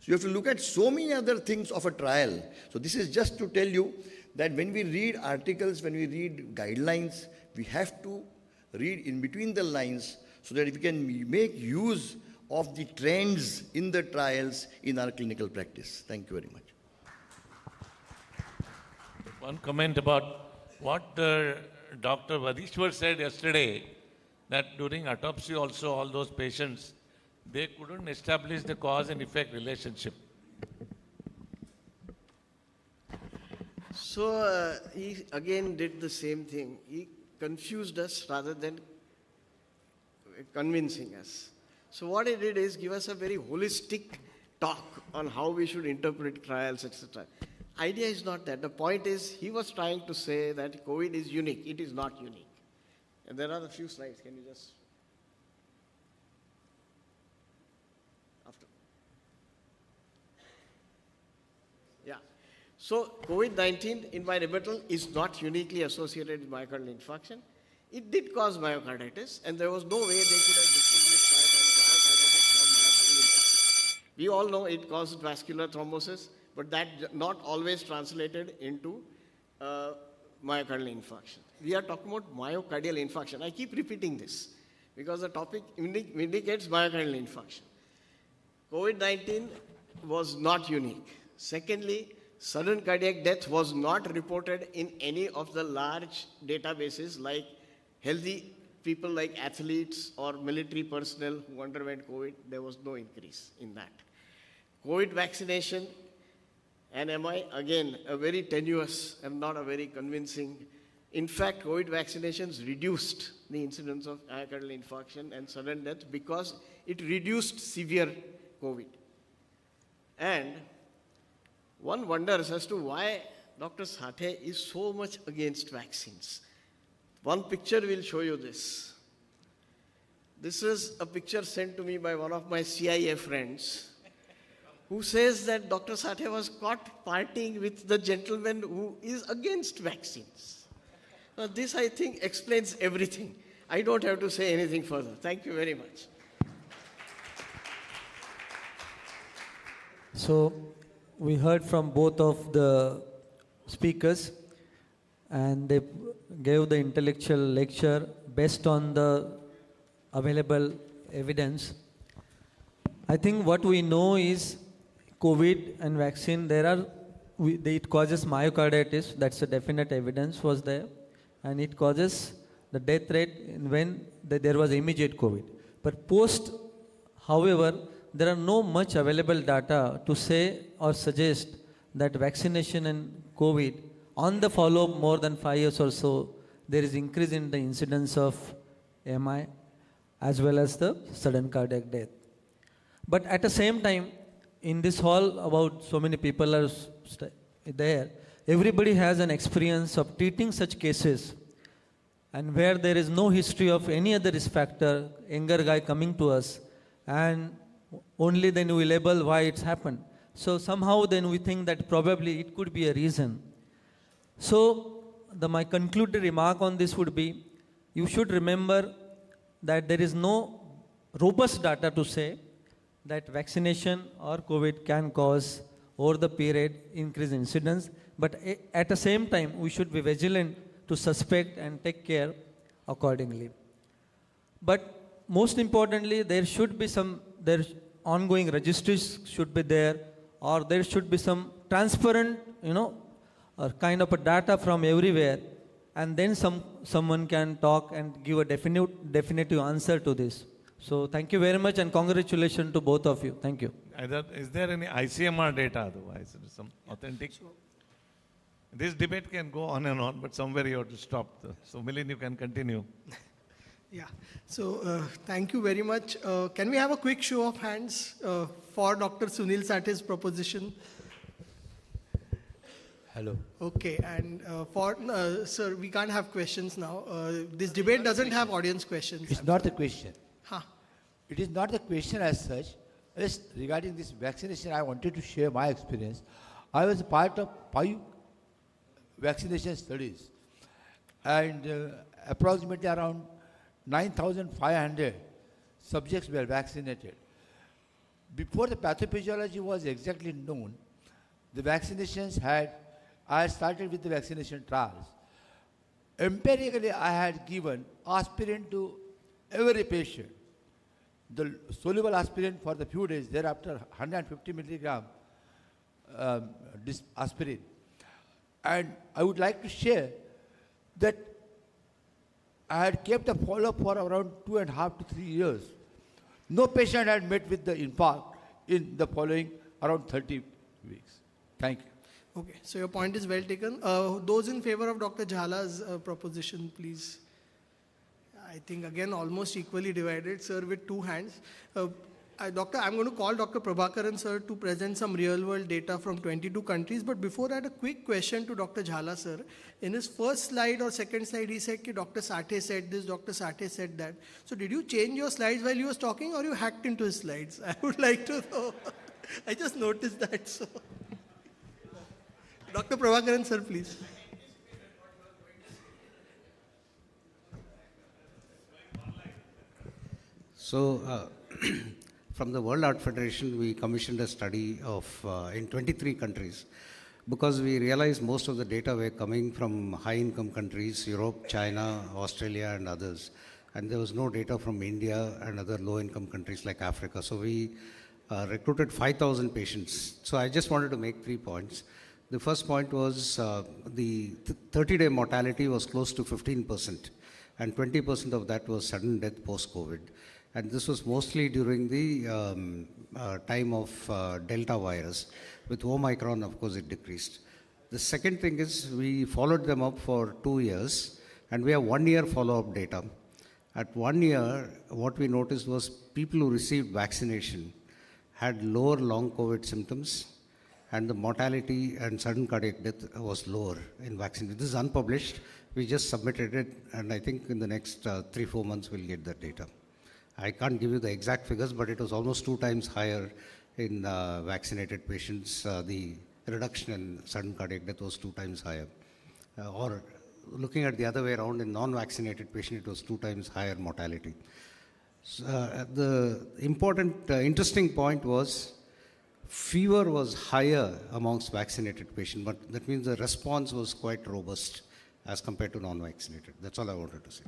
So you have to look at so many other things of a trial. So this is just to tell you that when we read articles, when we read guidelines, we have to read in between the lines so that we can make use of the trends in the trials in our clinical practice. Thank you very much. One comment about what Dr. Vadishwar said yesterday, that during autopsy also all those patients, they couldn't establish the cause and effect relationship. So he again did the same thing. He confused us rather than convincing us. So what he did is give us a very holistic talk on how we should interpret trials, etc. Idea is not that. The point is he was trying to say that COVID is unique. It is not unique. And there are a few slides. Can you just... Yeah. So COVID-19, in my rebuttal, is not uniquely associated with myocardial infarction. It did cause myocarditis, and there was no way they could have distinguished myocarditis from myocardial infarction. We all know it caused vascular thrombosis, but that not always translated into myocardial infarction. We are talking about myocardial infarction. I keep repeating this because the topic indicates myocardial infarction. COVID-19 was not unique. Secondly, sudden cardiac death was not reported in any of the large databases like healthy people like athletes or military personnel who underwent COVID. There was no increase in that. COVID vaccination and MI, again, a very tenuous and not a very convincing. In fact, COVID vaccinations reduced the incidence of myocardial infarction and sudden death because it reduced severe COVID. And one wonders as to why Dr. Sathe is so much against vaccines. One picture will show you this. This is a picture sent to me by one of my CIA friends who says that Dr. Sathe was caught partying with the gentleman who is against vaccines. Now this, I think, explains everything. I don't have to say anything further. Thank you very much. So, we heard from both of the speakers and they gave the intellectual lecture based on the available evidence. I think what we know is COVID and vaccine, it causes myocarditis, that's a definite evidence was there, and it causes the death rate when there was immediate COVID. But however, there are no much available data to say or suggest that vaccination and COVID, on the follow-up more than 5 years or so, there is increase in the incidence of MI as well as the sudden cardiac death. But at the same time, in this hall, about so many people are there, everybody has an experience of treating such cases, and where there is no history of any other risk factor, younger guy coming to us, and only then we label why it's happened. So somehow then we think that probably it could be a reason. So my concluded remark on this would be, you should remember that there is no robust data to say that vaccination or COVID can cause over the period increased incidence, but at the same time we should be vigilant to suspect and take care accordingly. But most importantly, there should be ongoing registries should be there, or there should be some transparent, or kind of a data from everywhere, and then someone can talk and give a definitive answer to this. So thank you very much and congratulations to both of you. Thank you. Is there any ICMR data otherwise? Some authentic? This debate can go on and on, but somewhere you have to stop. So Milind, you can continue. Yeah. So thank you very much. Can we have a quick show of hands for Dr. Sunil Sathe's proposition? Hello. Okay, and sir, we can't have questions now. This debate doesn't have audience questions. It's not the question. Huh. It is not the question as such. Just regarding this vaccination, I wanted to share my experience. I was part of 5 vaccination studies, and approximately around 9,500 subjects were vaccinated. Before the pathophysiology was exactly known, the vaccinations I started with the vaccination trials. Empirically, I had given aspirin to every patient. The soluble aspirin for the few days, thereafter 150 milligram aspirin. And I would like to share that I had kept a follow-up for around 2.5 to 3 years. No patient had met with the infarct in the following around 30 weeks. Thank you. Okay, so your point is well taken. Those in favor of Dr. Jhala's proposition, please. I think again almost equally divided, sir, with 2 hands. Doctor, I'm going to call Dr. Prabhakaran, sir, to present some real-world data from 22 countries. But before that, a quick question to Dr. Jhala, sir. In his first slide or second slide, he said that Dr. Sathe said this, Dr. Sathe said that. So did you change your slides while he was talking, or you hacked into his slides? I would like to know. I just noticed that, so. Dr. Prabhakaran, sir, please. So, from the World Art Federation, we commissioned a study of in 23 countries, because we realized most of the data were coming from high-income countries, Europe, China, Australia, and others. And there was no data from India and other low-income countries like Africa. So we recruited 5,000 patients. So I just wanted to make 3 points. The first point was the 30-day mortality was close to 15%, and 20% of that was sudden death post-COVID. And this was mostly during the time of Delta virus. With Omicron, of course, it decreased. The second thing is we followed them up for 2 years, and we have 1 year follow-up data. At 1 year, what we noticed was people who received vaccination had lower long COVID symptoms, and the mortality and sudden cardiac death was lower in vaccination. This is unpublished. We just submitted it, and I think in the next 3-4 months we'll get that data. I can't give you the exact figures, but it was almost 2 times higher in vaccinated patients. The reduction in sudden cardiac death was 2 times higher. Or looking at the other way around, in non-vaccinated patients, it was 2 times higher mortality. So, the important, interesting point was fever was higher amongst vaccinated patients, but that means the response was quite robust as compared to non-vaccinated. That's all I wanted to say.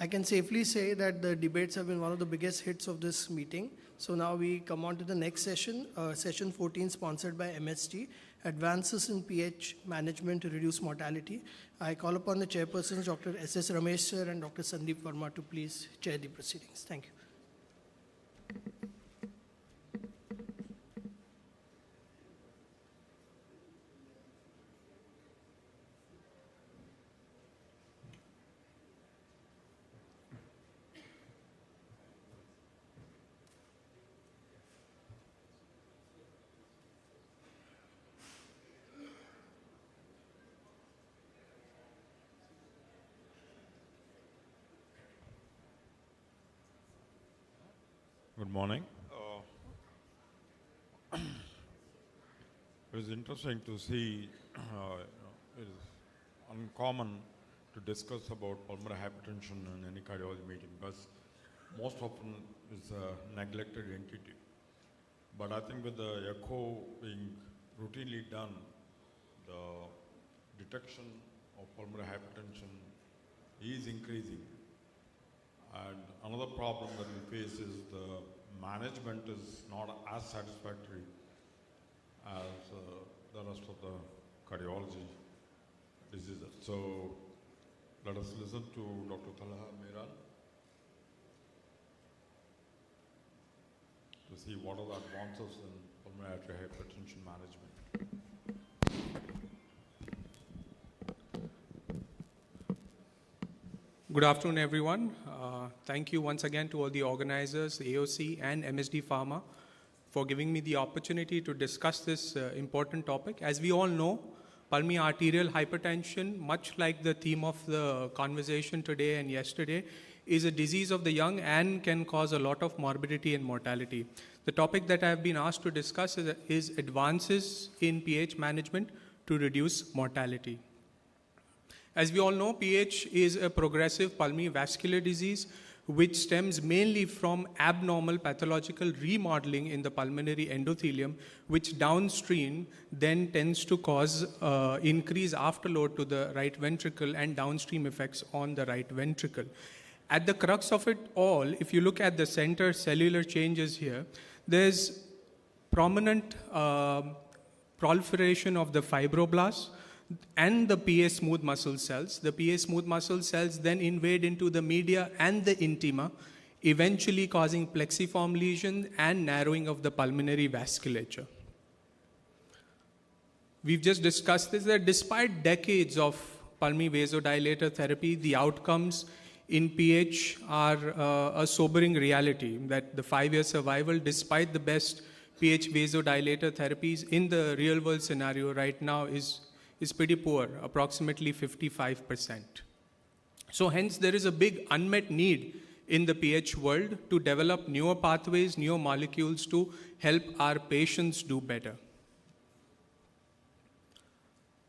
I can safely say that the debates have been one of the biggest hits of this meeting. So now we come on to the next session, session 14, sponsored by MST, Advances in pH Management to Reduce Mortality. I call upon the chairpersons, Dr. S.S. Ramesh sir and Dr. Sandeep Verma, to please chair the proceedings. Thank you. Good morning. It was interesting to see, it is uncommon to discuss about pulmonary hypertension in any cardiology meeting because most often it's a neglected entity. But I think with the echo being routinely done, the detection of pulmonary hypertension is increasing. And another problem that we face is the management is not as satisfactory as the rest of the cardiology diseases. So let us listen to Dr. Talha Mehran to see what are the advances in pulmonary artery hypertension management. Good afternoon, everyone. Thank you once again to all the organizers, the AOC and MSD Pharma, for giving me the opportunity to discuss this important topic. As we all know, pulmonary arterial hypertension, much like the theme of the conversation today and yesterday, is a disease of the young and can cause a lot of morbidity and mortality. The topic that I have been asked to discuss is advances in pH management to reduce mortality. As we all know, pH is a progressive pulmonary vascular disease which stems mainly from abnormal pathological remodeling in the pulmonary endothelium, which downstream then tends to cause increased afterload to the right ventricle and downstream effects on the right ventricle. At the crux of it all, if you look at the center cellular changes here, there's prominent proliferation of the fibroblasts and the PA smooth muscle cells. The PA smooth muscle cells then invade into the media and the intima, eventually causing plexiform lesion and narrowing of the pulmonary vasculature. We've just discussed this, that despite decades of pulmonary vasodilator therapy, the outcomes in PH are a sobering reality, that the 5-year survival, despite the best PH vasodilator therapies in the real world scenario right now is pretty poor, approximately 55%. So hence there is a big unmet need in the PH world to develop newer pathways, newer molecules to help our patients do better.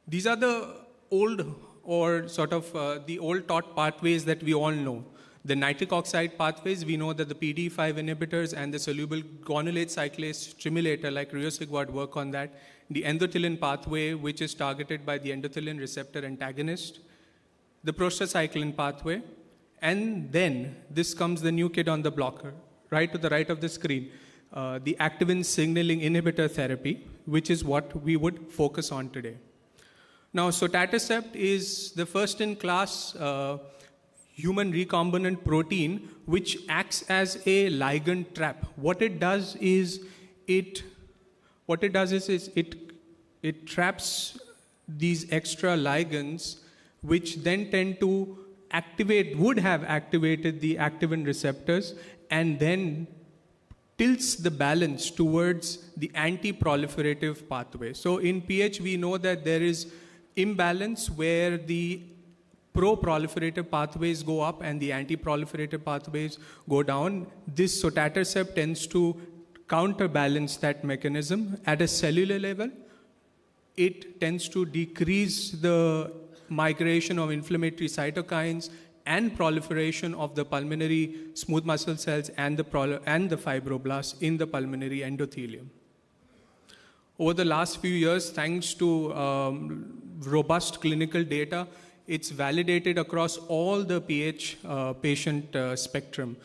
These are the old or sort of the old taught pathways that we all know. The nitric oxide pathways, we know that the PDE5 inhibitors and the soluble guanylate cyclase stimulator like riociguat work on that. The endothelin pathway, which is targeted by the endothelin receptor antagonist. The prostacyclin pathway. And then this comes the new kid on the block, right to the right of the screen. The activin signaling inhibitor therapy, which is what we would focus on today. Now, sotatercept is the first-in-class human recombinant protein which acts as a ligand trap. What it does is it traps these extra ligands which then tend to would have activated the activin receptors and then tilts the balance towards the anti-proliferative pathway. So in pH, we know that there is imbalance where the pro-proliferative pathways go up and the anti-proliferative pathways go down. This sotatercept tends to counterbalance that mechanism. At a cellular level, it tends to decrease the migration of inflammatory cytokines and proliferation of the pulmonary smooth muscle cells and the fibroblasts in the pulmonary endothelium. Over the last few years, thanks to robust clinical data, it's validated across all the PH patient spectrum.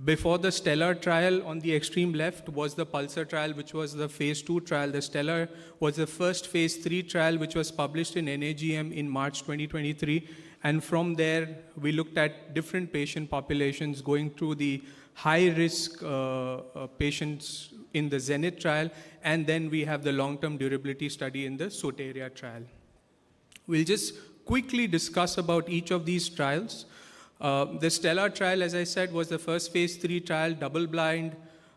Before the STELLAR trial on the extreme left was the PULSAR trial, which was the phase 2 trial. The STELLAR was the first phase 3 trial, which was published in NAGM in March 2023. And from there, we looked at different patient populations going through the high-risk patients in the ZENITH trial, and then we have the long-term durability study in the SOTERIA trial. We'll just quickly discuss about each of these trials. The STELLAR trial, as I said, was the first phase 3 trial, double-blind,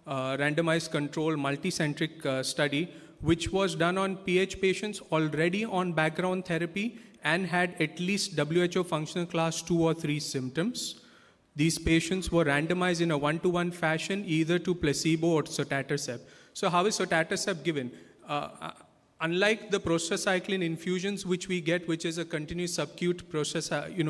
randomized control, multicentric study, which was done on PH patients already on background therapy and had at least WHO functional class 2 or 3 symptoms. These patients were randomized in a 1-to-1 fashion, either to placebo or sotatercept. So how is sotatercept given? Unlike the prostacyclin infusions which we get, which is a continuous subcute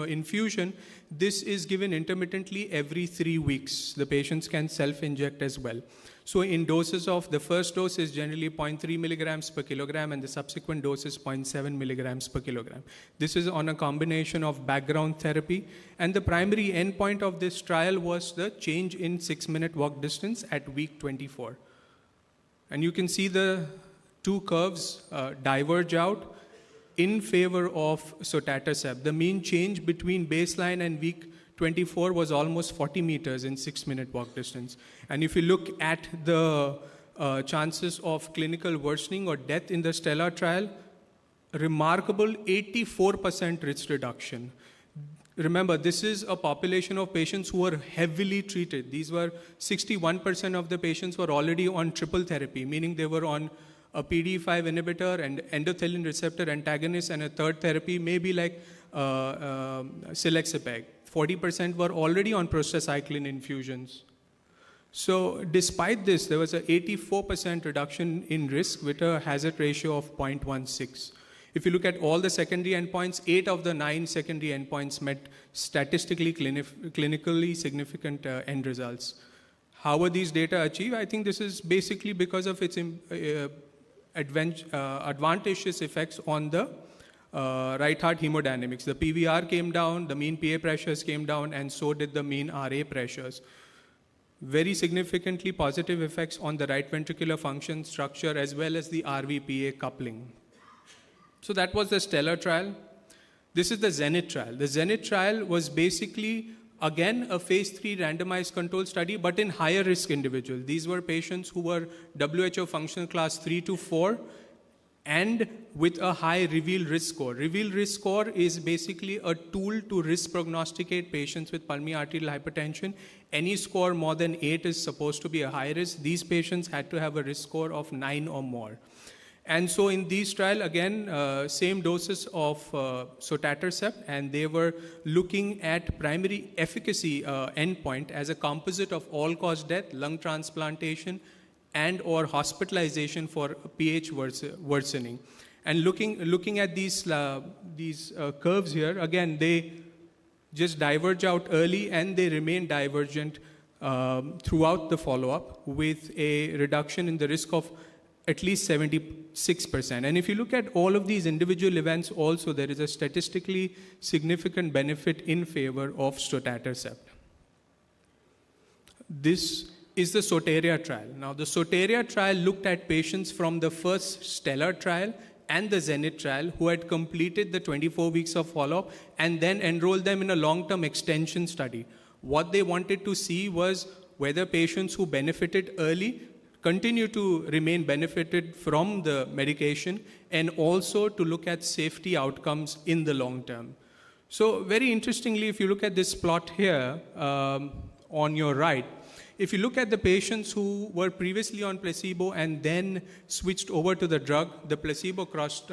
infusion, this is given intermittently every 3 weeks. The patients can self-inject as well. So in doses of, the first dose is generally 0.3 milligrams per kilogram and the subsequent dose is 0.7 milligrams per kilogram. This is on a combination of background therapy, and the primary endpoint of this trial was the change in 6-minute walk distance at week 24. And you can see the two curves diverge out in favor of sotatercept. The mean change between baseline and week 24 was almost 40 meters in 6-minute walk distance. And if you look at the chances of clinical worsening or death in the STELLAR trial, remarkable 84% risk reduction. Remember, this is a population of patients who were heavily treated. These were 61% of the patients were already on triple therapy, meaning they were on a PDE5 inhibitor and endothelin receptor antagonist, and a third therapy, maybe like Selexipag. 40% were already on prostacyclin infusions. So despite this, there was an 84% reduction in risk with a hazard ratio of 0.16. If you look at all the secondary endpoints, 8 of the 9 secondary endpoints met statistically clinically significant end results. How were these data achieved? I think this is basically because of its advantageous effects on the right heart hemodynamics. The PVR came down, the mean PA pressures came down, and so did the mean RA pressures. Very significantly positive effects on the right ventricular function structure as well as the RV-PA coupling. So that was the STELLAR trial. This is the ZENITH trial. The ZENITH trial was basically, again, a phase 3 randomized control study, but in higher risk individuals. These were patients who were WHO functional class 3 to 4 and with a high REVEAL risk score. REVEAL risk score is basically a tool to risk prognosticate patients with pulmonary arterial hypertension. Any score more than 8 is supposed to be a high risk. These patients had to have a risk score of 9 or more. And so in these trial, again, same doses of sotatercept, and they were looking at primary efficacy endpoint as a composite of all-cause death, lung transplantation, and or hospitalization for pH worsening. And looking at these curves here, again, they just diverge out early and they remain divergent throughout the follow-up with a reduction in the risk of at least 76%. And if you look at all of these individual events also, there is a statistically significant benefit in favor of sotatercept. This is the SOTERIA trial. Now, the SOTERIA trial looked at patients from the first STELLAR trial and the ZENITH trial who had completed the 24 weeks of follow-up and then enrolled them in a long-term extension study. What they wanted to see was whether patients who benefited early continue to remain benefited from the medication, and also to look at safety outcomes in the long term. So very interestingly, if you look at this plot here on your right, if you look at the patients who were previously on placebo and then switched over to the drug, the placebo-crossed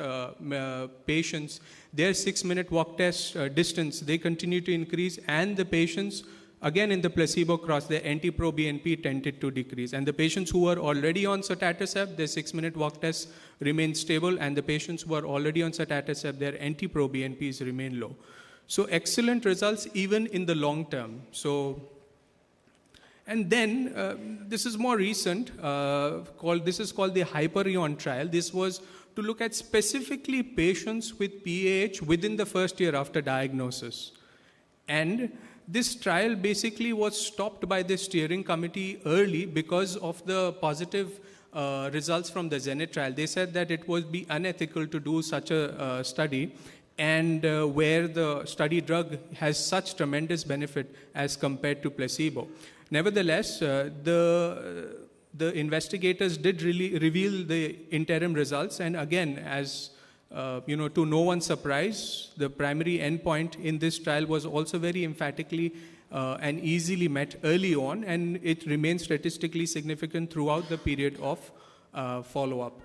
patients, their 6-minute walk test distance, they continue to increase, and the patients, again in the placebo cross, their NT-proBNP tended to decrease. And the patients who were already on sotatercept, their 6-minute walk tests remained stable, and the patients who were already on sotatercept, their NT-proBNPs remain low. So excellent results even in the long term. And then, this is more recent, this is called the Hyperion trial. This was to look at specifically patients with PAH within the first year after diagnosis. And this trial basically was stopped by the steering committee early because of the positive results from the Zenith trial. They said that it would be unethical to do such a study, and where the study drug has such tremendous benefit as compared to placebo. Nevertheless, the investigators did really reveal the interim results, and again, as to no one's surprise, the primary endpoint in this trial was also very emphatically and easily met early on, and it remains statistically significant throughout the period of follow-up.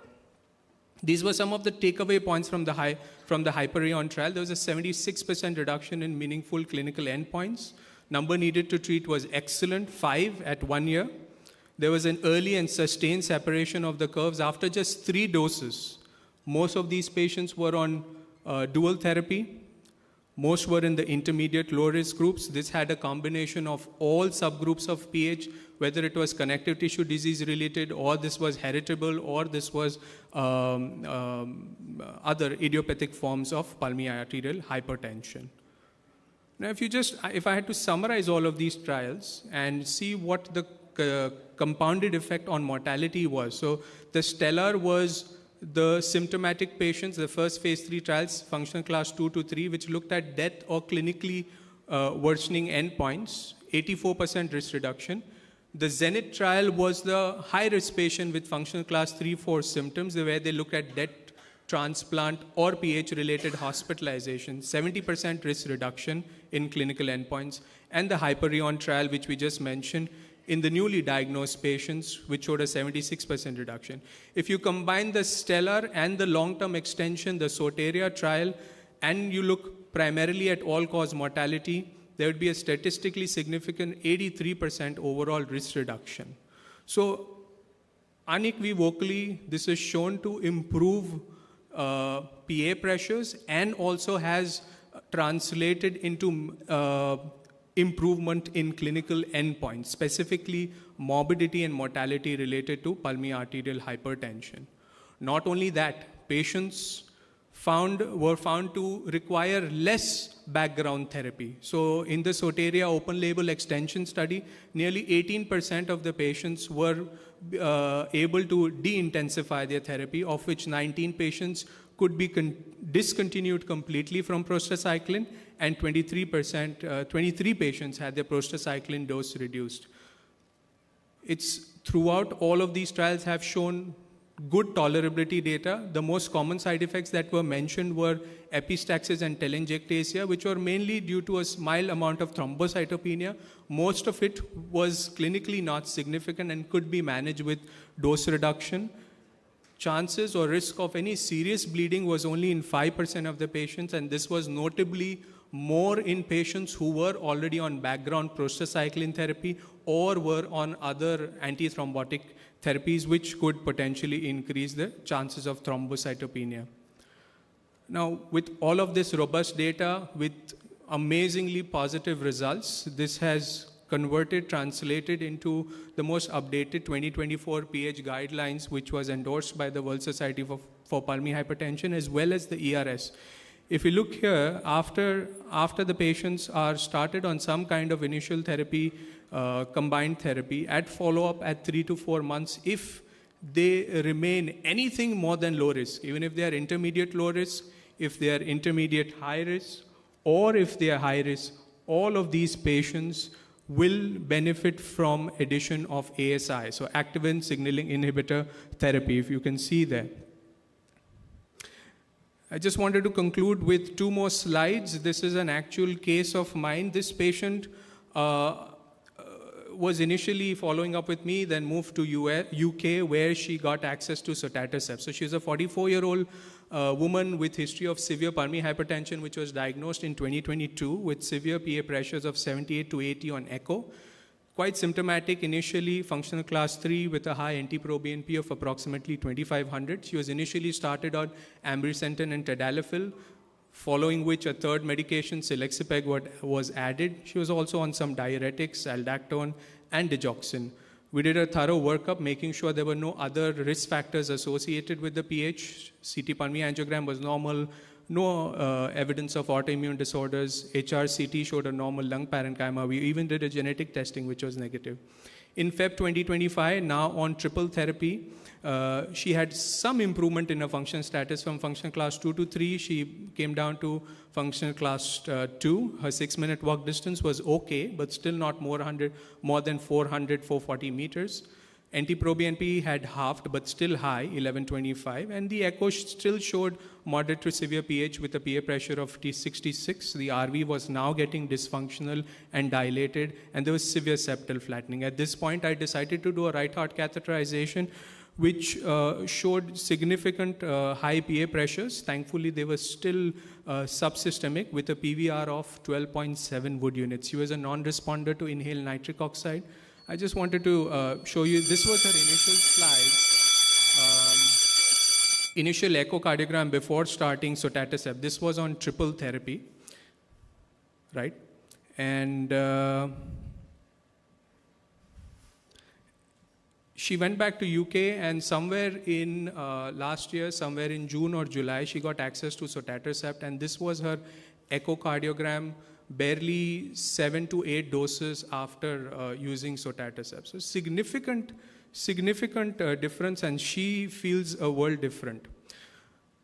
These were some of the takeaway points from the Hyperion trial. There was a 76% reduction in meaningful clinical endpoints. Number needed to treat was excellent, 5 at 1 year. There was an early and sustained separation of the curves after just 3 doses. Most of these patients were on dual therapy. Most were in the intermediate low-risk groups. This had a combination of all subgroups of PH, whether it was connective tissue disease related, or this was heritable, or this was other idiopathic forms of pulmonary arterial hypertension. Now, if I had to summarize all of these trials and see what the compounded effect on mortality was. So the stellar was the symptomatic patients, the first phase 3 trials, functional class 2 to 3, which looked at death or clinically worsening endpoints, 84% risk reduction. The Zenith trial was the high-risk patient with functional class 3-4 symptoms, where they looked at death, transplant, or PH-related hospitalization, 70% risk reduction in clinical endpoints. And the Hyperion trial, which we just mentioned, in the newly diagnosed patients, which showed a 76% reduction. If you combine the stellar and the long-term extension, the Soteria trial, and you look primarily at all-cause mortality, there would be a statistically significant 83% overall risk reduction. So unequivocally, this is shown to improve PA pressures and also has translated into improvement in clinical endpoints, specifically morbidity and mortality related to pulmonary arterial hypertension. Not only that, patients were found to require less background therapy. So in the Soteria open label extension study, nearly 18% of the patients were able to de-intensify their therapy, of which 19 patients could be discontinued completely from prostacyclin, and 23 patients had their prostacyclin dose reduced. It's throughout all of these trials have shown good tolerability data. The most common side effects that were mentioned were epistaxis and telangiectasia, which were mainly due to a mild amount of thrombocytopenia. Most of it was clinically not significant and could be managed with dose reduction. Chances or risk of any serious bleeding was only in 5% of the patients, and this was notably more in patients who were already on background prostacyclin therapy or were on other antithrombotic therapies, which could potentially increase the chances of thrombocytopenia. Now, with all of this robust data, with amazingly positive results, this has translated into the most updated 2024 PH guidelines, which was endorsed by the World Society for Pulmonary Hypertension, as well as the ERS. If you look here, after the patients are started on some kind of initial therapy, combined therapy, at follow-up at 3 to 4 months, if they remain anything more than low risk, even if they are intermediate low risk, if they are intermediate high risk, or if they are high risk, all of these patients will benefit from addition of ASI, so activin signaling inhibitor therapy, if you can see there. I just wanted to conclude with 2 more slides. This is an actual case of mine. This patient was initially following up with me, then moved to UK, where she got access to sotatercept. So she's a 44-year-old woman with history of severe pulmonary hypertension, which was diagnosed in 2022 with severe PA pressures of 78 to 80 on echo. Quite symptomatic initially, functional class 3 with a high NT-proBNP of approximately 2500. She was initially started on ambrisentan and tadalafil, following which a third medication, selexipag, was added. She was also on some diuretics, aldactone, and digoxin. We did a thorough workup, making sure there were no other risk factors associated with the pH. CT pulmonary angiogram was normal, no evidence of autoimmune disorders. HRCT showed a normal lung parenchyma. We even did a genetic testing, which was negative. In Feb 2025, now on triple therapy, she had some improvement in her function status from function class 2 to 3. She came down to function class 2. Her 6-minute walk distance was okay, but still not more than 440 meters. NT-proBNP had halved, but still high, 1125. And the echo still showed moderate to severe pH with a PA pressure of T66. The RV was now getting dysfunctional and dilated, and there was severe septal flattening. At this point, I decided to do a right heart catheterization, which showed significant high PA pressures. Thankfully, they were still subsystemic with a PVR of 12.7 Wood units. She was a non-responder to inhaled nitric oxide. I just wanted to show you, this was her initial slide. Initial echocardiogram before starting sotatercept. This was on triple therapy, right? And she went back to UK, and somewhere in last year, somewhere in June or July, she got access to sotatercept, and this was her echocardiogram barely 7 to 8 doses after using sotatercept. So significant difference, and she feels a world different.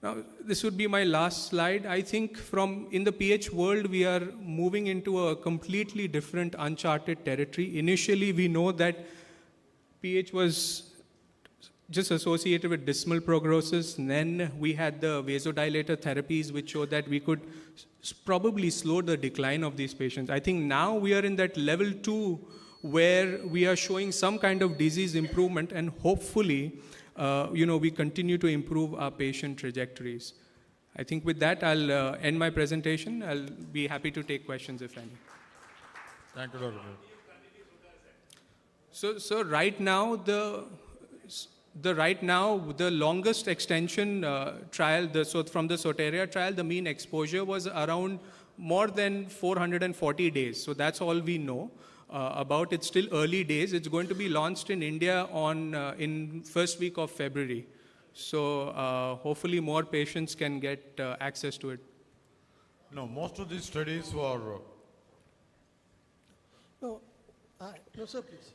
Now, this would be my last slide. I think in the pH world, we are moving into a completely different uncharted territory. Initially, we know that pH was just associated with dismal prognosis. And then we had the vasodilator therapies, which showed that we could probably slow the decline of these patients. I think now we are in that level 2 where we are showing some kind of disease improvement, and hopefully, we continue to improve our patient trajectories. I think with that, I'll end my presentation. I'll be happy to take questions if any. Thank you, Dr. So right now, the longest extension trial, from the Soteria trial, the mean exposure was around more than 440 days. So that's all we know about. It's still early days. It's going to be launched in India in first week of February. So hopefully more patients can get access to it. No, most of these studies were... No, sir, please.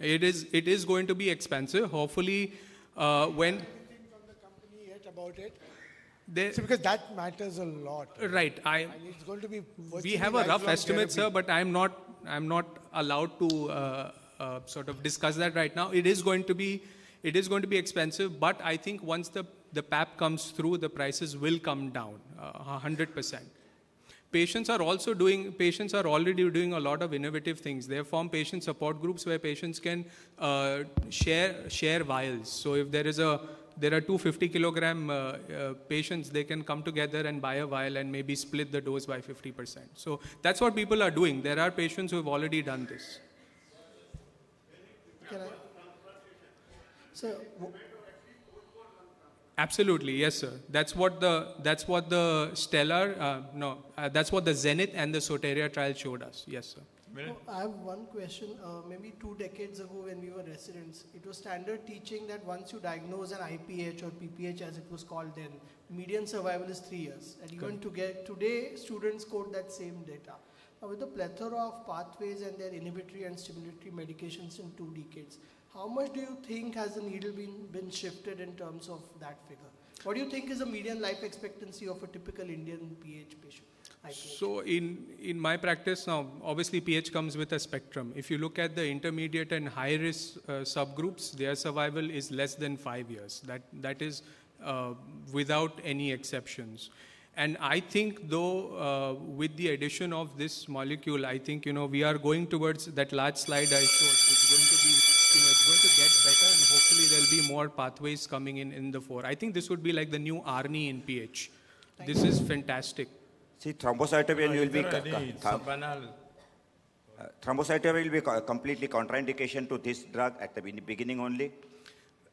It is going to be expensive. Hopefully, when... Anything from the company yet about it? Because that matters a lot. Right. And it's going to be... We have a rough estimate, sir, but I'm not allowed to sort of discuss that right now. It is going to be expensive, but I think once the PAP comes through, the prices will come down 100%. Patients are already doing a lot of innovative things. They have formed patient support groups where patients can share vials. So if there are 250 kilogram patients, they can come together and buy a vial and maybe split the dose by 50%. So that's what people are doing. There are patients who have already done this. Absolutely, yes, sir. That's what the Zenith and the Soteria trial showed us. Yes, sir. I have one question. Maybe 2 decades ago when we were residents, it was standard teaching that once you diagnose an IPH or PPH as it was called then, median survival is 3 years. And even today, students quote that same data. Now with the plethora of pathways and their inhibitory and stimulatory medications in 2 decades, how much do you think has the needle been shifted in terms of that figure? What do you think is the median life expectancy of a typical Indian PH patient? So in my practice now, obviously PH comes with a spectrum. If you look at the intermediate and high risk subgroups, their survival is less than 5 years. That is without any exceptions. And I think though, with the addition of this molecule, I think, we are going towards that large slide I showed. It's going to be, it's going to get better, and hopefully there'll be more pathways coming in the fore. I think this would be like the new ARNI in PH. This is fantastic. See, thrombocytopenia will be thrombocytopenia will be completely contraindication to this drug at the beginning only.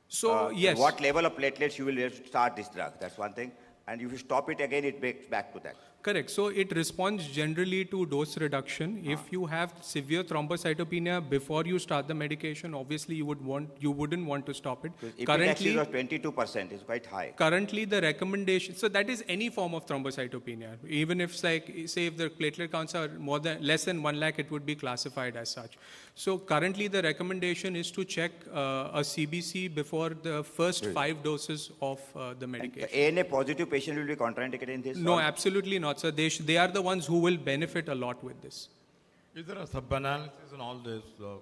So yes. What level of platelets you will start this drug? That's one thing. And if you stop it again, it breaks back to that. Correct. So it responds generally to dose reduction. If you have severe thrombocytopenia before you start the medication, obviously you wouldn't want to stop it. Currently, of 22% is quite high. Currently, the recommendation, so that is any form of thrombocytopenia. Even if, like, say, if the platelet counts are less than 1 lakh, it would be classified as such. So currently, the recommendation is to check a CBC before the first 5 doses of the medication. The ANA positive patient will be contraindicated in this? No, absolutely not, sir. They are the ones who will benefit a lot with this. Is there a sub-analysis in all this? If you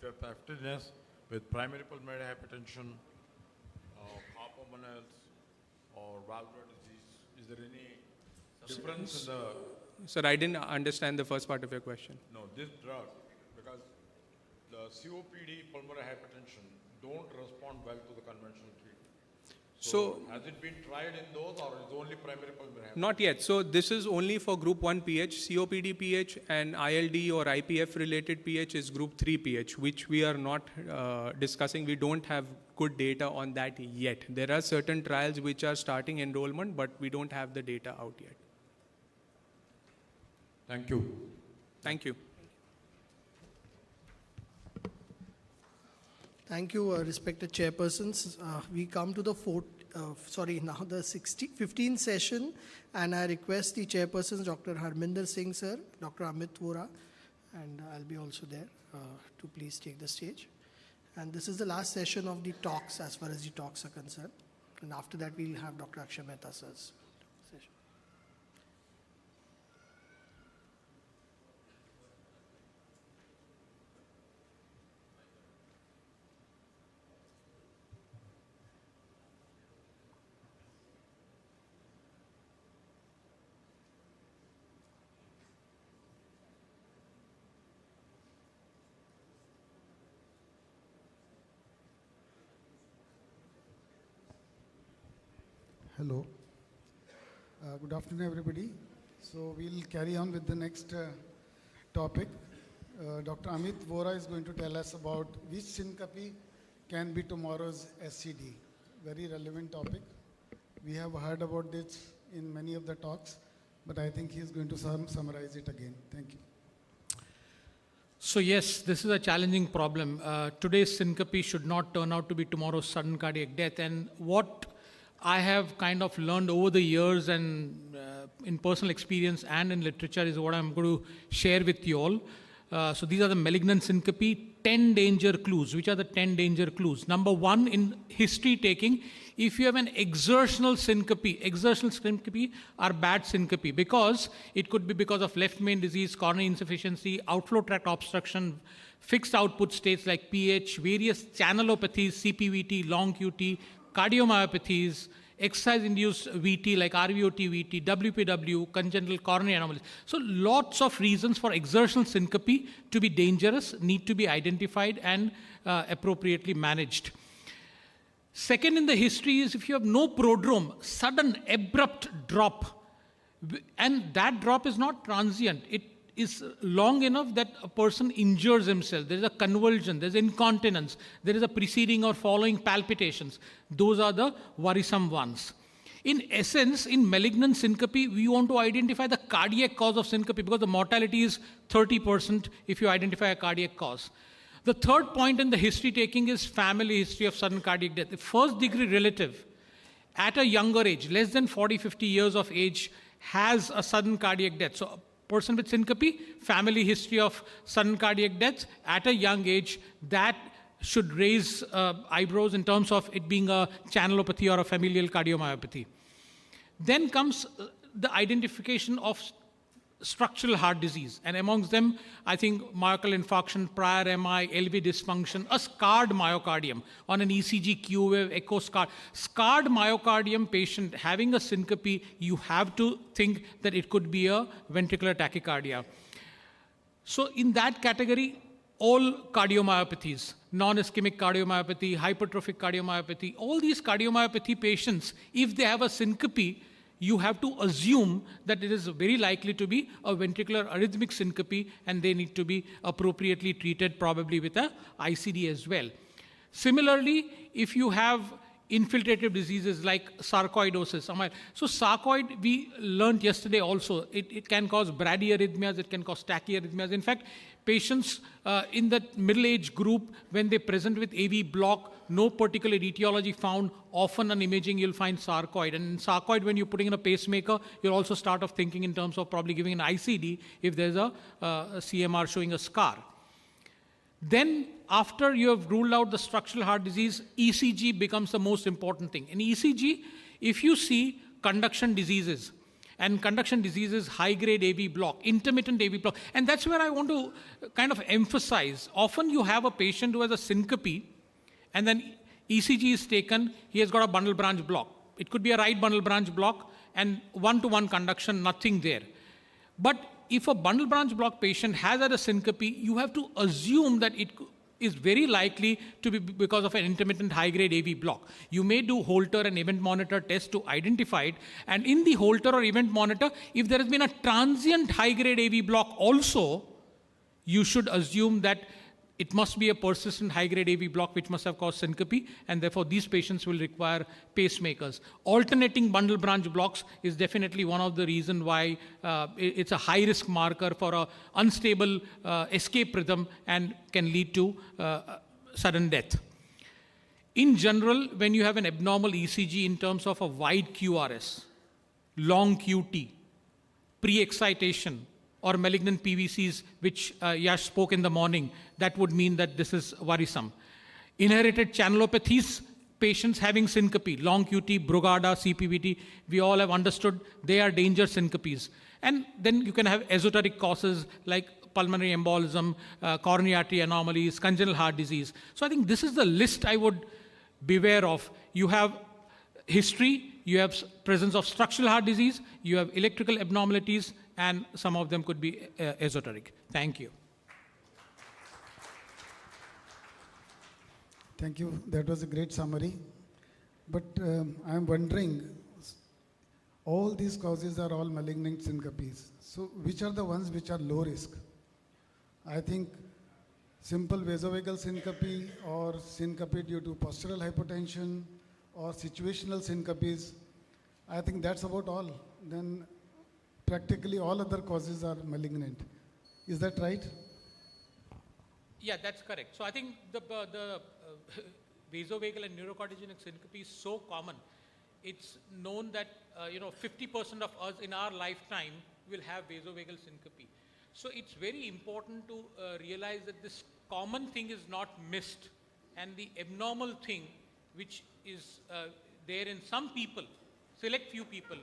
have effectiveness with primary pulmonary hypertension, carbomonels, or valvular disease, is there any difference in the... Sir, I didn't understand the first part of your question. No, this drug, because the COPD, pulmonary hypertension, don't respond well to the conventional treatment. So has it been tried in those, or is it only primary pulmonary hypertension? Not yet. So this is only for group 1 pH. COPD pH and ILD or IPF related pH is group 3 pH, which we are not discussing. We don't have good data on that yet. There are certain trials which are starting enrollment, but we don't have the data out yet. Thank you. Thank you. Thank you, respected chairpersons. We come to the 15th session, and I request the chairpersons, Dr. Harminder Singh, sir, Dr. Amit Vora, and I'll be also there, to please take the stage. And this is the last session of the talks, as far as the talks are concerned. And after that, we'll have Dr. Akshay Mehta, sir's session. Hello. Good afternoon, everybody. So we'll carry on with the next topic. Dr. Amit Vora is going to tell us about which syncope can be tomorrow's SCD. Very relevant topic. We have heard about this in many of the talks, but I think he's going to summarize it again. Thank you. So yes, this is a challenging problem. Today's syncope should not turn out to be tomorrow's sudden cardiac death. And what I have kind of learned over the years and in personal experience and in literature is what I'm going to share with you all. So these are the malignant syncope, 10 danger clues. Which are the 10 danger clues? Number 1, in history taking, if you have an exertional syncope are bad syncope because it could be because of left main disease, coronary insufficiency, outflow tract obstruction, fixed output states like PH, various channelopathies, CPVT, long QT, cardiomyopathies, exercise-induced VT like RVOT VT, WPW, congenital coronary anomalies. So lots of reasons for exertional syncope to be dangerous need to be identified and appropriately managed. Second in the history is if you have no prodrome, sudden abrupt drop, and that drop is not transient. It is long enough that a person injures himself. There is a convulsion, there is incontinence, there is a preceding or following palpitations. Those are the worrisome ones. In essence, in malignant syncope, we want to identify the cardiac cause of syncope because the mortality is 30% if you identify a cardiac cause. The third point in the history taking is family history of sudden cardiac death. The first degree relative at a younger age, less than 40-50 years of age, has a sudden cardiac death. So person with syncope, family history of sudden cardiac death at a young age, that should raise eyebrows in terms of it being a channelopathy or a familial cardiomyopathy. Then comes the identification of structural heart disease, and amongst them, I think myocardial infarction, prior MI, LV dysfunction, a scarred myocardium on an ECG, Q wave, echo scarred. Scarred myocardium patient having a syncope, you have to think that it could be a ventricular tachycardia. So in that category, all cardiomyopathies, non-ischemic cardiomyopathy, hypertrophic cardiomyopathy, all these cardiomyopathy patients, if they have a syncope, you have to assume that it is very likely to be a ventricular arrhythmic syncope and they need to be appropriately treated, probably with a ICD as well. Similarly, if you have infiltrative diseases like sarcoidosis. So sarcoid, we learned yesterday also, it can cause bradyarrhythmias, it can cause tachyarrhythmias. In fact, patients in that middle-age group, when they present with AV block, no particular etiology found, often on imaging you'll find sarcoid. And in sarcoid, when you're putting in a pacemaker, you'll also start off thinking in terms of probably giving an ICD if there's a CMR showing a scar. Then, after you have ruled out the structural heart disease, ECG becomes the most important thing. In ECG, if you see conduction diseases, and conduction diseases, high-grade AV block, intermittent AV block, and that's where I want to kind of emphasize. Often you have a patient who has a syncope, and then ECG is taken, he has got a bundle branch block. It could be a right bundle branch block, and one-to-one conduction, nothing there. But if a bundle branch block patient has had a syncope, you have to assume that it is very likely to be because of an intermittent high-grade AV block. You may do Holter and event monitor test to identify it, and in the Holter or event monitor, if there has been a transient high-grade AV block also, you should assume that it must be a persistent high-grade AV block which must have caused syncope, and therefore these patients will require pacemakers. Alternating bundle branch blocks is definitely one of the reasons why it's a high-risk marker for an unstable escape rhythm and can lead to sudden death. In general, when you have an abnormal ECG in terms of a wide QRS, long QT, pre-excitation, or malignant PVCs, which Yash spoke in the morning, that would mean that this is worrisome. Inherited channelopathies, patients having syncope, long QT, Brugada, CPVT, we all have understood they are danger syncopes. And then you can have esoteric causes like pulmonary embolism, coronary artery anomalies, congenital heart disease. So I think this is the list I would beware of. You have history, you have presence of structural heart disease, you have electrical abnormalities, and some of them could be esoteric. Thank you. Thank you. That was a great summary. But I'm wondering, all these causes are all malignant syncopes. So which are the ones which are low risk? I think simple vasovagal syncope or syncope due to postural hypotension or situational syncopes, I think that's about all. Then practically all other causes are malignant. Is that right? Yeah, that's correct. So I think the vasovagal and neurocardiogenic syncope is so common. It's known that 50% of us in our lifetime will have vasovagal syncope. So it's very important to realize that this common thing is not missed, and the abnormal thing which is there in some people, select few people,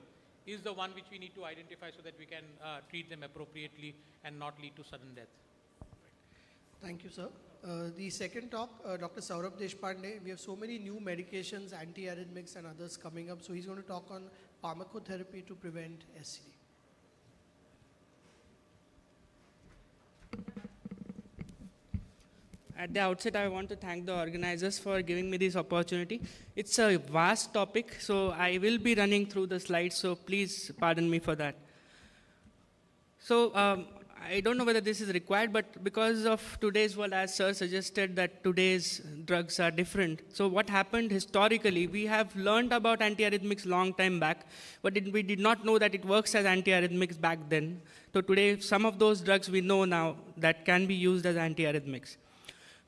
is the one which we need to identify so that we can treat them appropriately and not lead to sudden death. Thank you, sir. The second talk, Dr. Saurabh Deshpande, we have so many new medications, antiarrhythmics and others coming up, so he's going to talk on pharmacotherapy to prevent SCD. At the outset, I want to thank the organizers for giving me this opportunity. It's a vast topic, so I will be running through the slides, so please pardon me for that. So I don't know whether this is required, but because of today's world, as sir suggested that today's drugs are different. So what happened historically, we have learned about antiarrhythmics long time back, but we did not know that it works as antiarrhythmics back then. So today, some of those drugs we know now that can be used as antiarrhythmics.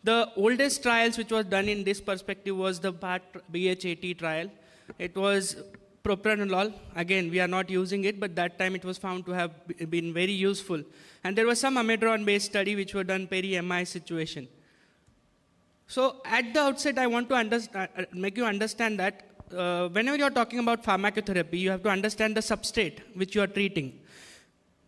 The oldest trials which was done in this perspective was the BH80 trial. It was propranolol. Again, we are not using it, but that time it was found to have been very useful. And there was some amiodarone-based study which were done peri-MI situation. So at the outset, I want to make you understand that whenever you are talking about pharmacotherapy, you have to understand the substrate which you are treating.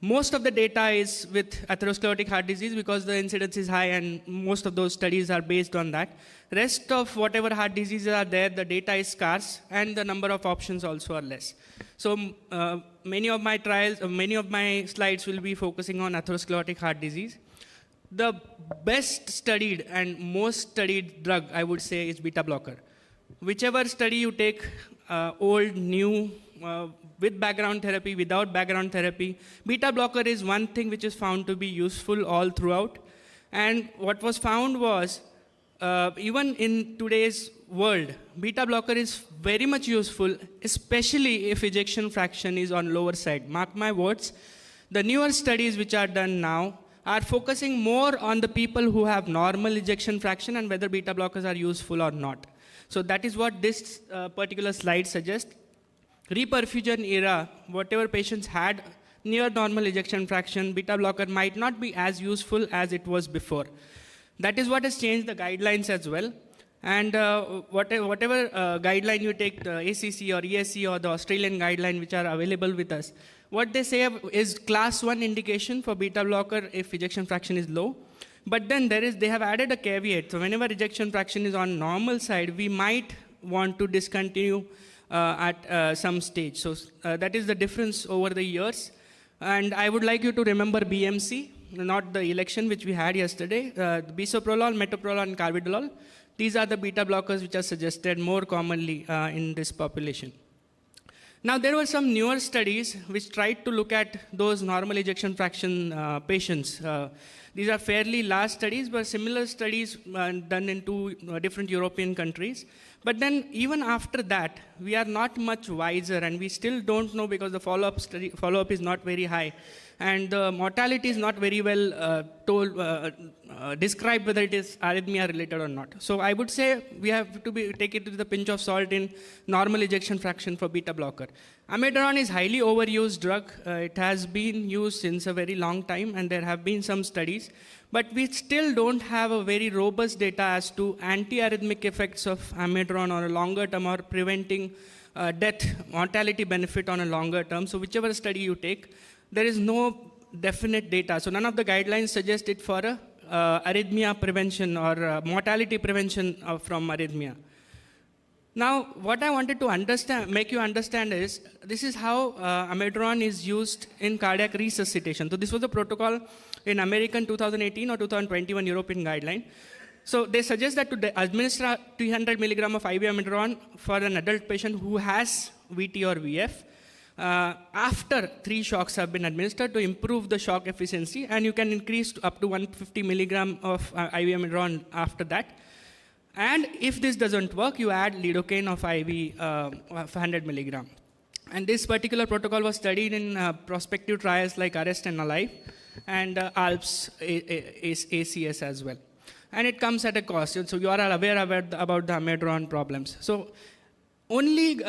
Most of the data is with atherosclerotic heart disease because the incidence is high and most of those studies are based on that. Rest of whatever heart diseases are there, the data is scarce and the number of options also are less. So many of my trials, many of my slides will be focusing on atherosclerotic heart disease. The best studied and most studied drug, I would say, is beta blocker. Whichever study you take, old, new, with background therapy, without background therapy, beta blocker is one thing which is found to be useful all throughout. And what was found was even in today's world, beta blocker is very much useful, especially if ejection fraction is on lower side. Mark my words, the newer studies which are done now are focusing more on the people who have normal ejection fraction and whether beta blockers are useful or not. So that is what this particular slide suggests. Reperfusion era, whatever patients had near normal ejection fraction, beta blocker might not be as useful as it was before. That is what has changed the guidelines as well. And whatever guideline you take, the ACC or ESC or the Australian guideline which are available with us, what they say is class 1 indication for beta blocker if ejection fraction is low. But then they have added a caveat. So whenever ejection fraction is on normal side, we might want to discontinue at some stage. So that is the difference over the years. And I would like you to remember BMC, not the election which we had yesterday. Bisoprolol, metoprolol, and carvedilol. These are the beta blockers which are suggested more commonly in this population. Now, there were some newer studies which tried to look at those normal ejection fraction patients. These are fairly large studies, but similar studies done in 2 different European countries. But then, even after that, we are not much wiser, and we still don't know because the follow-up is not very high. And the mortality is not very well described whether it is arrhythmia related or not. So I would say we have to take it with a pinch of salt in normal ejection fraction for beta blocker. Amiodarone is highly overused drug. It has been used since a very long time, and there have been some studies. But we still don't have a very robust data as to anti-arrhythmic effects of amiodarone on a longer term or preventing death, mortality benefit on a longer term. So whichever study you take, there is no definite data. So none of the guidelines suggest it for arrhythmia prevention or mortality prevention from arrhythmia. Now, what I wanted to make you understand is, this is how amiodarone is used in cardiac resuscitation. So this was the protocol in American 2018 or 2021 European guideline. So they suggest that to administer 300 milligram of IV amiodarone for an adult patient who has VT or VF, after 3 shocks have been administered to improve the shock efficiency, and you can increase up to 150 milligram of IV amiodarone after that. And if this doesn't work, you add lidocaine of IV of 100 milligram. And this particular protocol was studied in prospective trials like ARREST and ALIVE and ALPS ACS as well. And it comes at a cost. So you are aware about the amiodarone problems. So only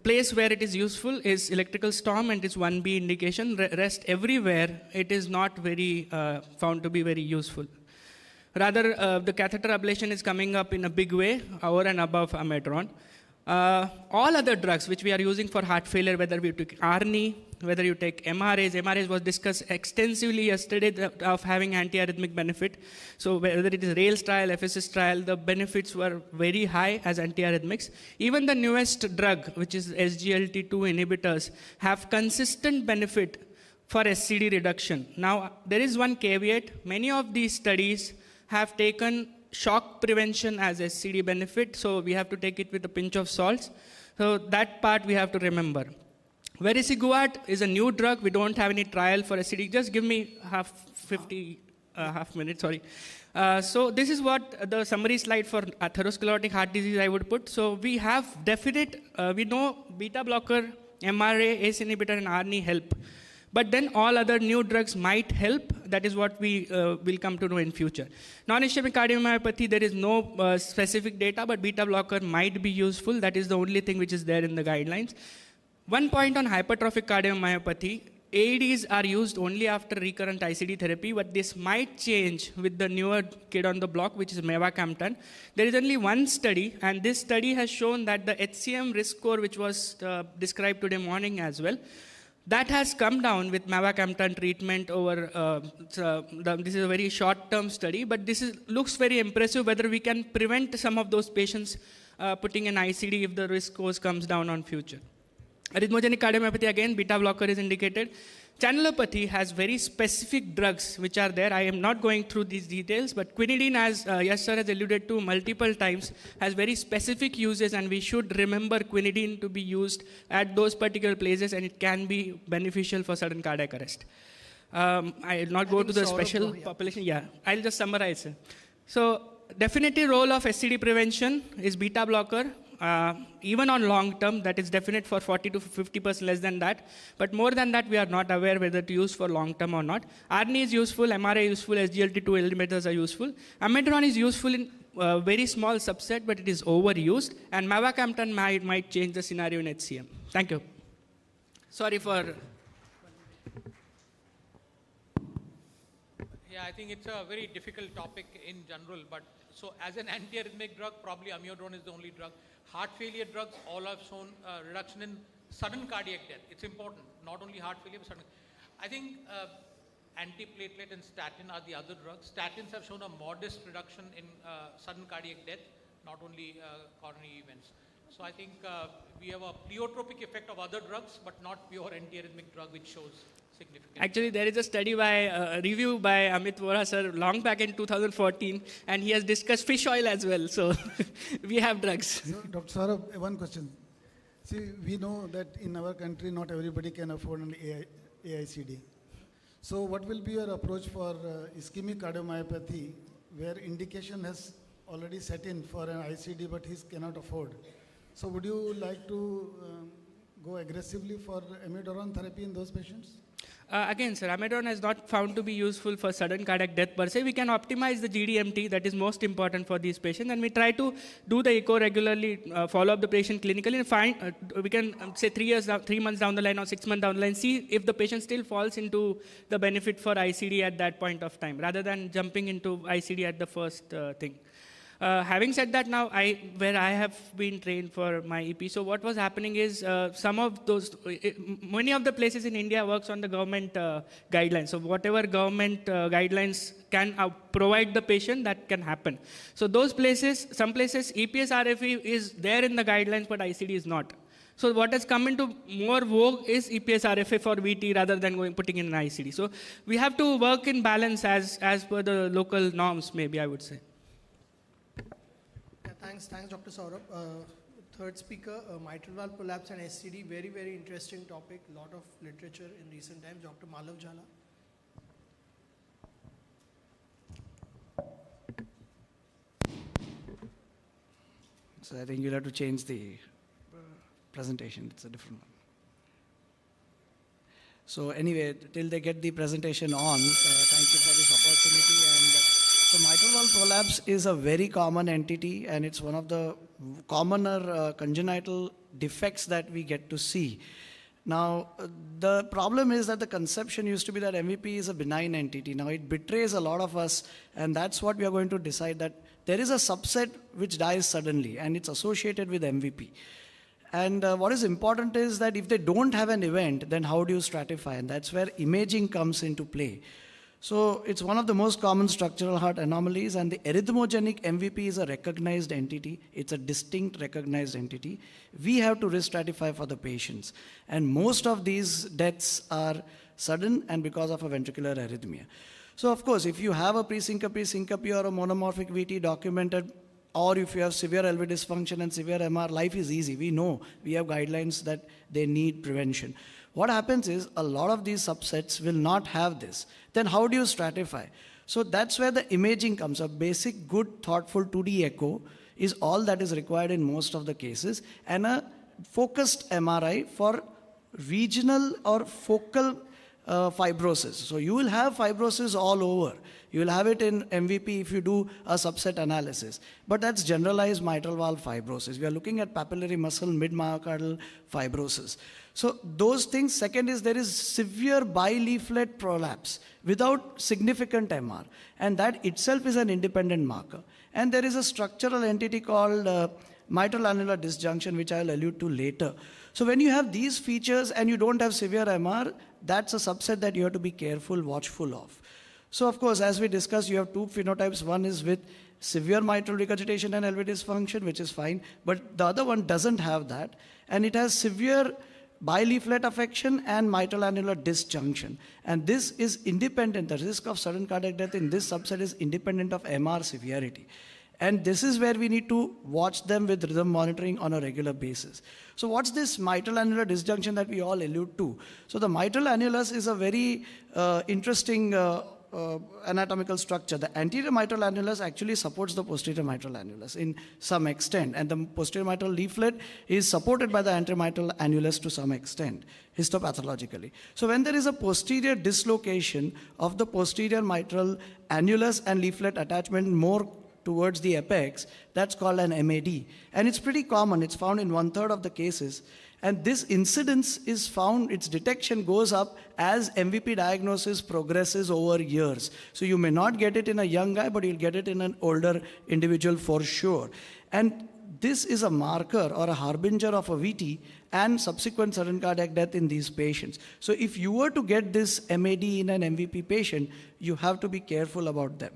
place where it is useful is electrical storm, and it's 1B indication. Rest everywhere, it is not very found to be very useful. Rather, the catheter ablation is coming up in a big way over and above amiodarone. All other drugs which we are using for heart failure, whether we take ARNI, whether you take MRAs was discussed extensively yesterday of having anti-arrhythmic benefit. So whether it is RAILS trial, FSS trial, the benefits were very high as anti-arrhythmics. Even the newest drug, which is SGLT2 inhibitors, have consistent benefit for SCD reduction. Now, there is one caveat. Many of these studies have taken shock prevention as SCD benefit, so we have to take it with a pinch of salt. So that part we have to remember. Vericiguat is a new drug. We don't have any trial for SCD. Just give me half minute, sorry. So this is what the summary slide for atherosclerotic heart disease I would put. So we have definite, we know beta blocker, MRA, ACE inhibitor, and ARNI help. But then all other new drugs might help. That is what we will come to know in future. Non-ischemic cardiomyopathy, there is no specific data, but beta blocker might be useful. That is the only thing which is there in the guidelines. One point on hypertrophic cardiomyopathy, AEDs are used only after recurrent ICD therapy, but this might change with the newer kid on the block, which is mavacamten. There is only one study, and this study has shown that the HCM risk score, which was described today morning as well, that has come down with mavacamten treatment over, this is a very short-term study, but this looks very impressive whether we can prevent some of those patients putting an ICD if the risk scores comes down on future. Arrhythmogenic cardiomyopathy, again, beta blocker is indicated. Channelopathy has very specific drugs which are there. I am not going through these details, but quinidine, as Yash sir has alluded to multiple times, has very specific uses, and we should remember quinidine to be used at those particular places, and it can be beneficial for sudden cardiac arrest. I will not go to the special population. Yeah, I'll just summarize. So definitely role of SCD prevention is beta blocker. Even on long term, that is definite for 40 to 50% less than that. But more than that, we are not aware whether to use for long term or not. RNA is useful, MRA is useful, SGLT2 inhibitors are useful. Amiodarone is useful in very small subset, but it is overused. And mavacamten might change the scenario in HCM. Thank you. Sorry for... Yeah, I think it's a very difficult topic in general, but so as an antiarrhythmic drug, probably amiodarone is the only drug. Heart failure drugs all have shown reduction in sudden cardiac death. It's important, not only heart failure, but sudden. I think antiplatelet and statin are the other drugs. Statins have shown a modest reduction in sudden cardiac death, not only coronary events. So I think we have a pleiotropic effect of other drugs, but not pure antiarrhythmic drug, which shows significant. Actually, there is a study by review by Amit Vora sir long back in 2014, and he has discussed fish oil as well. So we have drugs. So, Dr. Saurabh, one question. See, we know that in our country, not everybody can afford an AICD. So what will be your approach for ischemic cardiomyopathy, where indication has already set in for an ICD, but he cannot afford? So would you like to go aggressively for amiodarone therapy in those patients? Again, sir, amiodarone is not found to be useful for sudden cardiac death per se. We can optimize the GDMT, that is most important for these patients, and we try to do the echo regularly, follow up the patient clinically, and find, we can say 3 months down the line or 6 months down the line, see if the patient still falls into the benefit for ICD at that point of time, rather than jumping into ICD at the first thing. Having said that, now where I have been trained for my EP, so what was happening is some of those, many of the places in India works on the government guidelines. So whatever government guidelines can provide the patient, that can happen. So those places, some places EPS RFE is there in the guidelines, but ICD is not. So what has come into more vogue is EPS RFA for VT rather than putting in an ICD. So we have to work in balance as per the local norms, maybe I would say. Thanks, Dr. Saurabh. Third speaker, mitral valve prolapse and SCD, very, very interesting topic. A lot of literature in recent times. Dr. Malav Jhala. So I think you'll have to change the presentation. It's a different one. So anyway, till they get the presentation on, thank you for this opportunity. And so mitral valve prolapse is a very common entity, and it's one of the commoner congenital defects that we get to see. Now, the problem is that the conception used to be that MVP is a benign entity. Now, it betrays a lot of us, and that's what we are going to decide, that there is a subset which dies suddenly, and it's associated with MVP. And what is important is that if they don't have an event, then how do you stratify? And that's where imaging comes into play. So it's one of the most common structural heart anomalies, and the arrhythmogenic MVP is a recognized entity. It's a distinct recognized entity. We have to risk stratify for the patients. And most of these deaths are sudden and because of a ventricular arrhythmia. So of course, if you have a presyncope, syncope, or a monomorphic VT documented, or if you have severe LV dysfunction and severe MR, life is easy. We know, we have guidelines that they need prevention. What happens is a lot of these subsets will not have this. Then how do you stratify? So that's where the imaging comes. A basic, good, thoughtful 2D echo is all that is required in most of the cases, and a focused MRI for regional or focal fibrosis. So you will have fibrosis all over. You will have it in MVP if you do a subset analysis. But that's generalized mitral valve fibrosis. We are looking at papillary muscle mid-myocardial fibrosis. So those things. Second is there is severe bileaflet prolapse without significant MR. And that itself is an independent marker. And there is a structural entity called mitral annular disjunction, which I will allude to later. So when you have these features and you don't have severe MR, that's a subset that you have to be careful, watchful of. So of course, as we discussed, you have two phenotypes. One is with severe mitral regurgitation and LV dysfunction, which is fine, but the other one doesn't have that, and it has severe bileaflet affection and mitral annular disjunction. And this is independent. The risk of sudden cardiac death in this subset is independent of MR severity. And this is where we need to watch them with rhythm monitoring on a regular basis. So what's this mitral annular disjunction that we all allude to? So the mitral annulus is a very interesting anatomical structure. The anterior mitral annulus actually supports the posterior mitral annulus in some extent, and the posterior mitral leaflet is supported by the anterior mitral annulus to some extent, histopathologically. So when there is a posterior dislocation of the posterior mitral annulus and leaflet attachment more towards the apex, that's called an MAD. And it's pretty common. It's found in 1/3 of the cases. And this incidence is found, its detection goes up as MVP diagnosis progresses over years. So you may not get it in a young guy, but you'll get it in an older individual for sure. And this is a marker or a harbinger of a VT and subsequent sudden cardiac death in these patients. So if you were to get this MAD in an MVP patient, you have to be careful about them.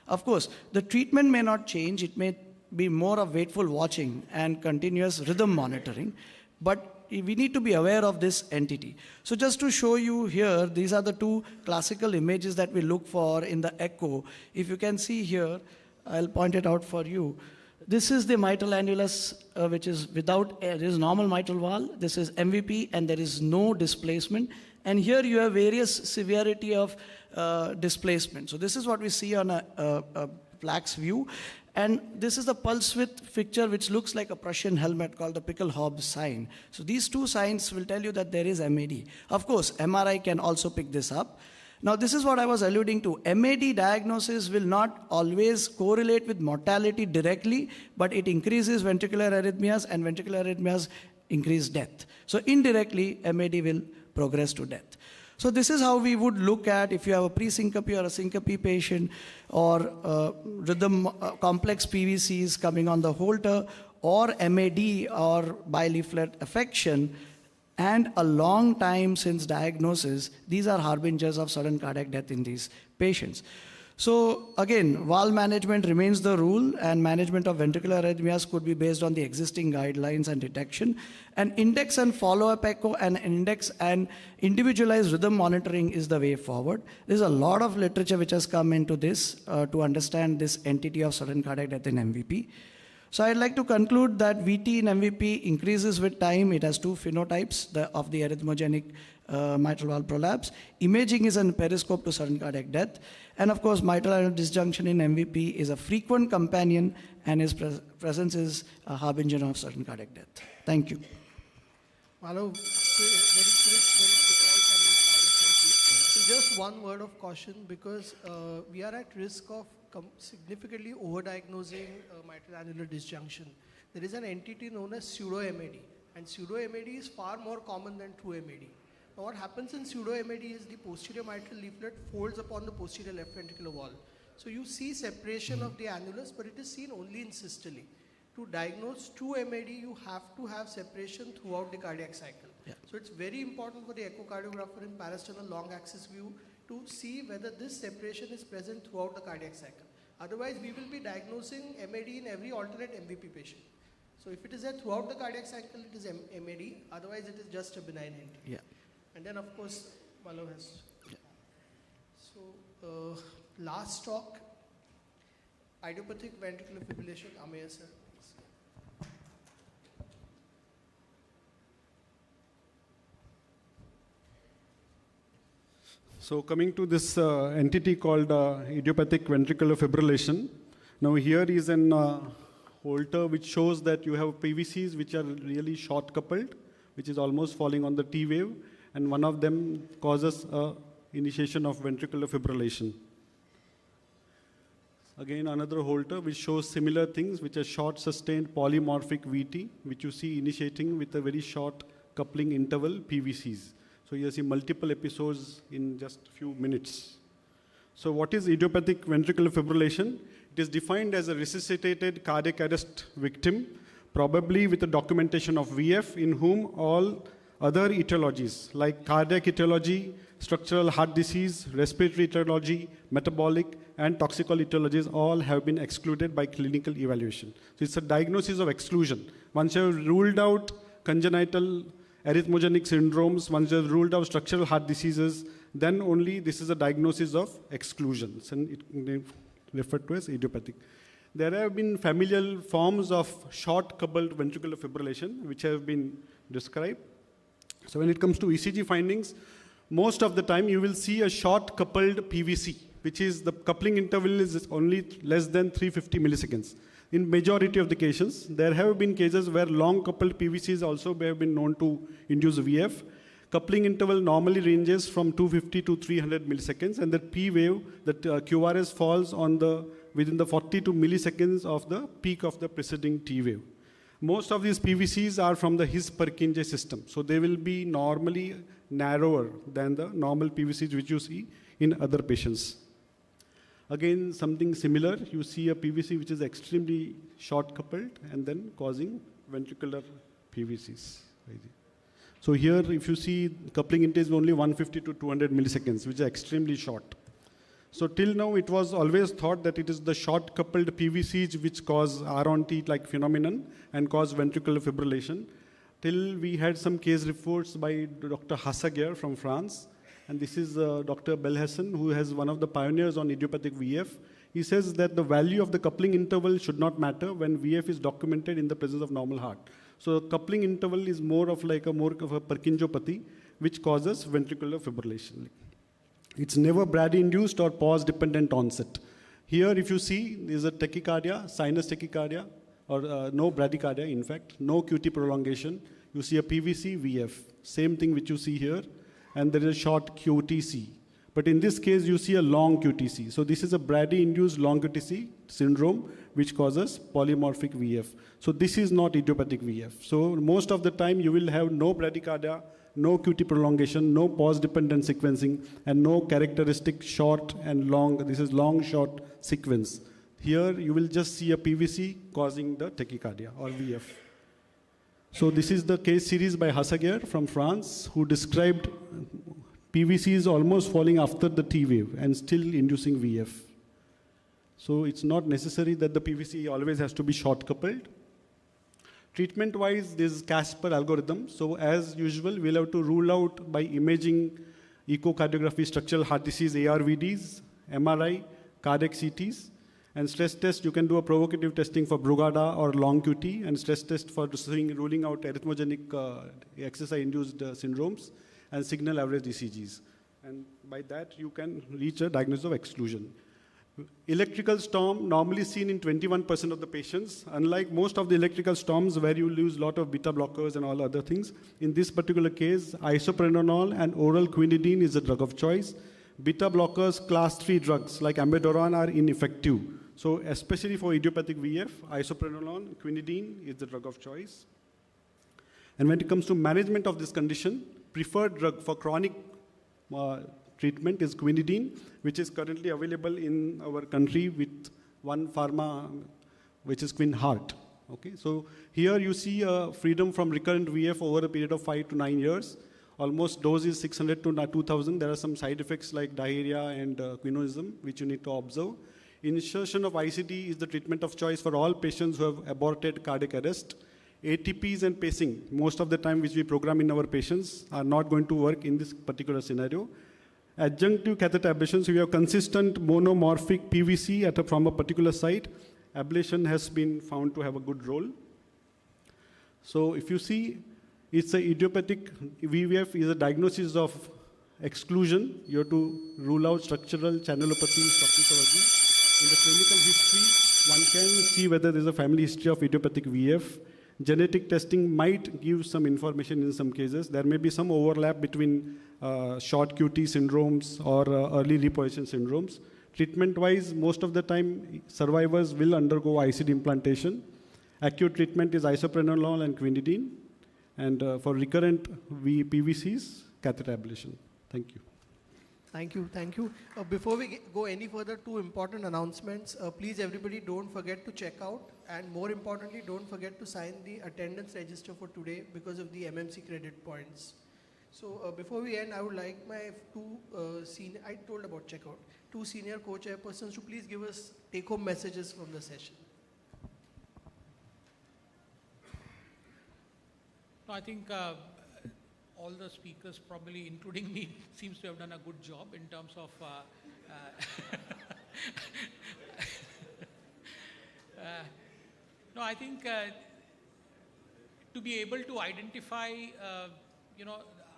Of course, the treatment may not change. It may be more of wakeful watching and continuous rhythm monitoring. But we need to be aware of this entity. So just to show you here, these are the two classical images that we look for in the echo. If you can see here, I'll point it out for you. This is the mitral annulus, which is without air. This is normal mitral wall. This is MVP, and there is no displacement. And here you have various severity of displacement. So this is what we see on a Flax view. And this is the pulse width picture, which looks like a Prussian helmet called the Pickel-Hobbs sign. So these two signs will tell you that there is MAD. Of course, MRI can also pick this up. Now, this is what I was alluding to. MAD diagnosis will not always correlate with mortality directly, but it increases ventricular arrhythmias, and ventricular arrhythmias increase death. So indirectly, MAD will progress to death. So this is how we would look at if you have a pre-syncope or a syncope patient, or rhythm complex PVCs coming on the Holter, or MAD or bileaflet affection, and a long time since diagnosis. These are harbingers of sudden cardiac death in these patients. So again, valve management remains the rule, and management of ventricular arrhythmias could be based on the existing guidelines and detection. And index and follow-up echo and index and individualized rhythm monitoring is the way forward. There's a lot of literature which has come into this to understand this entity of sudden cardiac death in MVP. So I'd like to conclude that VT in MVP increases with time. It has two phenotypes of the arrhythmogenic mitral valve prolapse. Imaging is a periscope to sudden cardiac death. And of course, mitral annulus disjunction in MVP is a frequent companion, and his presence is a harbinger of sudden cardiac death. Thank you. Malo, very precise and insightful. So just one word of caution, because we are at risk of significantly overdiagnosing mitral annular disjunction. There is an entity known as pseudo-MAD, and pseudo-MAD is far more common than true MAD. Now what happens in pseudo-MAD is the posterior mitral leaflet folds upon the posterior left ventricular wall. So you see separation of the annulus, but it is seen only in systole. To diagnose true MAD, you have to have separation throughout the cardiac cycle. Yeah. So it's very important for the echocardiographer in parasternal long axis view to see whether this separation is present throughout the cardiac cycle. Otherwise, we will be diagnosing MAD in every alternate MVP patient. So if it is there throughout the cardiac cycle, it is MAD. Otherwise, it is just a benign entity. Yeah. And then, of course, Malo has. Yeah. So, last talk, idiopathic ventricular fibrillation, Ameya sir. So coming to this entity called idiopathic ventricular fibrillation. Now here is an Holter which shows that you have PVCs which are really short coupled, which is almost falling on the T wave, and one of them causes initiation of ventricular fibrillation. Again, another Holter which shows similar things, which are short sustained polymorphic VT, which you see initiating with a very short coupling interval PVCs. So you see multiple episodes in just a few minutes. So what is idiopathic ventricular fibrillation? It is defined as a resuscitated cardiac arrest victim, probably with a documentation of VF, in whom all other etiologies like cardiac etiology, structural heart disease, respiratory etiology, metabolic, and toxicological etiologies all have been excluded by clinical evaluation. So it's a diagnosis of exclusion. Once you have ruled out congenital arrhythmogenic syndromes, once you have ruled out structural heart diseases, then only this is a diagnosis of exclusions, and it referred to as idiopathic. There have been familial forms of short coupled ventricular fibrillation which have been described. So when it comes to ECG findings, most of the time you will see a short coupled PVC which is the coupling interval is only less than 350 milliseconds. In majority of the cases, there have been cases where long coupled PVCs also have been known to induce VF. Coupling interval normally ranges from 250 to 300 milliseconds, and the P wave, the QRS falls on within the 42 milliseconds of the peak of the preceding T wave. Most of these PVCs are from the His-Purkinje system, so they will be normally narrower than the normal PVCs which you see in other patients. Again, something similar, you see a PVC which is extremely short coupled and then causing ventricular PVCs. So here, if you see, coupling interval is only 150 to 200 milliseconds, which is extremely short. So till now, it was always thought that it is the short coupled PVCs which cause R-on-T-like phenomenon and cause ventricular fibrillation. Till we had some case reports by Dr. Hassager from France, and this is Dr. Belhassan, who has one of the pioneers on idiopathic VF. He says that the value of the coupling interval should not matter when VF is documented in the presence of normal heart. So coupling interval is more of a Purkinjopathy, which causes ventricular fibrillation. It's never brady-induced or pause-dependent onset. Here, if you see, there's a tachycardia, sinus tachycardia, or no bradycardia, in fact, no QT prolongation. You see a PVC, VF. Same thing which you see here, and there is a short QTC. But in this case, you see a long QTC. So this is a brady-induced long QTC syndrome, which causes polymorphic VF. So this is not idiopathic VF. So most of the time, you will have no bradycardia, no QT prolongation, no pause-dependent sequencing, and no characteristic short and long. This is long-short sequence. Here, you will just see a PVC causing the tachycardia or VF. So this is the case series by Hassager from France, who described PVCs almost falling after the T wave and still inducing VF. So it's not necessary that the PVC always has to be short coupled. Treatment-wise, this is Casper algorithm. So as usual, we'll have to rule out by imaging, echocardiography, structural heart disease, ARVDs, MRI, cardiac CTs. And stress test, you can do a provocative testing for Brugada or long QT, and stress test for ruling out arrhythmogenic exercise-induced syndromes, and signal average ECGs. And by that, you can reach a diagnosis of exclusion. Electrical storm, normally seen in 21% of the patients. Unlike most of the electrical storms where you lose a lot of beta blockers and all other things, in this particular case, isoprenolone and oral quinidine is the drug of choice. Beta blockers, class 3 drugs like amiodarone are ineffective. So especially for idiopathic VF, isoprenolone, quinidine is the drug of choice. And when it comes to management of this condition, preferred drug for chronic treatment is quinidine, which is currently available in our country with one pharma, which is QuinHeart. Okay, so here you see a freedom from recurrent VF over a period of 5 to 9 years. Almost dose is 600 to 2000. There are some side effects like diarrhea and quinoism, which you need to observe. Insertion of ICD is the treatment of choice for all patients who have aborted cardiac arrest. ATPs and pacing, most of the time which we program in our patients, are not going to work in this particular scenario. Adjunctive catheter ablations, we have consistent monomorphic PVC from a particular site. Ablation has been found to have a good role. So if you see, it's a idiopathic VVF is a diagnosis of exclusion. You have to rule out structural channelopathy, toxicology. In the clinical history, one can see whether there's a family history of idiopathic VF. Genetic testing might give some information in some cases. There may be some overlap between short QT syndromes or early reposition syndromes. Treatment-wise, most of the time, survivors will undergo ICD implantation. Acute treatment is isoprenolone and quinidine. And for recurrent PVCs, catheter ablation. Thank you. Thank you, thank you. Before we go any further, two important announcements. Please, everybody, don't forget to check out, and more importantly, don't forget to sign the attendance register for today because of the MMC credit points. So before we end, I would like my two senior, I told about checkout, two senior co-chairpersons to please give us take-home messages from the session. No, I think all the speakers, probably including me, seems to have done a good job in terms of no, I think to be able to identify,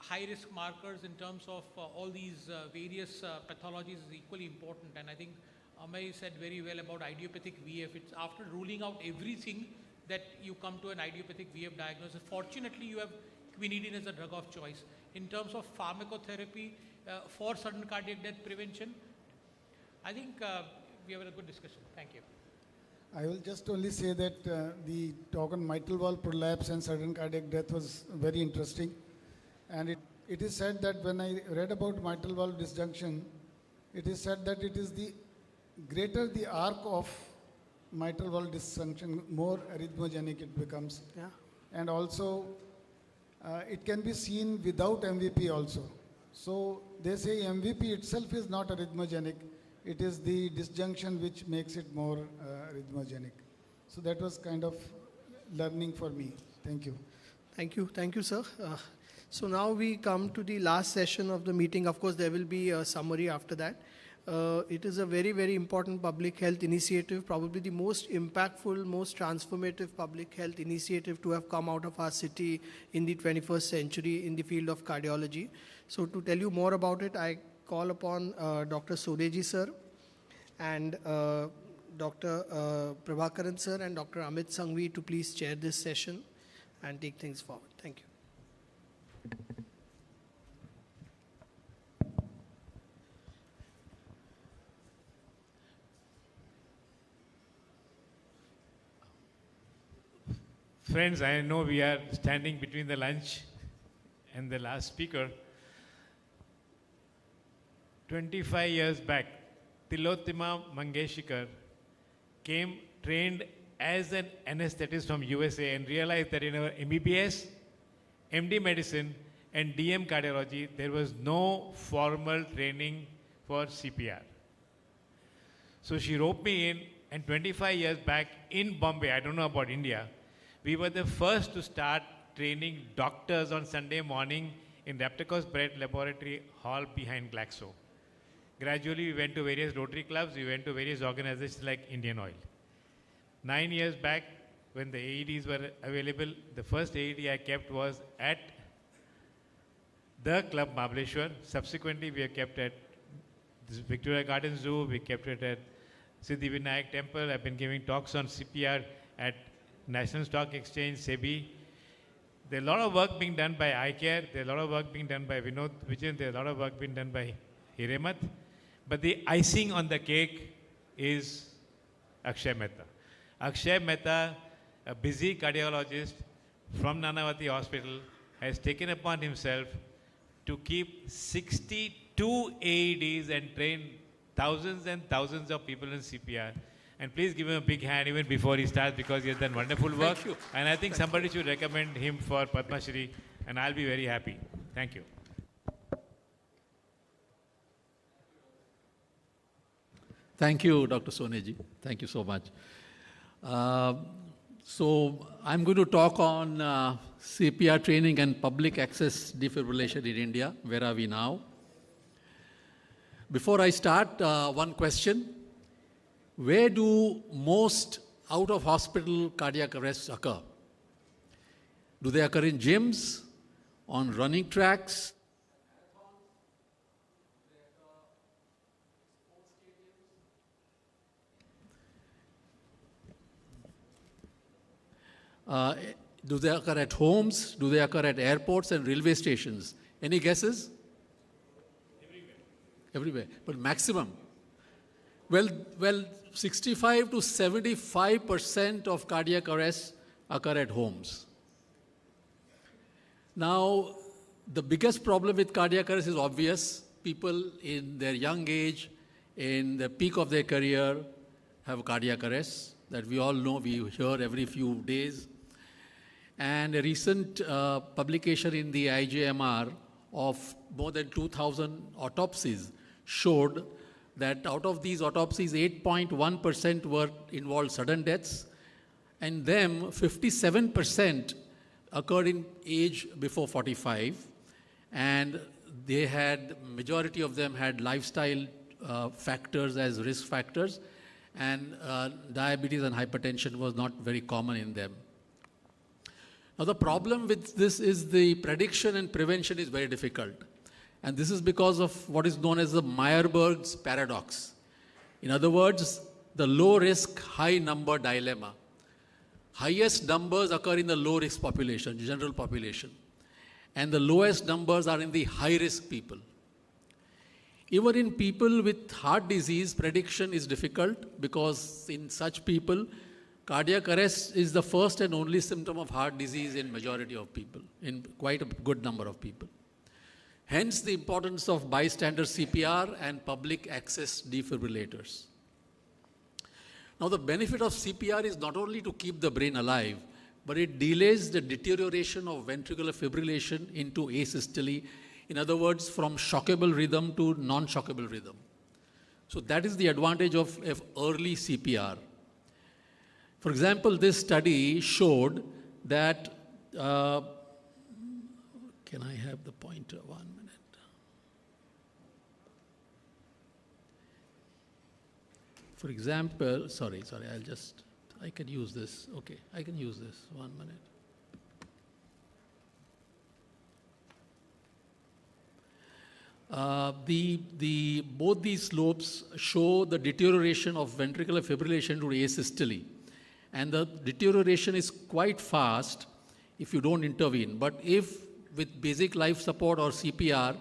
high-risk markers in terms of all these various pathologies is equally important. And I think Amay said very well about idiopathic VF. It's after ruling out everything that you come to an idiopathic VF diagnosis. Fortunately, you have quinidine as a drug of choice. In terms of pharmacotherapy for sudden cardiac death prevention, I think we have a good discussion. Thank you. I will just only say that the talk on mitral valve prolapse and sudden cardiac death was very interesting. And it is said that when I read about mitral valve disjunction, it is said that it is the greater the arc of mitral valve dysfunction, more arrhythmogenic it becomes. Yeah. And also, it can be seen without MVP also. So they say MVP itself is not arrhythmogenic. It is the disjunction which makes it more arrhythmogenic. So that was kind of learning for me. Thank you. Thank you, sir. So now we come to the last session of the meeting. Of course, there will be a summary after that. It is a very, very important public health initiative, probably the most impactful, most transformative public health initiative to have come out of our city in the 21st century in the field of cardiology. So to tell you more about it, I call upon Dr. Soneji sir and Dr. Prabhakaran sir and Dr. Amit Sanghvi to please chair this session and take things forward. Thank you. Friends, I know we are standing between the lunch and the last speaker. 25 years back, Tilotima Mangeshkar came trained as an anesthetist from USA and realized that in our MBBS, MD medicine and DM cardiology, there was no formal training for CPR. So she roped me in, and 25 years back in Bombay, I don't know about India, we were the first to start training doctors on Sunday morning in Raptacos Bread Laboratory Hall behind Glaxo. Gradually, we went to various Rotary clubs, we went to various organizations like Indian Oil. 9 years back, when the AEDs were available, the first AED I kept was at the Club Mahabaleshwar. Subsequently, we have kept at Victoria Garden Zoo, we kept it at Siddhivinayak Temple. I've been giving talks on CPR at National Stock Exchange, SEBI. There's a lot of work being done by iCare, there's a lot of work being done by Vinod Vijayan, there's a lot of work being done by Hiremat. But the icing on the cake is Akshay Mehta. Akshay Mehta, a busy cardiologist from Nanavati Hospital, has taken upon himself to keep 62 AEDs and train thousands and thousands of people in CPR. And please give him a big hand even before he starts, because he has done wonderful work. Thank you. And I think somebody should recommend him for Padma Shri, and I'll be very happy. Thank you. Thank you, Dr. Soneji. Thank you so much. So I'm going to talk on CPR training and public access defibrillation in India. Where are we now? Before I start, one question. Where do most out-of-hospital cardiac arrests occur? Do they occur in gyms, on running tracks? Do they occur at homes? Do they occur at airports and railway stations? Any guesses? Everywhere. But maximum? Well, 65 to 75% of cardiac arrests occur at homes. Now, the biggest problem with cardiac arrest is obvious. People in their young age, in the peak of their career, have cardiac arrests that we all know, we hear every few days. And a recent publication in the IJMR of more than 2,000 autopsies showed that out of these autopsies, 8.1% were involved sudden deaths, and them 57% occurred in age before 45, and they had, majority of them had lifestyle factors as risk factors, and diabetes and hypertension was not very common in them. Now the problem with this is the prediction and prevention is very difficult. And this is because of what is known as the Meyerberg's paradox. In other words, the low risk, high number dilemma. Highest numbers occur in the low risk population, general population. And the lowest numbers are in the high risk people. Even in people with heart disease, prediction is difficult because in such people, cardiac arrest is the first and only symptom of heart disease in majority of people, in quite a good number of people. Hence the importance of bystander CPR and public access defibrillators. Now the benefit of CPR is not only to keep the brain alive, but it delays the deterioration of ventricular fibrillation into asystole. In other words, from shockable rhythm to non-shockable rhythm. So that is the advantage of early CPR. For example, this study showed that, can I have the pointer 1 minute? For example, sorry, I can use this. Okay, I can use this, 1 minute. Both these slopes show the deterioration of ventricular fibrillation to asystole. And the deterioration is quite fast if you don't intervene. But if with basic life support or CPR,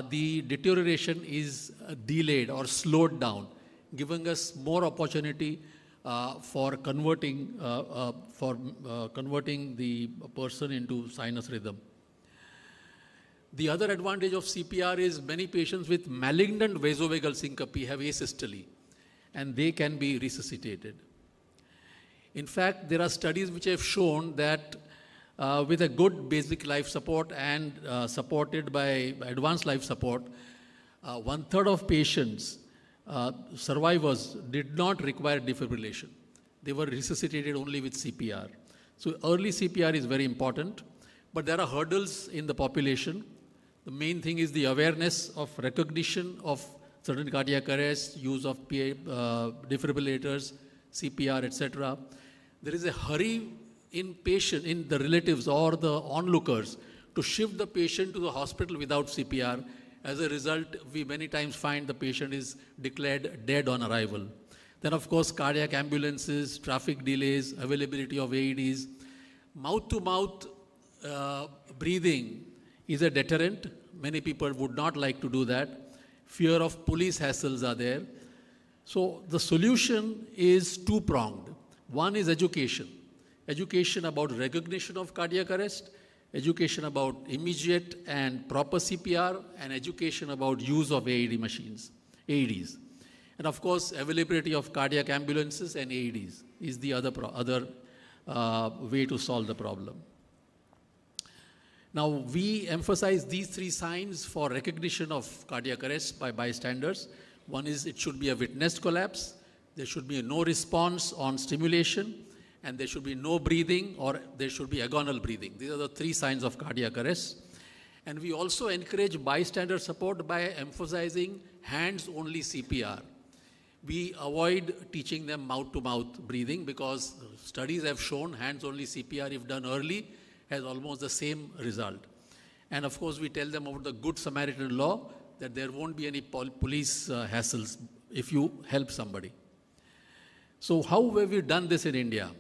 the deterioration is delayed or slowed down, giving us more opportunity for converting the person into sinus rhythm. The other advantage of CPR is many patients with malignant vasovagal syncope have asystole, and they can be resuscitated. In fact, there are studies which have shown that with a good basic life support and supported by advanced life support, 1/3 of patients, survivors, did not require defibrillation. They were resuscitated only with CPR. So early CPR is very important, but there are hurdles in the population. The main thing is the awareness of recognition of sudden cardiac arrest, use of defibrillators, CPR, etc. There is a hurry in the relatives or the onlookers to shift the patient to the hospital without CPR. As a result, we many times find the patient is declared dead on arrival. Then, of course, cardiac ambulances, traffic delays, availability of AEDs. Mouth-to-mouth breathing is a deterrent. Many people would not like to do that. Fear of police hassles are there. So the solution is two-pronged. One is education. Education about recognition of cardiac arrest, education about immediate and proper CPR, and education about use of AEDs. And of course, availability of cardiac ambulances and AEDs is the other way to solve the problem. Now, we emphasize these 3 signs for recognition of cardiac arrest by bystanders. One is it should be a witnessed collapse, there should be no response on stimulation, and there should be no breathing, or there should be agonal breathing. These are the 3 signs of cardiac arrest. And we also encourage bystander support by emphasizing hands-only CPR. We avoid teaching them mouth-to-mouth breathing because studies have shown hands-only CPR, if done early, has almost the same result. And of course, we tell them about the Good Samaritan law, that there won't be any police hassles if you help somebody. So how have we done this in India?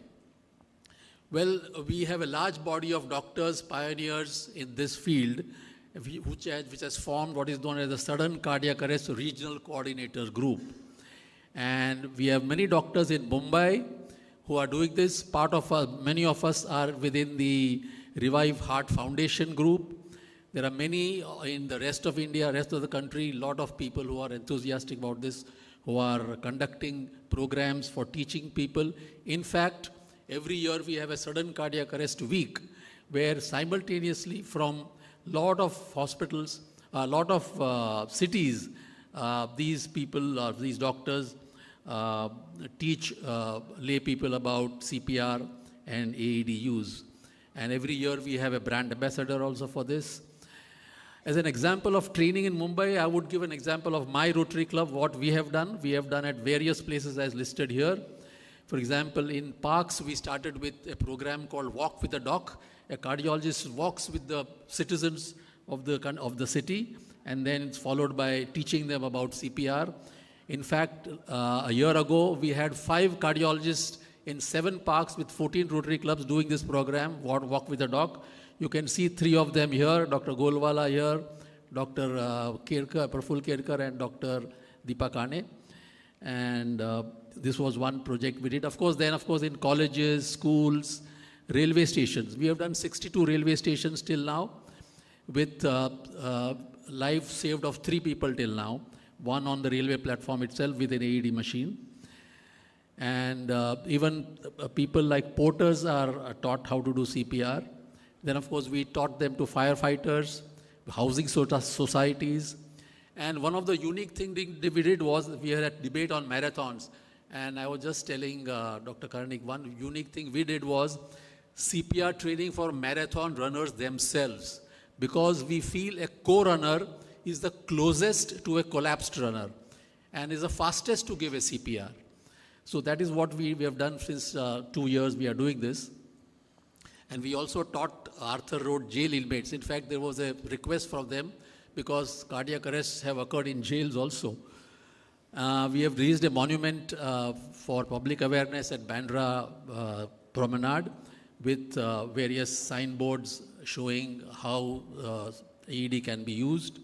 Well, we have a large body of doctors, pioneers in this field, which has formed what is known as the Sudden Cardiac Arrest Regional Coordinator Group. And we have many doctors in Mumbai who are doing this. Many of us are within the Revive Heart Foundation group. There are many in the rest of India, rest of the country, a lot of people who are enthusiastic about this, who are conducting programs for teaching people. In fact, every year we have a Sudden Cardiac Arrest Week, where simultaneously from a lot of hospitals, a lot of cities, these people, these doctors, teach lay people about CPR and AED use. And every year we have a brand ambassador also for this. As an example of training in Mumbai, I would give an example of my Rotary Club, what we have done. We have done at various places as listed here. For example, in parks, we started with a program called Walk with a Doc. A cardiologist walks with the citizens of the city, and then it's followed by teaching them about CPR. In fact, a year ago, we had 5 cardiologists in 7 parks with 14 Rotary clubs doing this program, Walk with a Doc. You can see 3 of them here, Dr. Golwala here, Dr. Praful Kerkar, and Dr. Deepa Kane. And this was one project we did. Of course, in colleges, schools, railway stations. We have done 62 railway stations till now, with life saved of 3 people till now. 1 on the railway platform itself with an AED machine. And even people like porters are taught how to do CPR. Then, of course, we taught them to firefighters, housing societies. And one of the unique things we did was we had a debate on marathons. And I was just telling Dr. Karnik, one unique thing we did was CPR training for marathon runners themselves. Because we feel a co-runner is the closest to a collapsed runner and is the fastest to give a CPR. So that is what we have done since 2 years we are doing this. And we also taught Arthur Road jail inmates. In fact, there was a request from them because cardiac arrests have occurred in jails also. We have raised a monument for public awareness at Bandra Promenade with various signboards showing how AED can be used.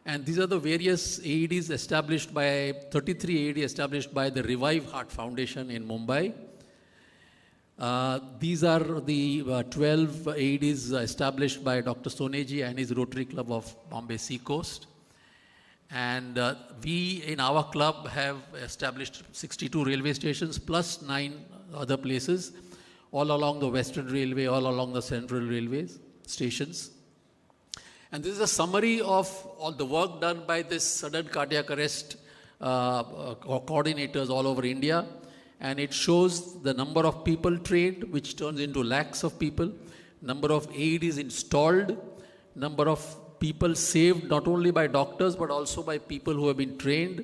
And these are the various AEDs established by, 33 AED established by the Revive Heart Foundation in Mumbai. These are the 12 AEDs established by Dr. Soneji and his Rotary Club of Bombay Sea Coast. And we in our club have established 62 railway stations plus 9 other places all along the Western Railway, all along the Central Railways stations. And this is a summary of all the work done by this sudden cardiac arrest coordinators all over India. And it shows the number of people trained, which turns into lakhs of people, number of AEDs installed, number of people saved not only by doctors but also by people who have been trained.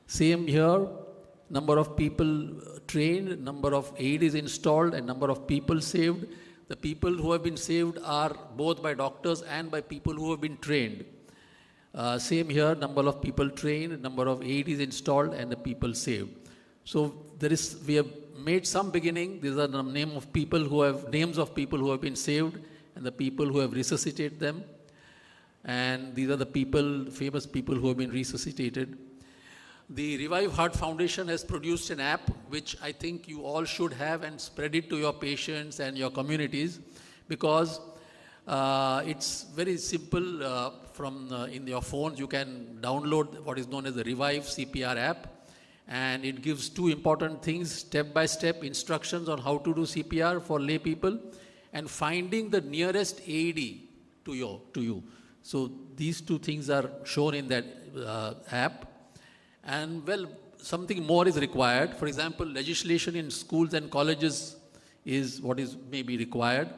Same here, number of people trained, number of AEDs installed, and number of people saved. The people who have been saved are both by doctors and by people who have been trained. Same here, number of people trained, number of AEDs installed, and the people saved. So we have made some beginning. These are the names of people who have been saved and the people who have resuscitated them. And these are the famous people who have been resuscitated. The Revive Heart Foundation has produced an app which I think you all should have and spread it to your patients and your communities, because it's very simple. In your phones you can download what is known as the Revive CPR app, and it gives 2 important things: step-by-step instructions on how to do CPR for lay people and finding the nearest AED to you. So these 2 things are shown in that app. And well, something more is required. For example, legislation in schools and colleges is what is maybe required.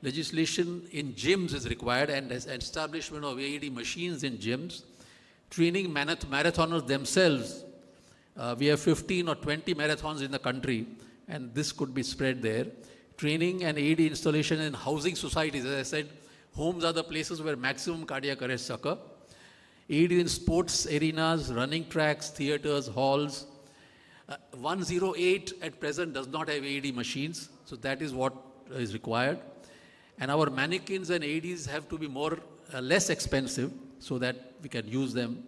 Legislation in gyms is required, and establishment of AED machines in gyms. Training marathoners themselves. We have 15 or 20 marathons in the country, and this could be spread there. Training and AED installation in housing societies. As I said, homes are the places where maximum cardiac arrests occur. AED in sports arenas, running tracks, theaters, halls. 108 at present does not have AED machines, so that is what is required. And our mannequins and AEDs have to be less expensive so that we can use them.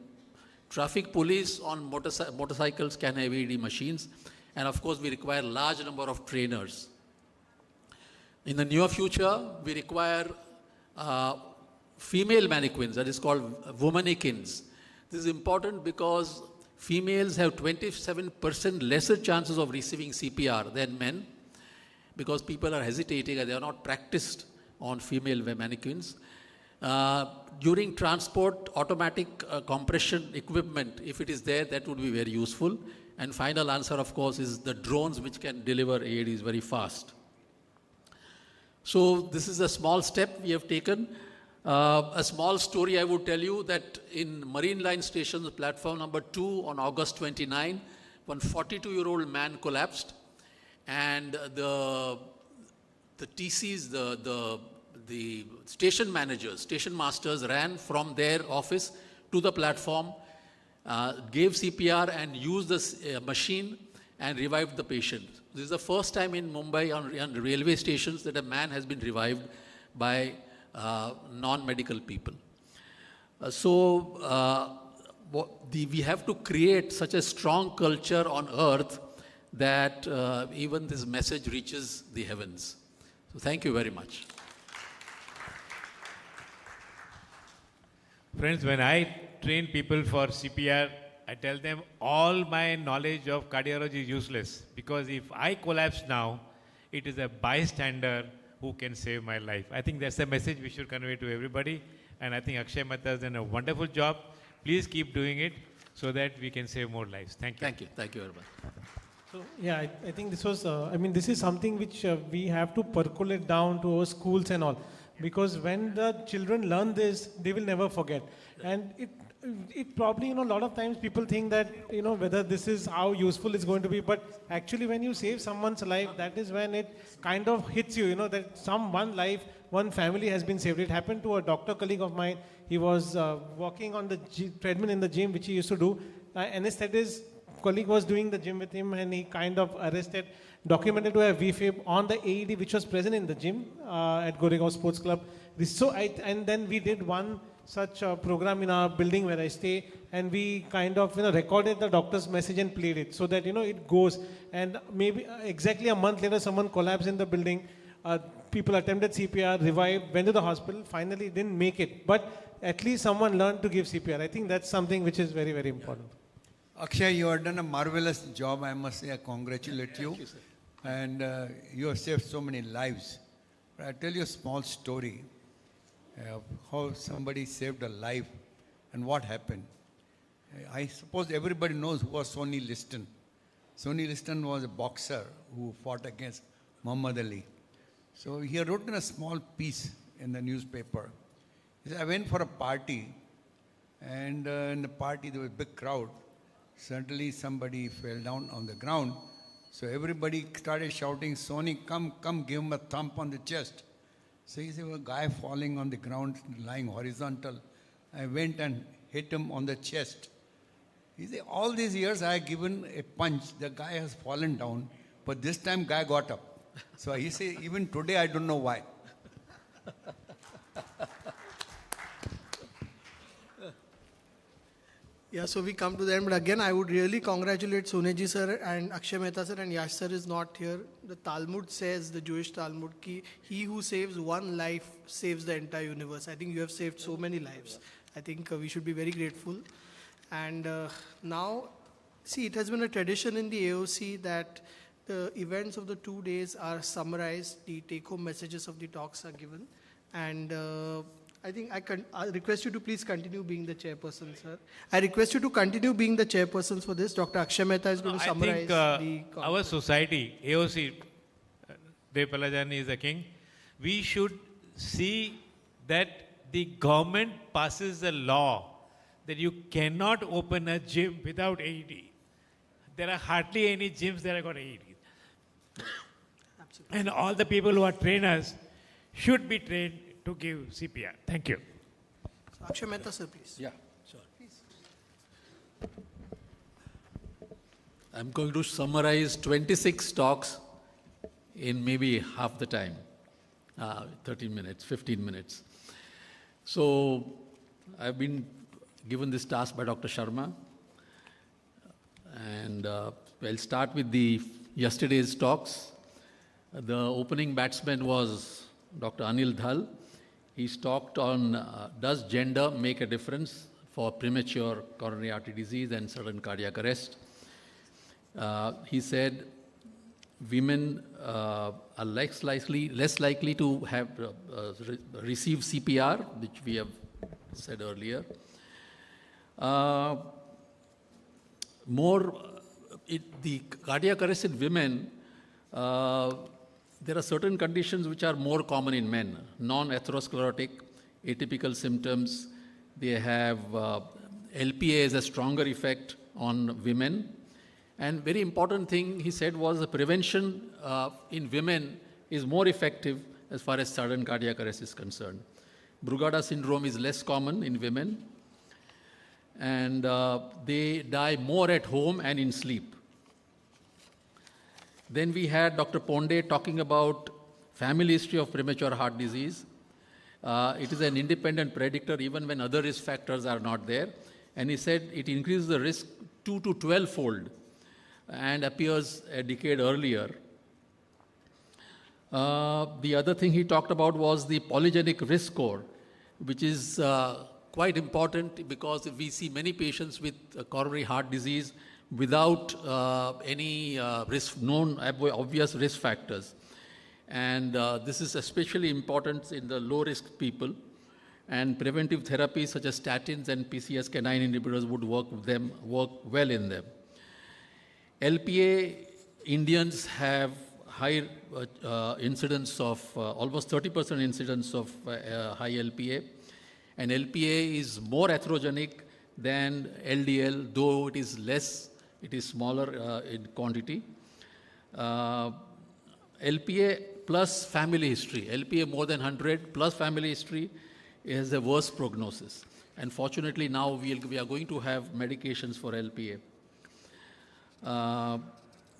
Traffic police on motorcycles can have AED machines. And of course, we require large number of trainers. In the near future, we require female mannequins, that is called womannequins. This is important because females have 27% lesser chances of receiving CPR than men, because people are hesitating and they are not practiced on female mannequins. During transport, automatic compression equipment, if it is there, that would be very useful. And final answer, of course, is the drones which can deliver AEDs very fast. So this is a small step we have taken. A small story I would tell you that in Marine Line Station, platform number 2 on August 29, one 42-year-old man collapsed. and the TCs, the station managers, station masters ran from their office to the platform, gave CPR and used the machine and revived the patient. This is the first time in Mumbai on railway stations that a man has been revived by non-medical people. We have to create such a strong culture on earth that even this message reaches the heavens. So thank you very much. Friends, when I train people for CPR, I tell them all my knowledge of cardiology is useless, because if I collapse now, it is a bystander who can save my life. I think that's the message we should convey to everybody, and I think Akshay Mehta has done a wonderful job. Please keep doing it so that we can save more lives. Thank you. Thank you. Thank you very much. So, yeah, I think this was, this is something which we have to percolate down to our schools and all. Because when the children learn this, they will never forget. And it probably, a lot of times people think that, whether this is how useful it's going to be. But actually, when you save someone's life, that is when it kind of hits you, that one life, one family has been saved. It happened to a doctor colleague of mine. He was walking on the treadmill in the gym, which he used to do. Anesthetist colleague was doing the gym with him, and he kind of documented to a VFib on the AED which was present in the gym at Goregaon Sports Club. And then we did one such program in our building where I stay, and we kind of recorded the doctor's message and played it so that it goes. And maybe exactly a month later, someone collapsed in the building. People attempted CPR, revived, went to the hospital, finally didn't make it. But at least someone learned to give CPR. I think that's something which is very, very important. Akshay, you have done a marvelous job. I must say, I congratulate you. Thank you, sir. And you have saved so many lives. But I'll tell you a small story of how somebody saved a life and what happened. I suppose everybody knows who was Sonny Liston. Sonny Liston was a boxer who fought against Muhammad Ali. So he wrote in a small piece in the newspaper. He said, I went for a party, and in the party there was a big crowd. Suddenly somebody fell down on the ground. So everybody started shouting, Sonny, come, give him a thump on the chest. So he said, a guy falling on the ground, lying horizontal. I went and hit him on the chest. He said, all these years I have given a punch, the guy has fallen down, but this time guy got up. So he said, even today I don't know why. Yeah, so we come to the end, but again, I would really congratulate Soneji sir and Akshay Mehta sir, and Yash sir is not here. The Talmud says, the Jewish Talmud, ki he who saves one life saves the entire universe. I think you have saved so many lives. I think we should be very grateful. And now, see, it has been a tradition in the AOC that the events of the 2 days are summarized, the take-home messages of the talks are given, and I think I request you to please continue being the chairperson, sir. I request you to continue being the chairpersons for this. Dr. Akshay Mehta is going to summarize the conference. Our society, AOC, Dev Palajani is the king. We should see that the government passes a law that you cannot open a gym without AED. There are hardly any gyms that have got AED. Absolutely. And all the people who are trainers should be trained to give CPR. Thank you. So Akshay Mehta, sir, please. Yeah, sure. Please. I'm going to summarize 26 talks in maybe half the time, 13 minutes, 15 minutes. So I've been given this task by Dr. Sharma. And I'll start with yesterday's talks. The opening batsman was Dr. Anil Dhal. He talked on does gender make a difference for premature coronary artery disease and sudden cardiac arrest. He said women are less likely to have receive CPR, which we have said earlier. The cardiac arrest in women, there are certain conditions which are more common in men. Non-atherosclerotic, atypical symptoms. They have LPA has a stronger effect on women. And very important thing he said was the prevention in women is more effective as far as sudden cardiac arrest is concerned. Brugada syndrome is less common in women, and they die more at home and in sleep. Then we had Dr. Ponde talking about family history of premature heart disease. It is an independent predictor even when other risk factors are not there. And he said it increases the risk 2 to 12-fold and appears a decade earlier. The other thing he talked about was the polygenic risk score, which is quite important because we see many patients with coronary heart disease without any known obvious risk factors. And this is especially important in the low-risk people. And preventive therapies such as statins and PCSK9 inhibitors would work well in them. LPA, Indians have high incidence of, almost 30% incidence of high LPA. And LPA is more atherogenic than LDL, though it is less, it is smaller in quantity. LPA plus family history, LPA more than 100 plus family history is a worse prognosis. And fortunately now we are going to have medications for LPA.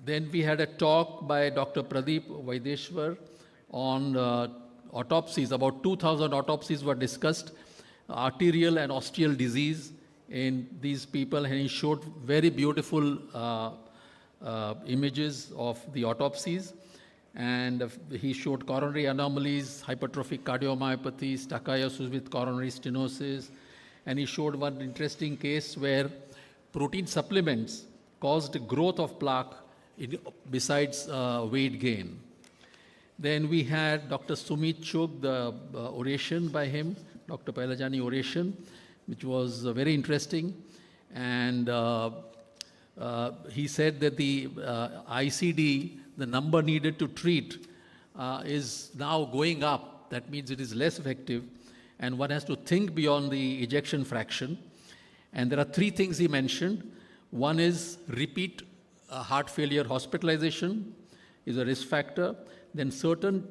Then we had a talk by Dr. Pradeep Vaideshwar on autopsies. About 2,000 autopsies were discussed, arterial and osteal disease in these people, and he showed very beautiful images of the autopsies. And he showed coronary anomalies, hypertrophic cardiomyopathy, Takayasu with coronary stenosis. And he showed one interesting case where protein supplements caused growth of plaque besides weight gain. Then we had Dr. Sumit Chugh, the oration by him, Dr. Pailajani oration, which was very interesting. And he said that the ICD, the number needed to treat, is now going up. That means it is less effective. And one has to think beyond the ejection fraction. And there are three things he mentioned. One is repeat heart failure hospitalization is a risk factor. Then certain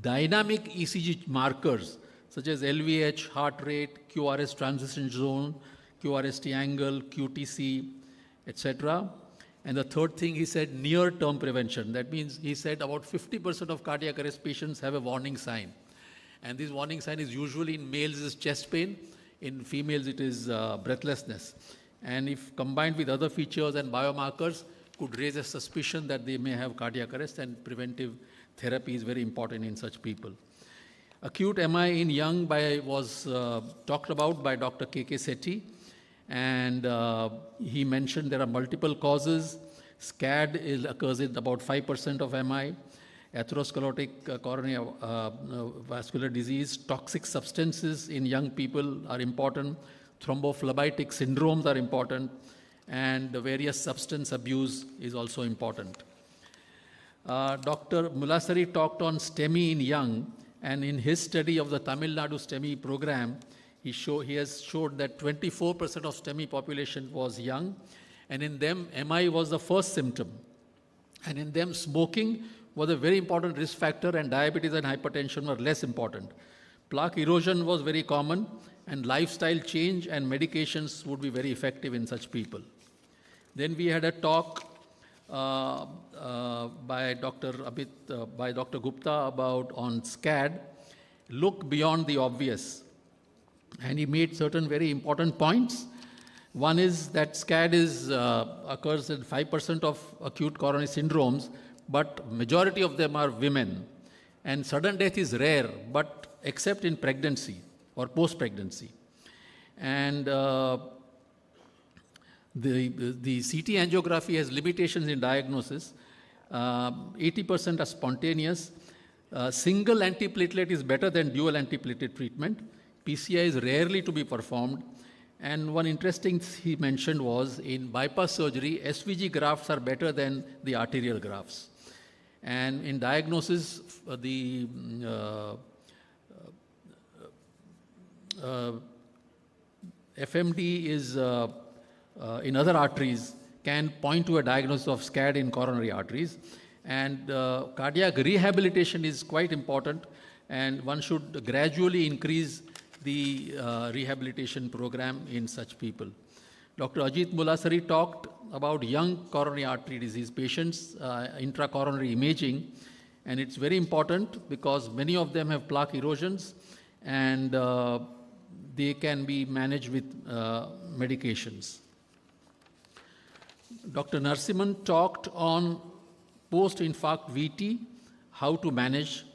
dynamic ECG markers, such as LVH, heart rate, QRS transition zone, QRST angle, QTC, etc. And the third thing he said, near-term prevention. That means he said about 50% of cardiac arrest patients have a warning sign. And this warning sign is usually in males is chest pain, in females it is breathlessness. And if combined with other features and biomarkers, could raise a suspicion that they may have cardiac arrest, and preventive therapy is very important in such people. Acute MI in young was talked about by Dr. K.K. Sethi, and he mentioned there are multiple causes. SCAD occurs in about 5% of MI. Atherosclerotic coronary vascular disease, toxic substances in young people are important. Thrombophlebitic syndromes are important, and various substance abuse is also important. Dr. Mulasari talked on STEMI in young, and in his study of the Tamil Nadu STEMI program, he has showed that 24% of STEMI population was young, and in them MI was the first symptom. And in them smoking was a very important risk factor, and diabetes and hypertension were less important. Plaque erosion was very common, and lifestyle change and medications would be very effective in such people. Then we had a talk by Dr. Gupta on SCAD, look beyond the obvious. And he made certain very important points. One is that SCAD occurs in 5% of acute coronary syndromes, but majority of them are women. And sudden death is rare, but except in pregnancy or post-pregnancy. And the CT angiography has limitations in diagnosis. 80% are spontaneous. Single antiplatelet is better than dual antiplatelet treatment. PCI is rarely to be performed. And one interesting he mentioned was in bypass surgery, SVG grafts are better than the arterial grafts. And in diagnosis, the FMD is in other arteries can point to a diagnosis of SCAD in coronary arteries. And cardiac rehabilitation is quite important, and one should gradually increase the rehabilitation program in such people. Dr. Ajit Mulasari talked about young coronary artery disease patients, intracoronary imaging, and it's very important because many of them have plaque erosions, and they can be managed with medications. Dr. Narasimhan talked on post-infarct VT, how to manage.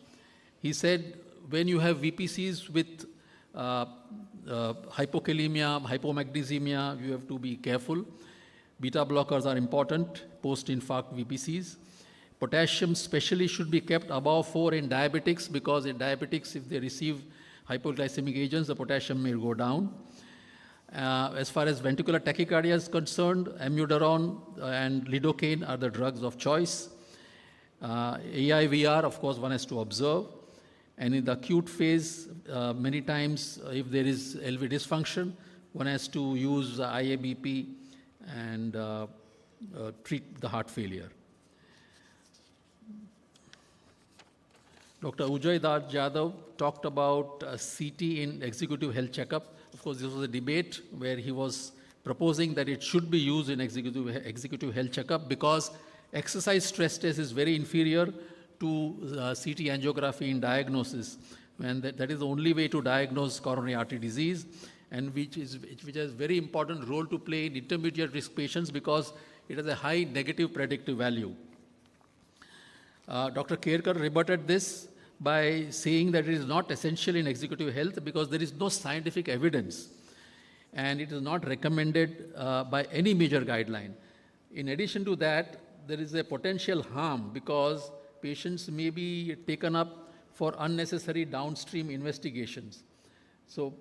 He said when you have VPCs with hypokalemia, hypomagnesemia, you have to be careful. Beta blockers are important, post-infarct VPCs. Potassium especially should be kept above 4 in diabetics, because in diabetics, if they receive hypoglycemic agents, the potassium may go down. As far as ventricular tachycardia is concerned, amiodarone and lidocaine are the drugs of choice. AIVR, of course, one has to observe. And in the acute phase, many times, if there is LV dysfunction, one has to use IABP and treat the heart failure. Dr. Ujay Jadhav talked about CT in executive health checkup. Of course, this was a debate where he was proposing that it should be used in executive health checkup because exercise stress test is very inferior to CT angiography in diagnosis. And that is the only way to diagnose coronary artery disease, and which has a very important role to play in intermediate risk patients because it has a high negative predictive value. Dr. Kerkar rebutted this by saying that it is not essential in executive health because there is no scientific evidence and it is not recommended by any major guideline. In addition to that, there is a potential harm because patients may be taken up for unnecessary downstream investigations. So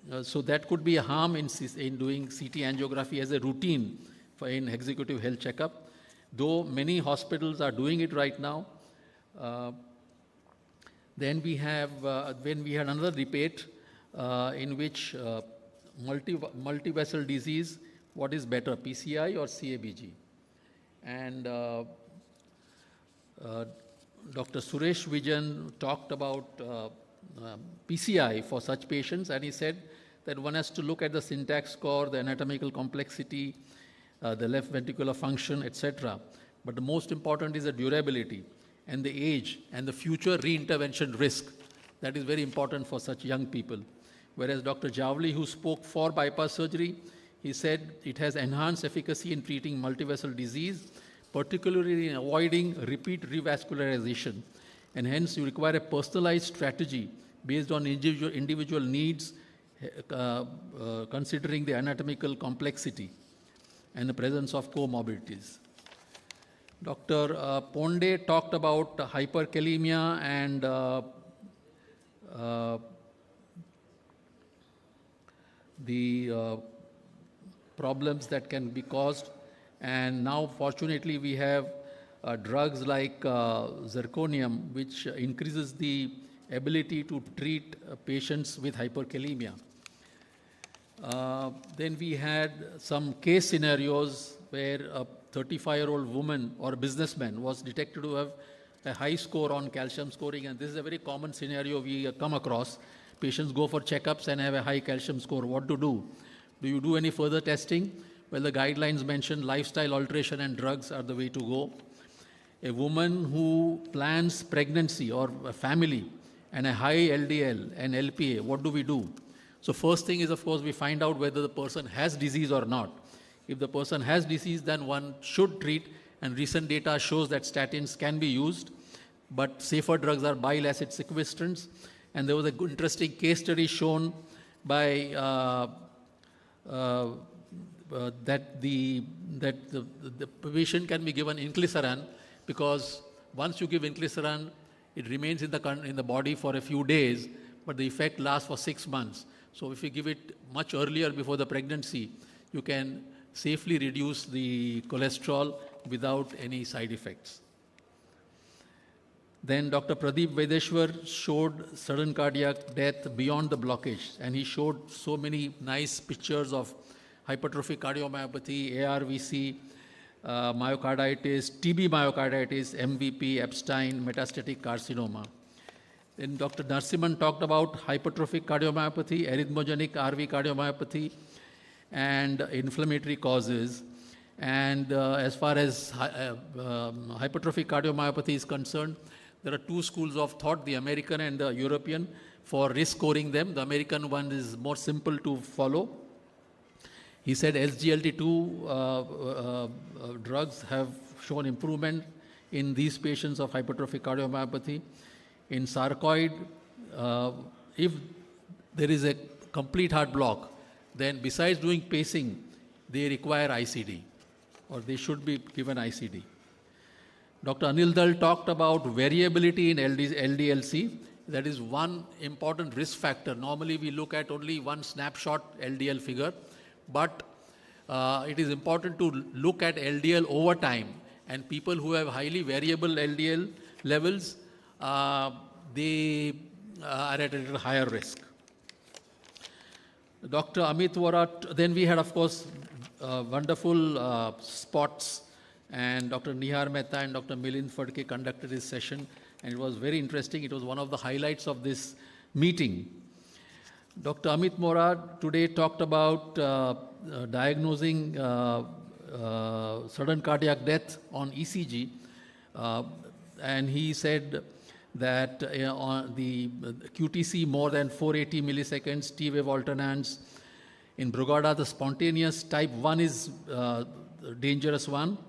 that could be a harm in doing CT angiography as a routine in executive health checkup, though many hospitals are doing it right now. Then we have, when we had another debate in which multi-vessel disease, what is better, PCI or CABG? And Dr. Suresh Vijan talked about PCI for such patients, and he said that one has to look at the syntax score, the anatomical complexity, the left ventricular function, etc. But the most important is the durability and the age and the future reintervention risk. That is very important for such young people. Whereas Dr. Javli, who spoke for bypass surgery, he said it has enhanced efficacy in treating multivessel disease, particularly in avoiding repeat revascularization. And hence you require a personalized strategy based on individual needs, considering the anatomical complexity and the presence of comorbidities. Dr. Ponde talked about hyperkalemia and the problems that can be caused. And now, fortunately, we have drugs like zirconium, which increases the ability to treat patients with hyperkalemia. Then we had some case scenarios where a 35-year-old woman or businessman was detected to have a high score on calcium scoring, and this is a very common scenario we come across. Patients go for checkups and have a high calcium score. What to do? Do you do any further testing? Well, the guidelines mention lifestyle alteration and drugs are the way to go. A woman who plans pregnancy or a family and a high LDL and LPA, what do we do? So first thing is, of course, we find out whether the person has disease or not. If the person has disease, then one should treat, and recent data shows that statins can be used, but safer drugs are bile acid sequestrants. And there was an interesting case study shown by that the patient can be given inclisiran, because once you give inclisiran, it remains in the body for a few days, but the effect lasts for 6 months. So if you give it much earlier before the pregnancy, you can safely reduce the cholesterol without any side effects. Then Dr. Pradeep Vedeshwar showed sudden cardiac death beyond the blockage, and he showed so many nice pictures of hypertrophic cardiomyopathy, ARVC, myocarditis, TB myocarditis, MVP, Epstein, metastatic carcinoma. Then Dr. Narasimhan talked about hypertrophic cardiomyopathy, arrhythmogenic RV cardiomyopathy, and inflammatory causes. And as far as hypertrophic cardiomyopathy is concerned, there are two schools of thought, the American and the European, for risk scoring them. The American one is more simple to follow. He said SGLT2 drugs have shown improvement in these patients of hypertrophic cardiomyopathy. In sarcoid, if there is a complete heart block, then besides doing pacing, they require ICD, or they should be given ICD. Dr. Anil Dal talked about variability in LDLC. That is one important risk factor. Normally we look at only one snapshot LDL figure, but it is important to look at LDL over time. And people who have highly variable LDL levels, they are at a little higher risk. Dr. Amit Vora, then we had, of course, wonderful spots, and Dr. Nihar Mehta and Dr. Milind Phadke conducted this session, and it was very interesting. It was one of the highlights of this meeting. Dr. Amit Vora today talked about diagnosing sudden cardiac death on ECG, and he said that on the QTC more than 480 milliseconds, T-wave alternance. In Brugada, the spontaneous type 1 is dangerous one.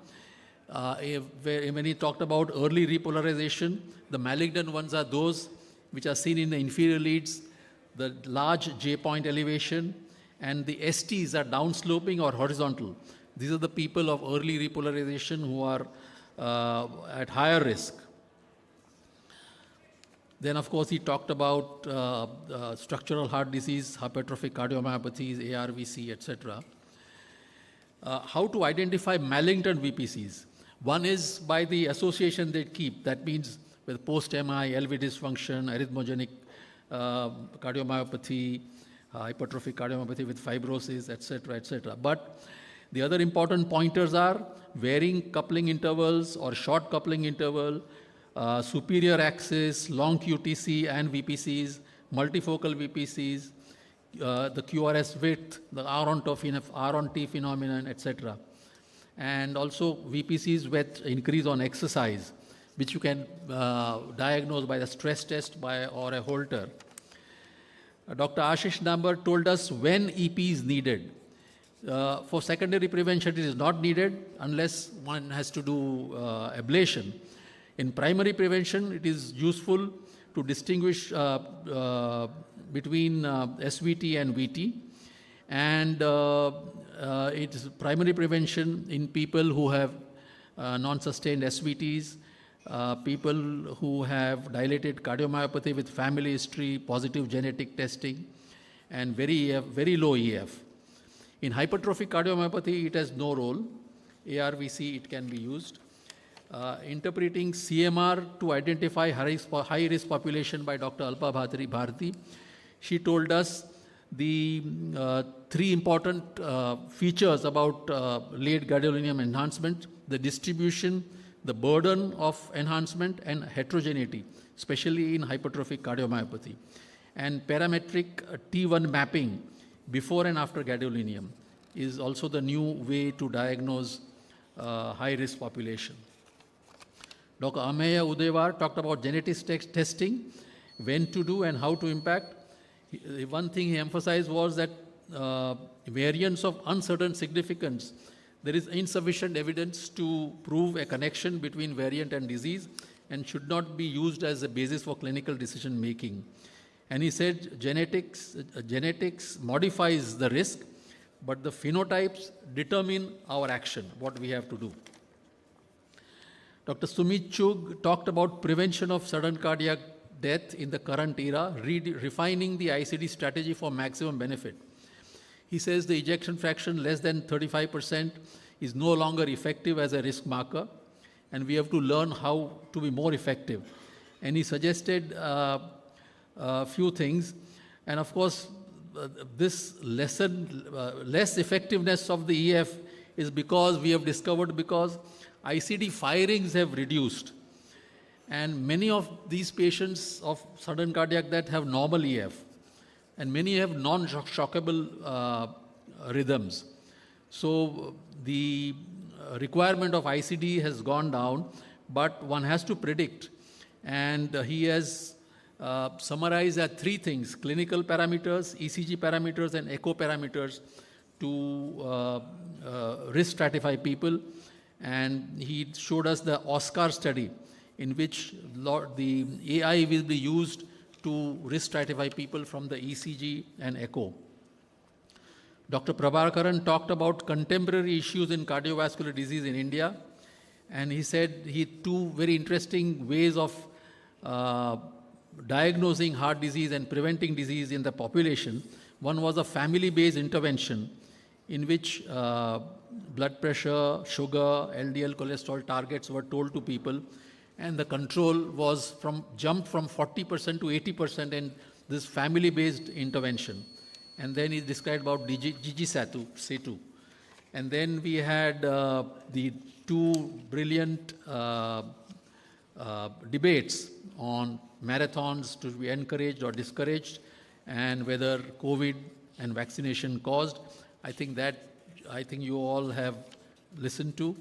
When he talked about early repolarization, the malignant ones are those which are seen in the inferior leads, the large J-point elevation, and the STs are downsloping or horizontal. These are the people of early repolarization who are at higher risk. Then, of course, he talked about structural heart disease, hypertrophic cardiomyopathies, ARVC, etc. How to identify malignant VPCs? One is by the association they keep. That means with post-MI, LV dysfunction, arrhythmogenic cardiomyopathy, hypertrophic cardiomyopathy with fibrosis, etc., etc. But the other important pointers are varying coupling intervals or short coupling interval, superior axis, long QTC and VPCs, multifocal VPCs, the QRS width, the R on T phenomenon, etc. And also VPCs with increase on exercise, which you can diagnose by the stress test or a Holter. Dr. Ashish Nambar told us when EP is needed. For secondary prevention, it is not needed unless one has to do ablation. In primary prevention, it is useful to distinguish between SVT and VT. And it is primary prevention in people who have non-sustained SVTs, people who have dilated cardiomyopathy with family history, positive genetic testing, and very low EF. In hypertrophic cardiomyopathy, it has no role. ARVC, it can be used. Interpreting CMR to identify high-risk population by Dr. Alpa Bharti. She told us the three important features about late gadolinium enhancement: the distribution, the burden of enhancement, and heterogeneity, especially in hypertrophic cardiomyopathy. And parametric T1 mapping before and after gadolinium is also the new way to diagnose high-risk population. Dr. Ameya Udewar talked about genetics testing, when to do and how to impact. One thing he emphasized was that variants of uncertain significance, there is insufficient evidence to prove a connection between variant and disease and should not be used as a basis for clinical decision making. And he said genetics modifies the risk, but the phenotypes determine our action, what we have to do. Dr. Sumit Chugh talked about prevention of sudden cardiac death in the current era, refining the ICD strategy for maximum benefit. He says the ejection fraction less than 35% is no longer effective as a risk marker, and we have to learn how to be more effective. And he suggested a few things, and of course, this less effectiveness of the EF is because we have discovered because ICD firings have reduced. And many of these patients of sudden cardiac death have normal EF. And many have non-shockable rhythms. So the requirement of ICD has gone down, but one has to predict. And he has summarized as 3 things: clinical parameters, ECG parameters, and echo parameters to risk stratify people. And he showed us the Oscar study, in which the AI will be used to risk stratify people from the ECG and echo. Dr. Prabhakaran talked about contemporary issues in cardiovascular disease in India. And he said 2 very interesting ways of diagnosing heart disease and preventing disease in the population. One was a family-based intervention in which blood pressure, sugar, LDL cholesterol targets were told to people, and the control was jumped from 40% to 80% in this family-based intervention. And then he described about Gigi Setu. And then we had the 2 brilliant debates on marathons to be encouraged or discouraged, and whether COVID and vaccination caused. I think you all have listened to,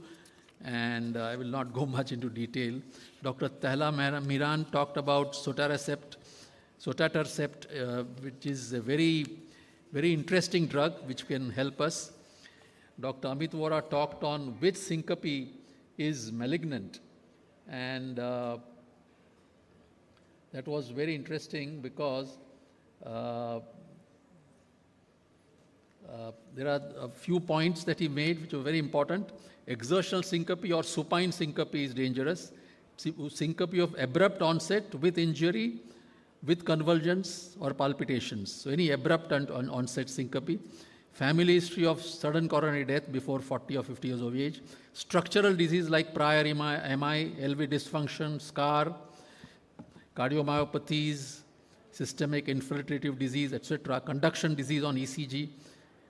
and I will not go much into detail. Dr. Tehla Miran talked about sotatercept, which is a very, very interesting drug which can help us. Dr. Amit Vora talked on which syncope is malignant, and that was very interesting because there are a few points that he made which were very important. Exertional syncope or supine syncope is dangerous. Syncope of abrupt onset with injury, with convulsions or palpitations. So any abrupt onset syncope. Family history of sudden coronary death before 40 or 50 years of age. Structural disease like prior MI, LV dysfunction, scar, cardiomyopathies, systemic infiltrative disease, etc. Conduction disease on ECG,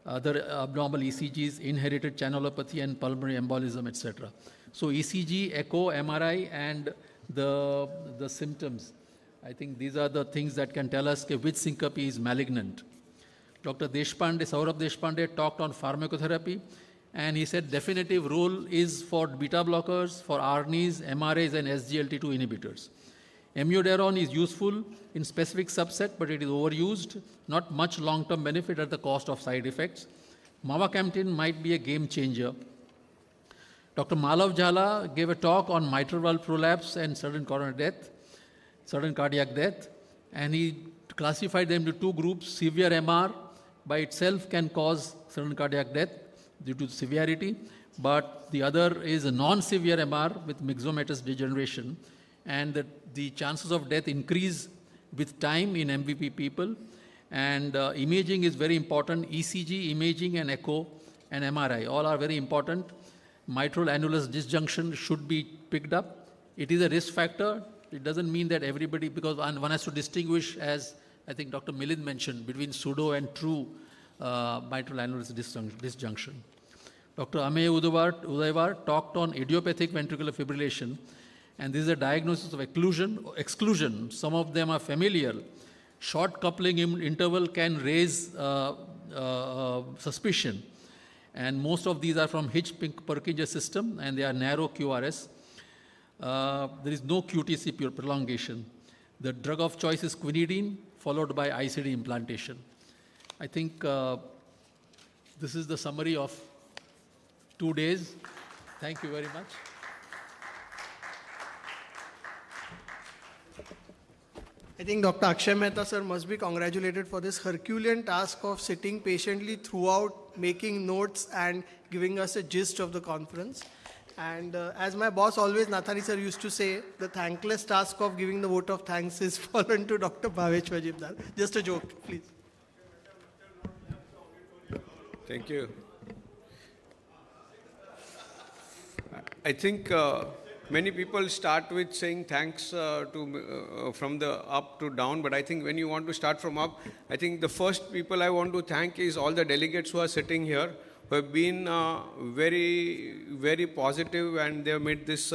other abnormal ECGs, inherited channelopathy and pulmonary embolism, etc. So ECG, echo, MRI, and the symptoms. I think these are the things that can tell us which syncope is malignant. Dr. Saurabh Deshpande talked on pharmacotherapy, and he said definitive role is for beta blockers, for ARNIs, MRAs, and SGLT2 inhibitors. Amiodarone is useful in specific subset, but it is overused, not much long-term benefit at the cost of side effects. Mavacamten might be a game changer. Dr. Malav Jhala gave a talk on mitral valve prolapse and sudden cardiac death, and he classified them into 2 groups. Severe MR by itself can cause sudden cardiac death due to severity, but the other is a non-severe MR with myxomatous degeneration, and the chances of death increase with time in MVP people. And imaging is very important. ECG, imaging, and echo, and MRI, all are very important. Mitral annulus disjunction should be picked up. It is a risk factor. It doesn't mean that everybody, because one has to distinguish, as I think Dr. Milind mentioned, between pseudo and true mitral annulus disjunction. Dr. Amey Udayvar talked on idiopathic ventricular fibrillation, and this is a diagnosis of exclusion. Some of them are familiar. Short coupling interval can raise suspicion, and most of these are from Hitch-Purkinje system, and they are narrow QRS. There is no QTC prolongation. The drug of choice is quinidine, followed by ICD implantation. I think this is the summary of 2 days. Thank you very much. I think Dr. Akshay Mehta sir must be congratulated for this Herculean task of sitting patiently throughout, making notes and giving us a gist of the conference. And as my boss always, Nathani sir, used to say, the thankless task of giving the vote of thanks is fallen to Dr. Bhavesh Majumdar. Just a joke, please. Thank you. I think many people start with saying thanks from the up to down, but I think when you want to start from up, I think the first people I want to thank is all the delegates who are sitting here, who have been very, very positive, and they have made this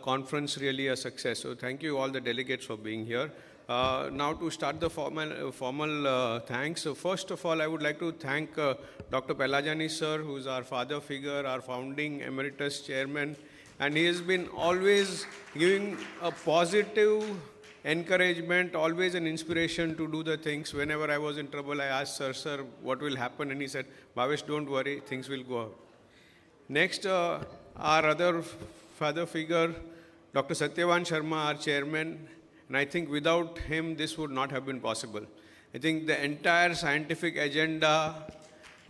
conference really a success. So thank you all the delegates for being here. Now to start the formal thanks. So first of all, I would like to thank Dr. Pelajani sir, who is our father figure, our founding emeritus chairman, and he has been always giving a positive encouragement, always an inspiration to do the things. Whenever I was in trouble, I asked sir, what will happen? And he said, Bhavesh, don't worry, things will go out. Next, our other father figure, Dr. Satyavan Sharma, our chairman, and I think without him, this would not have been possible. I think the entire scientific agenda,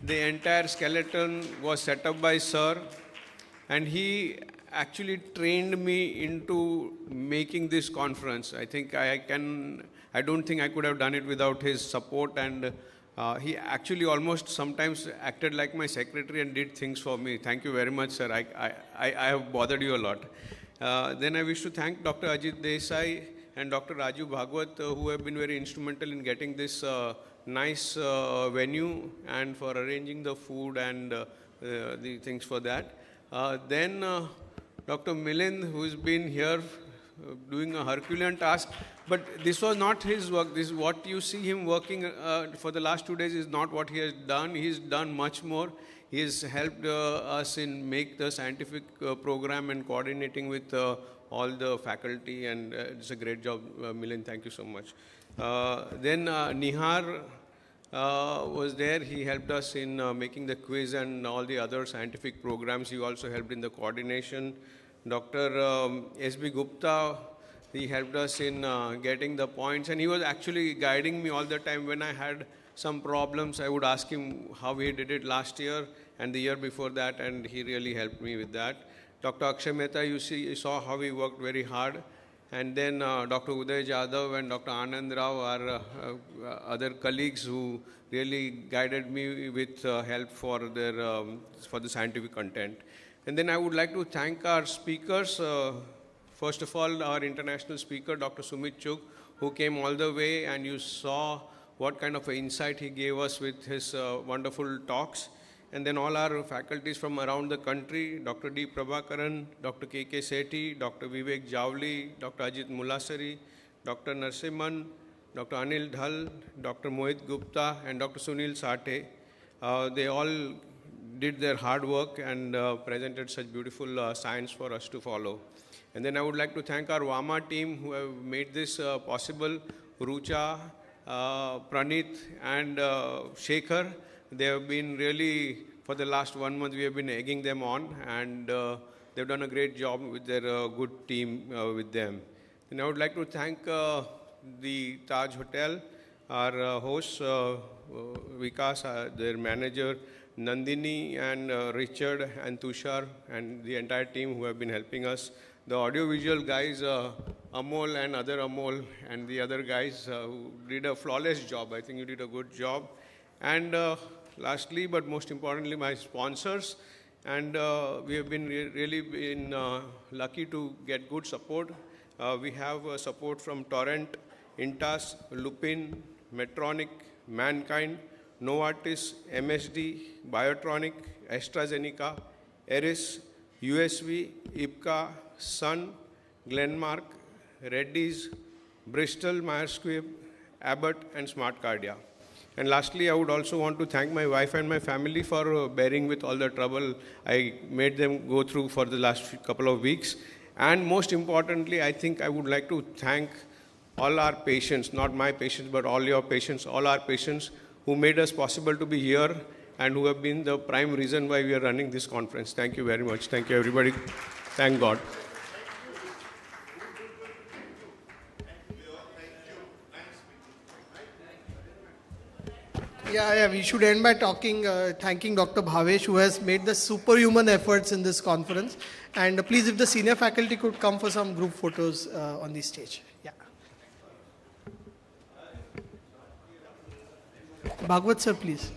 the entire skeleton was set up by sir, and he actually trained me into making this conference. I think I don't think I could have done it without his support, and he actually almost sometimes acted like my secretary and did things for me. Thank you very much, sir. I have bothered you a lot. Then I wish to thank Dr. Ajit Desai and Dr. Raju Bhagwat, who have been very instrumental in getting this nice venue and for arranging the food and the things for that. Then Dr. Milind, who has been here doing a Herculean task, but this was not his work. This is what you see him working for the last 2 days is not what he has done. He's done much more. He has helped us in make the scientific program and coordinating with all the faculty, and it's a great job, Milind. Thank you so much. Then Nihar was there. He helped us in making the quiz and all the other scientific programs. He also helped in the coordination. Dr. S.B. Gupta, he helped us in getting the points, and he was actually guiding me all the time. When I had some problems, I would ask him how he did it last year and the year before that, and he really helped me with that. Dr. Akshay Mehta, you saw how he worked very hard. And then Dr. Uday Jadhav and Dr. Anand Rao are other colleagues who really guided me with help for the scientific content. And then I would like to thank our speakers. First of all, our international speaker, Dr. Sumit Chugh, who came all the way, and you saw what kind of insight he gave us with his wonderful talks. And then all our faculties from around the country, Dr. D. Prabhakaran, Dr. K.K. Sethi, Dr. Vivek Javli, Dr. Ajit Mulasari, Dr. Narsimhan, Dr. Anil Dhal, Dr. Mohit Gupta, and Dr. Sunil Sathe. They all did their hard work and presented such beautiful science for us to follow. And then I would like to thank our WAMA team who have made this possible, Rucha, Pranit, and Shekhar. They have been really, for the last 1 month, we have been egging them on, and they've done a great job with their good team with them. And I would like to thank the Taj Hotel, our hosts, Vikas, their manager, Nandini, and Richard, and Tushar, and the entire team who have been helping us. The audiovisual guys, Amol and other Amol, and the other guys who did a flawless job. I think you did a good job. And lastly, but most importantly, my sponsors. And we have been really lucky to get good support. We have support from Torrent, Intas, Lupin, Medtronic, Mankind, Novartis, MSD, Biotronic, AstraZeneca, Eris, USV, IPCA, Sun, Glenmark, Reddy's, Bristol Myers Squibb, Abbott, and Smart Cardia. And lastly, I would also want to thank my wife and my family for bearing with all the trouble I made them go through for the last couple of weeks. And most importantly, I think I would like to thank all our patients, not my patients, but all your patients, all our patients who made us possible to be here and who have been the prime reason why we are running this conference. Thank you very much. Thank you, everybody. Thank God. Yeah, we should end by thanking Dr. Bhavesh, who has made the superhuman efforts in this conference. And please, if the senior faculty could come for some group photos on the stage. Yeah. Bhagwat sir, please.